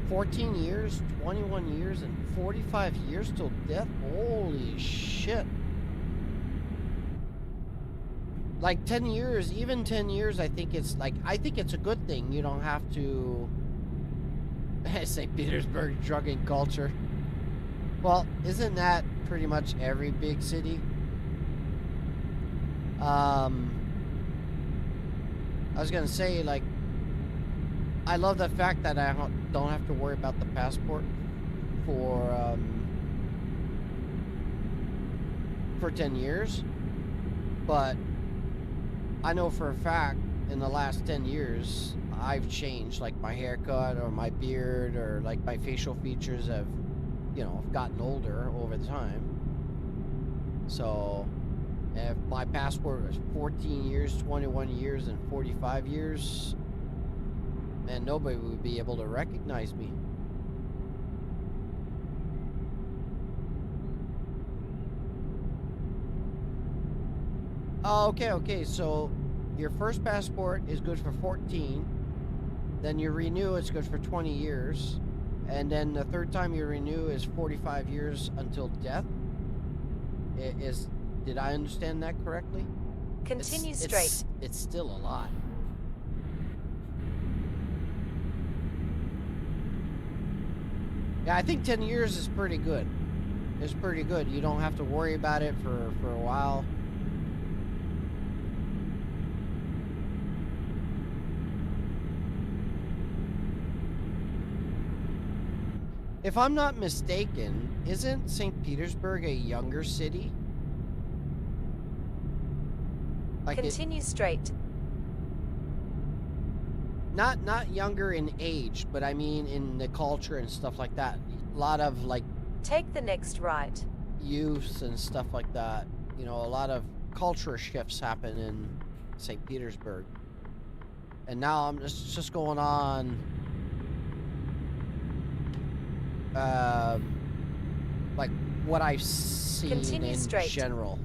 14 years, 21 years, and 45 years till death? Holy shit. Like 10 years, even 10 years, I think it's a good thing. You don't have to St. Petersburg drug and culture. Well, isn't that pretty much every big city? I was gonna say, like, I love the fact that I don't have to worry about the passport for 10 years, but I know for a fact in the last 10 years I've changed, like my haircut or my beard or like my facial features have, gotten older over the time. So if my passport was 14 years, 21 years, and 45 years, man, nobody would be able to recognize me. Oh, okay, so your first passport is good for 14, then you renew, it's good for 20 years, and then the third time you renew is 45 years until death. Did I understand that correctly? Continue straight. It's still a lot. Yeah, I think 10 years is pretty good. It's pretty good. You don't have to worry about it for a while. If I'm not mistaken, isn't St. Petersburg a younger city? Like Continue straight. Not younger in age, but I mean in the culture and stuff like that. A lot of like take the next right. Youth and stuff like that. A lot of culture shifts happen in St. Petersburg. And now I'm just going on like what I've seen in general.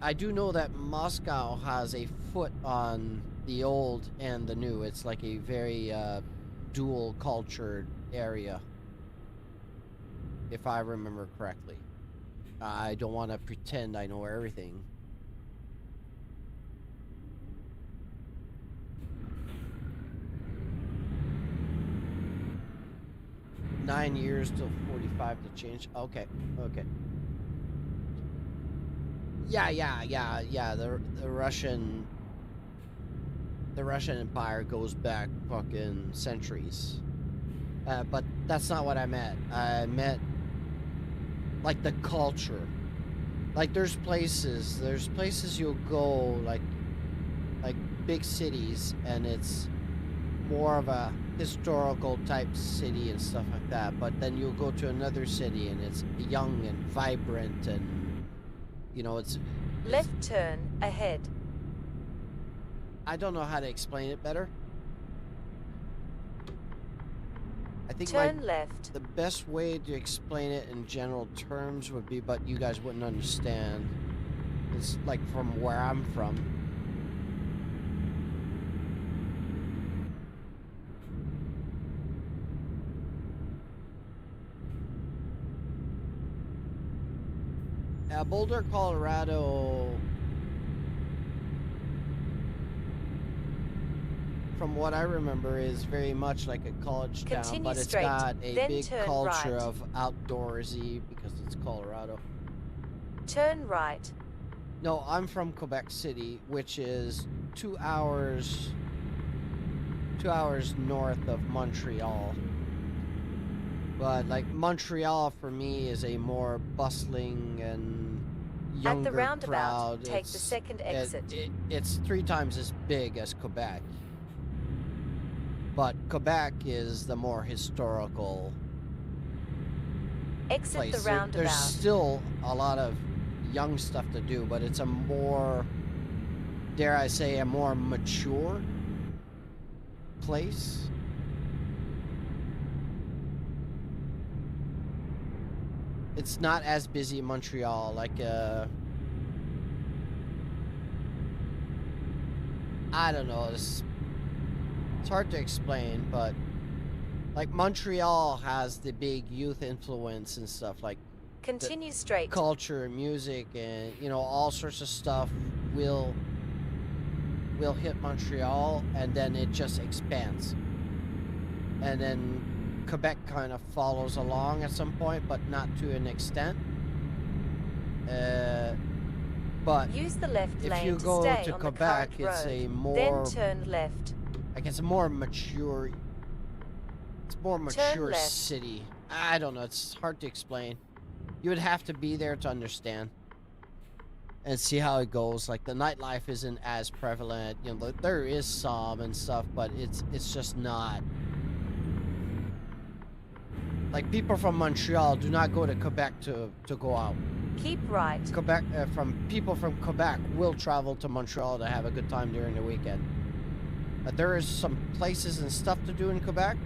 I do know that Moscow has a foot on the old and the new. It's like a very dual cultured area, if I remember correctly. I don't want to pretend I know everything. Nine years till 45 to change. Okay. Yeah. The Russian Empire goes back fucking centuries. But that's not what I meant. I meant like the culture. Like there's places you'll go, like big cities, and it's more of a historical type city and stuff like that. But then you'll go to another city and it's young and vibrant and, you know, it's Left turn ahead. I don't know how to explain it better. I think Turn left. the best way to explain it in general terms would be, but you guys wouldn't understand. It's like from where I'm from. Boulder, Colorado, from what I remember, is very much like a college town, Continue but it's straight, got a then big turn culture right. of outdoorsy because it's Colorado. Turn right. No, I'm from Quebec City, which is 2 hours north of Montreal. But like Montreal for me is a more bustling and younger At the roundabout, crowd. take the second exit. It's 3 times as big as Quebec. But Quebec is the more historical Exit place. the roundabout. There's still a lot of young stuff to do, but it's a more, dare I say, a more mature place. It's not as busy in Montreal, like I don't know, it's hard to explain, but like Montreal has the big youth influence and stuff, like Continue straight. culture and music and, you know, all sorts of stuff will hit Montreal, and then it just expands. And then Quebec kind of follows along at some point, but not to an extent. But use the left if lane you to go stay to on Quebec, the current it's road. a more, Then turn left. like, it's a more mature, Turn left. city. I don't know, it's hard to explain. You would have to be there to understand and see how it goes. Like, the nightlife isn't as prevalent, you know, there is some and stuff, but it's just not. Like, people from Montreal do not go to Quebec to go out. Keep right. Quebec, people from Quebec will travel to Montreal to have a good time during the weekend. There is some places and stuff to do in Quebec,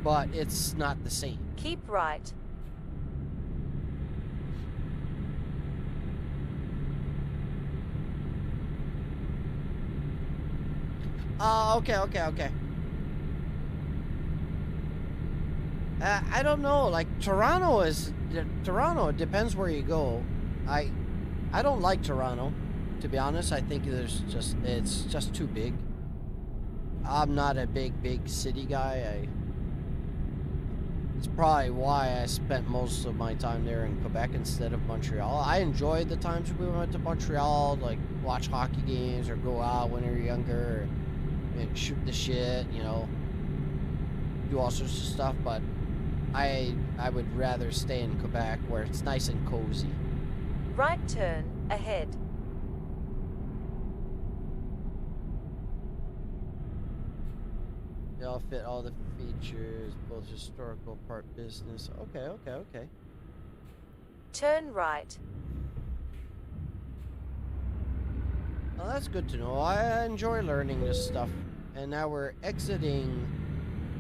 but it's not the same. Keep right. Okay. I don't know. Like, Toronto, it depends where you go. I don't like Toronto, to be honest. I think it's just too big. I'm not a big city guy. It's probably why I spent most of my time there in Quebec instead of Montreal. I enjoyed the times we went to Montreal, like watch hockey games or go out when we were younger, and shoot the shit, you know, do all sorts of stuff. But I would rather stay in Quebec where it's nice and cozy. Right turn ahead. They all fit all the features, both historical, part business. Okay. Turn right. Well, that's good to know. I enjoy learning this stuff. And now we're exiting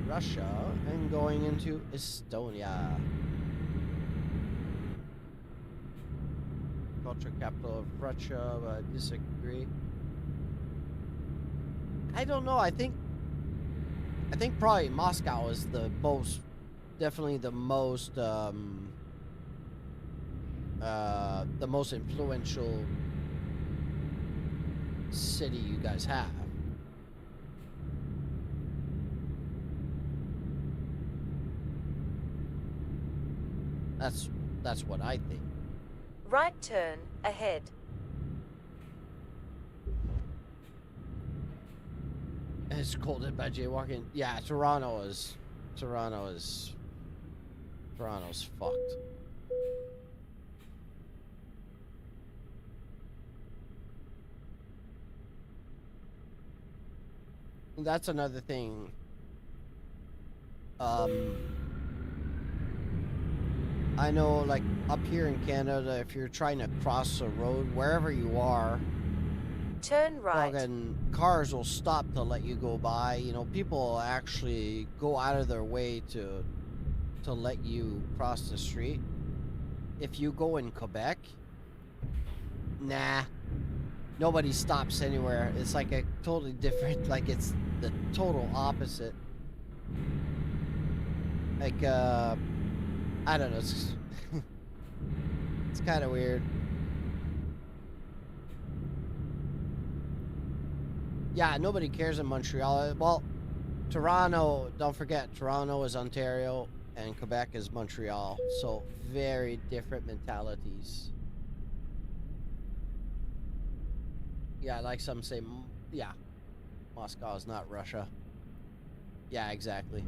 Russia and going into Estonia. Culture capital of Russia, but I disagree. I don't know. I think probably Moscow is definitely the most influential city you guys have. That's what I think. Right turn ahead. It's scolded by jaywalking. Yeah, Toronto's fucked. That's another thing I know, like, up here in Canada, if you're trying to cross a road, wherever you are, turn right. fucking cars will stop to let you go by. You know, people will actually go out of their way to let you cross the street. If you go in Quebec, nah, nobody stops anywhere. It's like a totally different, like it's the total opposite. Like, I don't know, it's, it's kind of weird. Yeah, nobody cares in Montreal. Well, Toronto, don't forget, Toronto is Ontario and Quebec is Montreal. So, very different mentalities. Yeah, like some say, yeah, Moscow is not Russia. Yeah, exactly.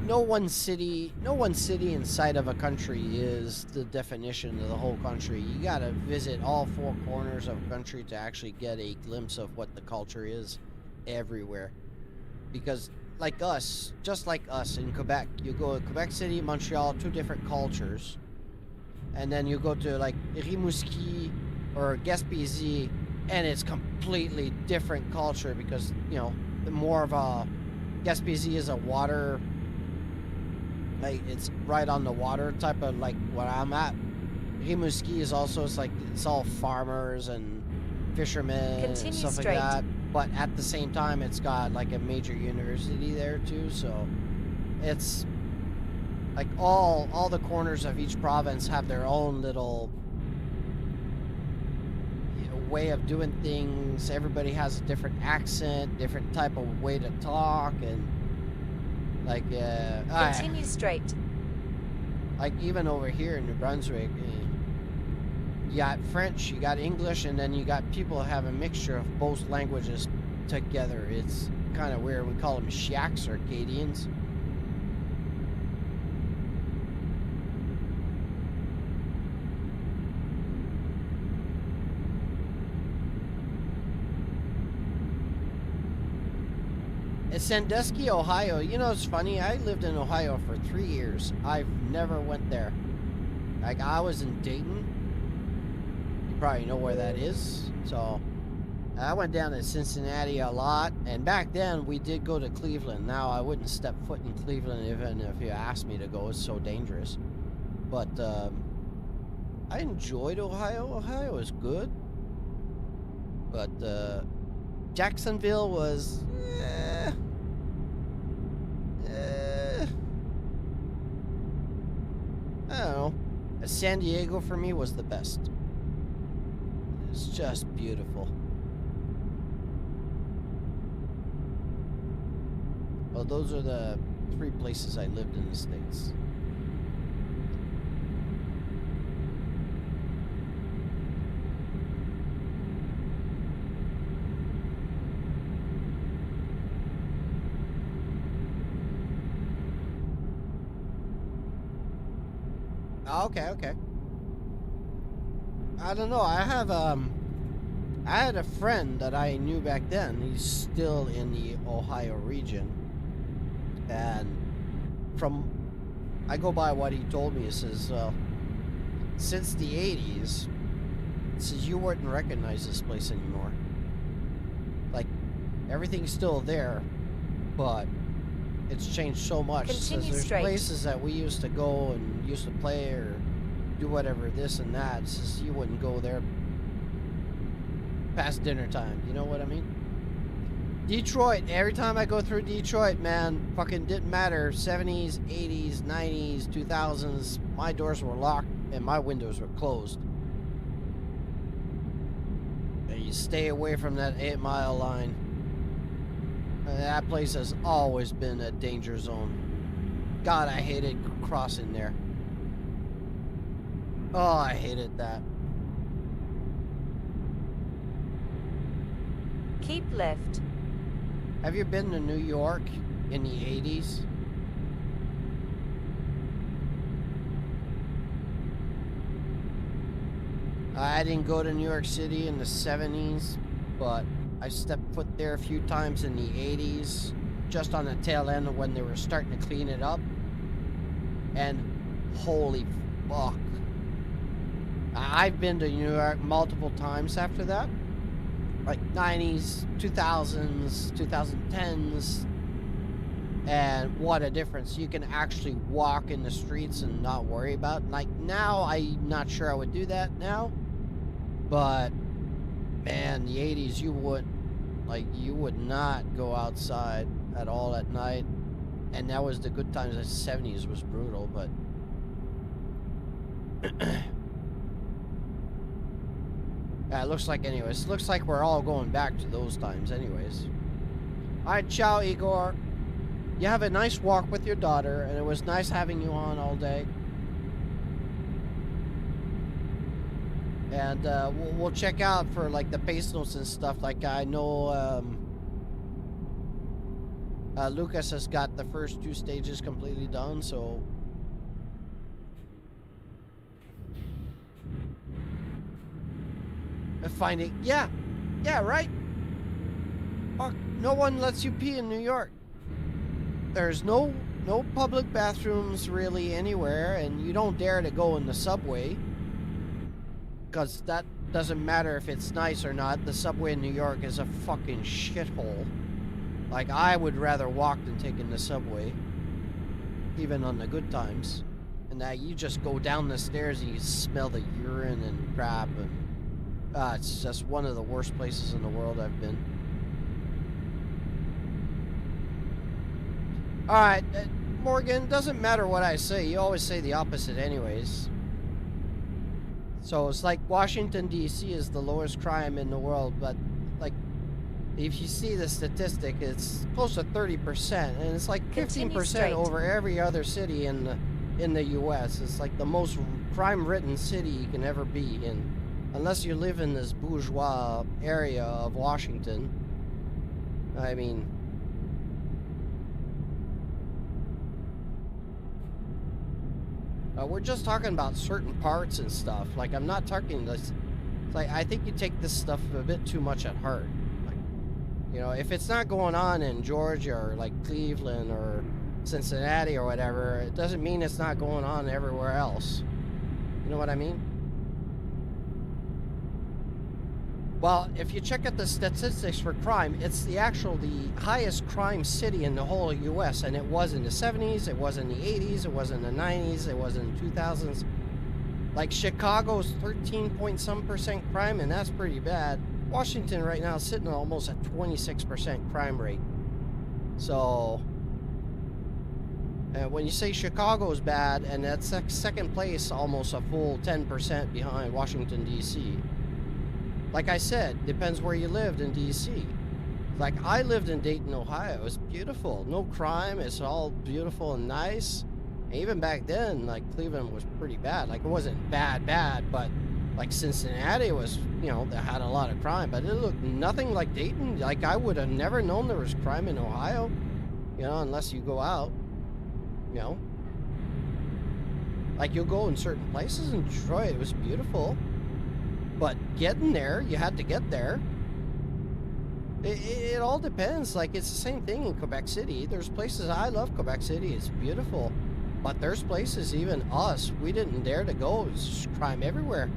No one city inside of a country is the definition of the whole country. You gotta visit all four corners of a country to actually get a glimpse of what the culture is everywhere. Because like us, just like us in Quebec, you go to Quebec City, Montreal, two different cultures. And then you go to like Rimouski or Gaspésie, and it's completely different culture because, you know, more of a Gaspésie is a water, like it's right on the water type of like where I'm at. Rimouski is also, it's like it's all farmers and fishermen and stuff like that. But at the same time, it's got like a major university there too. So it's like all the corners of each province have their own little, you know, way of doing things. Everybody has a different accent, different type of way to talk, and like continue straight. Like even over here in New Brunswick, you got French, you got English, and then you got people have a mixture of both languages together. It's kind of weird. We call them Shiaks or Acadians. It's Sandusky, Ohio. You know, it's funny. I lived in Ohio for 3 years. I've never went there. Like, I was in Dayton. You probably know where that is. So, I went down to Cincinnati a lot. And back then, we did go to Cleveland. Now, I wouldn't step foot in Cleveland even if you asked me to go. It's so dangerous. But, I enjoyed Ohio. Ohio is good. But, Jacksonville was... I don't know. San Diego for me was the best. It's just beautiful. Well, those are the 3 places I lived in the States. Okay. I don't know. I had a friend that I knew back then. He's still in the Ohio region. And I go by what he told me. He says, since the 80s, he says, you wouldn't recognize this place anymore. Like, everything's still there, but it's changed so much. Continue There's straight. places that we used to go and used to play or do whatever, this and that. It's just you wouldn't go there past dinner time. You know what I mean? Detroit. Every time I go through Detroit, man, fucking didn't matter. 70s, 80s, 90s, 2000s. My doors were locked and my windows were closed. And you stay away from that 8-mile line. That place has always been a danger zone. God, I hated crossing there. Oh, I hated that. Keep left. Have you been to New York in the 80s? I didn't go to New York City in the 70s, but I stepped foot there a few times in the 80s. just on the tail end of when they were starting to clean it up. And holy fuck. I've been to New York multiple times after that. Like 90s, 2000s, 2010s. And what a difference. You can actually walk in the streets and not worry about it. Like now, I'm not sure I would do that now. But man, the 80s, you would not go outside at all at night. And that was the good times. The 70s was brutal, but yeah, it looks like anyways. Looks like we're all going back to those times anyways. Alright, ciao Igor. You have a nice walk with your daughter, and it was nice having you on all day. And we'll check out for like the pace notes and stuff. Like I know Lucas has got the first 2 stages completely done, so finding, yeah, right. Fuck, no one lets you pee in New York. There's no public bathrooms really anywhere, and you don't dare to go in the subway, because that doesn't matter if it's nice or not. The subway in New York is a fucking shithole. Like, I would rather walk than taking the subway, even on the good times. And that you just go down the stairs and you smell the urine and crap, and it's just one of the worst places in the world I've been. Alright, Morgan, doesn't matter what I say. You always say the opposite anyways. So it's like Washington, D.C. is the lowest crime in the world, but like, if you see the statistic, it's close to 30%, and it's like 15% over every other city in the U.S. It's like the most crime-ridden city you can ever be in, unless you live in this bourgeois area of Washington. I mean, we're just talking about certain parts and stuff. Like, I'm not talking this. It's like, I think you take this stuff a bit too much at heart. Like, you know, if it's not going on in Georgia or like Cleveland or Cincinnati or whatever, it doesn't mean it's not going on everywhere else. You know what I mean? Well, if you check out the statistics for crime, it's the highest crime city in the whole U.S., and it was in the 70s, it was in the 80s, it was in the 90s, it was in the 2000s. Like, Chicago's 13-point-some% crime, and that's pretty bad. Washington right now is sitting almost at 26% crime rate. So, when you say Chicago's bad, and that's second place, almost a full 10% behind Washington, D.C., like I said, depends where you lived in D.C. Like, I lived in Dayton, Ohio. It was beautiful. No crime. It's all beautiful and nice. And even back then, like, Cleveland was pretty bad. Like, it wasn't bad, but, like, Cincinnati was, you know, that had a lot of crime. But it looked nothing like Dayton. Like, I would have never known there was crime in Ohio, you know, unless you go out, you know. Like, you'll go in certain places in Detroit. It was beautiful. But getting there, you had to get there. It all depends. Like, it's the same thing in Quebec City. There's places, I love Quebec City. It's beautiful. But there's places, even us, we didn't dare to go. It's just crime everywhere.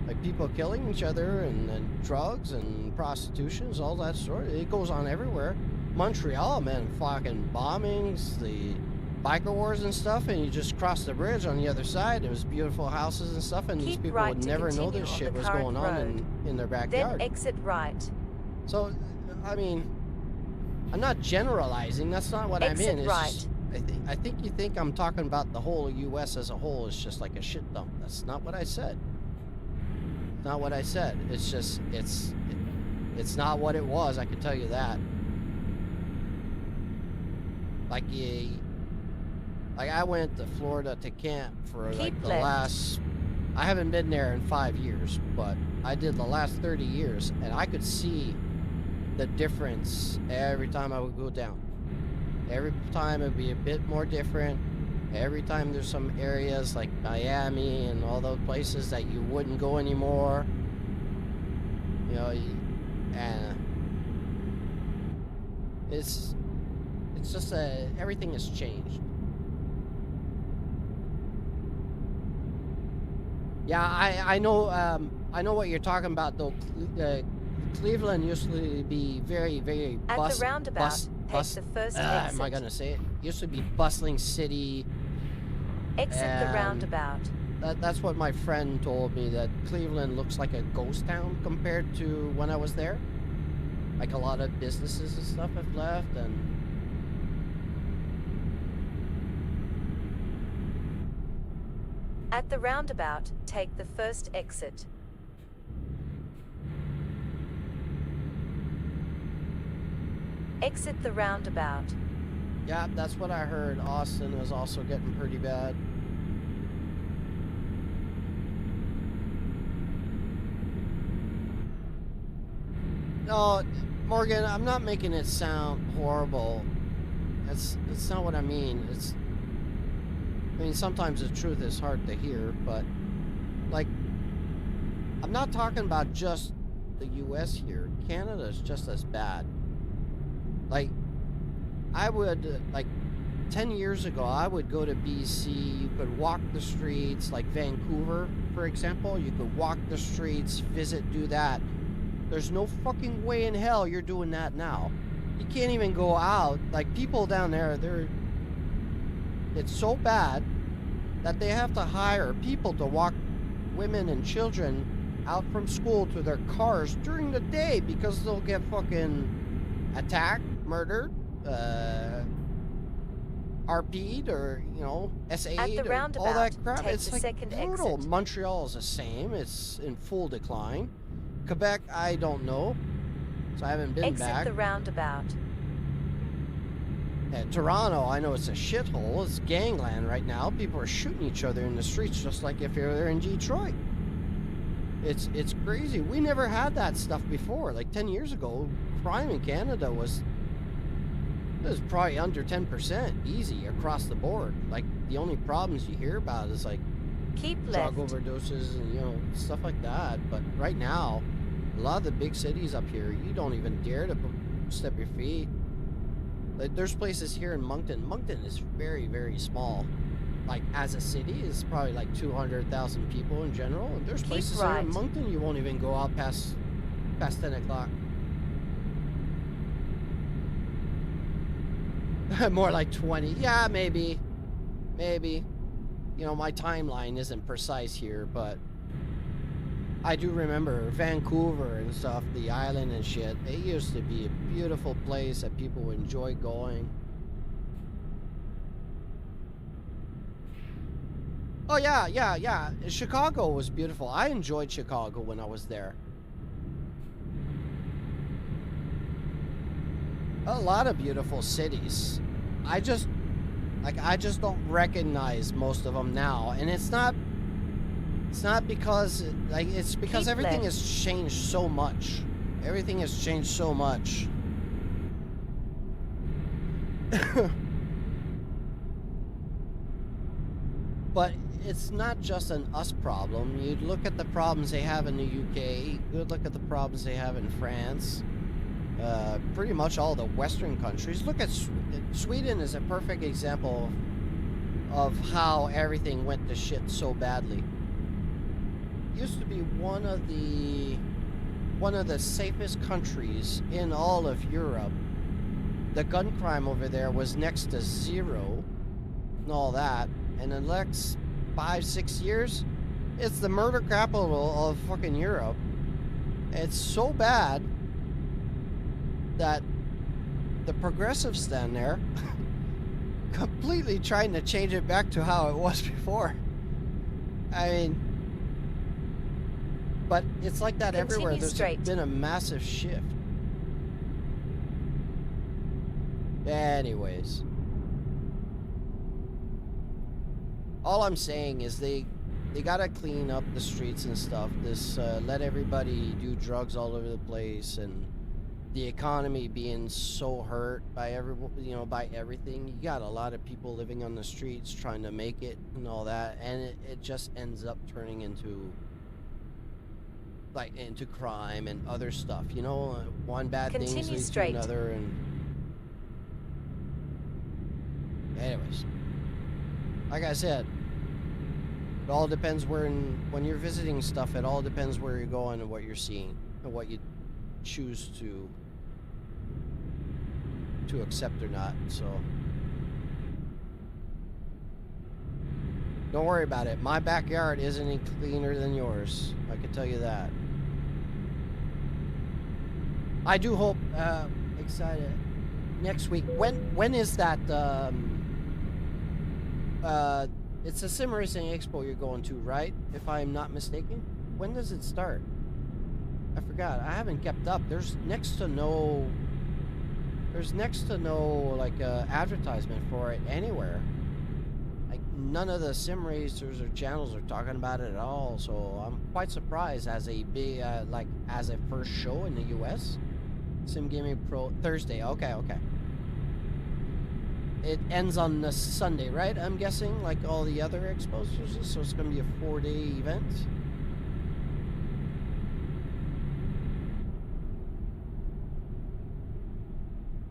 Like, people killing each other and drugs and prostitutions, all that sort. It goes on everywhere. Montreal, man, fucking bombings, the biker wars and stuff, and you just cross the bridge on the other side. It was beautiful houses and stuff, and these people would never know this shit was going on in their backyard. Then exit right. So, I mean, I'm not generalizing. That's not what I mean. It's right. just, I think you think I'm talking about the whole U.S. as a whole is just like a shit dump. That's not what I said. Not what I said. It's just it's not what it was. I can tell you that. Like I went to Florida to camp for like the last. I haven't been there in 5 years, but I did the last 30 years, and I could see the difference every time I would go down. Every time it would be a bit more different. Every time there's some areas like Miami and all those places that you wouldn't go anymore. You know, and it's It's just everything has changed. Yeah, I know what you're talking about though. Cleveland used to be very At the roundabout, take the first exit. Am I gonna say it? Used to be bustling city. Exit the roundabout. That's what my friend told me, that Cleveland looks like a ghost town compared to when I was there. Like a lot of businesses and stuff have left, and at the roundabout, take the first exit. Exit the roundabout. yeah, that's what I heard. Austin is also getting pretty bad. No, Morgan, I'm not making it sound horrible. That's not what I mean. I mean, sometimes the truth is hard to hear, but like, I'm not talking about just the US here. Canada's just as bad. Like, I would, like, 10 years ago, I would go to BC. You could walk the streets, like Vancouver, for example. You could walk the streets, visit, do that. There's no fucking way in hell you're doing that now. You can't even go out. Like, people down there, it's so bad that they have to hire people to walk women and children out from school to their cars during the day because they'll get fucking attacked, murdered, RP'd, or, you know, SA'd, or all that crap. It's like brutal. Exit. Montreal is the same. It's in full decline. Quebec, I don't know, so I haven't been back. Exit the roundabout. Toronto, I know it's a shithole. It's gangland right now. People are shooting each other in the streets just like if you're there in Detroit. It's crazy. We never had that stuff before. Like 10 years ago, crime in Canada was probably under 10%, easy across the board. Like, the only problems you hear about is like Keep drug left. overdoses and, you know, stuff like that. But right now, a lot of the big cities up here, you don't even dare to step your feet. Like, there's places here in Moncton. Moncton is very, very small. Like, as a city, it's probably like 200,000 people in general. And there's places here in Moncton you won't even go out past 10 o'clock. More like 20. Yeah, maybe. Maybe. You know, my timeline isn't precise here, but I do remember Vancouver and stuff, the island and shit. It used to be a beautiful place that people enjoy going. Oh, yeah. Chicago was beautiful. I enjoyed Chicago when I was there. A lot of beautiful cities. I just don't recognize most of them now, and it's not because it's because everything has changed so much. Everything has changed so much. But it's not just an us problem. You look at the problems they have in the UK, you look at the problems they have in France. Pretty much all the Western countries. Look at Sweden is a perfect example of how everything went to shit so badly. Used to be one of the safest countries in all of Europe. The gun crime over there was next to zero and all that. And in the next 5-6 years, it's the murder capital of fucking Europe. It's so bad that the progressives stand there completely trying to change it back to how it was before. I mean, but it's like that everywhere. There's been a massive shift. Anyways, all I'm saying is they gotta clean up the streets and stuff. This let everybody do drugs all over the place, and the economy being so hurt by by everything. You got a lot of people living on the streets trying to make it and all that, and it just ends up turning into crime and other stuff. You know, one bad thing leads to another, and Anyways, like I said, it all depends when you're visiting stuff. It all depends where you're going and what you're seeing and what you choose to accept or not. So don't worry about it. My backyard isn't any cleaner than yours. I can tell you that. I do hope. Excited. Next week. When is that? It's a sim racing expo you're going to, right? If I'm not mistaken. When does it start? I forgot. I haven't kept up. There's next to no like advertisement for it anywhere. Like none of the sim racers or channels are talking about it at all. So I'm quite surprised as a big as a first show in the US. Sim Gaming Pro Thursday. Okay. It ends on the Sunday, right? I'm guessing, like all the other expos. So it's going to be a 4-day event.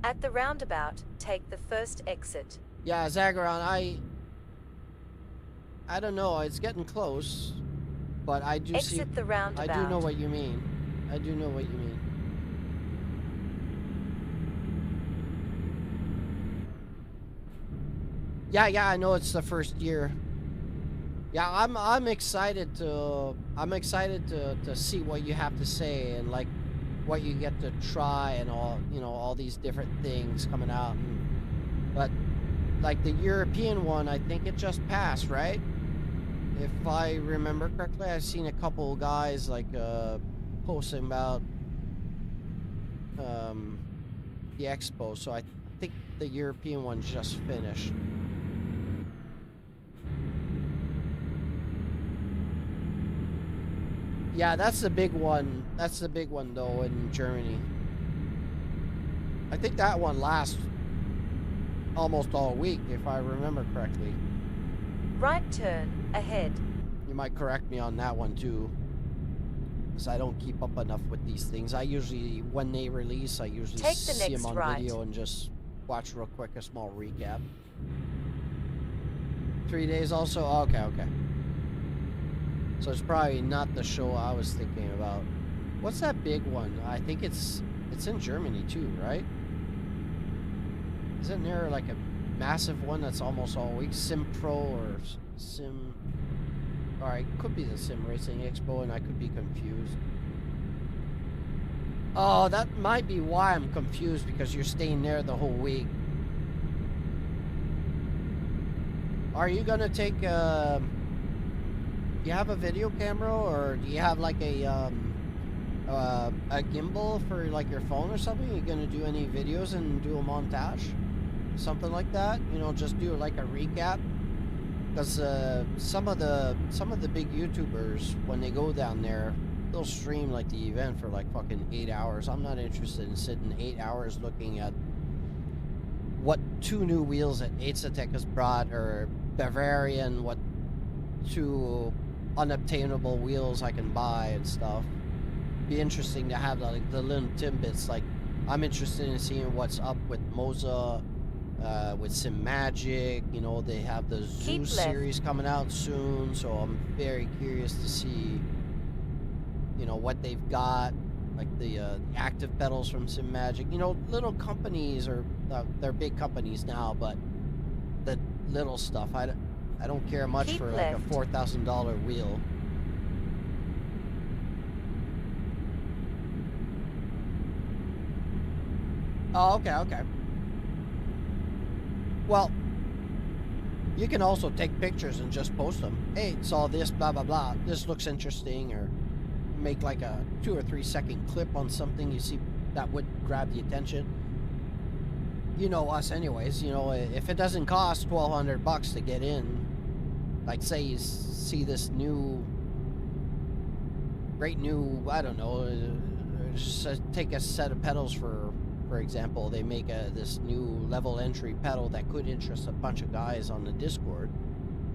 At the roundabout, take the first exit. Yeah, Zagreon, I don't know. It's getting close, but I do Exit the roundabout. I do know what you mean. I do know what you mean. Yeah, I know it's the first year. Yeah, I'm excited to see what you have to say and like what you get to try and all, you know, all these different things coming out. But like the European one, I think it just passed, right? If I remember correctly, I've seen a couple guys like posting about the expo, so I think the European one just finished. Yeah, that's the big one. That's the big one, though, in Germany. I think that one lasts almost all week, if I remember correctly. Right turn, ahead. You might correct me on that one, too. Because I don't keep up enough with these things. I usually, when they release, I usually see them on video and just watch real quick a small recap. 3 days also? Okay. So it's probably not the show I was thinking about. What's that big one? I think it's in Germany too, right? Isn't there like a massive one that's almost all week? Sim Pro or Sim... Alright, could be the Sim Racing Expo and I could be confused. Oh, that might be why I'm confused, because you're staying there the whole week. Are you gonna take do you have a video camera, or do you have like a gimbal for like your phone or something? Are you gonna do any videos and do a montage, something like that? You know, just do like a recap, because some of the big YouTubers, when they go down there, they'll stream like the event for like fucking 8 hours. I'm not interested in sitting 8 hours looking at what 2 new wheels that Aetzatec has brought, or Bavarian, what 2 unobtainable wheels I can buy and stuff. Be interesting to have like the little tidbits. Like, I'm interested in seeing what's up with Moza, with Sim Magic. You know, they have the Zoo series coming out soon, so I'm very curious to see, you know, what they've got, like the active pedals from Sim Magic. You know, little companies, or they're big companies now, but the little stuff, I don't care much for like a $4,000 wheel. Oh, okay. Well, you can also take pictures and just post them. Hey, saw this, blah, blah, blah. This looks interesting. Or make like a 2 or 3 second clip on something you see that would grab the attention. You know us anyways. You know, if it doesn't cost $1,200 to get in, like say you see this great new, I don't know, just take a set of pedals for example. They make this new level entry pedal that could interest a bunch of guys on the Discord.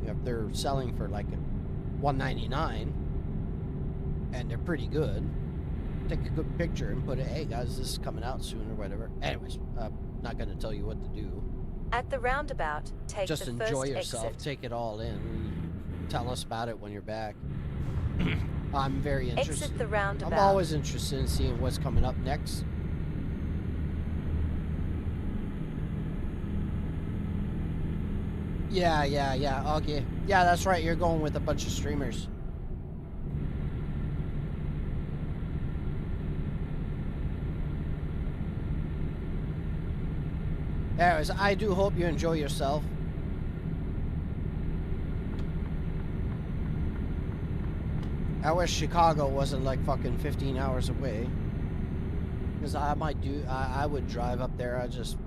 You know, if they're selling for like $199 and they're pretty good, take a good picture and put it, hey guys, this is coming out soon or whatever. Anyways, not gonna tell you what to do. At the roundabout, take Just the enjoy first yourself, exit. take it all in. Tell us about it when you're back. I'm very interested. Exit the roundabout. I'm always interested in seeing what's coming up next. Yeah. Okay. Yeah, that's right. You're going with a bunch of streamers. Anyways, I do hope you enjoy yourself. I wish Chicago wasn't like fucking 15 hours away. Because I would drive up there. I just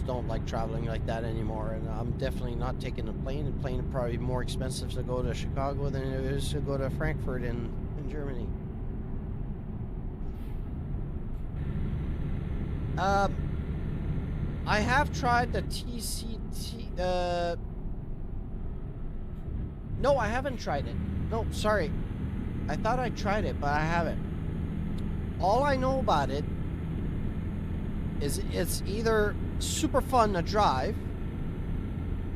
don't like traveling like that anymore. And I'm definitely not taking a plane. A plane is probably more expensive to go to Chicago than it is to go to Frankfurt in Germany. I have tried the TCT. No, I haven't tried it. No, sorry. I thought I tried it, but I haven't. All I know about it is it's either super fun to drive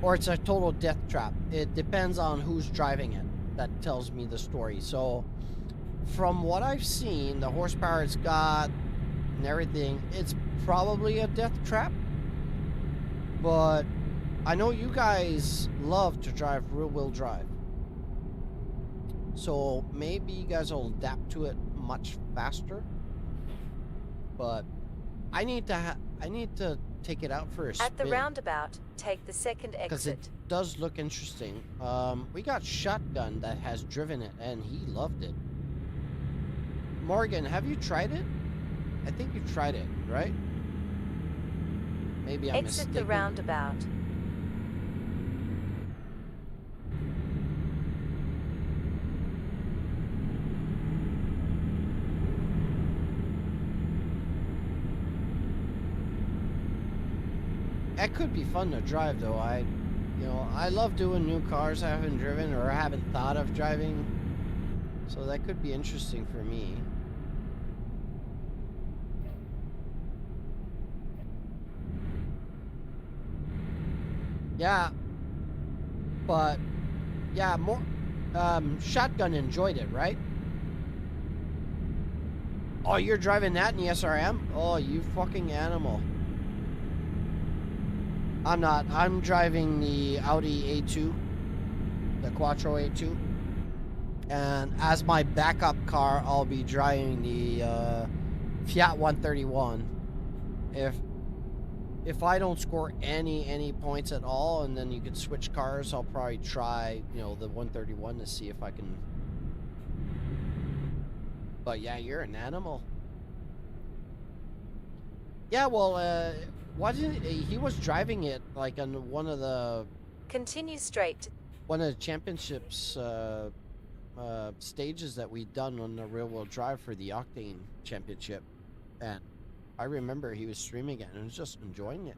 or it's a total death trap. It depends on who's driving it. That tells me the story. So from what I've seen, the horsepower it's got and everything, it's probably a death trap. But I know you guys love to drive rear-wheel drive. So maybe you guys will adapt to it much faster. But I need to take it out for a spin. At the roundabout, take the second exit. Because it does look interesting. We got Shotgun that has driven it, and he loved it. Morgan, have you tried it? I think you tried it, right? Maybe I'm mistaken. Exit the roundabout. That could be fun to drive, though. I love doing new cars I haven't driven or haven't thought of driving. So that could be interesting for me. Yeah. But, yeah, Shotgun enjoyed it, right? Oh, you're driving that in the SRM? Oh, you fucking animal. I'm not. I'm driving the Audi A2, the Quattro A2. And as my backup car, I'll be driving the Fiat 131. If I don't score any points at all, and then you can switch cars, I'll probably try, the 131 to see if I can. But yeah, you're an animal. Yeah, well, he was driving it like on one of the Continue straight. One of the championships stages that we'd done on the rear-wheel drive for the Octane Championship, and I remember he was streaming it and was just enjoying it.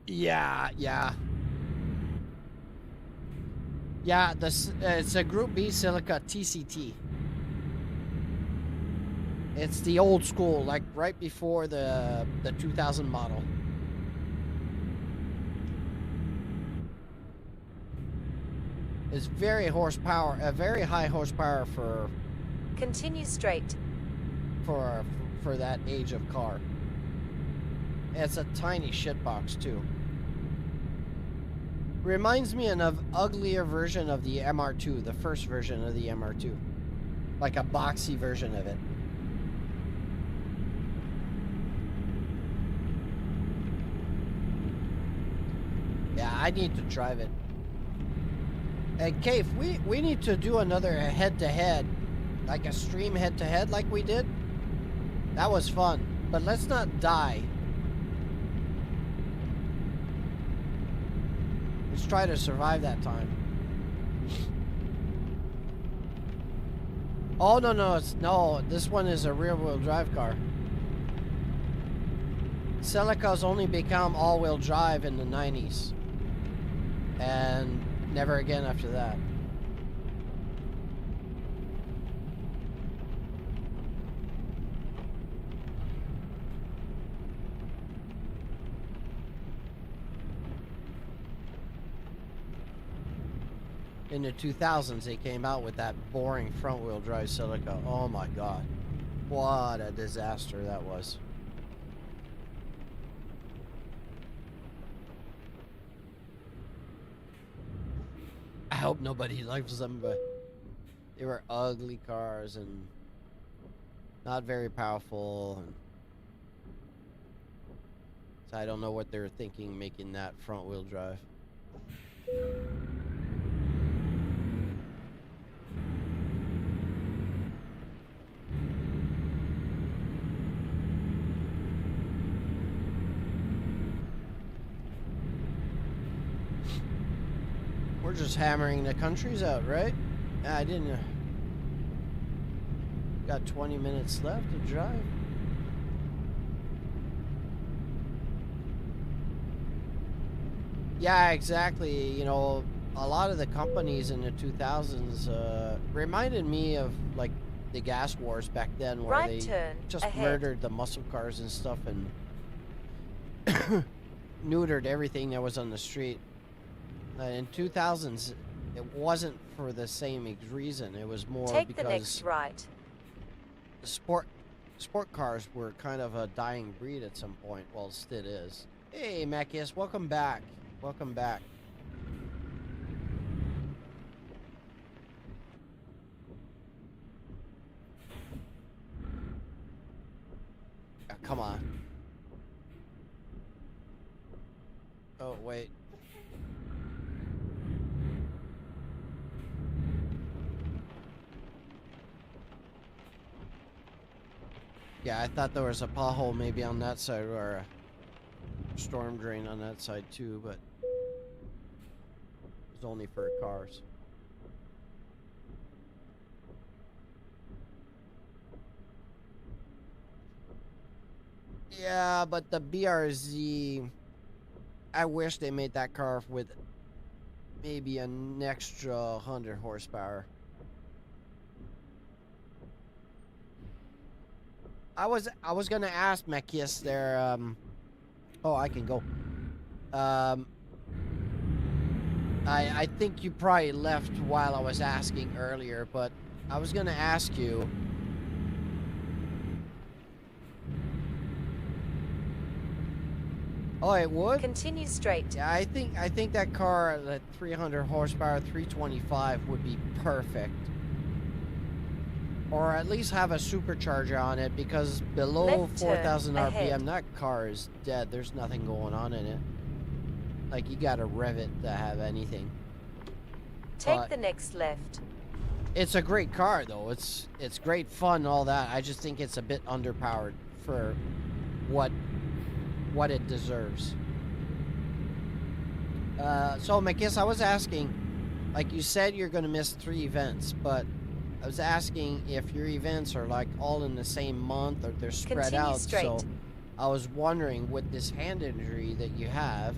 Yeah. It's a Group B Silica TCT. It's the old school, like right before the 2000 model. It's very high horsepower for. Continue straight. For that age of car. It's a tiny shitbox too. Reminds me of an uglier version of the MR2, the first version of the MR2. Like a boxy version of it. Yeah, I need to drive it. And Cave, we need to do another head-to-head. Like a stream head-to-head like we did. That was fun. But let's not die. Let's try to survive that time. Oh, no, this one is a rear-wheel drive car. Celica's only become all-wheel drive in the 90s. And never again after that. in the 2000s, they came out with that boring front-wheel drive Silica. Oh my god. What a disaster that was. I hope nobody likes them, but they were ugly cars and not very powerful. And so I don't know what they were thinking making that front-wheel drive. We're just hammering the countries out, right? I didn't... got 20 minutes left to drive. Yeah, exactly. You know, a lot of the companies in the 2000s reminded me of, like, the gas wars back then, where Right they turn just ahead. murdered the muscle cars and stuff and neutered everything that was on the street. In 2000s, it wasn't for the same reason. It was more Take because the next right. sport cars were kind of a dying breed at some point. Well, it still is. Hey, Macias, welcome back. Welcome back. Oh, come on. Oh, wait. Yeah, I thought there was a pothole maybe on that side, or a storm drain on that side too, but it was only for cars. Yeah, but the BRZ, I wish they made that car with maybe an extra 100 horsepower. I was gonna ask Macias there. Oh, I can go. I think you probably left while I was asking earlier, but I was gonna ask you. Oh, it would? Continue straight. Yeah, I think that car at 300 horsepower, 325 would be perfect. Or at least have a supercharger on it, because below 4,000 RPM, that car is dead. There's nothing going on in it. Like, you gotta rev it to have anything. Take the next left. It's a great car, though. It's great fun, all that. I just think it's a bit underpowered for what it deserves. So, Macias, I was asking, like you said, you're gonna miss 3 events, but I was asking if your events are like all in the same month or they're spread out. Straight. So I was wondering, with this hand injury that you have,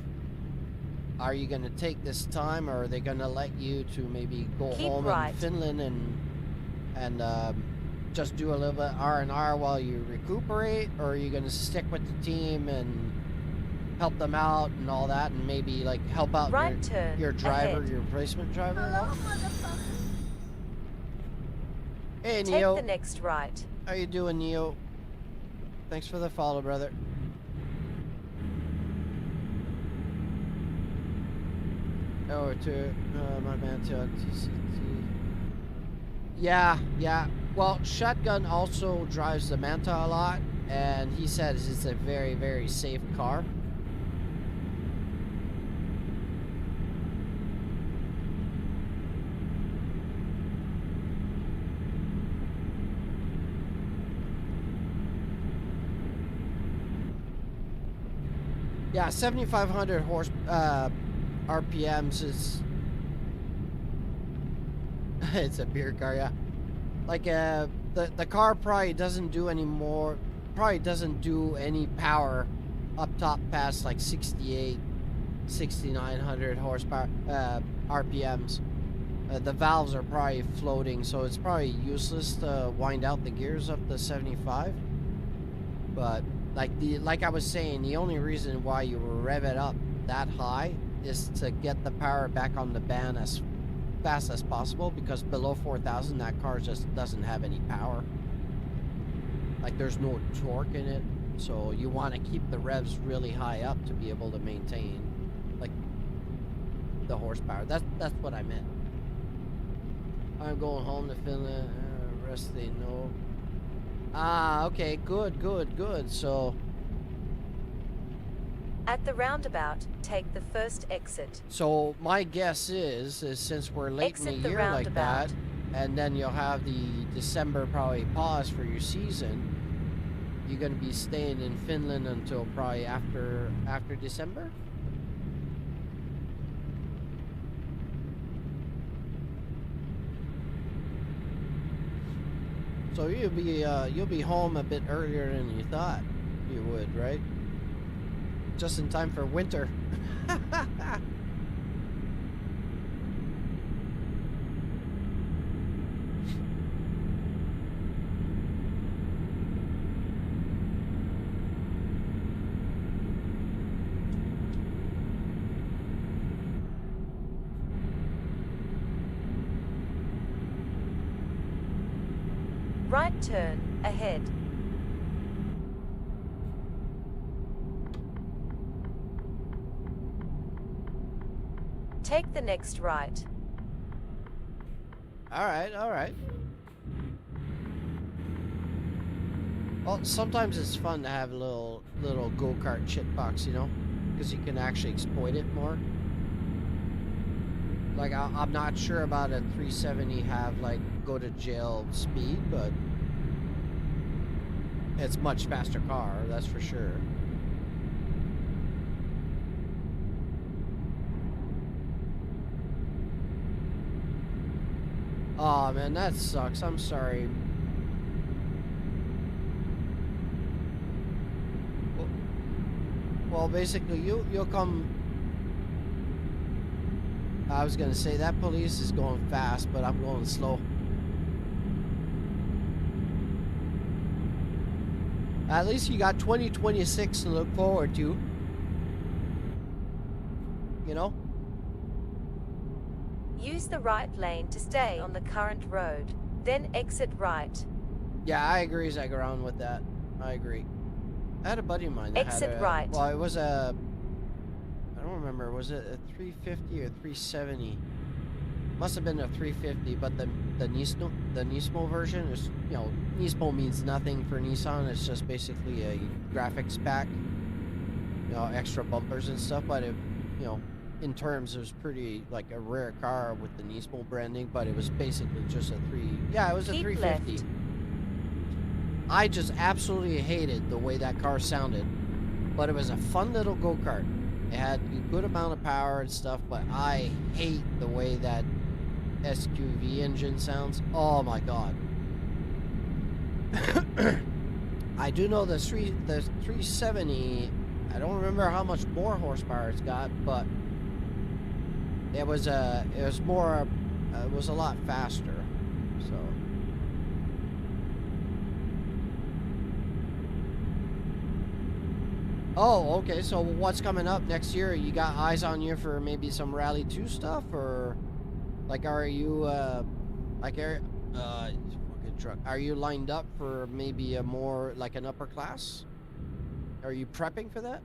are you going to take this time, or are they going to let you to maybe go home in Finland and just do a little bit R&R while you recuperate, or are you going to stick with the team and help them out and all that, and maybe like help out your driver, your replacement driver? Hello, motherfucker. Hey, Neo. Take the next right. How you doing, Neo? Thanks for the follow, brother. Oh, to my man to TCT. Yeah. Well, Shotgun also drives the Manta a lot, and he says it's a very, very safe car. Yeah, 7,500 RPMs is... it's a beer car, yeah. Like, the car probably doesn't do any more... Probably doesn't do any power up top past, like, 68, 6,900 horsepower, RPMs. The valves are probably floating, so it's probably useless to wind out the gears up to 75. But... Like I was saying, the only reason why you rev it up that high is to get the power back on the band fast as possible, because below 4,000 that car just doesn't have any power. Like, there's no torque in it, so you want to keep the revs really high up to be able to maintain, like, the horsepower. That's what I meant. I'm going home to Finland. Rest they know. Ah, okay, good. So at the roundabout, take the first exit. So my guess is since we're late in the year like that, and then you'll have the December probably pause for your season, you're gonna be staying in Finland until probably after December. So you'll be home a bit earlier than you thought you would, right? Just in time for winter. Right turn, ahead. Take the next right. All right. Well, sometimes it's fun to have a little go-kart shitbox, you know, because you can actually exploit it more. Like, I'm not sure about a 370 have, like, go to jail speed, but it's much faster car, that's for sure. Oh man, that sucks. I'm sorry. Well, basically, you'll come. I was gonna say that police is going fast, but I'm going slow. At least you got 2026 to look forward to. You know? Use the right lane to stay on the current road, then exit right. Yeah, I agree, Zagaround, with that. I agree. I had a buddy of mine that exit had a, right. Well, it was a, I don't remember, was it a 350 or 370? Must have been a 350, but the Nismo version is, you know, Nismo means nothing for Nissan. It's just basically a graphics pack, you know, extra bumpers and stuff. But it, you know, in terms, it was pretty like a rare car with the Nismo branding. But it was basically just a it was a 350. Left. I just absolutely hated the way that car sounded, but it was a fun little go-kart. It had a good amount of power and stuff, but I hate the way that SQV engine sounds. Oh my god. I do know the 370, I don't remember how much more horsepower it's got, but it was a lot faster. So oh, okay, so what's coming up next year? You got eyes on you for maybe some Rally 2 stuff, or like are you fucking truck, are you lined up for maybe a more like an upper class? Are you prepping for that?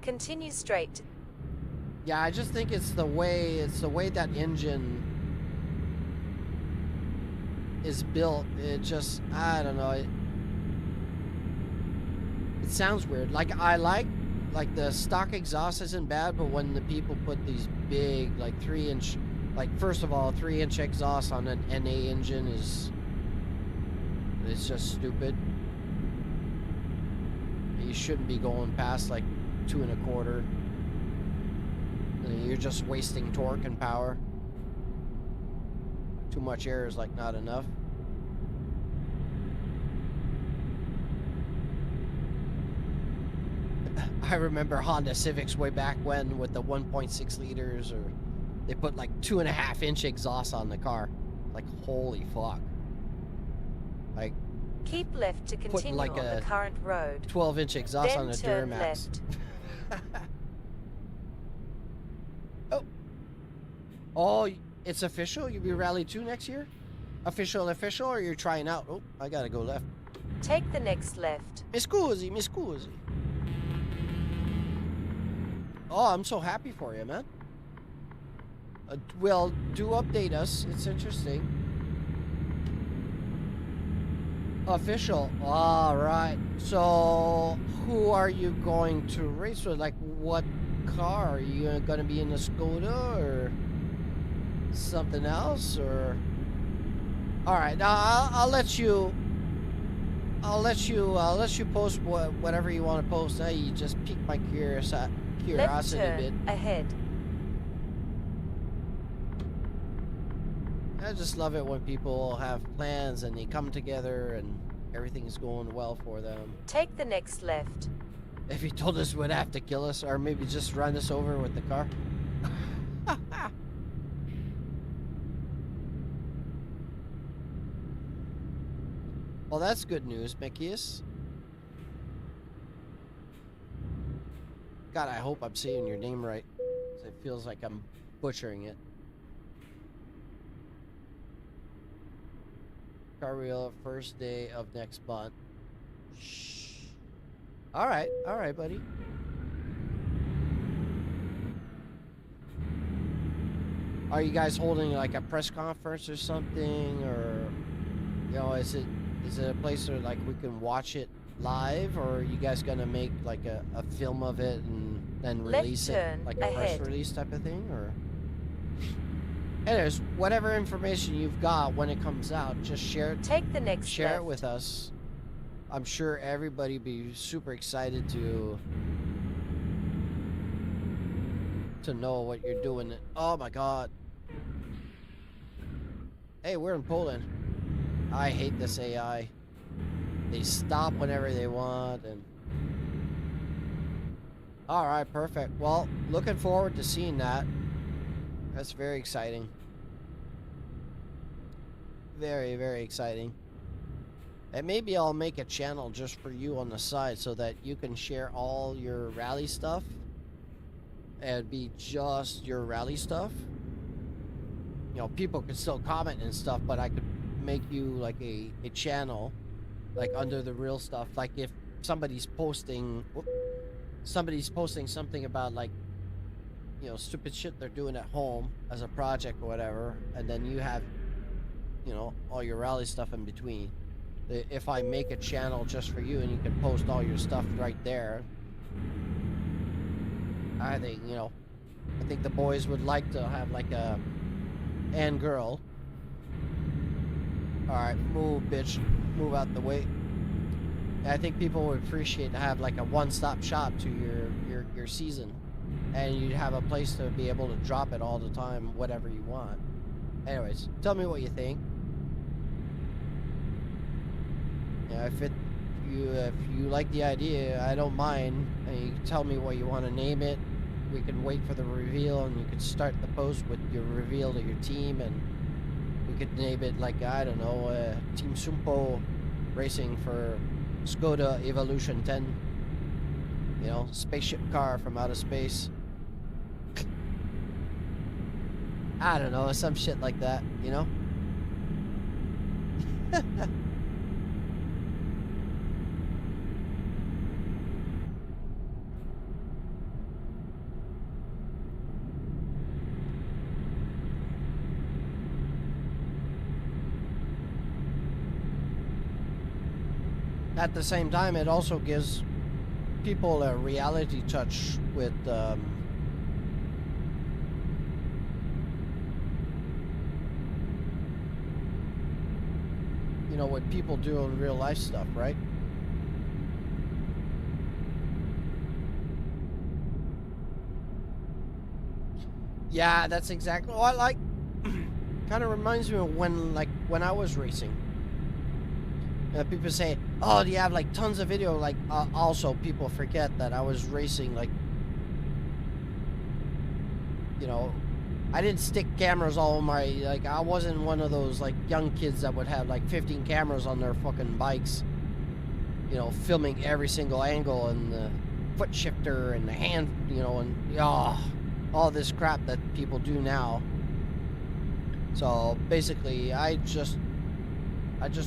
Continue straight. Yeah, I just think it's the way that engine is built. It just, I don't know, it sounds weird. Like, I like the stock exhaust isn't bad, but when the people put these big, like 3-inch, like, first of all, 3-inch exhaust on an NA engine it's just stupid. You shouldn't be going past like 2 1/4. You're just wasting torque and power. Too much air is like not enough. I remember Honda Civics way back when with the 1.6 liters, or they put like 2.5-inch exhaust on the car. Like, holy fuck. Like, keep left to continue like on the current road. 12-inch exhaust then on a turn Duramax. left. Oh. Oh, it's official? You'll be Rally 2 next year? Official, or you're trying out? Oh, I gotta go left. Take the next left. Mi scusi. Oh, I'm so happy for you, man. Well, do update us. It's interesting. Official. All right. So, who are you going to race with? Like, what car? Are you going to be in a Skoda or something else? Or all right. Now I'll let you. I'll let you post whatever you want to post. Now you just piqued my curiosity Left a turn bit. ahead. I just love it when people have plans and they come together and everything's going well for them. Take the next left. If he told us we'd have to kill us or maybe just run us over with the car. Well, that's good news, Mikius. God, I hope I'm saying your name right. It feels like I'm butchering it. Car wheel, first day of next month. Shh. All right, buddy. Are you guys holding like a press conference or something, or you know, is it a place where like we can watch it live, or are you guys gonna make like a film of it and then release it like a press release type of thing, or? Anyways, whatever information you've got when it comes out, just share it. Take the next share left. it with us. I'm sure everybody be super excited to know what you're doing. Oh my God. Hey, we're in Poland. I hate this AI. They stop whenever they want and all right, perfect. Well, looking forward to seeing that. That's very exciting. Very, very exciting. And maybe I'll make a channel just for you on the side so that you can share all your rally stuff and be just your rally stuff. You know, people can still comment and stuff, but I could make you like a channel like under the real stuff. Like if somebody's posting something about like, you know, stupid shit they're doing at home as a project or whatever, and then you have, you know, all your rally stuff in between. If I make a channel just for you and you can post all your stuff right there, I think, you know, I think the boys would like to have like a, and girl. Alright, move, bitch. Move out the way. I think people would appreciate to have like a one-stop shop to your season. And you'd have a place to be able to drop it all the time, whatever you want. Anyways, tell me what you think. Yeah, if you like the idea, I don't mind. And you tell me what you want to name it. We can wait for the reveal, and you can start the post with your reveal to your team, and we could name it like, I don't know, Team Sumpo Racing for Skoda Evolution 10. You know, spaceship car from outer space. I don't know, some shit like that, you know? At the same time, it also gives people a reality touch with you know, what people do in real life stuff, right? Yeah, that's exactly what I like. Kind of reminds me of when I was racing. People say, oh, do you have like tons of video? Like, also people forget that I was racing, like, you know, I didn't stick cameras all on my, like, I wasn't one of those like young kids that would have like 15 cameras on their fucking bikes, you know, filming every single angle and the foot shifter and the hand, you know, and all this crap that people do now. So basically, I just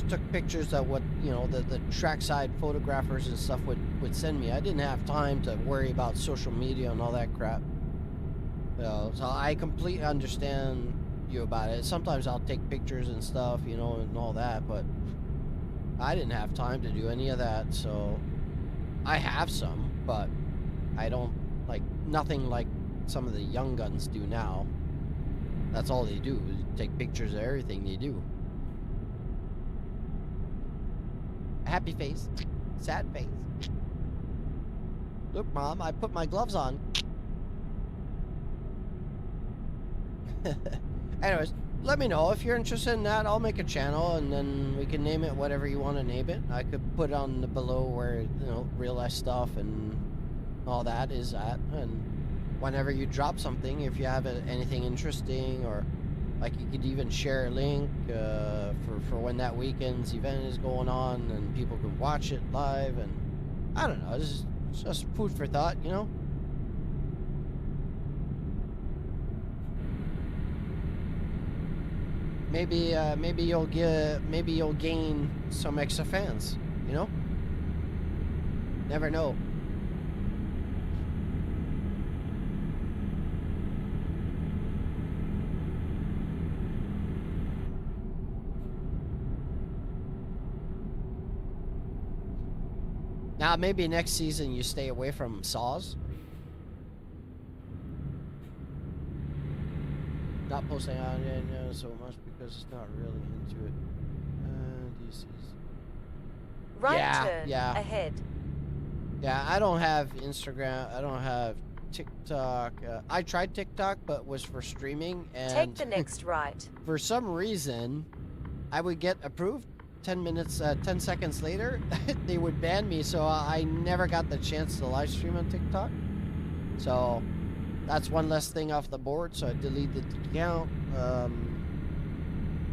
took pictures of what, you know, the trackside photographers and stuff would send me. I didn't have time to worry about social media and all that crap. So I completely understand you about it. Sometimes I'll take pictures and stuff, you know, and all that, but I didn't have time to do any of that. So I have some, but I don't like nothing like some of the young guns do now. That's all they do is take pictures of everything they do. Happy face, sad face. Look, Mom, I put my gloves on. Anyways, let me know if you're interested in that. I'll make a channel and then we can name it whatever you want to name it. I could put on the below where, you know, real life stuff and all that is at. And whenever you drop something, if you have anything interesting, or like you could even share a link for when that weekend's event is going on and people can watch it live. And I don't know, it's just food for thought, you know. Maybe you'll gain some extra fans, you know? Never know. Now maybe next season you stay away from saws. Not posting on it so much because it's not really into it. DC's. Right turn ahead. Yeah, I don't have Instagram. I don't have TikTok. I tried TikTok, but was for streaming. And take the next right. For some reason, I would get approved. 10 seconds later, they would ban me. So I never got the chance to live stream on TikTok. So that's one less thing off the board, so I deleted the account.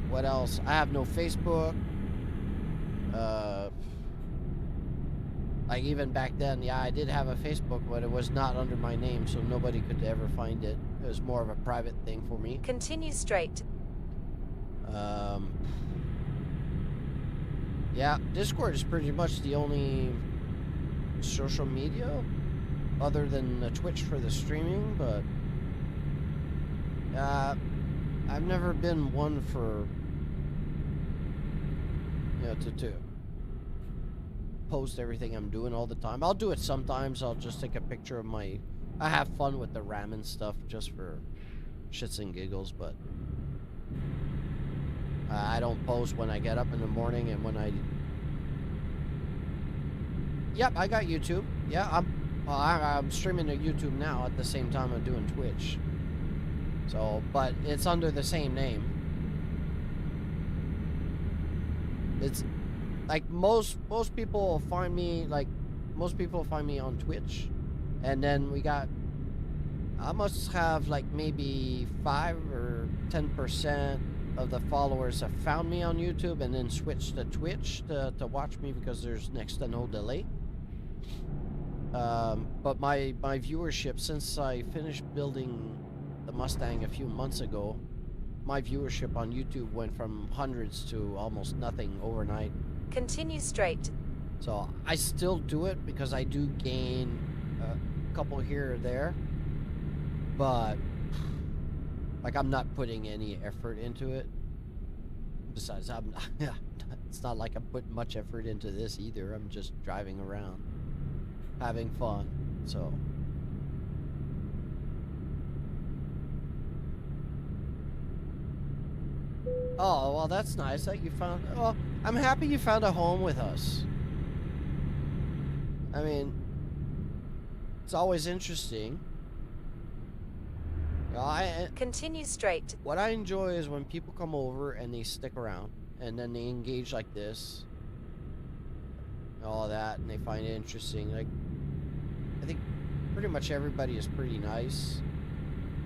What else? I have no Facebook. Like even back then, yeah, I did have a Facebook, but it was not under my name, so nobody could ever find it. It was more of a private thing for me. Continue straight. Yeah, Discord is pretty much the only social media other than Twitch for the streaming, but I've never been one for, you know, to post everything I'm doing all the time. I'll do it sometimes. I'll just take a picture of I have fun with the ramen stuff just for shits and giggles, but I don't post when I get up in the morning and when Yep, I got YouTube. Yeah, I'm streaming to YouTube now at the same time I'm doing Twitch. So, but it's under the same name. It's like most people find me on Twitch, and then I must have like maybe 5 or 10% of the followers have found me on YouTube and then switched to Twitch to watch me because there's next to no delay. But my viewership, since I finished building the Mustang a few months ago, my viewership on YouTube went from hundreds to almost nothing overnight. Continue straight. So I still do it because I do gain a couple here or there, but like I'm not putting any effort into it. Besides, it's not like I'm putting much effort into this either. I'm just driving around, having fun. So oh, well, that's nice that you found. Well, I'm happy you found a home with us. I mean, it's always interesting. Continue straight. What I enjoy is when people come over and they stick around and then they engage like this, all that, and they find it interesting. Like, I think pretty much everybody is pretty nice.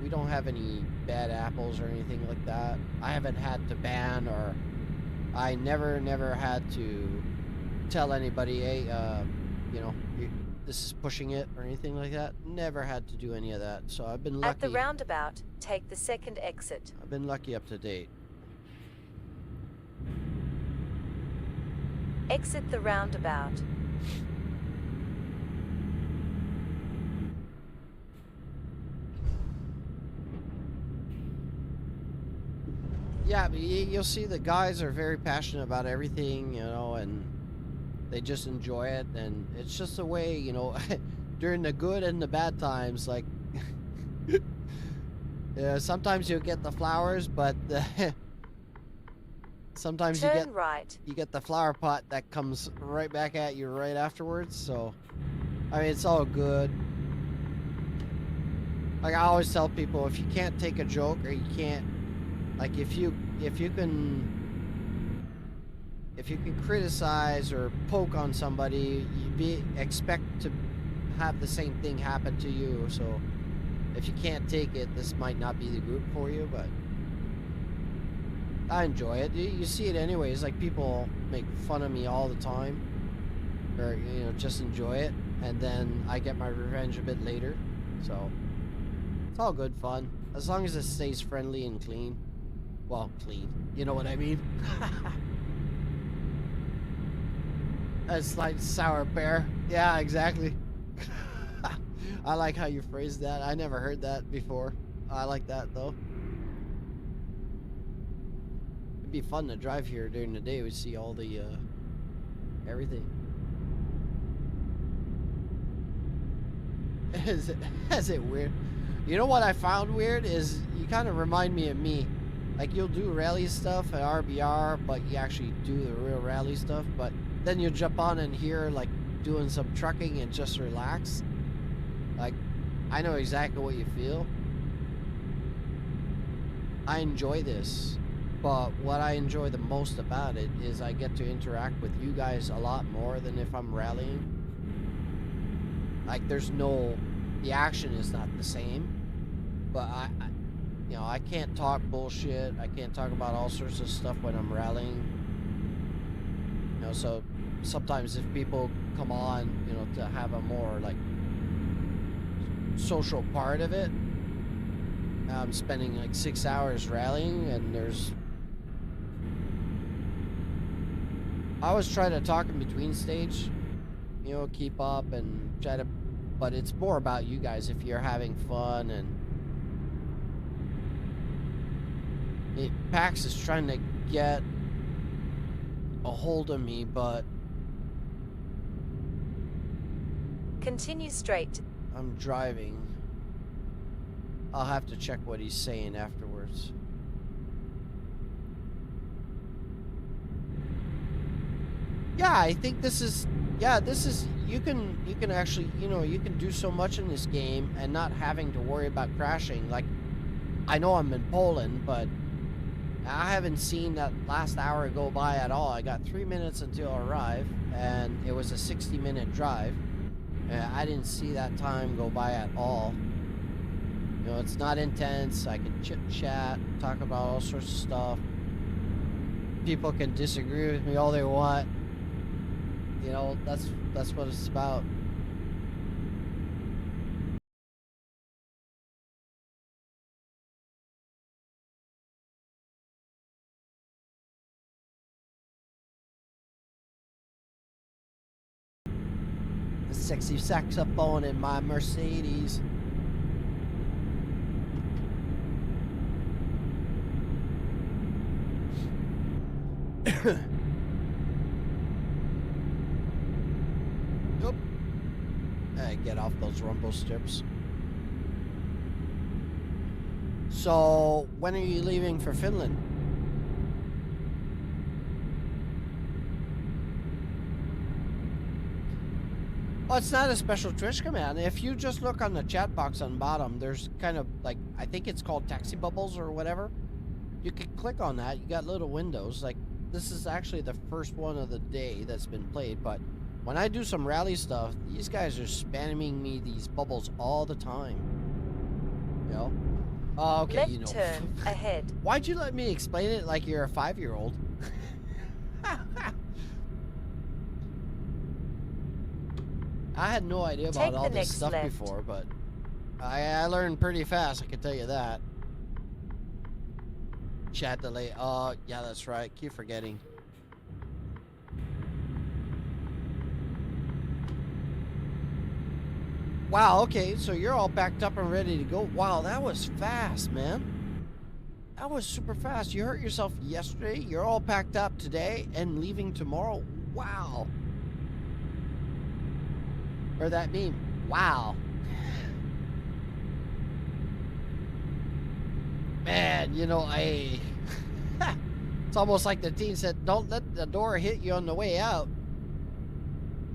We don't have any bad apples or anything like that. I haven't had to ban, or I never had to tell anybody, hey, you know, this is pushing it or anything like that. Never had to do any of that. So I've been lucky. At the roundabout, take the second exit. I've been lucky up to date. Exit the roundabout. Yeah, but you'll see the guys are very passionate about everything, you know, and they just enjoy it, and it's just a way, you know, during the good and the bad times, like, yeah, sometimes you'll get the flowers, but sometimes Turn right. you get the flower pot that comes right back at you right afterwards. So, I mean, it's all good. Like I always tell people, if you can't take a joke, or you can't, like, if you can criticize or poke on somebody, expect to have the same thing happen to you. So if you can't take it, this might not be the group for you, but I enjoy it. You see it anyways. Like, people make fun of me all the time, or, you know, just enjoy it, and then I get my revenge a bit later. So it's all good fun, as long as it stays friendly and clean. Well, clean, you know what I mean. It's like sour bear. Yeah, exactly. I like how you phrased that. I never heard that before. I like that though. It'd be fun to drive here during the day. We see all the everything. Is it weird? You know what I found weird is you kind of remind me of me. Like, you'll do rally stuff at RBR, but you actually do the real rally stuff. But then you'll jump on and hear, like, doing some trucking and just relax. Like, I know exactly what you feel. I enjoy this. But what I enjoy the most about it is I get to interact with you guys a lot more than if I'm rallying. Like, the action is not the same. But you know, I can't talk bullshit. I can't talk about all sorts of stuff when I'm rallying. You know, so sometimes if people come on, you know, to have a more, like, social part of it, I'm spending like 6 hours rallying, and I always try to talk in between stage, you know, keep up and try to, but it's more about you guys if you're having fun. And PAX is trying to get a hold of me, but continue straight. I'm driving. I'll have to check what he's saying afterwards. Yeah, I think this is you can actually, you know, you can do so much in this game and not having to worry about crashing. Like, I know I'm in Poland, but I haven't seen that last hour go by at all. I got 3 minutes until I arrive, and it was a 60-minute drive. I didn't see that time go by at all. You know, it's not intense. I can chit-chat, talk about all sorts of stuff. People can disagree with me all they want. You know, that's what it's about. The sexy saxophone in my Mercedes. Nope. Get off those rumble strips. So, when are you leaving for Finland? Well, it's not a special Twitch command. If you just look on the chat box on bottom, there's kind of like, I think it's called taxi bubbles or whatever. You can click on that. You got little windows. Like, this is actually the first one of the day that's been played, but when I do some rally stuff, these guys are spamming me these bubbles all the time. You know? Oh, okay, Left you know. turn ahead. Why'd you let me explain it like you're a 5-year-old? I had no idea about all this stuff before, but I learned pretty fast, I can tell you that. Chat delay. Oh, yeah, that's right. Keep forgetting. Wow, okay, so you're all backed up and ready to go. Wow, that was fast, man. That was super fast. You hurt yourself yesterday. You're all packed up today and leaving tomorrow. Wow. Or that meme. Wow. Man, you know, it's almost like the teen said, don't let the door hit you on the way out.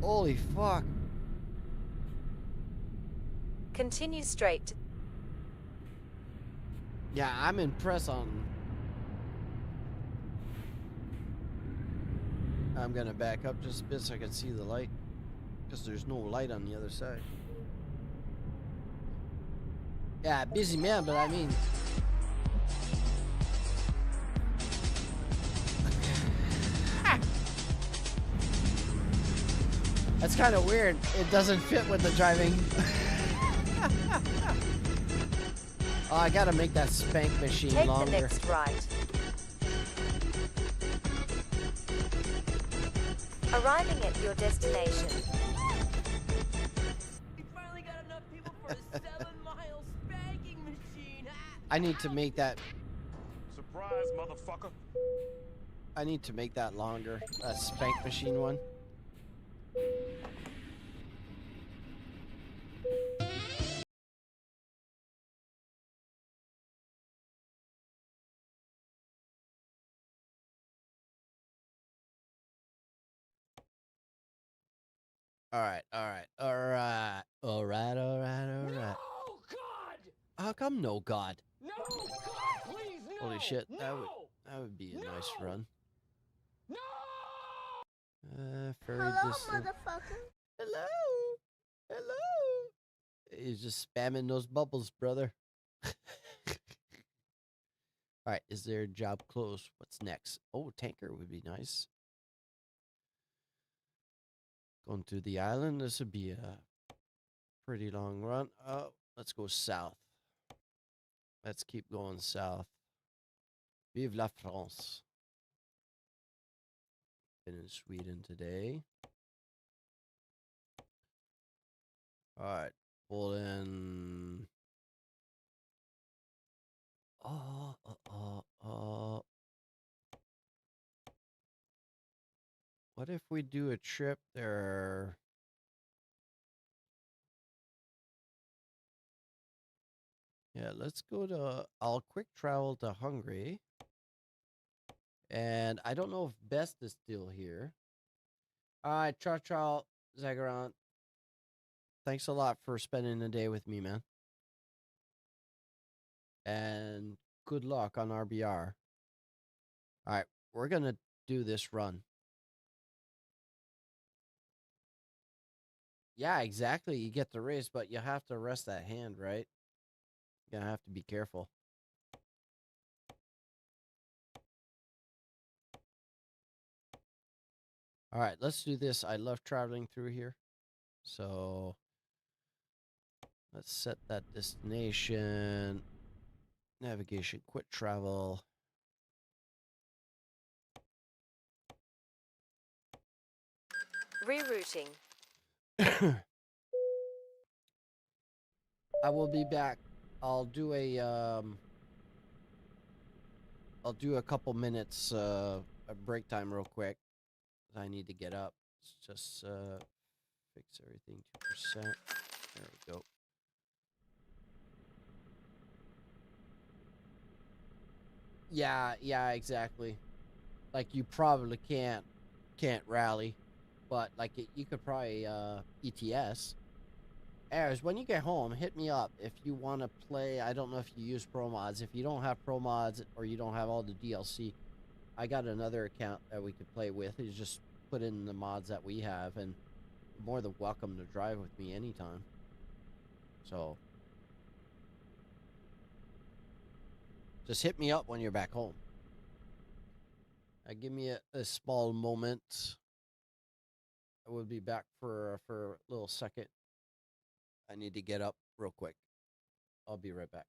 Holy fuck. Continue straight. Yeah, I'm impressed on... I'm gonna back up just a bit so I can see the light. Because there's no light on the other side. Yeah, busy man, but I mean... That's kind of weird. It doesn't fit with the driving. Oh, I gotta make that spank machine Take longer. the next right. Arriving at your destination. We finally got enough people for a 7-mile spanking machine. I need to make that... Surprise, motherfucker. I need to make that longer. That spank machine one. Alright. No, God! How come no God? No, God, please, no! Holy shit, No! that would be a nice No! run. No! Hello, motherfucker. Hello. He's just spamming those bubbles, brother. Alright, is there a job close? What's next? Oh, tanker would be nice. Going through the island, this would be a pretty long run. Oh, let's go south. Let's keep going south. Vive la France. Been in Sweden today. Alright, pull in. What if we do a trip there? Yeah, let's go to... I'll quick travel to Hungary. And I don't know if Best is still here. Alright, ciao, Zagaron. Thanks a lot for spending the day with me, man. And good luck on RBR. Alright, we're gonna do this run. Yeah, exactly. You get the race, but you have to rest that hand, right? You're gonna have to be careful. Alright, let's do this. I love traveling through here. So let's set that destination. Navigation, quit travel. Rerouting. I will be back. I'll do a couple minutes a break time real quick. I need to get up. Let's just fix everything 2%. There we go. Yeah, exactly. Like you probably can't rally, but like you could probably ETS. Ayers, when you get home, hit me up if you want to play. I don't know if you use pro mods. If you don't have pro mods or you don't have all the DLC, I got another account that we could play with. You just put in the mods that we have, and you're more than welcome to drive with me anytime. So just hit me up when you're back home. Give me a small moment. I will be back for a little second. I need to get up real quick. I'll be right back.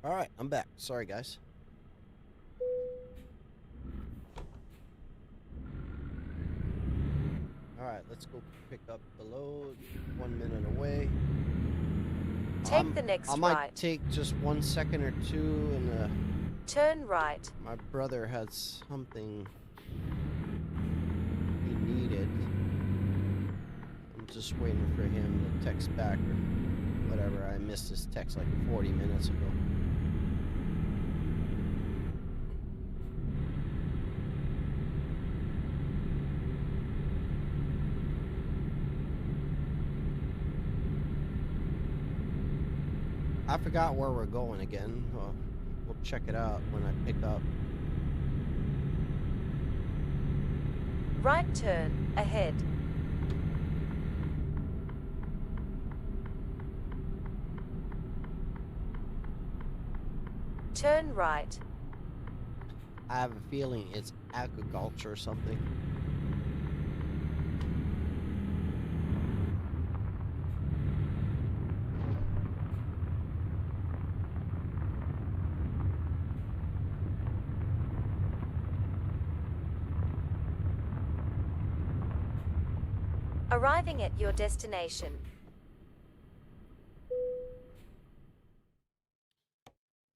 Alright, I'm back. Sorry, guys. Alright, let's go pick up the load. 1 minute away. Take the next I might right. take just 1 second or two, and Turn right. my brother had something he needed. I'm just waiting for him to text back or whatever. I missed his text like 40 minutes ago. I forgot where we're going again. We'll check it out when I pick up. Right turn, ahead. Turn right. I have a feeling it's agriculture or something. Arriving at your destination.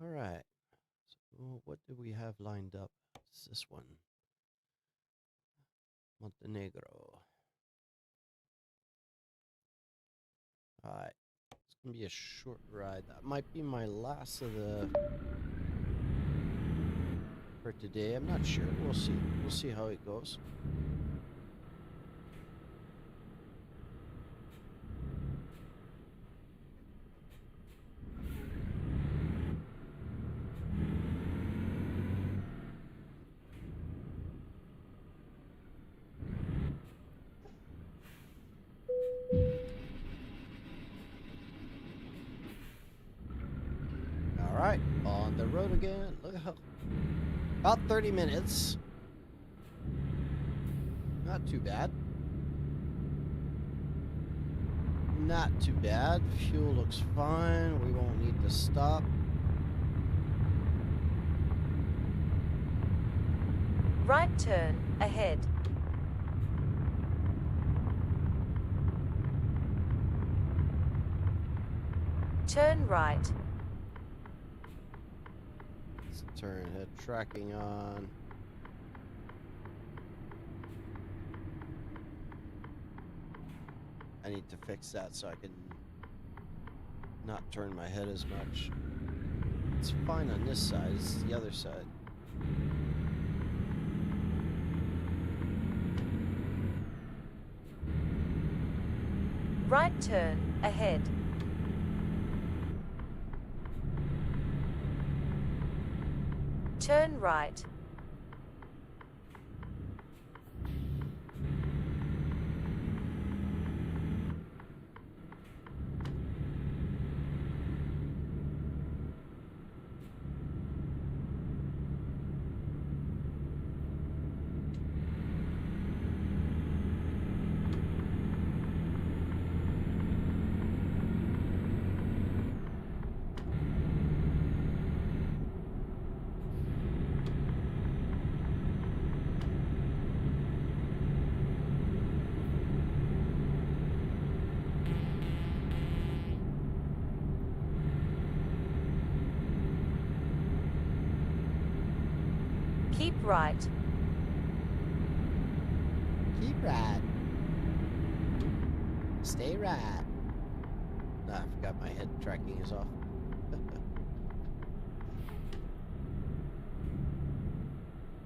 All right. So what do we have lined up? It's this one. Montenegro. All right. It's going to be a short ride. That might be my last of the... for today. I'm not sure. We'll see. We'll see how it goes. All right, on the road again. Look how about 30 minutes. Not too bad. Not too bad. Fuel looks fine. We won't need to stop. Right turn, ahead. Turn right. Let's turn head tracking on. I need to fix that so I can not turn my head as much. It's fine on this side, it's the other side. Right turn, ahead. Turn right. Keep right. Keep right. Stay right. Nah, I forgot my head tracking is off.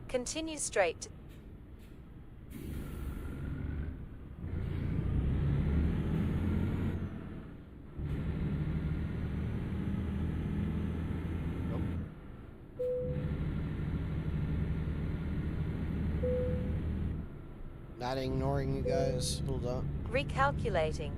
Continue straight. Not ignoring you guys. Hold on. Recalculating.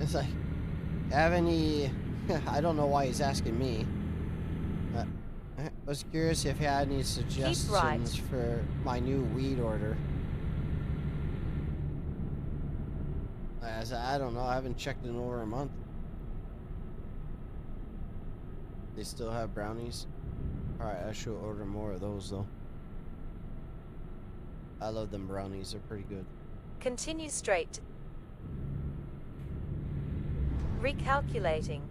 It's like, have any... I don't know why he's asking me. I was curious if he had any suggestions for my new weed order. I said, I don't know. I haven't checked in over a month. They still have brownies? Alright, I should order more of those, though. I love them brownies. They're pretty good. Continue straight. Recalculating.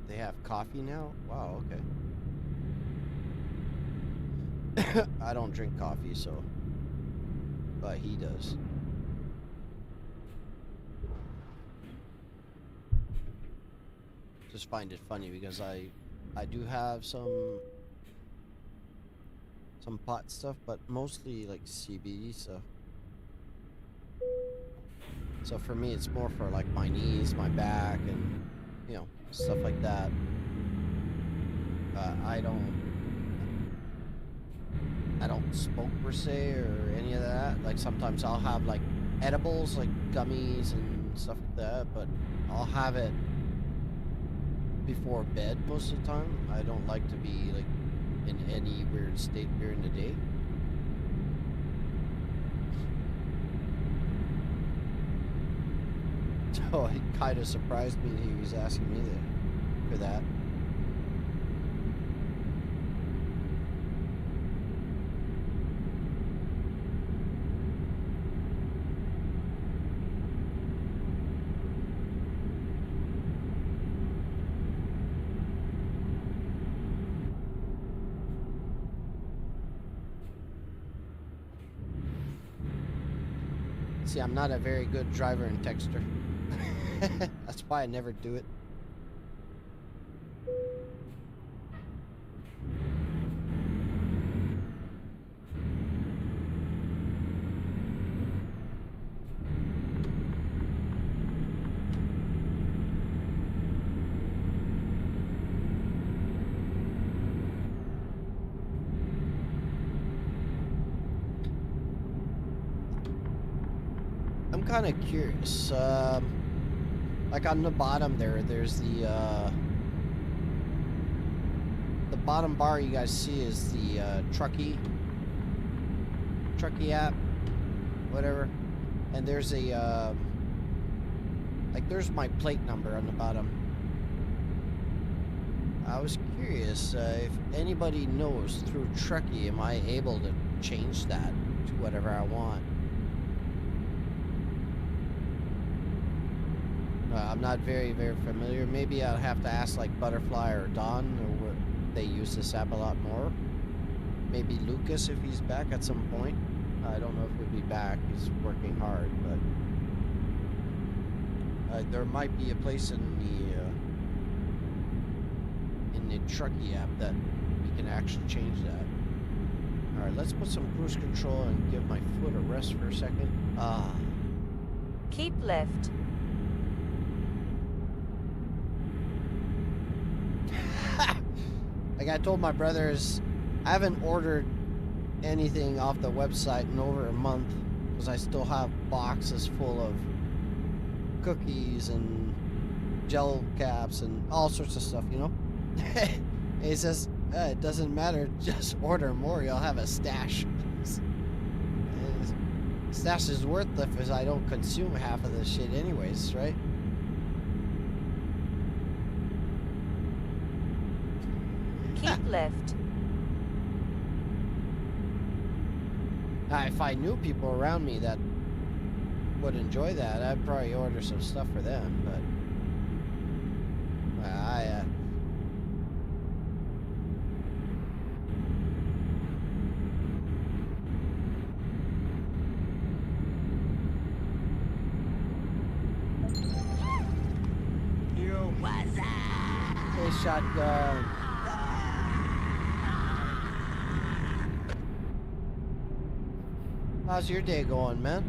They have coffee now? Wow, okay. I don't drink coffee, so... But he does. Just find it funny because I do have some pot stuff, but mostly like CBD stuff. So for me, it's more for like my knees, my back, and you know, stuff like that. I don't smoke per se or any of that. Like sometimes I'll have like edibles, like gummies and stuff like that, but I'll have it before bed most of the time. I don't like to be like in any weird state during the day. So it kind of surprised me that he was asking me for that. See, I'm not a very good driver and texter. That's why I never do it. I'm kind of curious. Like on the bottom there's the bottom bar you guys see is the Truckee app, whatever. And there's a like there's my plate number on the bottom. I was curious if anybody knows through Truckee, am I able to change that to whatever I want? I'm not very familiar. Maybe I'll have to ask like Butterfly or Don, or what, they use this app a lot more. Maybe Lucas if he's back at some point. I don't know if he'll be back. He's working hard, but there might be a place in the Truckee app that you can actually change that. All right, let's put some cruise control and give my foot a rest for a second. Keep left. Like I told my brothers, I haven't ordered anything off the website in over a month because I still have boxes full of cookies and gel caps and all sorts of stuff, you know? And he says, it doesn't matter, just order more, you'll have a stash. Stash is worthless because I don't consume half of this shit anyways, right? Keep left. Now, if I knew people around me that would enjoy that, I'd probably order some stuff for them, but Yo, what's up? hey, shotgun. How's your day going, man?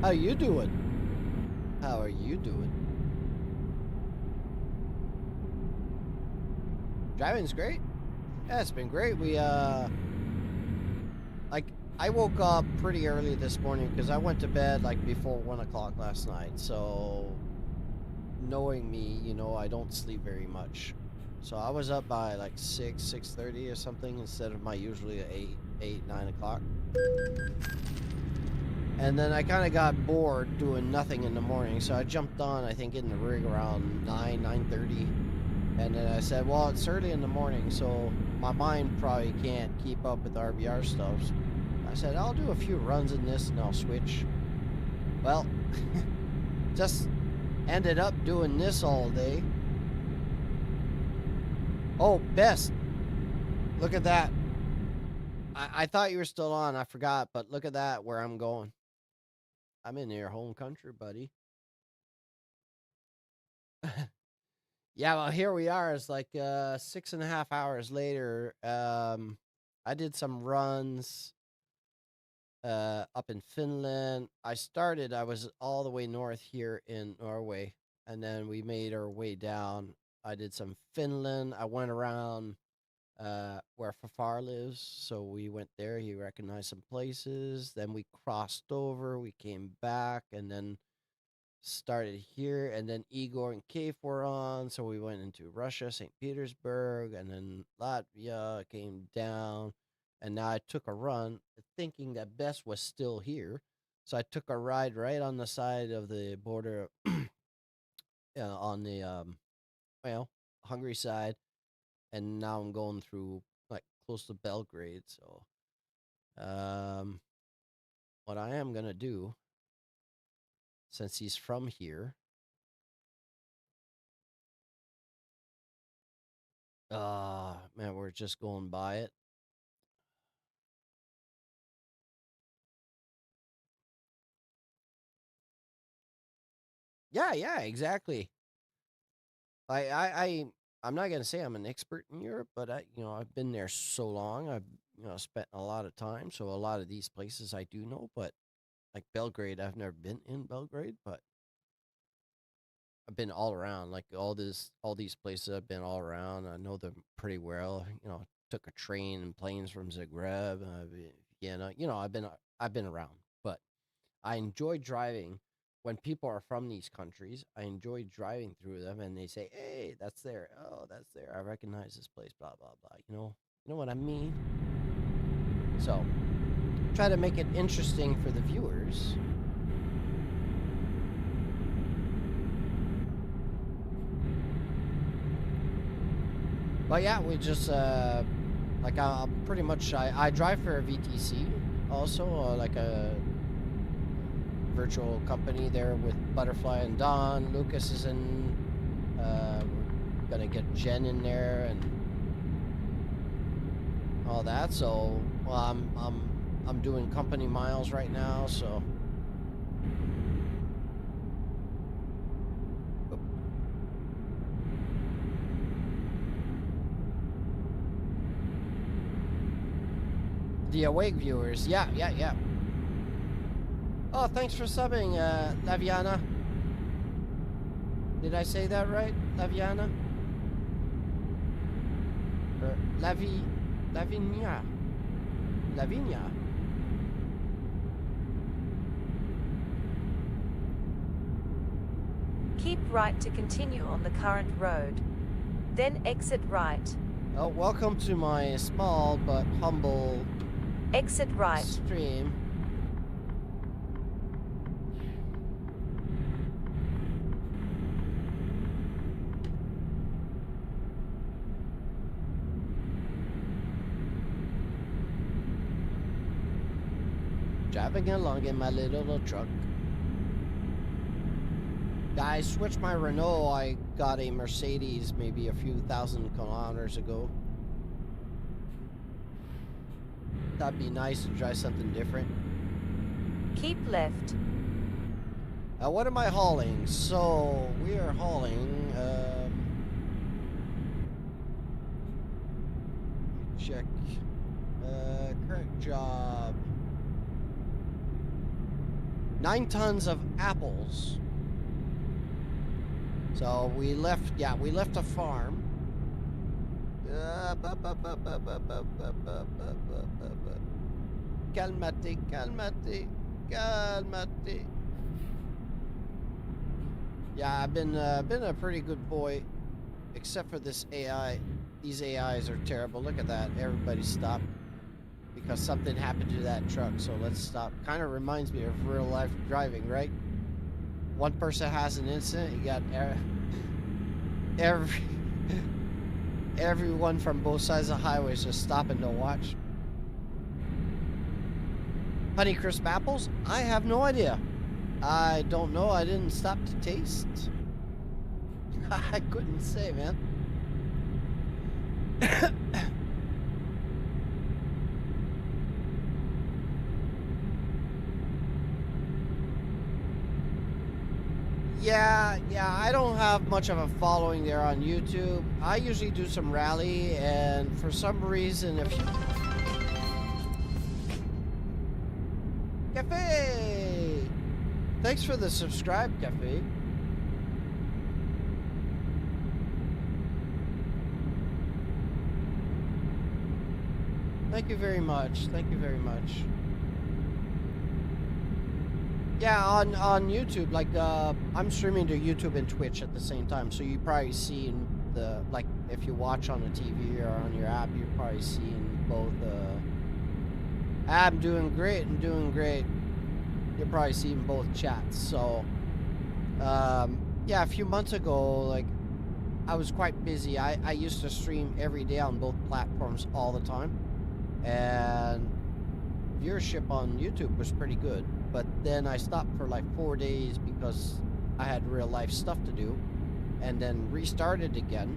How you doing? How are you doing? Driving's great. Yeah, it's been great. We like I woke up pretty early this morning because I went to bed like before 1 o'clock last night. So, knowing me, you know, I don't sleep very much. So I was up by like 6:30 or something instead of my usually 9 o'clock. And then I kind of got bored doing nothing in the morning, so I jumped on, I think, in the rig around 9:30. And then I said, well, it's early in the morning, so my mind probably can't keep up with RBR stuff. I said, I'll do a few runs in this and I'll switch. Well, just ended up doing this all day. Oh, Bess, look at that. I thought you were still on, I forgot, but look at that, where I'm going. I'm in your home country, buddy. Yeah, well, here we are. It's like 6.5 hours later. I did some runs up in Finland. I was all the way north here in Norway, and then we made our way down. I did some Finland. I went around where Fafar lives, so we went there. He recognized some places. Then we crossed over. We came back, and then started here, and then Igor and Kaif were on, so we went into Russia, St. Petersburg, and then Latvia, came down, and now I took a run thinking that Bess was still here, so I took a ride right on the side of the border on the Hungary side, and now I'm going through like close to Belgrade. So what I am gonna do, since he's from here, man, we're just going by it. Yeah, exactly. I'm not gonna say I'm an expert in Europe, but I've been there so long. I've spent a lot of time, so a lot of these places I do know. But like Belgrade, I've never been in Belgrade, but I've been all around. Like all these places, I've been all around. I know them pretty well. Took a train and planes from Zagreb, Vienna. I've been around, but I enjoy driving. When people are from these countries, I enjoy driving through them, and they say, "Hey, that's there. Oh, that's there. I recognize this place." Blah blah blah. You know what I mean. So, try to make it interesting for the viewers. But yeah, we just like I'm pretty much I drive for a VTC also, like a virtual company there with Butterfly and Don. Lucas is in. We're gonna get Jen in there and all that. So, well, I'm doing company miles right now. So, the awake viewers, yeah. Oh, thanks for subbing, Laviana. Did I say that right, Laviana? Or Lavinia. Keep right to continue on the current road. Then exit right. Oh, welcome to my small but humble Exit right. stream. Driving along in my little truck. I switched my Renault. I got a Mercedes maybe a few thousand kilometers ago. That'd be nice to try something different. Keep left. What am I hauling? So we are hauling. Check. Current job. 9 tons of apples. So we left a farm. calmate, calmate, calmate. Yeah, I've been a pretty good boy, except for this AI. These AIs are terrible. Look at that. Everybody stopped because something happened to that truck. So let's stop. Kind of reminds me of real life driving, right? One person has an incident. You got everyone from both sides of the highways just stopping to watch. Honey crisp apples? I have no idea. I don't know. I didn't stop to taste. I couldn't say, man. Yeah, I don't have much of a following there on YouTube. I usually do some rally, and for some reason, if you... Cafe! Thanks for the subscribe, Cafe. Thank you very much. Thank you very much. Yeah, on YouTube, like, I'm streaming to YouTube and Twitch at the same time, so you probably seen the, like, if you watch on the TV or on your app, you're probably seeing both, I'm doing great and doing great. You're probably seeing both chats, so, yeah, a few months ago, like, I was quite busy. I used to stream every day on both platforms all the time, and viewership on YouTube was pretty good. But then I stopped for like 4 days because I had real life stuff to do, and then restarted again.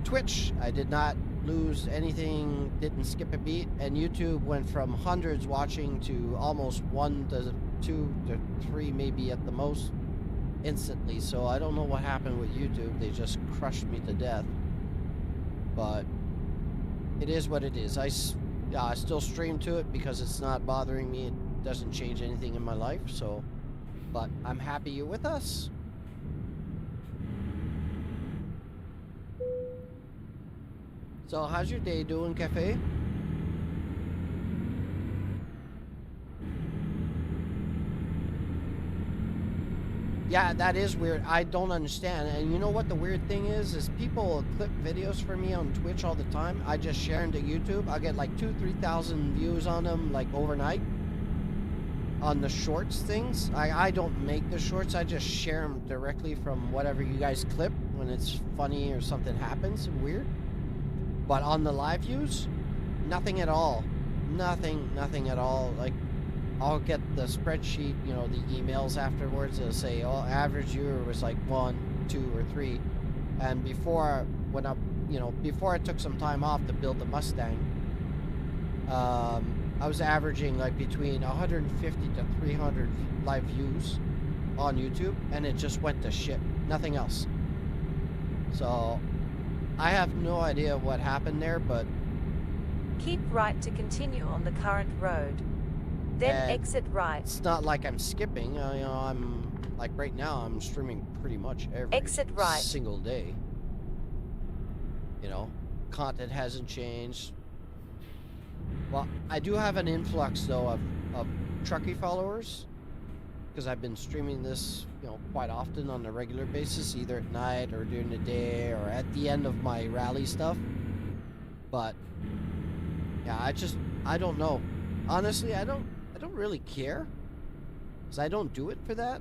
Twitch, I did not lose anything, didn't skip a beat, and YouTube went from hundreds watching to almost 1 to 2 to 3 maybe at the most instantly. So I don't know what happened with YouTube. They just crushed me to death. But it is what it is. I still stream to it because it's not bothering me. It doesn't change anything in my life, so... But I'm happy you're with us. So, how's your day doing, Cafe? Yeah, that is weird. I don't understand. And you know what the weird thing is people clip videos for me on Twitch all the time. I just share them to YouTube. I get like 2,000-3,000 views on them like overnight. On the shorts things. I don't make the shorts. I just share them directly from whatever you guys clip when it's funny or something happens weird. But on the live views, nothing at all. Nothing at all. Like, I'll get the spreadsheet, you know, the emails afterwards. It'll say, oh, average viewer was like 1, 2, or 3. And before I took some time off to build the Mustang, I was averaging like between 150 to 300 live views on YouTube, and it just went to shit. Nothing else. So, I have no idea what happened there, but... Keep right to continue on the current road. Then exit right. It's not like I'm skipping. You know, I'm like right now. I'm streaming pretty much every single day. You know, content hasn't changed. Well, I do have an influx though of trucky followers because I've been streaming this, you know, quite often on a regular basis, either at night or during the day or at the end of my rally stuff. But yeah, I don't know. Honestly, I don't really care, because I don't do it for that.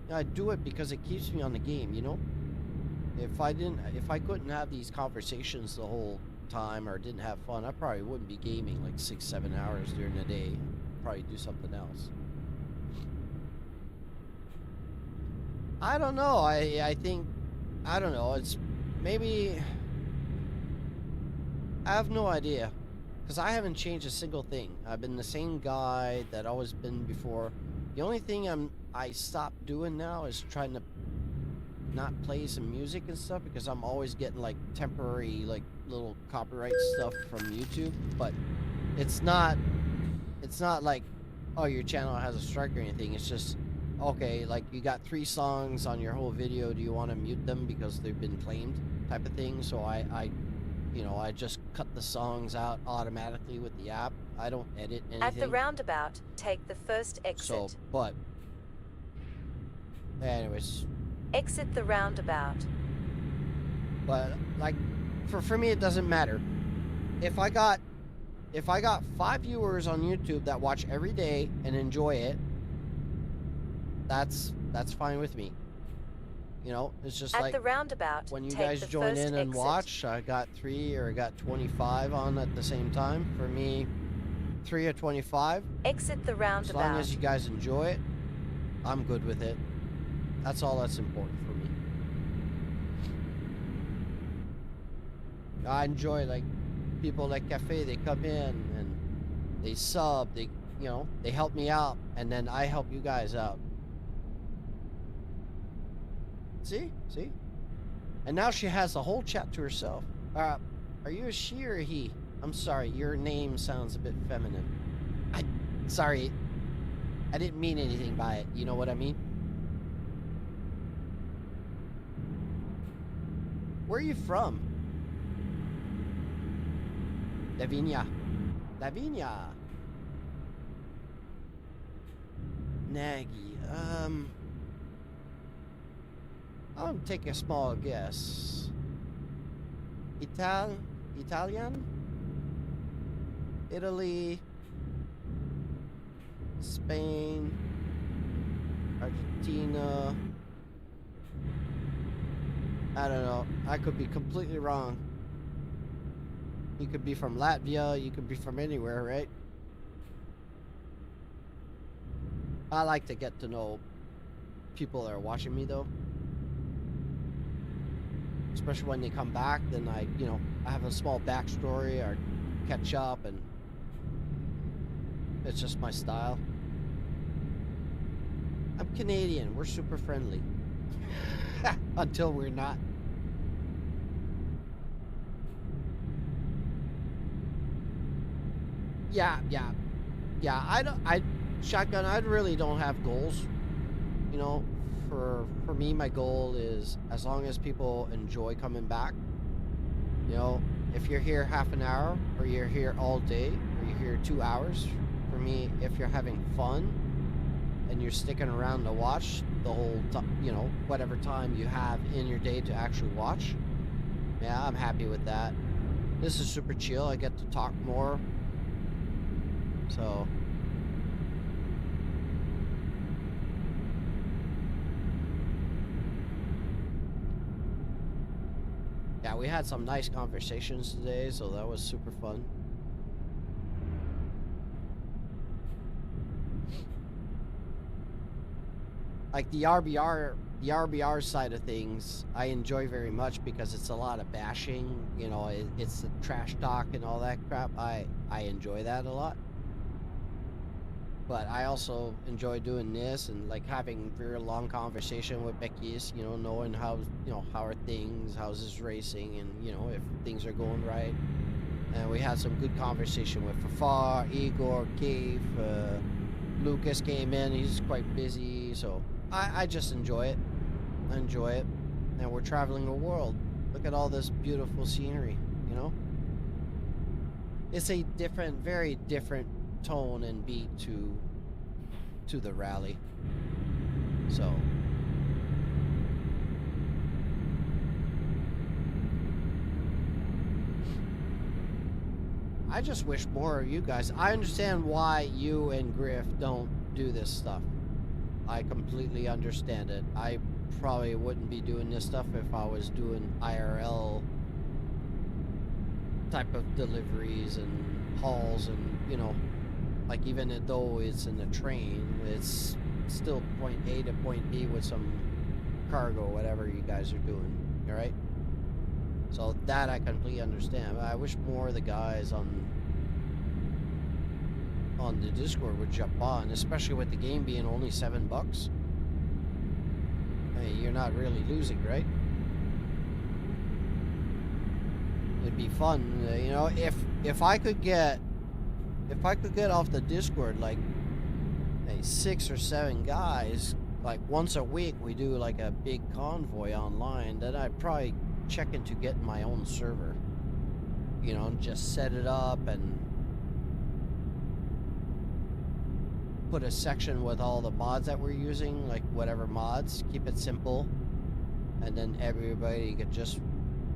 I do it because it keeps me on the game, you know? If I couldn't have these conversations the whole time or didn't have fun, I probably wouldn't be gaming like 6-7 hours during the day. Probably do something else. I don't know. I think, I don't know. It's maybe, I have no idea. Because I haven't changed a single thing. I've been the same guy that always been before. The only thing I stopped doing now is trying to not play some music and stuff, because I'm always getting like temporary like little copyright stuff from YouTube. But it's not like, oh, your channel has a strike or anything. It's just, okay, like you got 3 songs on your whole video. Do you want to mute them because they've been claimed, type of thing. So I you know, I just cut the songs out automatically with the app. I don't edit anything. At the roundabout, take the first exit. So, but anyways, Exit the roundabout. but like for me it doesn't matter. If I got 5 viewers on YouTube that watch every day and enjoy it, that's fine with me. You know, it's just At like the roundabout, when you take guys the join first in and exit. watch, I got 3 or I got 25 on at the same time. For me, 3 or 25. Exit the As roundabout. long as you guys enjoy it, I'm good with it. That's all that's important for me. I enjoy, like, people like Cafe, they come in and they sub, they, you know, they help me out, and then I help you guys out. See? And now she has the whole chat to herself. Are you a she or a he? I'm sorry, your name sounds a bit feminine. Sorry, I didn't mean anything by it. You know what I mean? Where are you from? Lavinia. Nagy. I'll take a small guess. Italian? Italy? Spain? Argentina? I don't know. I could be completely wrong. You could be from Latvia, you could be from anywhere, right? I like to get to know people that are watching me, though. Especially when they come back, then I have a small backstory or catch up, and it's just my style. I'm Canadian, we're super friendly. Until we're not. Yeah. Shotgun, I really don't have goals. You know, for me, my goal is as long as people enjoy coming back. You know, if you're here half an hour, or you're here all day, or you're here 2 hours, for me, if you're having fun and you're sticking around to watch the whole you know, whatever time you have in your day to actually watch, yeah, I'm happy with that. This is super chill. I get to talk more. So yeah, we had some nice conversations today, so that was super fun. Like the RBR side of things, I enjoy very much because it's a lot of bashing. You know, it's the trash talk and all that crap. I enjoy that a lot. But I also enjoy doing this and like having very long conversation with Becky's, you know, knowing how are things, how's this racing, and you know, if things are going right. And we had some good conversation with Fafar, Igor, Cave, Lucas came in, he's quite busy, so I just enjoy it. I enjoy it. And we're traveling the world. Look at all this beautiful scenery, you know? It's a different, very different tone and beat to the rally. So I just wish more of you guys. I understand why you and Griff don't do this stuff. I completely understand it. I probably wouldn't be doing this stuff if I was doing IRL type of deliveries and hauls, and you know, like even though it's in a train, it's still point A to point B with some cargo, whatever you guys are doing, all right? So that I completely understand. I wish more of the guys on the Discord would jump on, especially with the game being only $7. Hey, you're not really losing, right? It'd be fun, you know, if I could get off the Discord like 6 or 7 guys, like once a week we do like a big convoy online, then I'd probably check into getting my own server. you know, just set it up and put a section with all the mods that we're using, like whatever mods, keep it simple, and then everybody could just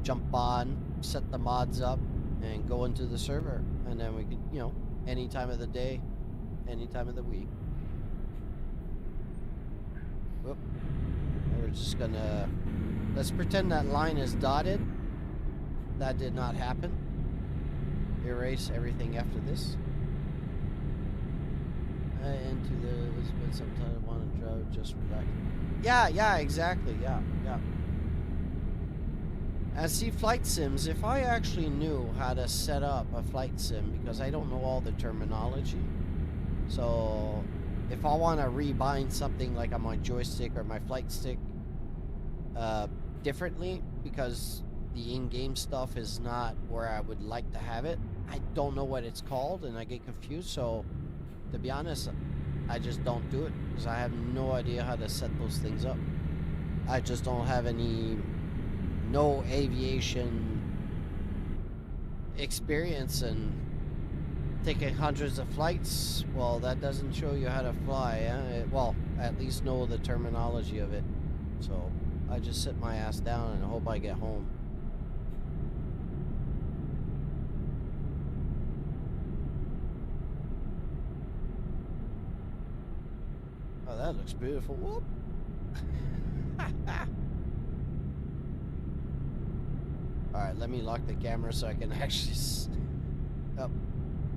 jump on, set the mods up, and go into the server, and then we could, you know, any time of the day, any time of the week. Whoop. We're just gonna, let's pretend that line is dotted. That did not happen. Erase everything after this. Into the Elizabeth, sometimes I want to drive, just relax. Yeah, exactly, yeah. And see, flight sims, if I actually knew how to set up a flight sim, because I don't know all the terminology, so if I want to rebind something like on my joystick or my flight stick differently, because the in-game stuff is not where I would like to have it, I don't know what it's called, and I get confused, so to be honest, I just don't do it, because I have no idea how to set those things up. I just don't have no aviation experience, and taking hundreds of flights, well, that doesn't show you how to fly. Well, at least know the terminology of it. So I just sit my ass down and hope I get home. Oh, that looks beautiful. Whoop. Alright, let me lock the camera so I can actually... Oh.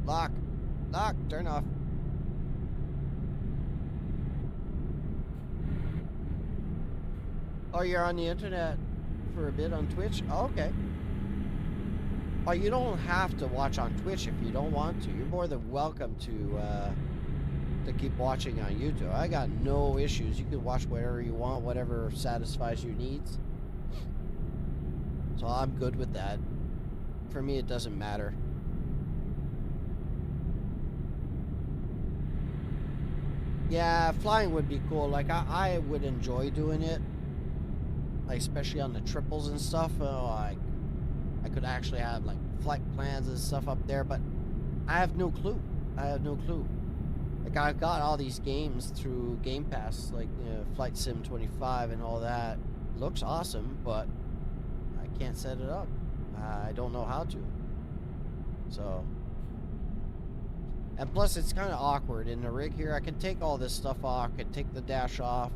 Lock. Turn off. Oh, you're on the internet for a bit on Twitch? Oh, okay. Oh, you don't have to watch on Twitch if you don't want to. You're more than welcome to keep watching on YouTube. I got no issues. You can watch whatever you want, whatever satisfies your needs. So I'm good with that. For me, it doesn't matter. Yeah, flying would be cool. Like, I would enjoy doing it. Like, especially on the triples and stuff. I could actually have, like, flight plans and stuff up there, but I have no clue. Like, I've got all these games through Game Pass, like, you know, Flight Sim 25 and all that. Looks awesome, but I can't set it up. I don't know how to. So... And plus, it's kind of awkward in the rig here. I can take all this stuff off, I can take the dash off,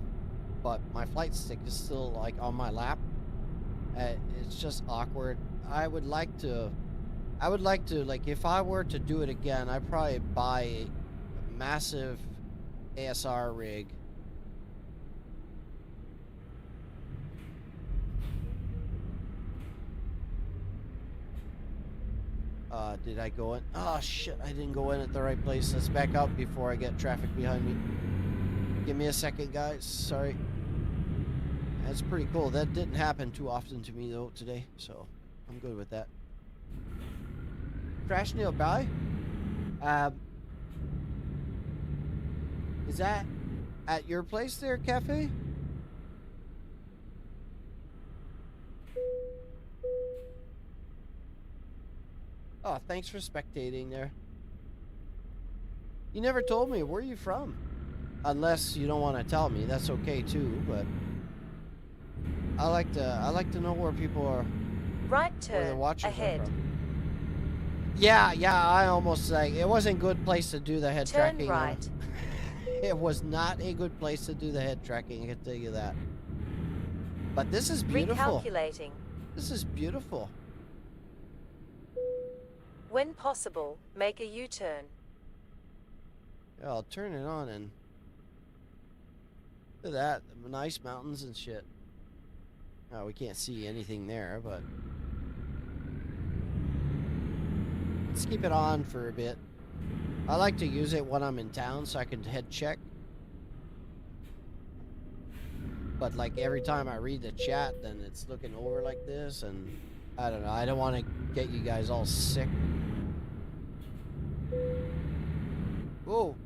but my flight stick is still, like, on my lap. It's just awkward. I would like to, like, if I were to do it again, I'd probably buy a massive ASR rig. Did I go in? Oh, shit, I didn't go in at the right place. Let's back up before I get traffic behind me. Give me a second, guys. Sorry. That's pretty cool. That didn't happen too often to me, though, today. So, I'm good with that. Crash nearby? Is that at your place there, Cafe? Oh, thanks for spectating there. You never told me. Where are you from? Unless you don't want to tell me, that's okay too. But I like to know where people are. Right where they're turn watching ahead. From. Yeah. I almost like it wasn't a good place to do the head Turn tracking. right. It was not a good place to do the head tracking. I can tell you that. But this is beautiful. Recalculating. This is beautiful. When possible, make a U-turn. Yeah, I'll turn it on and look at that, the nice mountains and shit. Oh, we can't see anything there, but let's keep it on for a bit. I like to use it when I'm in town so I can head check. But like every time I read the chat, then it's looking over like this, and I don't know. I don't want to get you guys all sick. Whoa.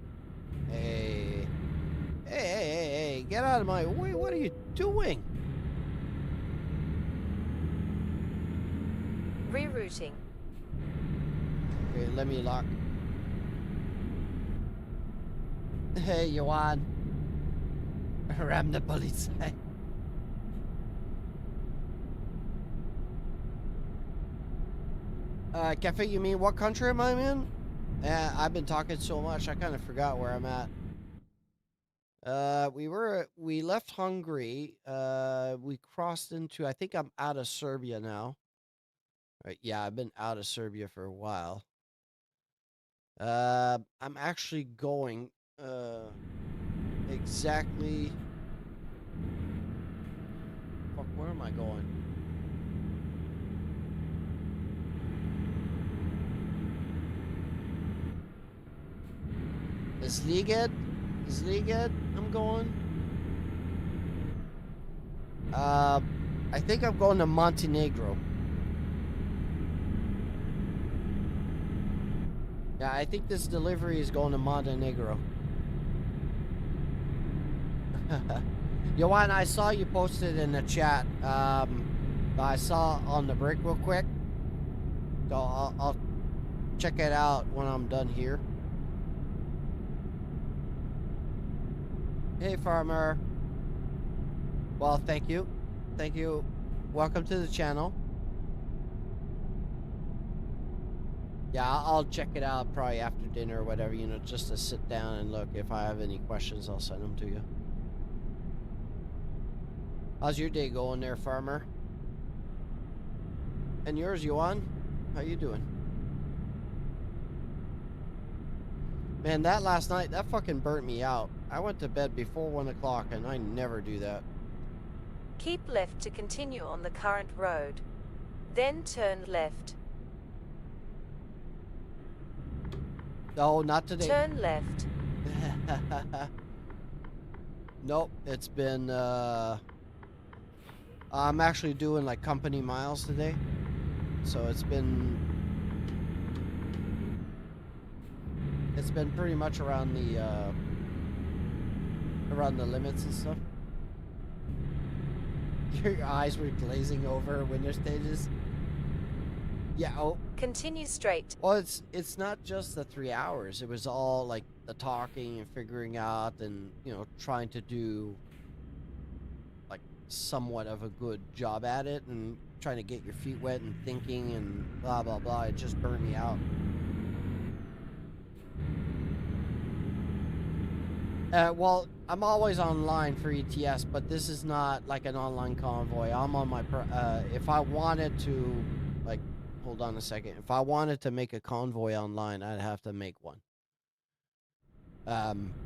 Hey, get out of my way. What are you doing? Rerouting. Okay, let me lock. Hey, Johan. Ram the police. Cafe, you mean what country am I in? I've been talking so much, I kind of forgot where I'm at. We left Hungary. We crossed into, I think I'm out of Serbia now. Right, yeah, I've been out of Serbia for a while. I'm actually going, exactly. Fuck, where am I going? Is Liget? Is Liget? I'm going. I think I'm going to Montenegro. Yeah, I think this delivery is going to Montenegro. Joanna, I saw you posted in the chat. I saw on the break real quick. So I'll check it out when I'm done here. Hey, farmer. Well, thank you. Thank you. Welcome to the channel. Yeah, I'll check it out probably after dinner or whatever, you know, just to sit down and look. If I have any questions, I'll send them to you. How's your day going there, farmer? And yours, Yuan? How you doing? Man, that last night, that fucking burnt me out. I went to bed before 1 o'clock, and I never do that. Keep left to continue on the current road. Then turn left. No, not today. Turn left. Nope, it's been, I'm actually doing like company miles today. So it's been pretty much around the limits and stuff. Your eyes were glazing over winter stages. Yeah, oh. Continue straight. Well, it's not just the 3 hours. It was all like the talking and figuring out and, you know, trying to do like somewhat of a good job at it and trying to get your feet wet and thinking and blah, blah, blah. It just burned me out. Well, I'm always online for ETS, but this is not like an online convoy. I'm on my, if I wanted to, like, hold on a second. If I wanted to make a convoy online, I'd have to make one.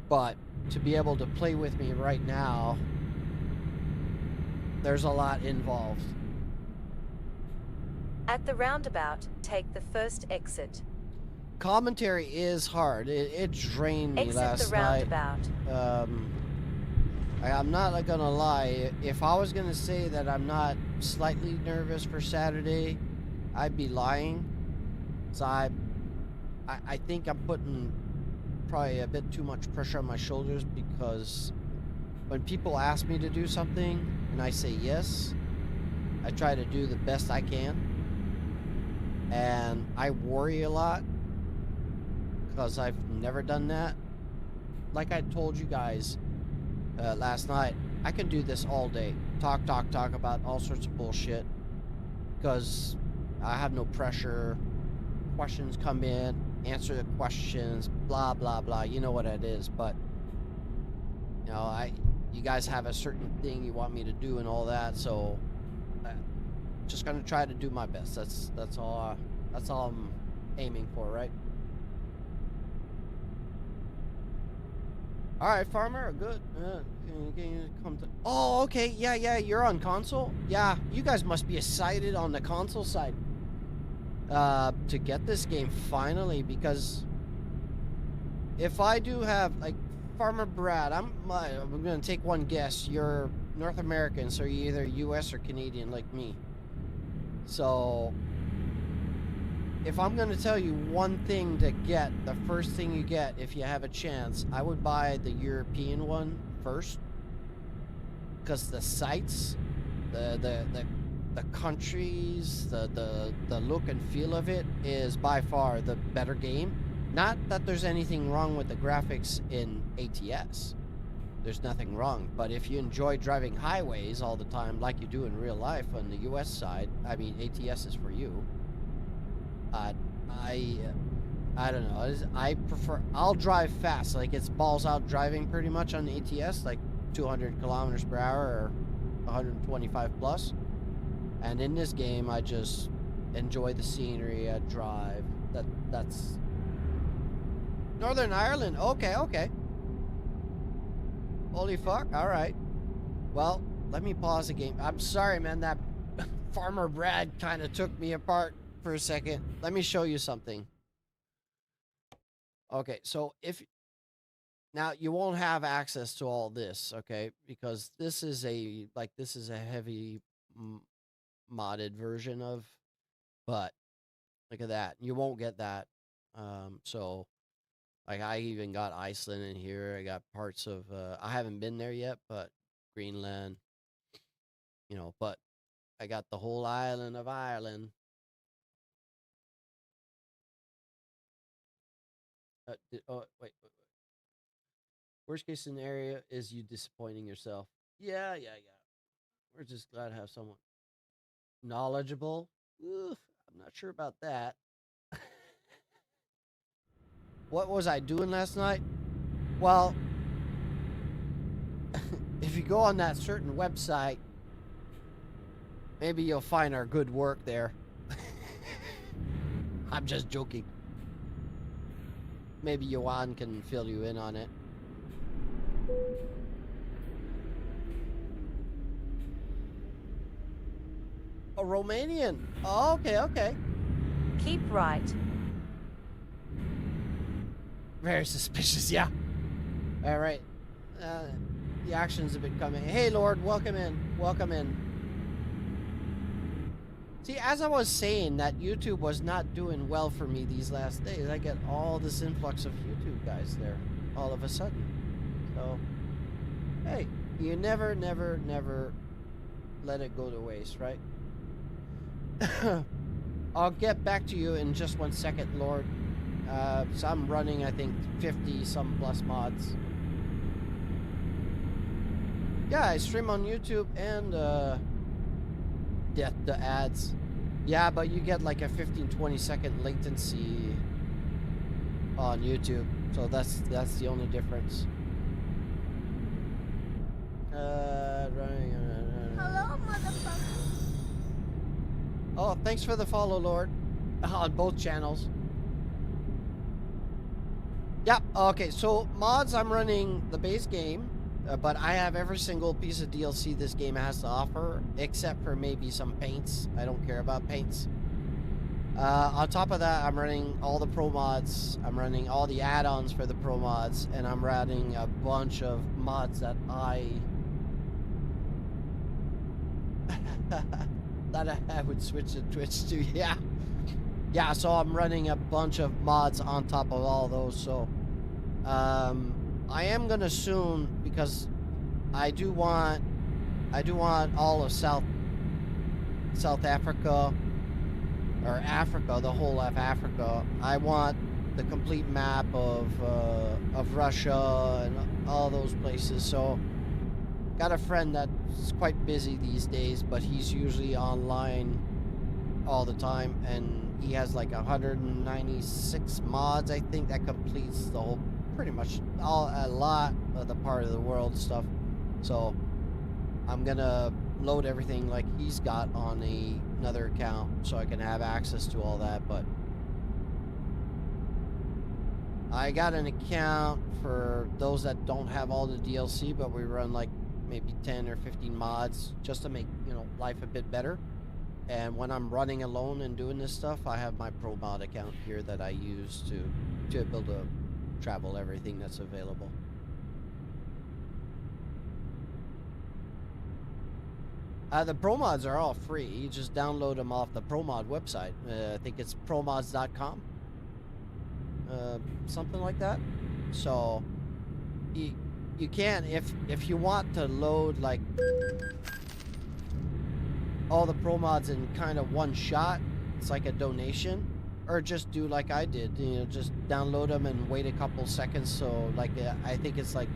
But to be able to play with me right now, there's a lot involved. At the roundabout, take the first exit. Commentary is hard. It drained me last night. Exit the roundabout. I'm not gonna lie. If I was gonna say that I'm not slightly nervous for Saturday, I'd be lying. So I think I'm putting probably a bit too much pressure on my shoulders, because when people ask me to do something and I say yes, I try to do the best I can. And I worry a lot because I've never done that. Like I told you guys last night, I can do this all day. Talk about all sorts of bullshit because I have no pressure. Questions come in, answer the questions, blah, blah, blah. You know what it is. But, you know, you guys have a certain thing you want me to do and all that. So just going to try to do my best. That's all I'm aiming for, right? All right, farmer, good. Oh, okay, yeah, you're on console. Yeah, you guys must be excited on the console side to get this game finally, because if I do have, like, Farmer Brad, I'm gonna take one guess. You're North American, so you're either U.S. or Canadian, like me. So if I'm going to tell you one thing to get, the first thing you get if you have a chance, I would buy the European one first. Because the sights, the the countries, the look and feel of it is by far the better game. Not that there's anything wrong with the graphics in ATS. There's nothing wrong, but if you enjoy driving highways all the time like you do in real life on the US side, I mean ATS is for you. I don't know. I'll drive fast. Like, it's balls out driving pretty much on the ATS, like 200 kilometers per hour or 125 plus. And in this game, I just enjoy the scenery. I drive. That's Northern Ireland. Okay, okay. Holy fuck. All right. Well, let me pause the game. I'm sorry, man. That Farmer Brad kind of took me apart for a second. Let me show you something. Okay, so now you won't have access to all this, okay? Because this is a heavy modded version of, but look at that. You won't get that. So like, I even got Iceland in here. I got parts of I haven't been there yet, but Greenland, you know, but I got the whole island of Ireland. Wait. Worst case scenario is you disappointing yourself. Yeah. We're just glad to have someone knowledgeable. Oof, I'm not sure about that. What was I doing last night? Well, if you go on that certain website, maybe you'll find our good work there. I'm just joking. Maybe Yohan can fill you in on it. A Romanian. Oh, okay. Keep right. Very suspicious, yeah. All right. The action's a bit coming. Hey, Lord, welcome in. See, as I was saying, that YouTube was not doing well for me these last days. I get all this influx of YouTube guys there all of a sudden. So, hey, you never let it go to waste, right? I'll get back to you in just 1 second, Lord. So I'm running, I think, 50 some plus mods. Yeah, I stream on YouTube and the ads. Yeah, but you get like a 15-20 second latency on YouTube, so that's the only difference. Hello, motherfucker. Oh, thanks for the follow, Lord, on both channels. Yep. Okay, so mods, I'm running the base game, but I have every single piece of DLC this game has to offer, except for maybe some paints. I don't care about paints. On top of that, I'm running all the pro mods. I'm running all the add-ons for the pro mods, and I'm running a bunch of mods that I would switch to Twitch to. Yeah, so I'm running a bunch of mods on top of all those. So I am gonna soon, because I do want all of South Africa, or Africa, the whole of Africa. I want the complete map of Russia and all those places. So got a friend that's quite busy these days, but he's usually online all the time, and he has like 196 mods, I think, that completes the whole, pretty much a lot of the part of the world stuff. So I'm gonna load everything like he's got on another account, so I can have access to all that. But I got an account for those that don't have all the DLC, but we run like maybe 10 or 15 mods just to make, you know, life a bit better. And when I'm running alone and doing this stuff, I have my pro mod account here that I use to be able to travel everything that's available. The pro mods are all free. You just download them off the pro mod website. I think it's promods.com. Something like that. So you can, if you want to load like all the pro mods in kind of one shot. It's like a donation, or just do like I did, you know, just download them and wait a couple seconds. So like I think it's like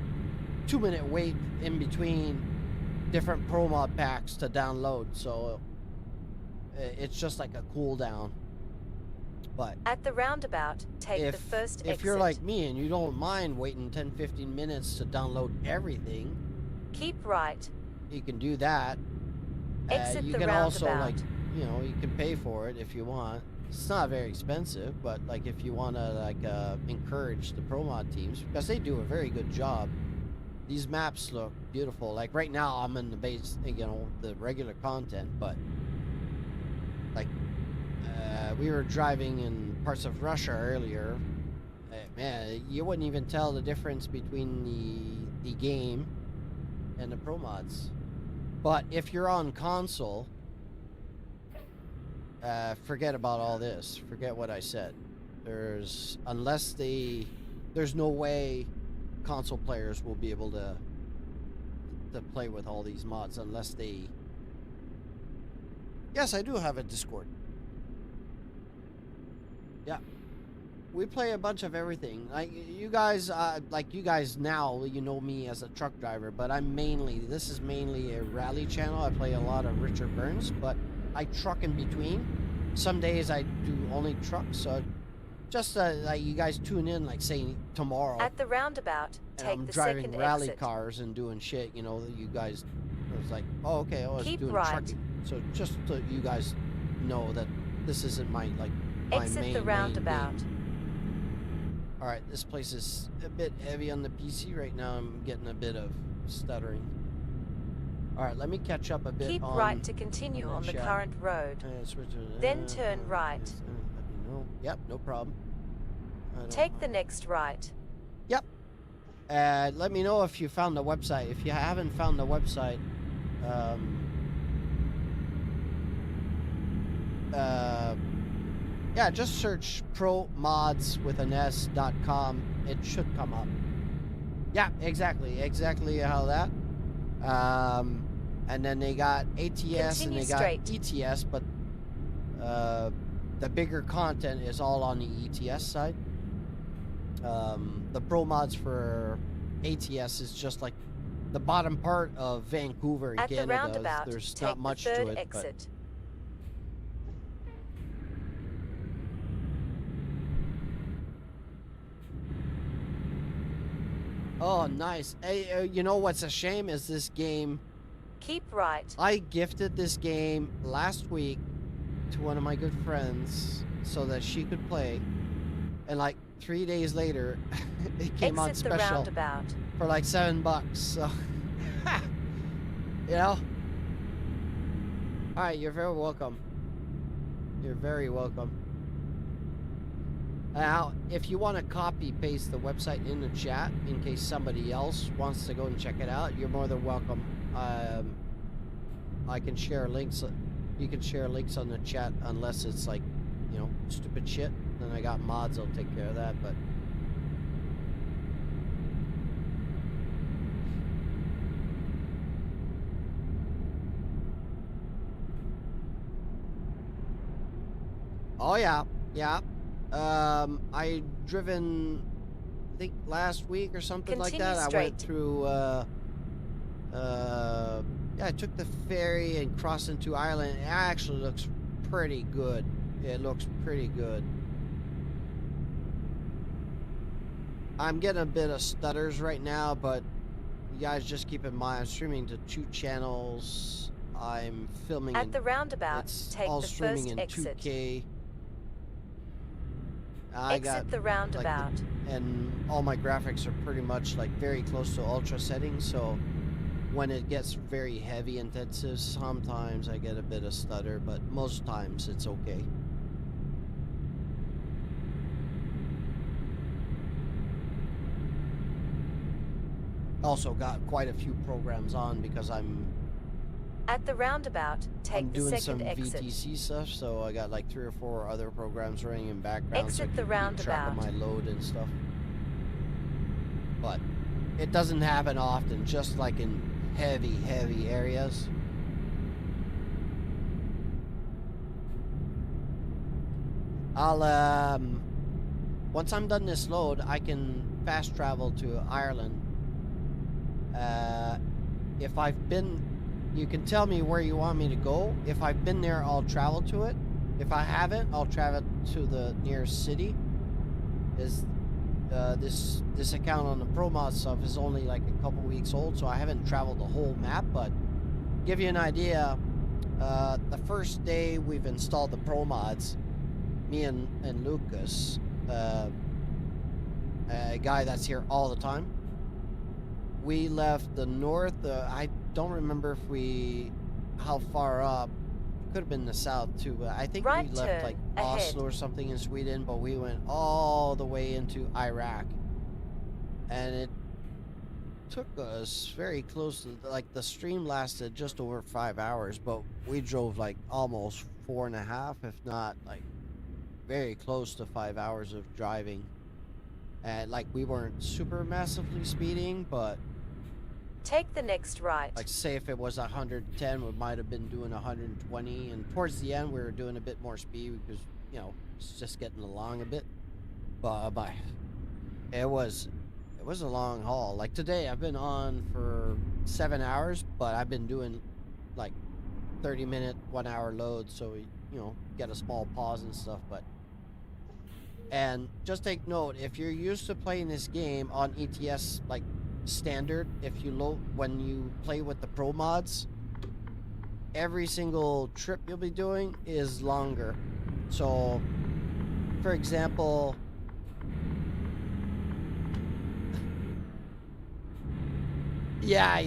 2-minute wait in between different pro mod packs to download. So it's just like a cooldown. But At the roundabout, take the first exit. If you're like me and you don't mind waiting 10-15 minutes to download everything, keep right. You can do that. Exit you the can also, roundabout. like, you know, you can pay for it if you want. It's not very expensive, but like if you want to like encourage the pro mod teams, because they do a very good job. These maps look beautiful. Like right now I'm in the base, you know, the regular content, but like we were driving in parts of Russia earlier. Man, you wouldn't even tell the difference between the game and the pro mods. But if you're on console, forget about all this. Forget what I said. There's no way console players will be able to play with all these mods unless they. Yes, I do have a Discord. Yeah. We play a bunch of everything. Like you guys now, you know me as a truck driver, but this is mainly a rally channel. I play a lot of Richard Burns, but I truck in between. Some days I do only trucks, so just like you guys tune in, like say tomorrow. At the roundabout, take the second exit. I'm driving rally cars and doing shit, you know, you guys, I was like, oh, okay, I was doing trucking. So just so you guys know that this isn't my, like, my exit main the roundabout. Alright, this place is a bit heavy on the PC right now. I'm getting a bit of stuttering. Alright, let me catch up a bit. Keep right to continue on the current road. Then turn right. Let me know. Yep, no problem. Take the next right. Yep. Let me know if you found the website. If you haven't found the website, yeah, just search promods.com. It should come up. Yeah, exactly how that. And then they got ATS and they got ETS, but the bigger content is all on the ETS side. The pro mods for ATS is just like the bottom part of Vancouver, At Canada. The roundabout, there's not much to it. Exit. Oh, nice. Hey, you know what's a shame is this game. Keep right. I gifted this game last week to one of my good friends so that she could play, and like 3 days later, it came on special for like $7. So, you know. All right, you're very welcome. You're very welcome. Now, if you want to copy paste the website in the chat in case somebody else wants to go and check it out, you're more than welcome. I can share links. You can share links on the chat unless it's like, you know, stupid shit. Then I got mods. I'll take care of that. But oh yeah, yeah. I driven, I think last week or something like that. I went through, yeah, I took the ferry and crossed into Ireland. It actually looks pretty good. It looks pretty good. I'm getting a bit of stutters right now, but you guys just keep in mind I'm streaming to 2 channels. I'm filming at the roundabout. Take all the streaming first in exit. 2K. Exit the roundabout. And all my graphics are pretty much like very close to ultra settings, so when it gets very heavy intensive, sometimes I get a bit of stutter, but most times it's okay. Also got quite a few programs on because I'm at the roundabout. Take the second exit. I'm doing some VTC stuff, so I got like 3 or 4 other programs running in background. Exit so the roundabout. Keep track of my load and stuff. But it doesn't happen often, just like in heavy areas. I'll once I'm done this load, I can fast travel to Ireland. If I've been, you can tell me where you want me to go. If I've been there, I'll travel to it. If I haven't, I'll travel to the nearest city. Is this account on the Pro Mod stuff is only like a couple weeks old, so I haven't traveled the whole map. But give you an idea, the first day we've installed the Pro Mods, me and Lucas, a guy that's here all the time, we left the north. I don't remember how far up. It could have been the south too, but I think Right we left like turn, Oslo or something in Sweden, but we went all the way into Iraq, and it took us very close to, like, the stream lasted just over 5 hours, but we drove like almost 4.5, if not like very close to 5 hours of driving. And like, we weren't super massively speeding, but Take the next right. like, say if it was 110, we might have been doing 120, and towards the end we were doing a bit more speed because, you know, it's just getting along a bit. But it was a long haul. Like today I've been on for 7 hours, but I've been doing like 30-minute, 1 hour loads, so we, you know, get a small pause and stuff. But and just take note, if you're used to playing this game on ETS like standard, if you load when you play with the Pro Mods, every single trip you'll be doing is longer. So for example, yeah,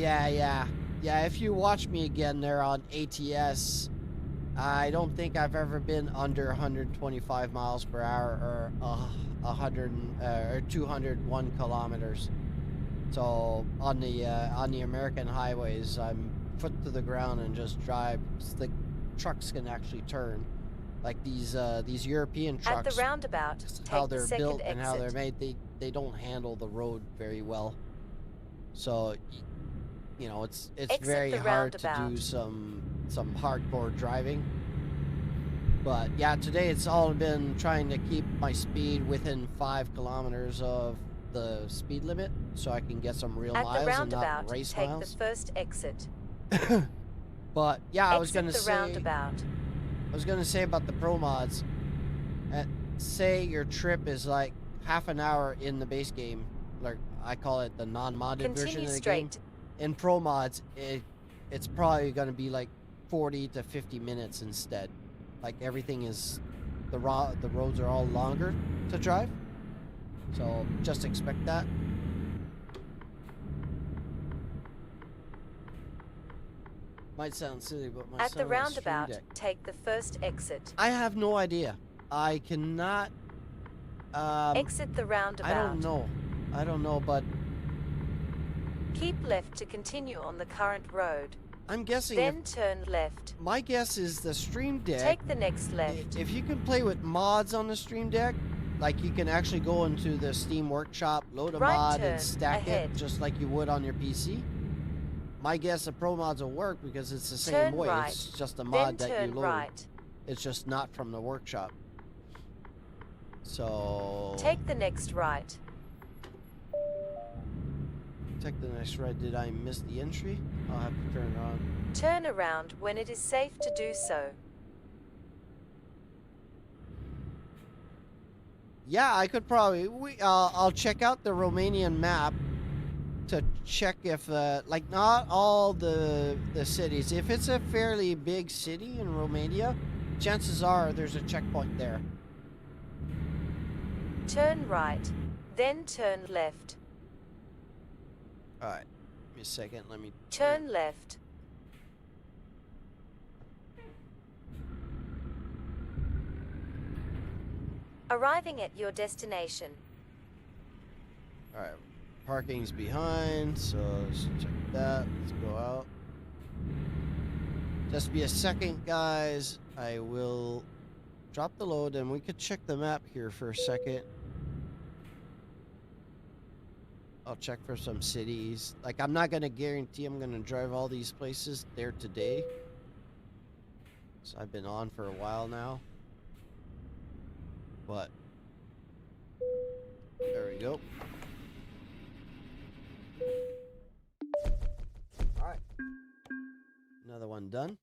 if you watch me again there on ATS, I don't think I've ever been under 125 miles per hour or 201 kilometers. So on the American highways, I'm foot to the ground and just drive. The trucks can actually turn. Like these European trucks, At the roundabout, how take the they're second built and how they're exit. made, they don't handle the road very well. So, you know, it's Exit very the hard to do roundabout. some hardcore driving. But yeah, today it's all been trying to keep my speed within 5 kilometers of the speed limit, so I can get some real At the miles and roundabout, not race take miles. the first exit. But yeah, I was gonna Exit the roundabout. say about the Pro Mods. Say your trip is like half an hour in the base game, like I call it the non-modded version Continue of the straight. game. In Pro Mods, it's probably gonna be like 40 to 50 minutes instead. Like, everything is, the roads are all longer to drive, so just expect that. Might sound silly, but my At son the has a roundabout, Stream Deck. take the first exit. I have no idea. I cannot. Exit the roundabout. I don't know, but Keep left to continue on the current road. I'm guessing. Then turn left. My guess is the Stream Deck. Take the next left. If you can play with mods on the Stream Deck, like you can actually go into the Steam Workshop, load a Right mod, turn, and stack ahead. it just like you would on your PC. My guess the Pro Mods will work because it's the same Turn way. right. It's just a Then mod that turn you load. right. It's just not from the workshop. So Take the next right. take the next right. Did I miss the entry? I'll have to turn it on. Turn around when it is safe to do so. Yeah, I could probably. I'll check out the Romanian map to check if, like, not all the cities. If it's a fairly big city in Romania, chances are there's a checkpoint there. Turn right. Then turn left. All right, give me a second. Let me Turn left. Arriving at your destination. All right, parking's behind, so let's check that. Let's go out. Just be a second, guys. I will drop the load, and we could check the map here for a second. I'll check for some cities. Like, I'm not gonna guarantee I'm gonna drive all these places there today. So I've been on for a while now. But there we go. All right. Another one done.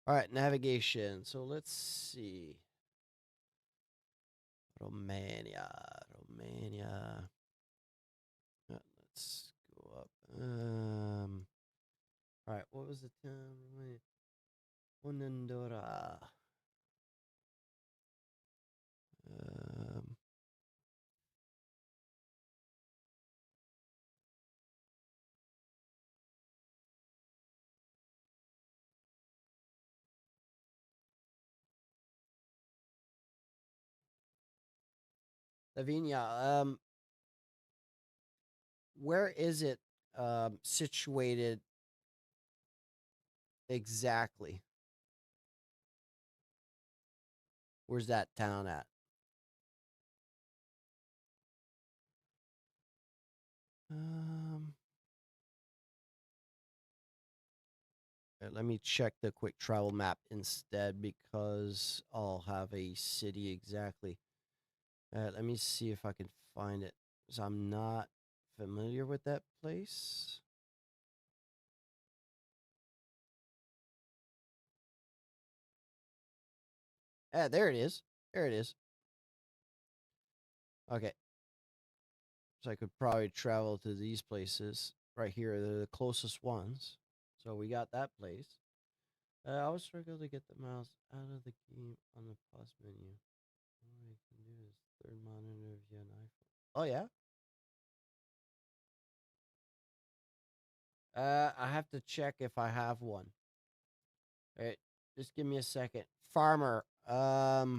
All right, navigation. So let's see. Romania. Let's go up. All right, what was the town? Unandora. Lavinia, where is it situated exactly? Where's that town at? Let me check the quick travel map instead because I'll have a city exactly. Let me see if I can find it because I'm not familiar with that place. There it is. There it is. Okay. So I could probably travel to these places right here. They're the closest ones. So we got that place. I was struggling to get the mouse out of the game on the pause menu. All I can do is third monitor via an iPhone. Oh, yeah? I have to check if I have one. All right, just give me a second. Farmer. Yeah,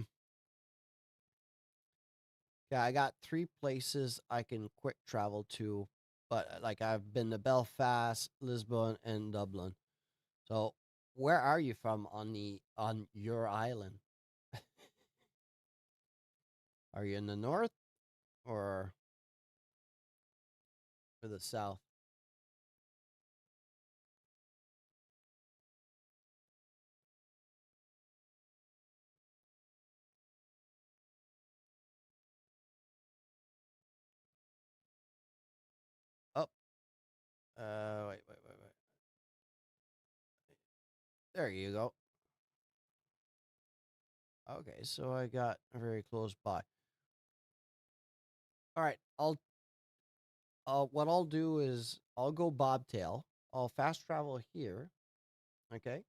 I got 3 places I can quick travel to, but like I've been to Belfast, Lisbon, and Dublin. So, where are you from on your island? Are you in the north or the south? Oh, wait. There you go. Okay, so I got very close by. All right, what I'll do is I'll go bobtail. I'll fast travel here. Okay.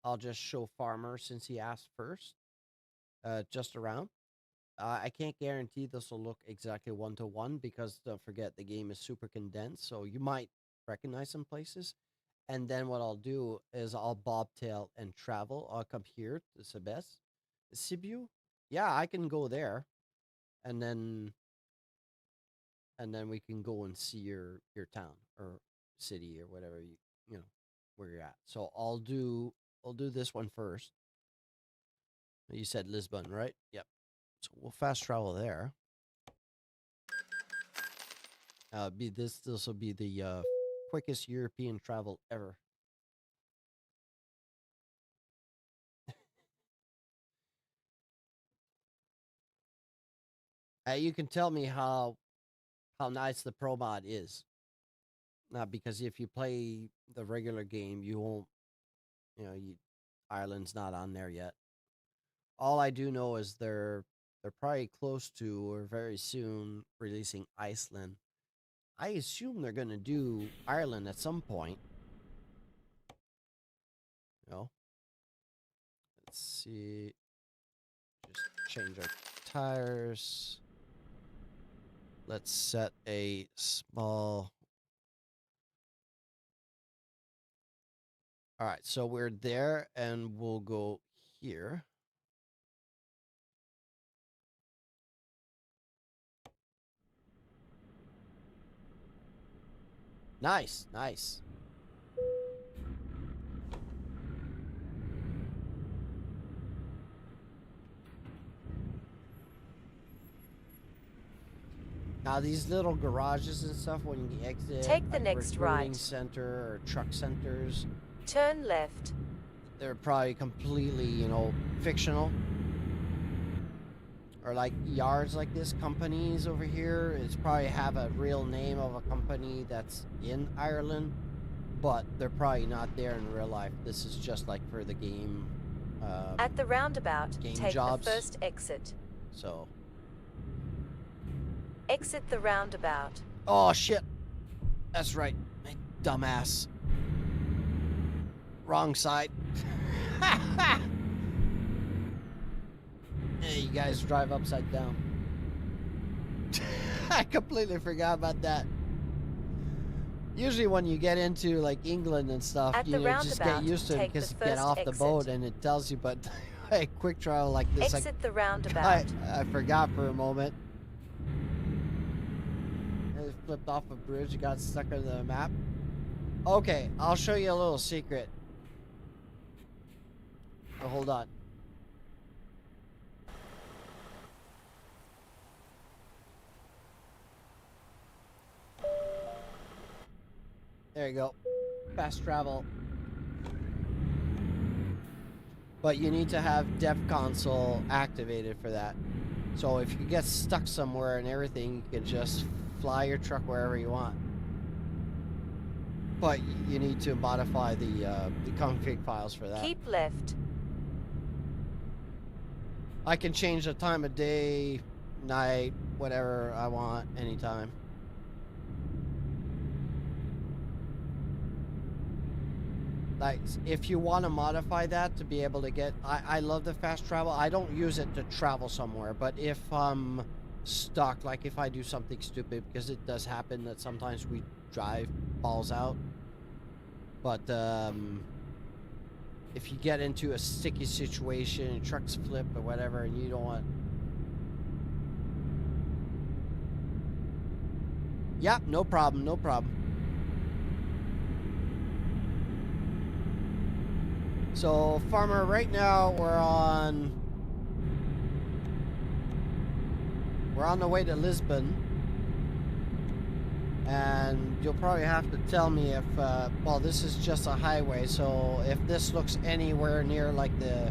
I'll just show farmer since he asked first. Just around. I can't guarantee this will look exactly 1-to-1 because don't forget the game is super condensed, so you might recognize some places. And then what I'll do is I'll bobtail and travel. I'll come here to Sebes. Sibiu? Yeah, I can go there. And then we can go and see your town or city or whatever you know where you're at. So I'll do this one first. You said Lisbon, right? Yep. So we'll fast travel there. This will be the quickest European travel ever. You can tell me how nice the Pro Mod is. Because if you play the regular game, you won't. Ireland's not on there yet. All I do know is they're probably close to or very soon releasing Iceland. I assume they're gonna do Ireland at some point. Let's see. Just change our tires. Let's set a small. All right, so we're there, and we'll go here. Nice. Now these little garages and stuff, when you exit, Take the like next recruiting right. center or truck centers, Turn left. they're probably completely, you know, fictional. Or like yards like this, companies over here, it's probably have a real name of a company that's in Ireland, but they're probably not there in real life. This is just like for the game. At the roundabout, game take jobs. the first exit. So. Exit the roundabout. Oh shit! That's right, my dumbass. Wrong side. Hey, you guys drive upside down. I completely forgot about that. Usually when you get into like England and stuff, you just get used to it because you get off the boat and it tells you, but a quick trial like this, exit the roundabout. I forgot for a moment. It flipped off a bridge, got stuck on the map. Okay, I'll show you a little secret. Oh, hold on. There you go. Fast travel. But you need to have Dev Console activated for that. So if you get stuck somewhere and everything, you can just fly your truck wherever you want. But you need to modify the config files for that. Keep left. I can change the time of day, night, whatever I want, anytime. Like, if you want to modify that to be able to get... I love the fast travel. I don't use it to travel somewhere, but if I'm stuck, like if I do something stupid, because it does happen that sometimes we drive balls out. But, if you get into a sticky situation, trucks flip or whatever, and you don't want... Yeah, no problem, no problem. So, Farmer, right now we're on the way to Lisbon. And you'll probably have to tell me if, well, this is just a highway, so if this looks anywhere near like the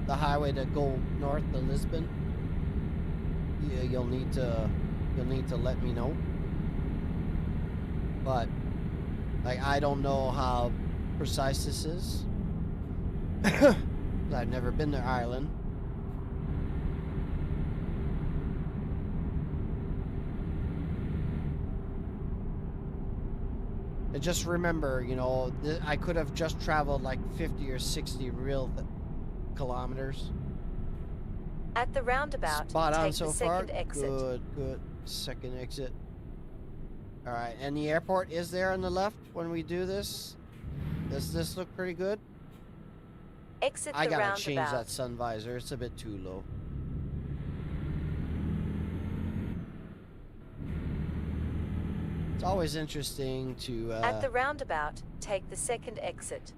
highway to go north to Lisbon, you'll need to let me know. But like, I don't know how precise this is. I've never been to Ireland. And just remember, you know, I could have just traveled like 50 or 60 real kilometers. At the roundabout, spot on take so the far. second exit. Good. Second exit. All right, and the airport is there on the left when we do this. Does this look pretty good? Exit the I gotta roundabout. change that sun visor. It's a bit too low. It's always interesting to At the roundabout, take the second exit.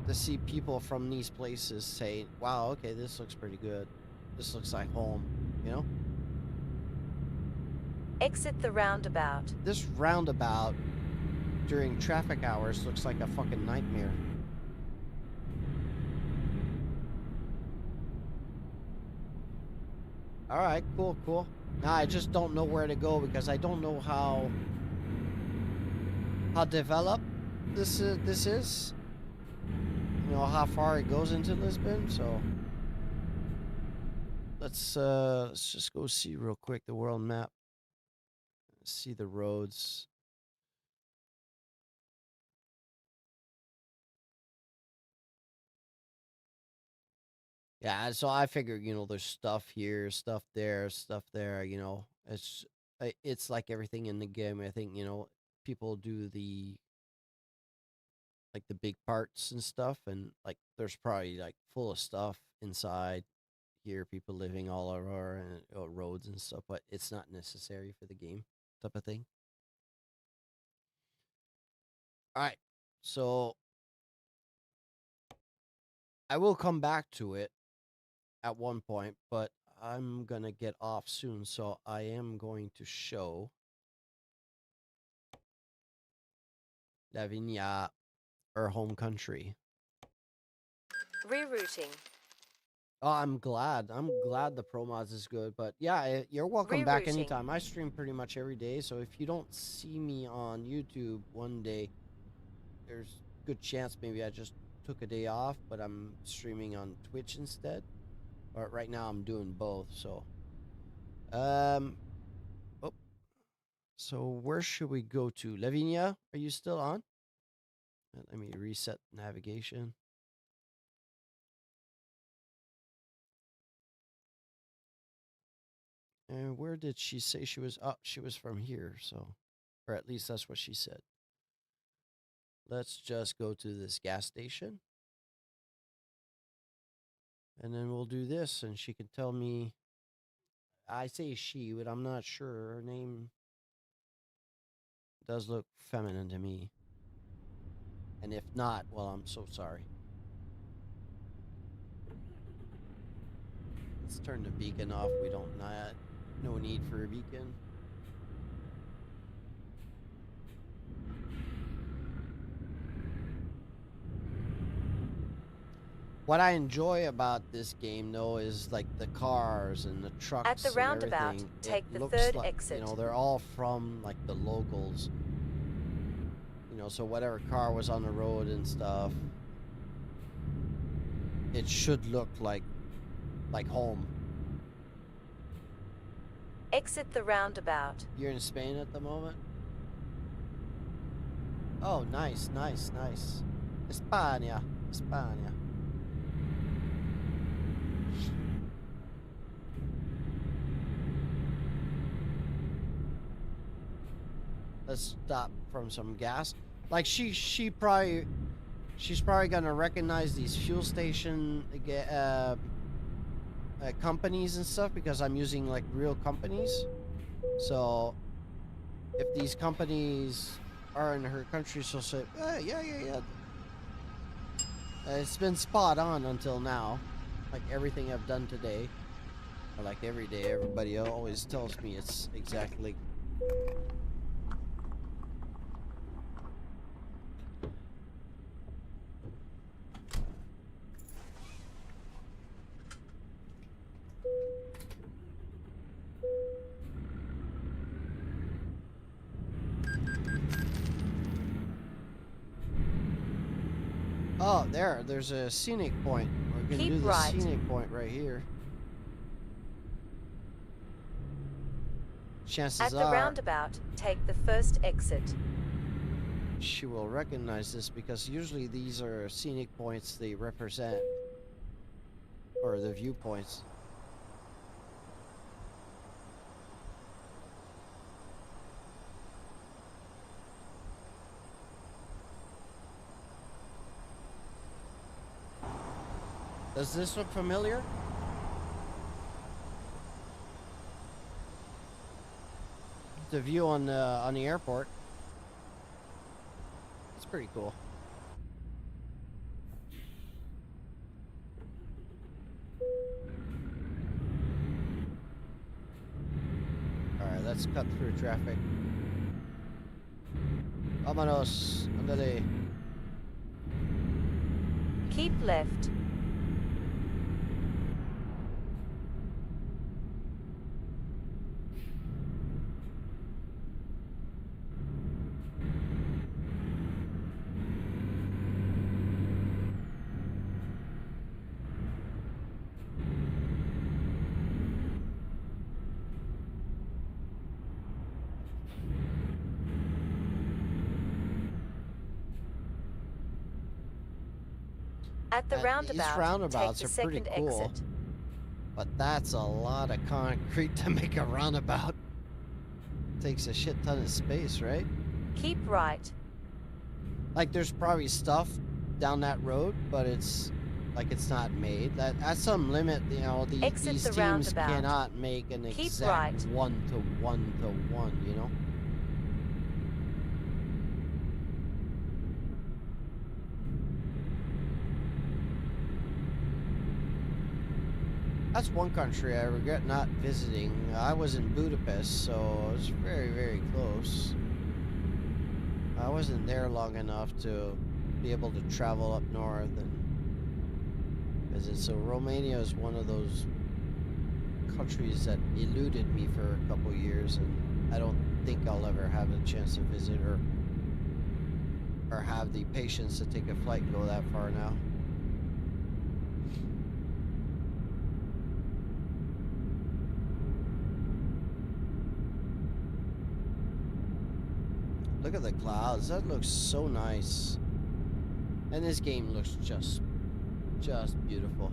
to see people from these places say, "Wow, okay, this looks pretty good. This looks like home," you know? Exit the roundabout. This roundabout during traffic hours looks like a fucking nightmare. All right, cool. Now I just don't know where to go because I don't know how developed this is. You know how far it goes into Lisbon, so let's just go see real quick the world map. See the roads. Yeah, so I figured, you know, there's stuff here, stuff there, you know. It's like everything in the game. I think, you know, people do the like the big parts and stuff, and like there's probably like full of stuff inside here, people living all over and roads and stuff, but it's not necessary for the game type of thing. All right. So I will come back to it at one point, but I'm gonna get off soon, so I am going to show Lavinia, our home country. Rerouting. Oh, I'm glad. I'm glad the Pro Mods is good. But yeah, you're welcome back Rerouting. anytime. I stream pretty much every day. So if you don't see me on YouTube one day, there's a good chance maybe I just took a day off, but I'm streaming on Twitch instead. But right now I'm doing both. So, oh, so where should we go to? Lavinia, are you still on? Let me reset navigation. And where did she say she was? Oh, she was from here, so, or at least that's what she said. Let's just go to this gas station. And then we'll do this, and she can tell me. I say she, but I'm not sure. Her name does look feminine to me. And if not, well, I'm so sorry. Let's turn the beacon off. We don't no need for a beacon. What I enjoy about this game, though, is like the cars and the trucks. At the roundabout, and take the looks third like, exit. You know, they're all from like the locals. You know, so whatever car was on the road and stuff, it should look like home. Exit the roundabout. You're in Spain at the moment? Oh, nice, nice, nice. España, España. Let's stop from some gas. Like she's probably gonna recognize these fuel station companies and stuff because I'm using like real companies. So if these companies are in her country, she'll say, yeah. It's been spot on until now. Like everything I've done today, or like every day, everybody always tells me it's exactly. Oh, there's a scenic point. We're gonna Keep do the right. scenic point right here. Chances At the are roundabout, take the first exit. she will recognize this because usually these are scenic points they represent, or the viewpoints. Does this look familiar? The view on the airport. It's pretty cool. All right, let's cut through traffic. Vámonos, ándale. Keep left. At the roundabout, these roundabouts take the are pretty second cool. exit. But that's a lot of concrete to make a roundabout. Takes a shit ton of space, right? Keep right. Like there's probably stuff down that road, but it's like it's not made. That at some limit, you know, Exit these the teams roundabout. cannot make an Keep exact right. 1-to-1-to-1, you know? That's one country I regret not visiting. I was in Budapest, so it was very, very close. I wasn't there long enough to be able to travel up north and visit. So Romania is one of those countries that eluded me for a couple years, and I don't think I'll ever have a chance to visit or have the patience to take a flight and go that far now. Look at the clouds. That looks so nice. And this game looks just beautiful.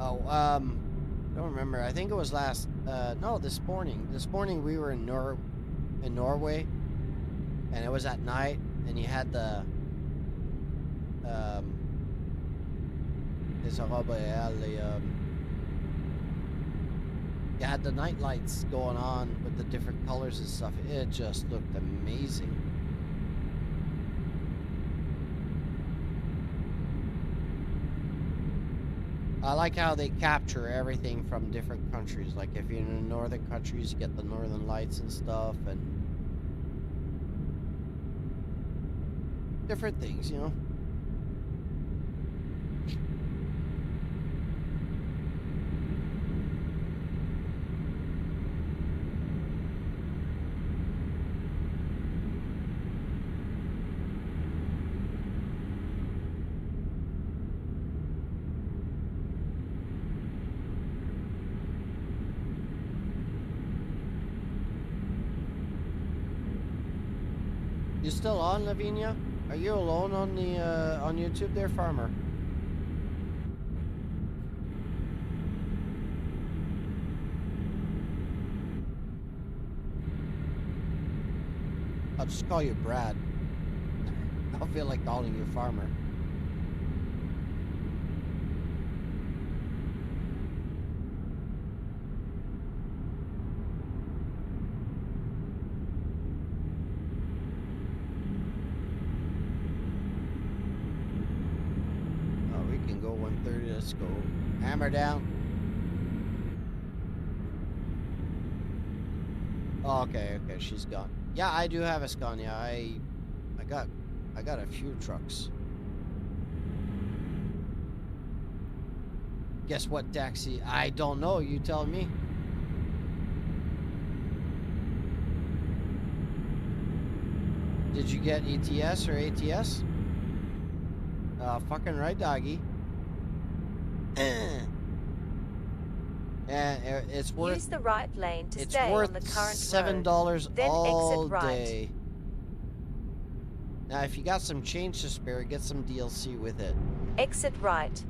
Oh, I don't remember. I think it was no, this morning. This morning we were in Norway, and it was at night, and you had the you had the night lights going on with the different colors and stuff. It just looked amazing. I like how they capture everything from different countries. Like if you're in the northern countries, you get the northern lights and stuff, and different things, you know. You still on, Lavinia? Are you alone on the on YouTube there, Farmer? I'll just call you Brad. I don't feel like calling you Farmer. Go 130. Let's go. Hammer down. Oh, okay, she's gone. Yeah, I do have a Scania. I got a few trucks. Guess what, Daxi? I don't know. You tell me. Did you get ETS or ATS? Fucking right, doggy. And it's worth. Use the right lane to it's stay worth on the current $7 road. Then all exit right. day. Now, if you got some change to spare, get some DLC with it. Exit right.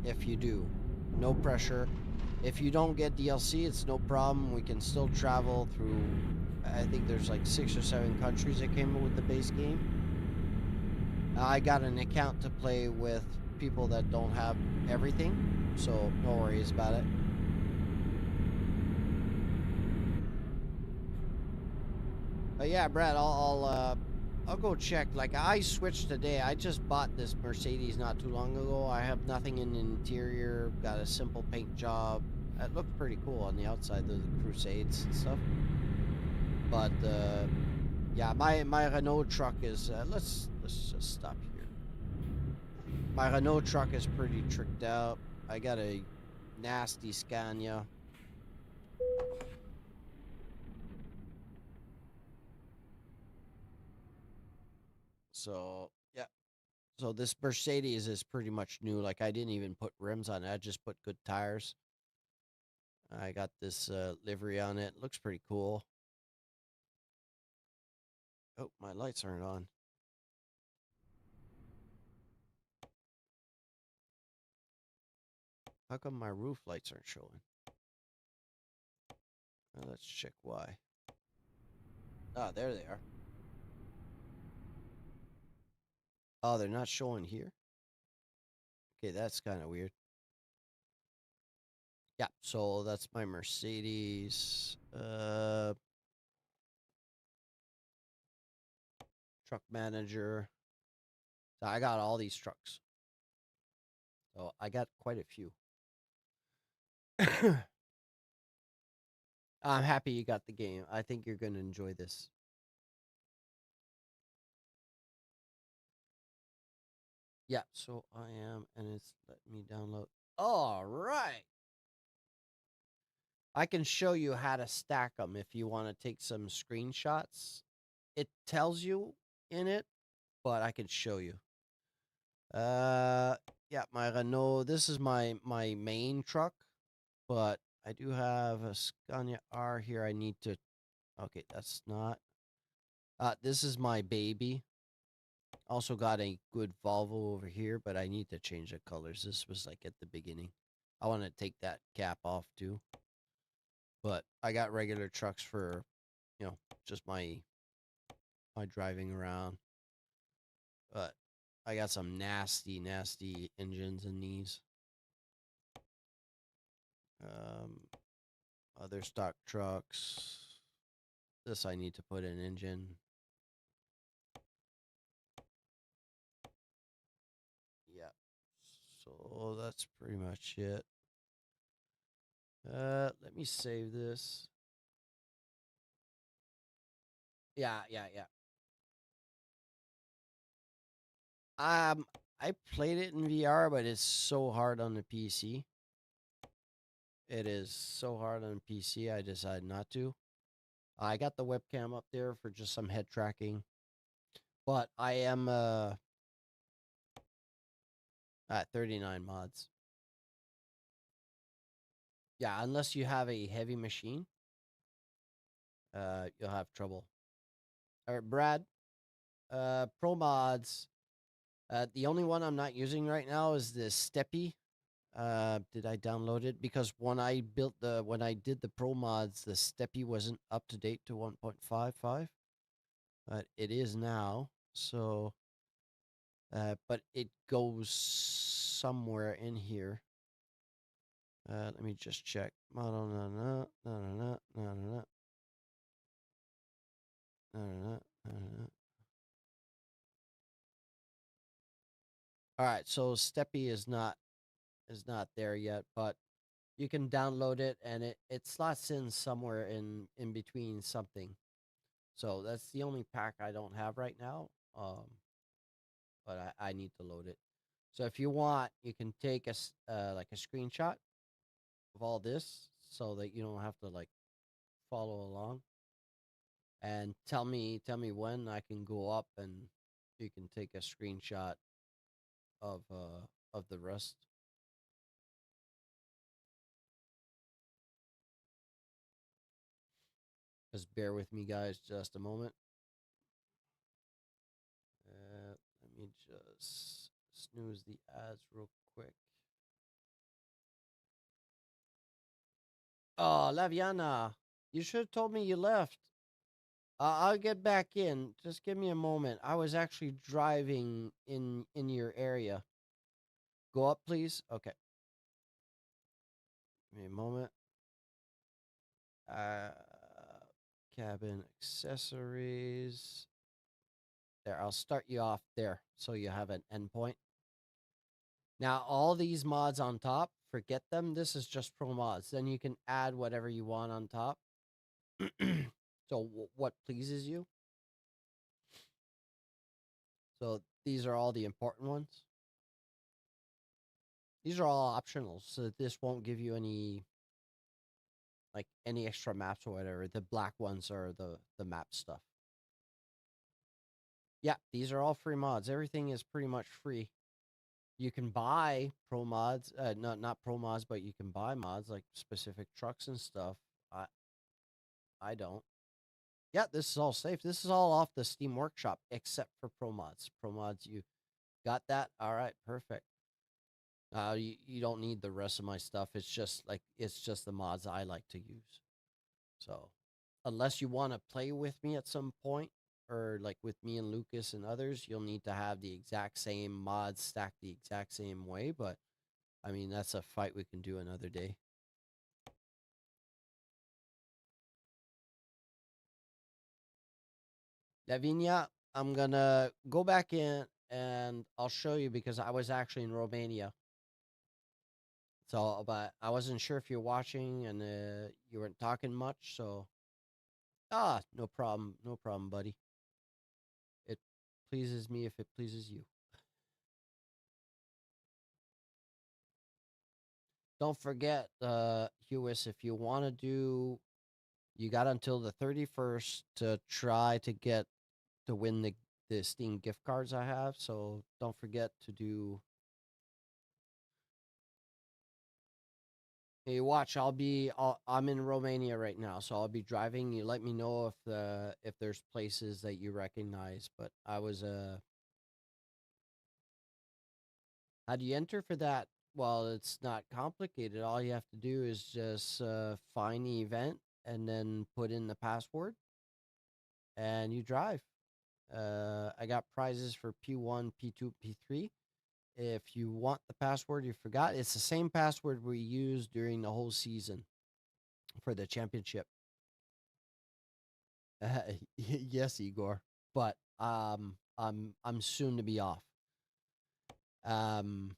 If you do, no pressure. If you don't get DLC, it's no problem. We can still travel through. I think there's like 6 or 7 countries that came with the base game. I got an account to play with people that don't have everything, so no worries about it. But yeah, Brad, I'll go check. Like, I switched today. I just bought this Mercedes not too long ago. I have nothing in the interior. Got a simple paint job. It looks pretty cool on the outside, the Crusades and stuff. But yeah, my Renault truck is. Let's just stop here. My Renault truck is pretty tricked out. I got a nasty Scania. So, yeah. So this Mercedes is pretty much new. Like, I didn't even put rims on it. I just put good tires. I got this livery on it. Looks pretty cool. Oh, my lights aren't on. How come my roof lights aren't showing? Let's check why. Ah, there they are. Oh, they're not showing here? Okay, that's kind of weird. Yeah, so that's my Mercedes. Truck manager. So I got all these trucks. So I got quite a few. I'm happy you got the game. I think you're going to enjoy this. Yeah, so I am, and it's letting me download. All right. I can show you how to stack them if you want to take some screenshots. It tells you in it, but I can show you. Yeah, my Renault. This is my main truck, but I do have a Scania R here. I need to. Okay, that's not. This is my baby. Also got a good Volvo over here, but I need to change the colors. This was like at the beginning. I want to take that cap off too. But I got regular trucks for, just my driving around. But I got some nasty, nasty engines in these. Other stock trucks. This I need to put an engine. Yep. So that's pretty much it. Let me save this. Yeah. I played it in VR, but it's so hard on the PC. It is so hard on PC. I decided not to. I got the webcam up there for just some head tracking, but I am at 39 mods. Yeah, unless you have a heavy machine, you'll have trouble. All right, Brad. Pro mods. The only one I'm not using right now is the Steppy. Did I download it? Because when I did the pro mods, the Steppy wasn't up to date to 1.55, but it is now. So, but it goes somewhere in here. Let me just check. All right, so Steppy is not there yet, but you can download it, and it slots in somewhere in between something. So that's the only pack I don't have right now. But I need to load it. So if you want, you can take like a screenshot of all this, so that you don't have to like follow along, and tell me when I can go up, and you can take a screenshot of the rest. Just bear with me, guys, just a moment. Let me just snooze the ads real quick. Oh, Laviana, you should have told me you left. I'll get back in. Just give me a moment. I was actually driving in your area. Go up, please. Okay. Give me a moment. Uh, Cabin accessories. There, I'll start you off there so you have an endpoint. Now, all these mods on top, forget them. This is just pro mods. Then you can add whatever you want on top. So, what pleases you? So, these are all the important ones. These are all optional, so this won't give you any extra maps or whatever. The black ones are the map stuff. Yeah, these are all free mods. Everything is pretty much free. You can buy pro mods, not pro mods, but you can buy mods like specific trucks and stuff. I don't. Yeah, this is all safe. This is all off the Steam Workshop except for pro mods. Pro mods, you got that? All right, perfect. You don't need the rest of my stuff. It's just the mods I like to use. So, unless you want to play with me at some point, or like with me and Lucas and others, you'll need to have the exact same mods stacked the exact same way. But I mean, that's a fight we can do another day. Lavinia, I'm gonna go back in and I'll show you, because I was actually in Romania So, but I wasn't sure if you're watching and you weren't talking much. So, no problem, no problem, buddy. It pleases me if it pleases you. Don't forget, Hewis, if you want to do, you got until the 31st to try to get to win the Steam gift cards I have. So don't forget to do. Hey, watch. I'm in Romania right now, so I'll be driving. You let me know if there's places that you recognize. But I was how do you enter for that? Well, it's not complicated. All you have to do is just find the event and then put in the password, and you drive. I got prizes for P1, P2, P3. If you want the password you forgot, it's the same password we used during the whole season for the championship. Yes, Igor. But I'm soon to be off. Um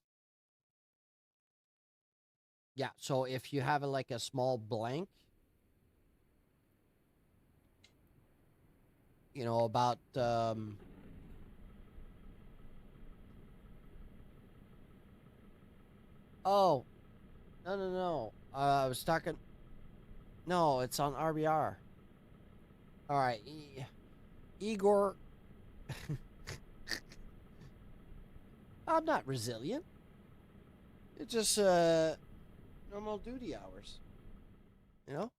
yeah, so if you have like a small blank, about oh, no, no, no. I was talking. No, it's on RBR. All right, Igor. I'm not resilient. It's just normal duty hours. You know.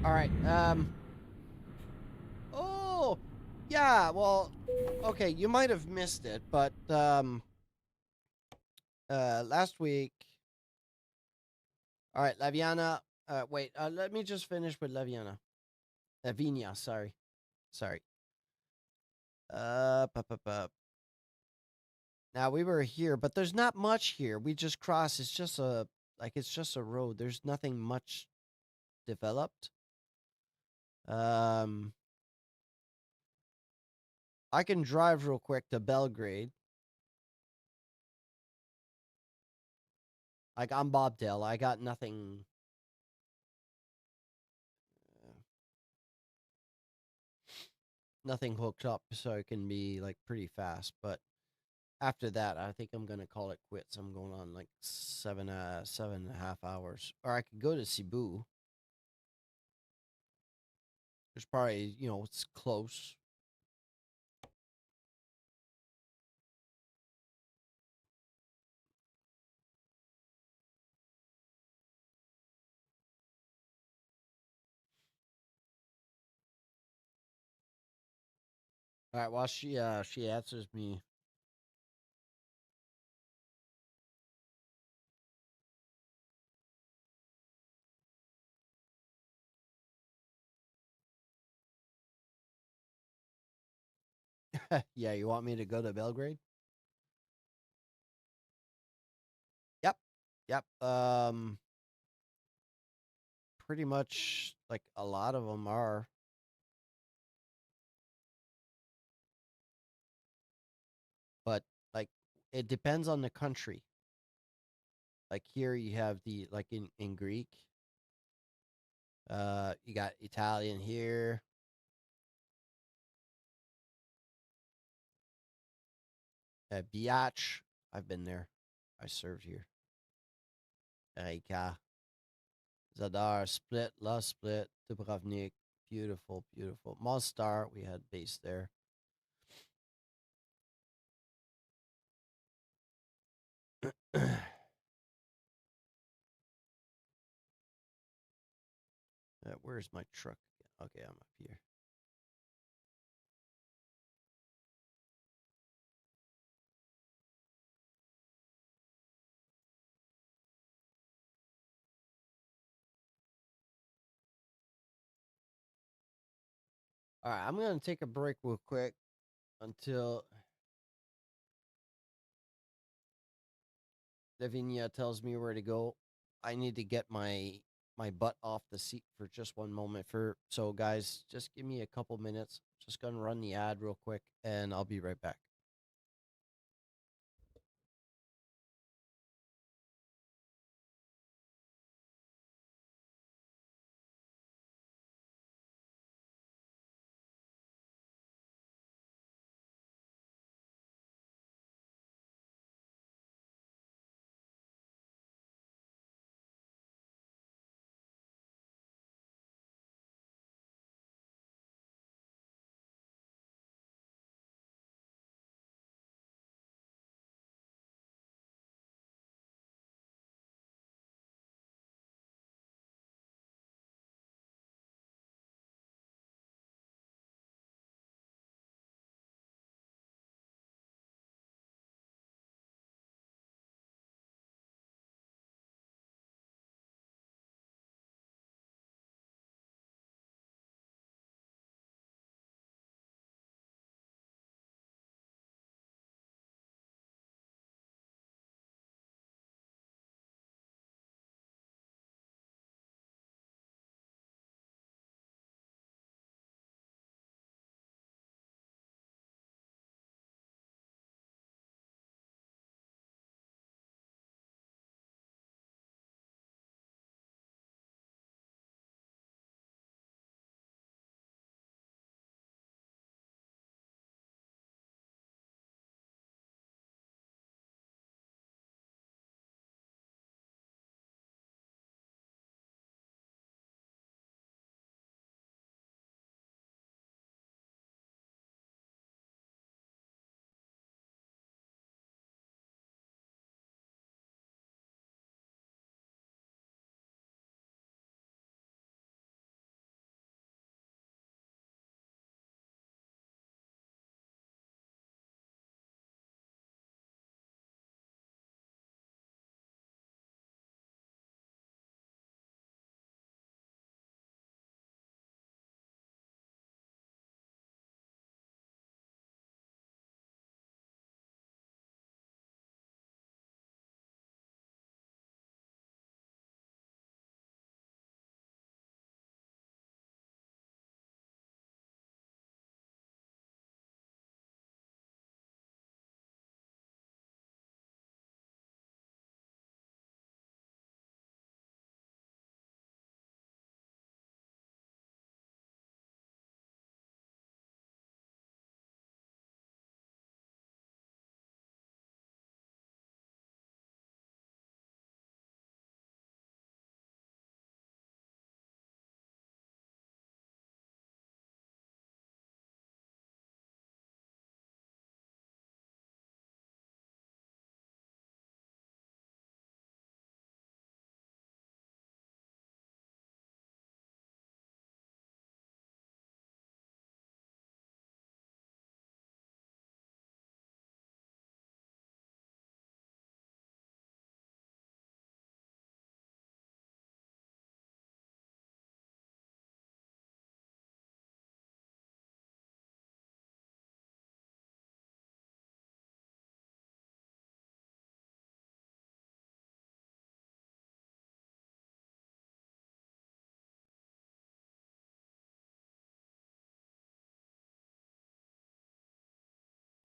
All right. Oh, yeah. Well, okay. You might have missed it, but last week. All right, Laviana. Wait. Let me just finish with Laviana. Lavinia. Sorry. Now we were here, but there's not much here. We just crossed. It's just a road. There's nothing much developed. Um, I can drive real quick to Belgrade. Like I'm Bobtail. I got nothing. uh, Nothing hooked up, so it can be like pretty fast. But after that, I think I'm gonna call it quits. I'm going on like 7.5 hours, or I could go to Cebu. There's probably it's close. All right. Well, she answers me. Yeah, you want me to go to Belgrade? Yep. Yep. Pretty much like a lot of them are, but like it depends on the country. Like here you have the like in Greek, you got Italian here, Biatch. I've been there. I served here. Erika, Zadar, Split, La Split, Dubrovnik. Beautiful, beautiful. Mostar, we had base there. Where's my truck? Okay, I'm up here. All right, I'm gonna take a break real quick until Lavinia tells me where to go. I need to get my my butt off the seat for just one moment. So guys, just give me a couple minutes. Just gonna run the ad real quick, and I'll be right back.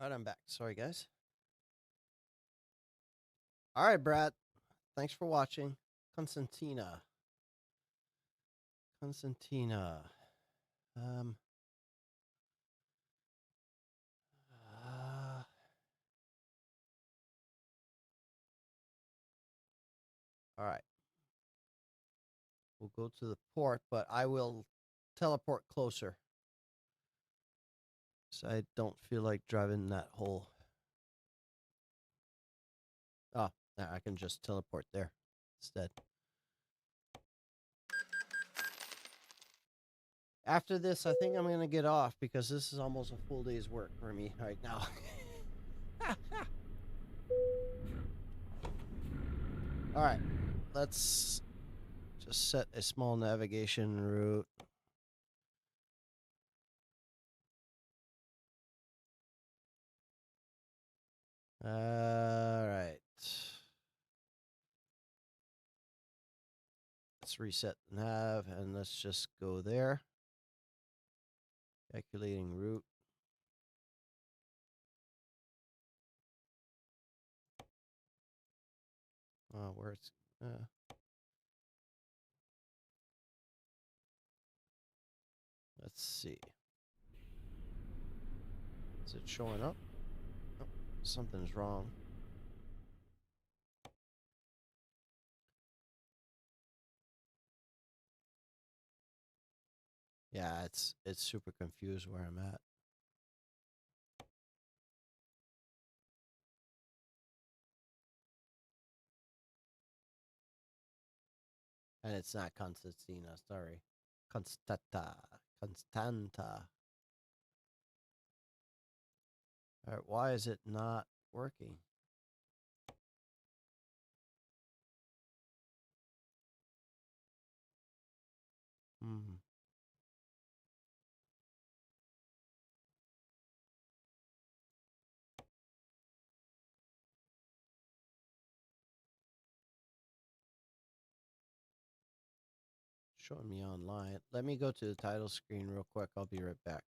All right, I'm back. Sorry, guys. All right, Brad. Thanks for watching. Constantina. Constantina. Um. Uh, all right. We'll go to the port, but I will teleport closer. So I don't feel like driving that whole. Oh, I can just teleport there instead. After this, I think I'm going to get off because this is almost a full day's work for me right now. All right, let's just set a small navigation route. All right. Let's reset nav and let's just go there. Calculating route. Where it's let's see. Is it showing up? Oh, something's wrong. Yeah, it's super confused where I'm at. And it's not Constantina, sorry. Constanta. All right, why is it not working? Showing me online. Let me go to the title screen real quick. I'll be right back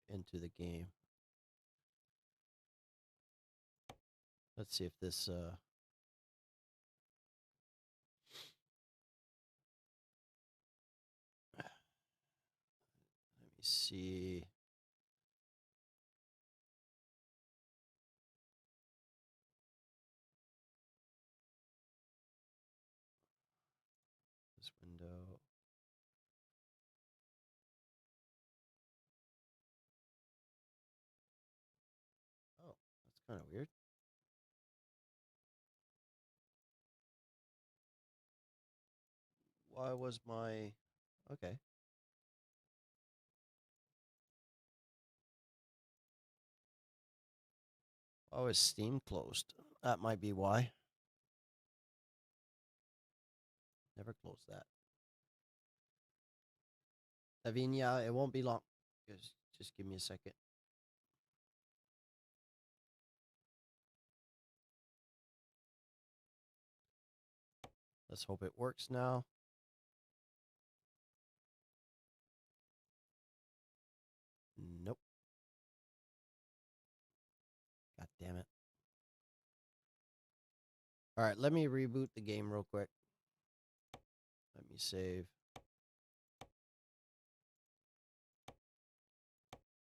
into the game. Let's see if this let me see. This window. Oh, that's kind of weird. Why was my okay? Why was Steam closed? That might be why. Never closed that. Lavinia, it won't be long. Just give me a second. Let's hope it works now. Nope. God damn it. All right, let me reboot the game real quick. Let me save.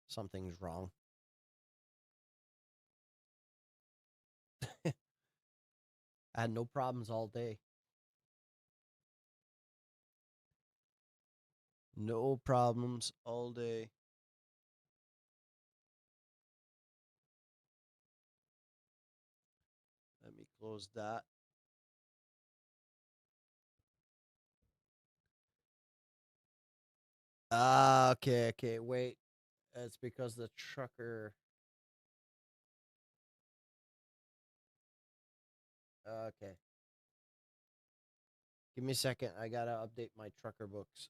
Something's wrong. I had no problems all day. No problems all day. Let me close that. Ah, okay, wait. It's because the trucker. Okay. Give me a second. I gotta update my trucker books.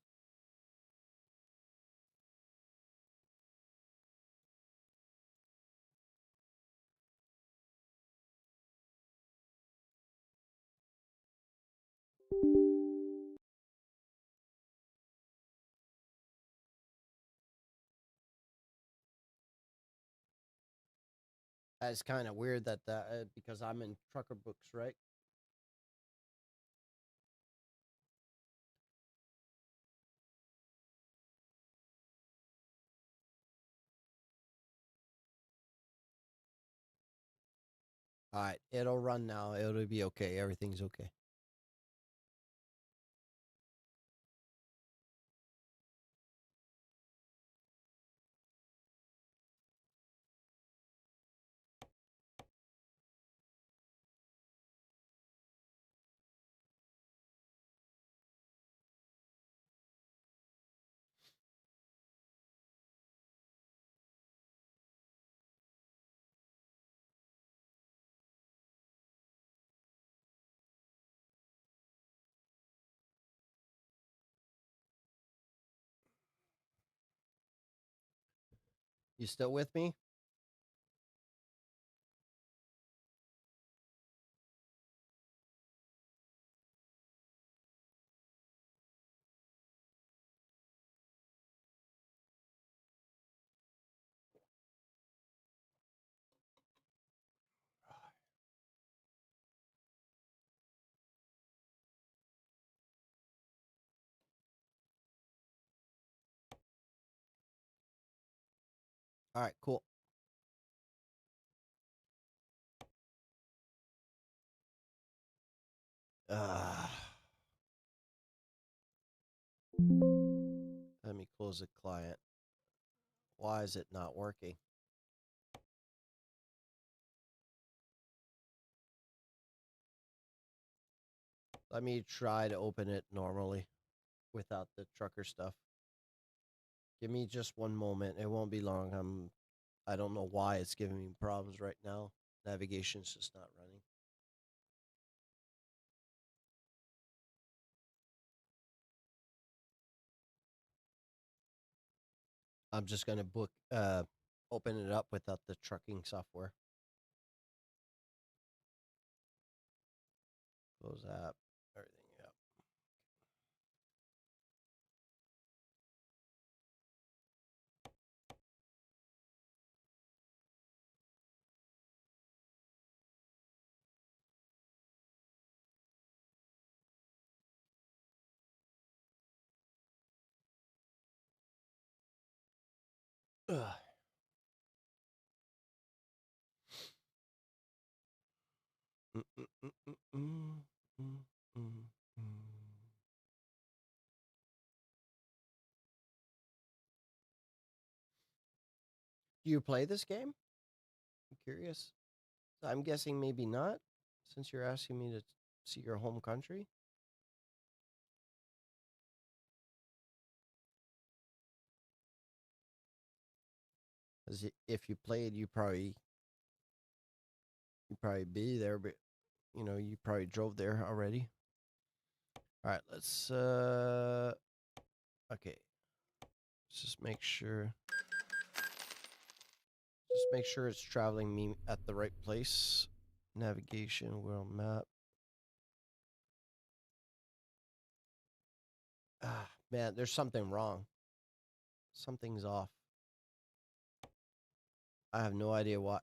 That's kind of weird that because I'm in trucker books, right? All right, it'll run now. It'll be okay. Everything's okay. You still with me? All right, cool. Let me close the client. Why is it not working? Let me try to open it normally without the trucker stuff. Give me just one moment. It won't be long. I don't know why it's giving me problems right now. Navigation's just not running. I'm just gonna open it up without the trucking software. Close app, everything, yeah. Ugh. Mm, mm, mm, mm, mm, mm, mm, mm. Do you play this game? I'm curious. I'm guessing maybe not, since you're asking me to see your home country. Because if you played, you probably be there, but you probably drove there already. All right, let's okay. Let's just make sure. Just make sure it's traveling me at the right place. Navigation, world map. Ah, man, there's something wrong. Something's off. I have no idea what.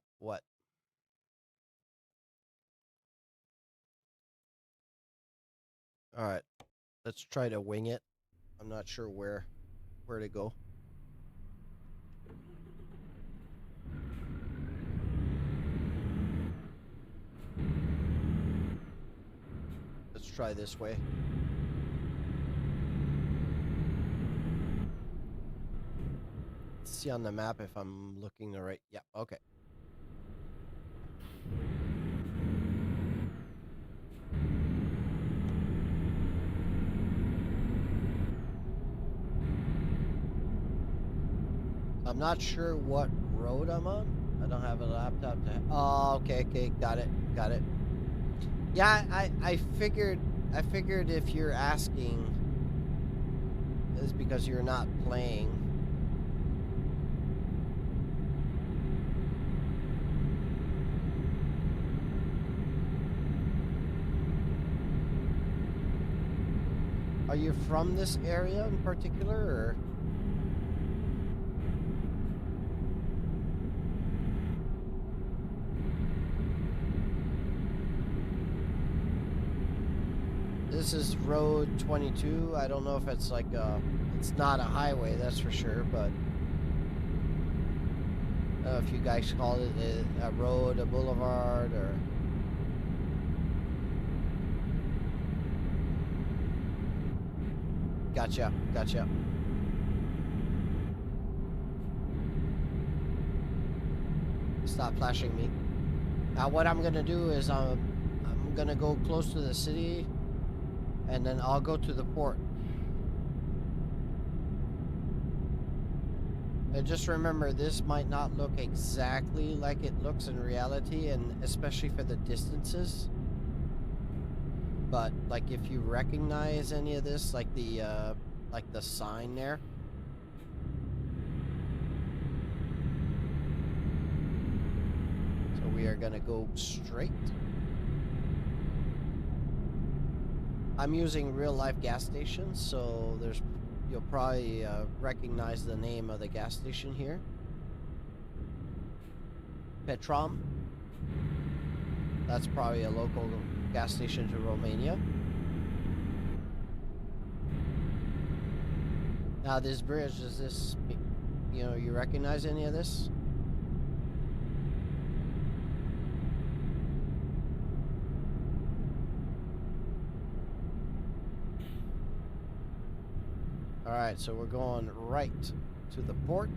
All right, let's try to wing it. I'm not sure where to go. Let's try this way. Let's see on the map if I'm looking the right. Yeah, okay. I'm not sure what road I'm on. I don't have a laptop to. Oh, okay, got it. Yeah, I figured if you're asking, it's because you're not playing. Are you from this area in particular, or? This is road 22. I don't know if it's like it's not a highway, that's for sure, but I don't know if you guys call it a road, a boulevard, or. Gotcha. Stop flashing me. Now what I'm gonna do is I'm gonna go close to the city, and then I'll go to the port. And just remember, this might not look exactly like it looks in reality, and especially for the distances. But like, if you recognize any of this, like the sign there. So we are gonna go straight. I'm using real life gas stations, so you'll probably recognize the name of the gas station here. Petrom. That's probably a local gas station to Romania. Now this bridge, is this, you recognize any of this? Alright, so we're going right to the port.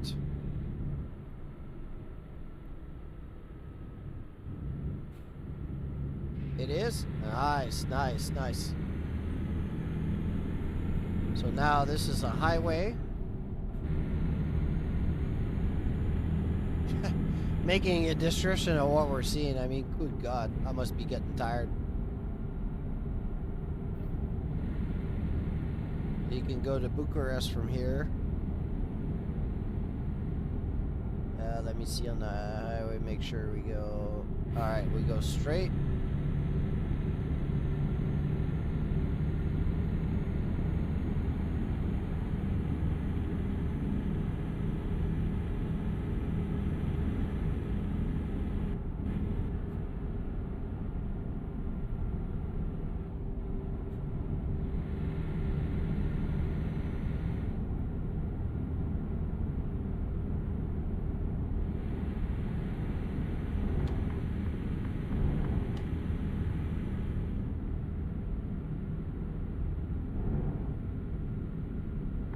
It is? Nice, nice, nice. So now this is a highway. Making a description of what we're seeing, I mean, good God, I must be getting tired. You can go to Bucharest from here. Let me see on the highway, make sure we go. Alright, we go straight.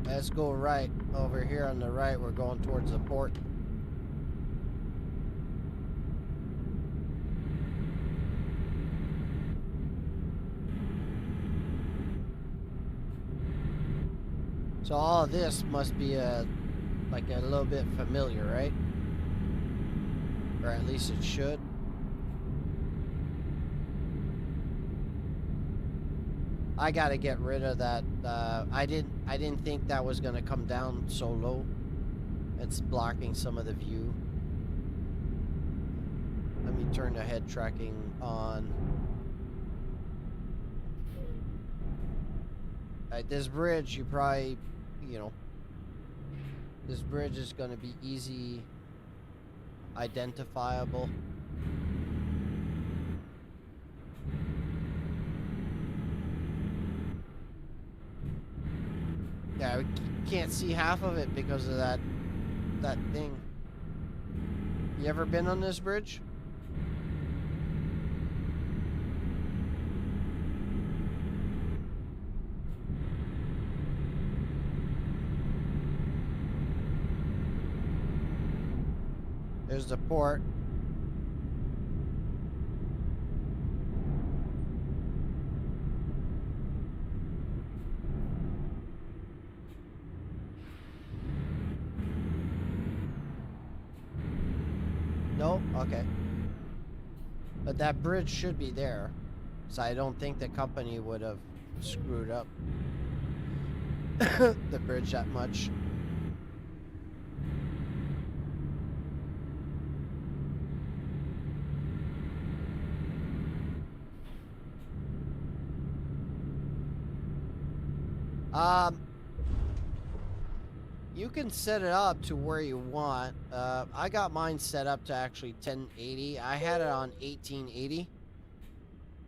Let's go right. Over here on the right, we're going towards the port. So all of this must be like a little bit familiar, right? Or at least it should. I gotta get rid of that. I didn't think that was gonna come down so low. It's blocking some of the view. Let me turn the head tracking on. This bridge, you probably, you know, this bridge is gonna be easy identifiable. Yeah, we can't see half of it because of that thing. You ever been on this bridge? There's the port. No? Okay. But that bridge should be there. So I don't think the company would have screwed up the bridge that much. You can set it up to where you want. I got mine set up to actually 1080. I had it on 1880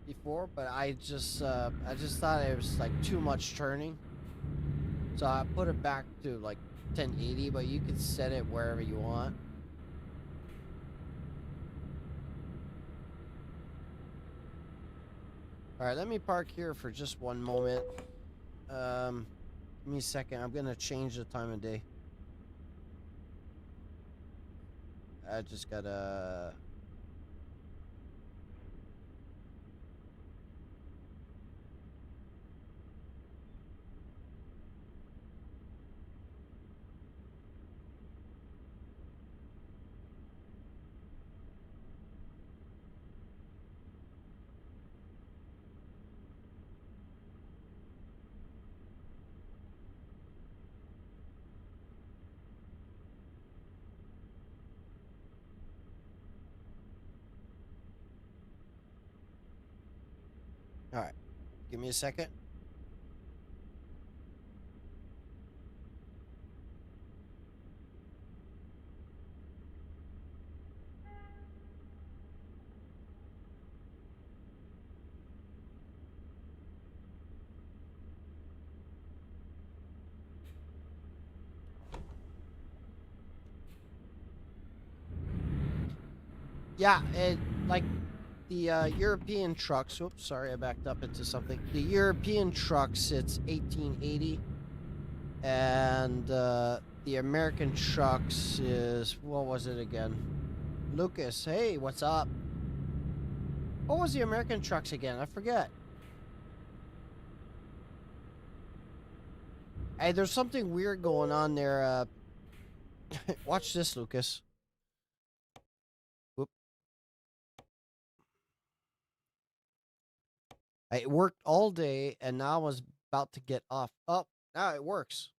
before, but I just thought it was like too much turning, so I put it back to like 1080. But you can set it wherever you want. All right, let me park here for just one moment. Give me a second. I'm gonna change the time of day. I just gotta. All right, give me a second. Yeah, like the European trucks. Oops, sorry, I backed up into something. The European trucks, it's 1880. And the American trucks is, what was it again? Lucas, hey, what's up? What was the American trucks again? I forget. Hey, there's something weird going on there. Watch this, Lucas. Whoop. I worked all day, and now I was about to get off. Oh, now it works.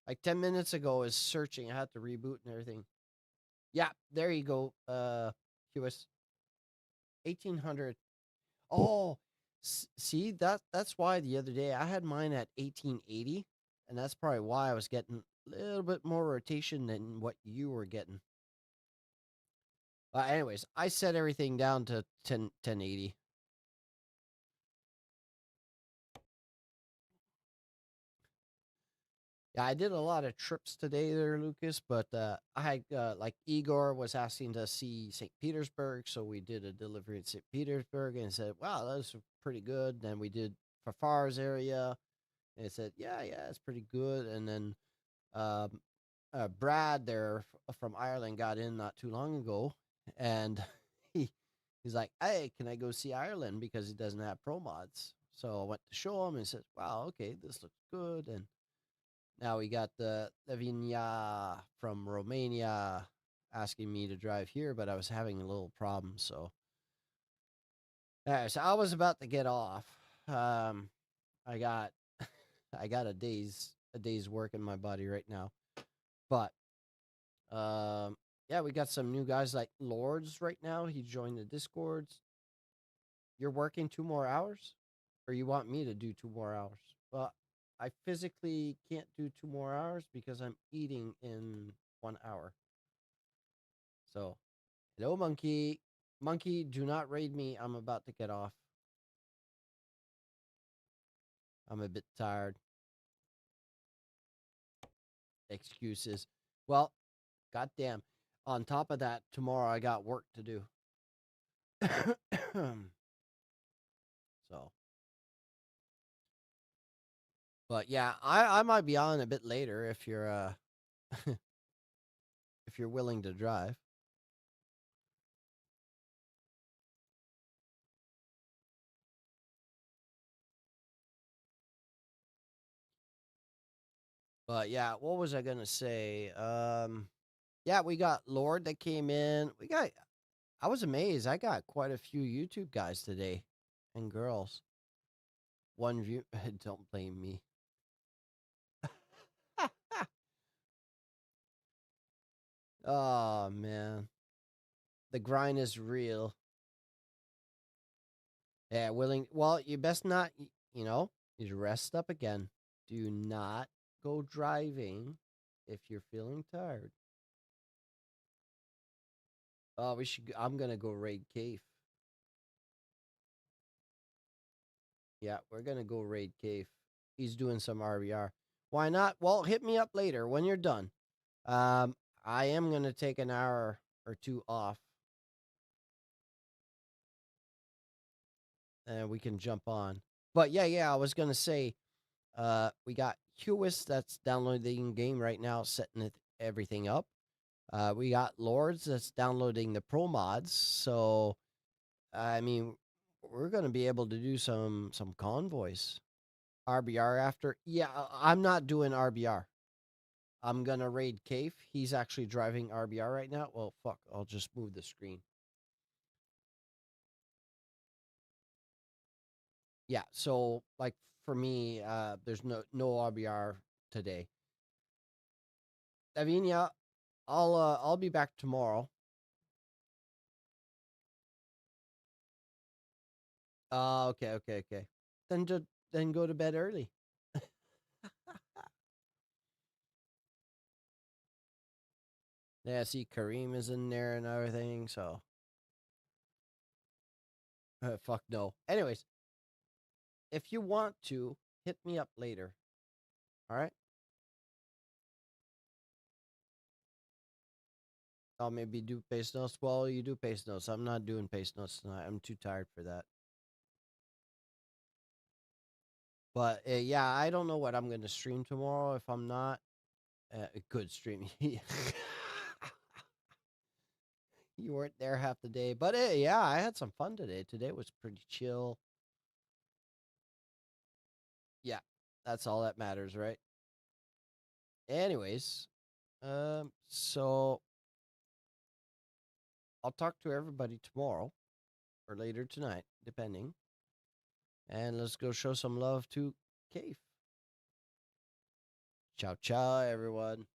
Like 10 minutes ago, is searching. I had to reboot and everything. Yeah, there you go. QS 1800. Oh, see that's why the other day I had mine at 1880, and that's probably why I was getting a little bit more rotation than what you were getting. Anyways, I set everything down to 1080. Yeah, I did a lot of trips today there, Lucas, but I had like Igor was asking to see St. Petersburg, so we did a delivery in St. Petersburg and said, wow, that was pretty good. Then we did Fafar's area, and it said, yeah, it's pretty good. And then um, Brad there from Ireland got in not too long ago, and he he's like, "Hey, can I go see Ireland because he doesn't have pro mods?" So I went to show him and said, "Wow, okay, this looks good." And now we got the Lavinia from Romania asking me to drive here, but I was having a little problem, so. So I was about to get off. Um, I got I got a day's work in my body right now. But yeah, we got some new guys like Lords right now. He joined the Discords. You're working 2 more hours? Or you want me to do 2 more hours? Well, I physically can't do 2 more hours because I'm eating in 1 hour. So, hello, Monkey. Monkey, do not raid me. I'm about to get off. I'm a bit tired. Excuses. Well, goddamn. On top of that, tomorrow I got work to do. So, but yeah, I might be on a bit later if you're if you're willing to drive. But yeah, what was I gonna say? Yeah, we got Lord that came in. I was amazed. I got quite a few YouTube guys today and girls. One view. Don't blame me. Oh man, the grind is real. Yeah, willing. Well, you best not. You know, you rest up again. Do not go driving if you're feeling tired. Oh, we should. I'm gonna go raid Cave. Yeah, we're gonna go raid Cave. He's doing some RBR. Why not? Well, hit me up later when you're done. Um, I am gonna take an hour or two off, and we can jump on. But yeah, I was gonna say, we got Hewis that's downloading the game right now, setting everything up. We got Lords that's downloading the pro mods. So, I mean, we're gonna be able to do some convoys. RBR after. Yeah, I'm not doing RBR. I'm gonna raid Cave. He's actually driving RBR right now. Well, fuck. I'll just move the screen. Yeah. So, like for me, there's no RBR today. Lavinia, I'll be back tomorrow. Okay. Then go to bed early. Yeah, see Kareem is in there and everything. So, fuck no. Anyways, if you want to hit me up later, all right? I'll maybe do pace notes. Well, you do pace notes. I'm not doing pace notes tonight. I'm too tired for that. But yeah, I don't know what I'm going to stream tomorrow if I'm not a good stream. You weren't there half the day. But yeah, I had some fun today. Today was pretty chill. Yeah, that's all that matters, right? Anyways, so I'll talk to everybody tomorrow or later tonight, depending. And let's go show some love to Cave. Ciao, ciao, everyone.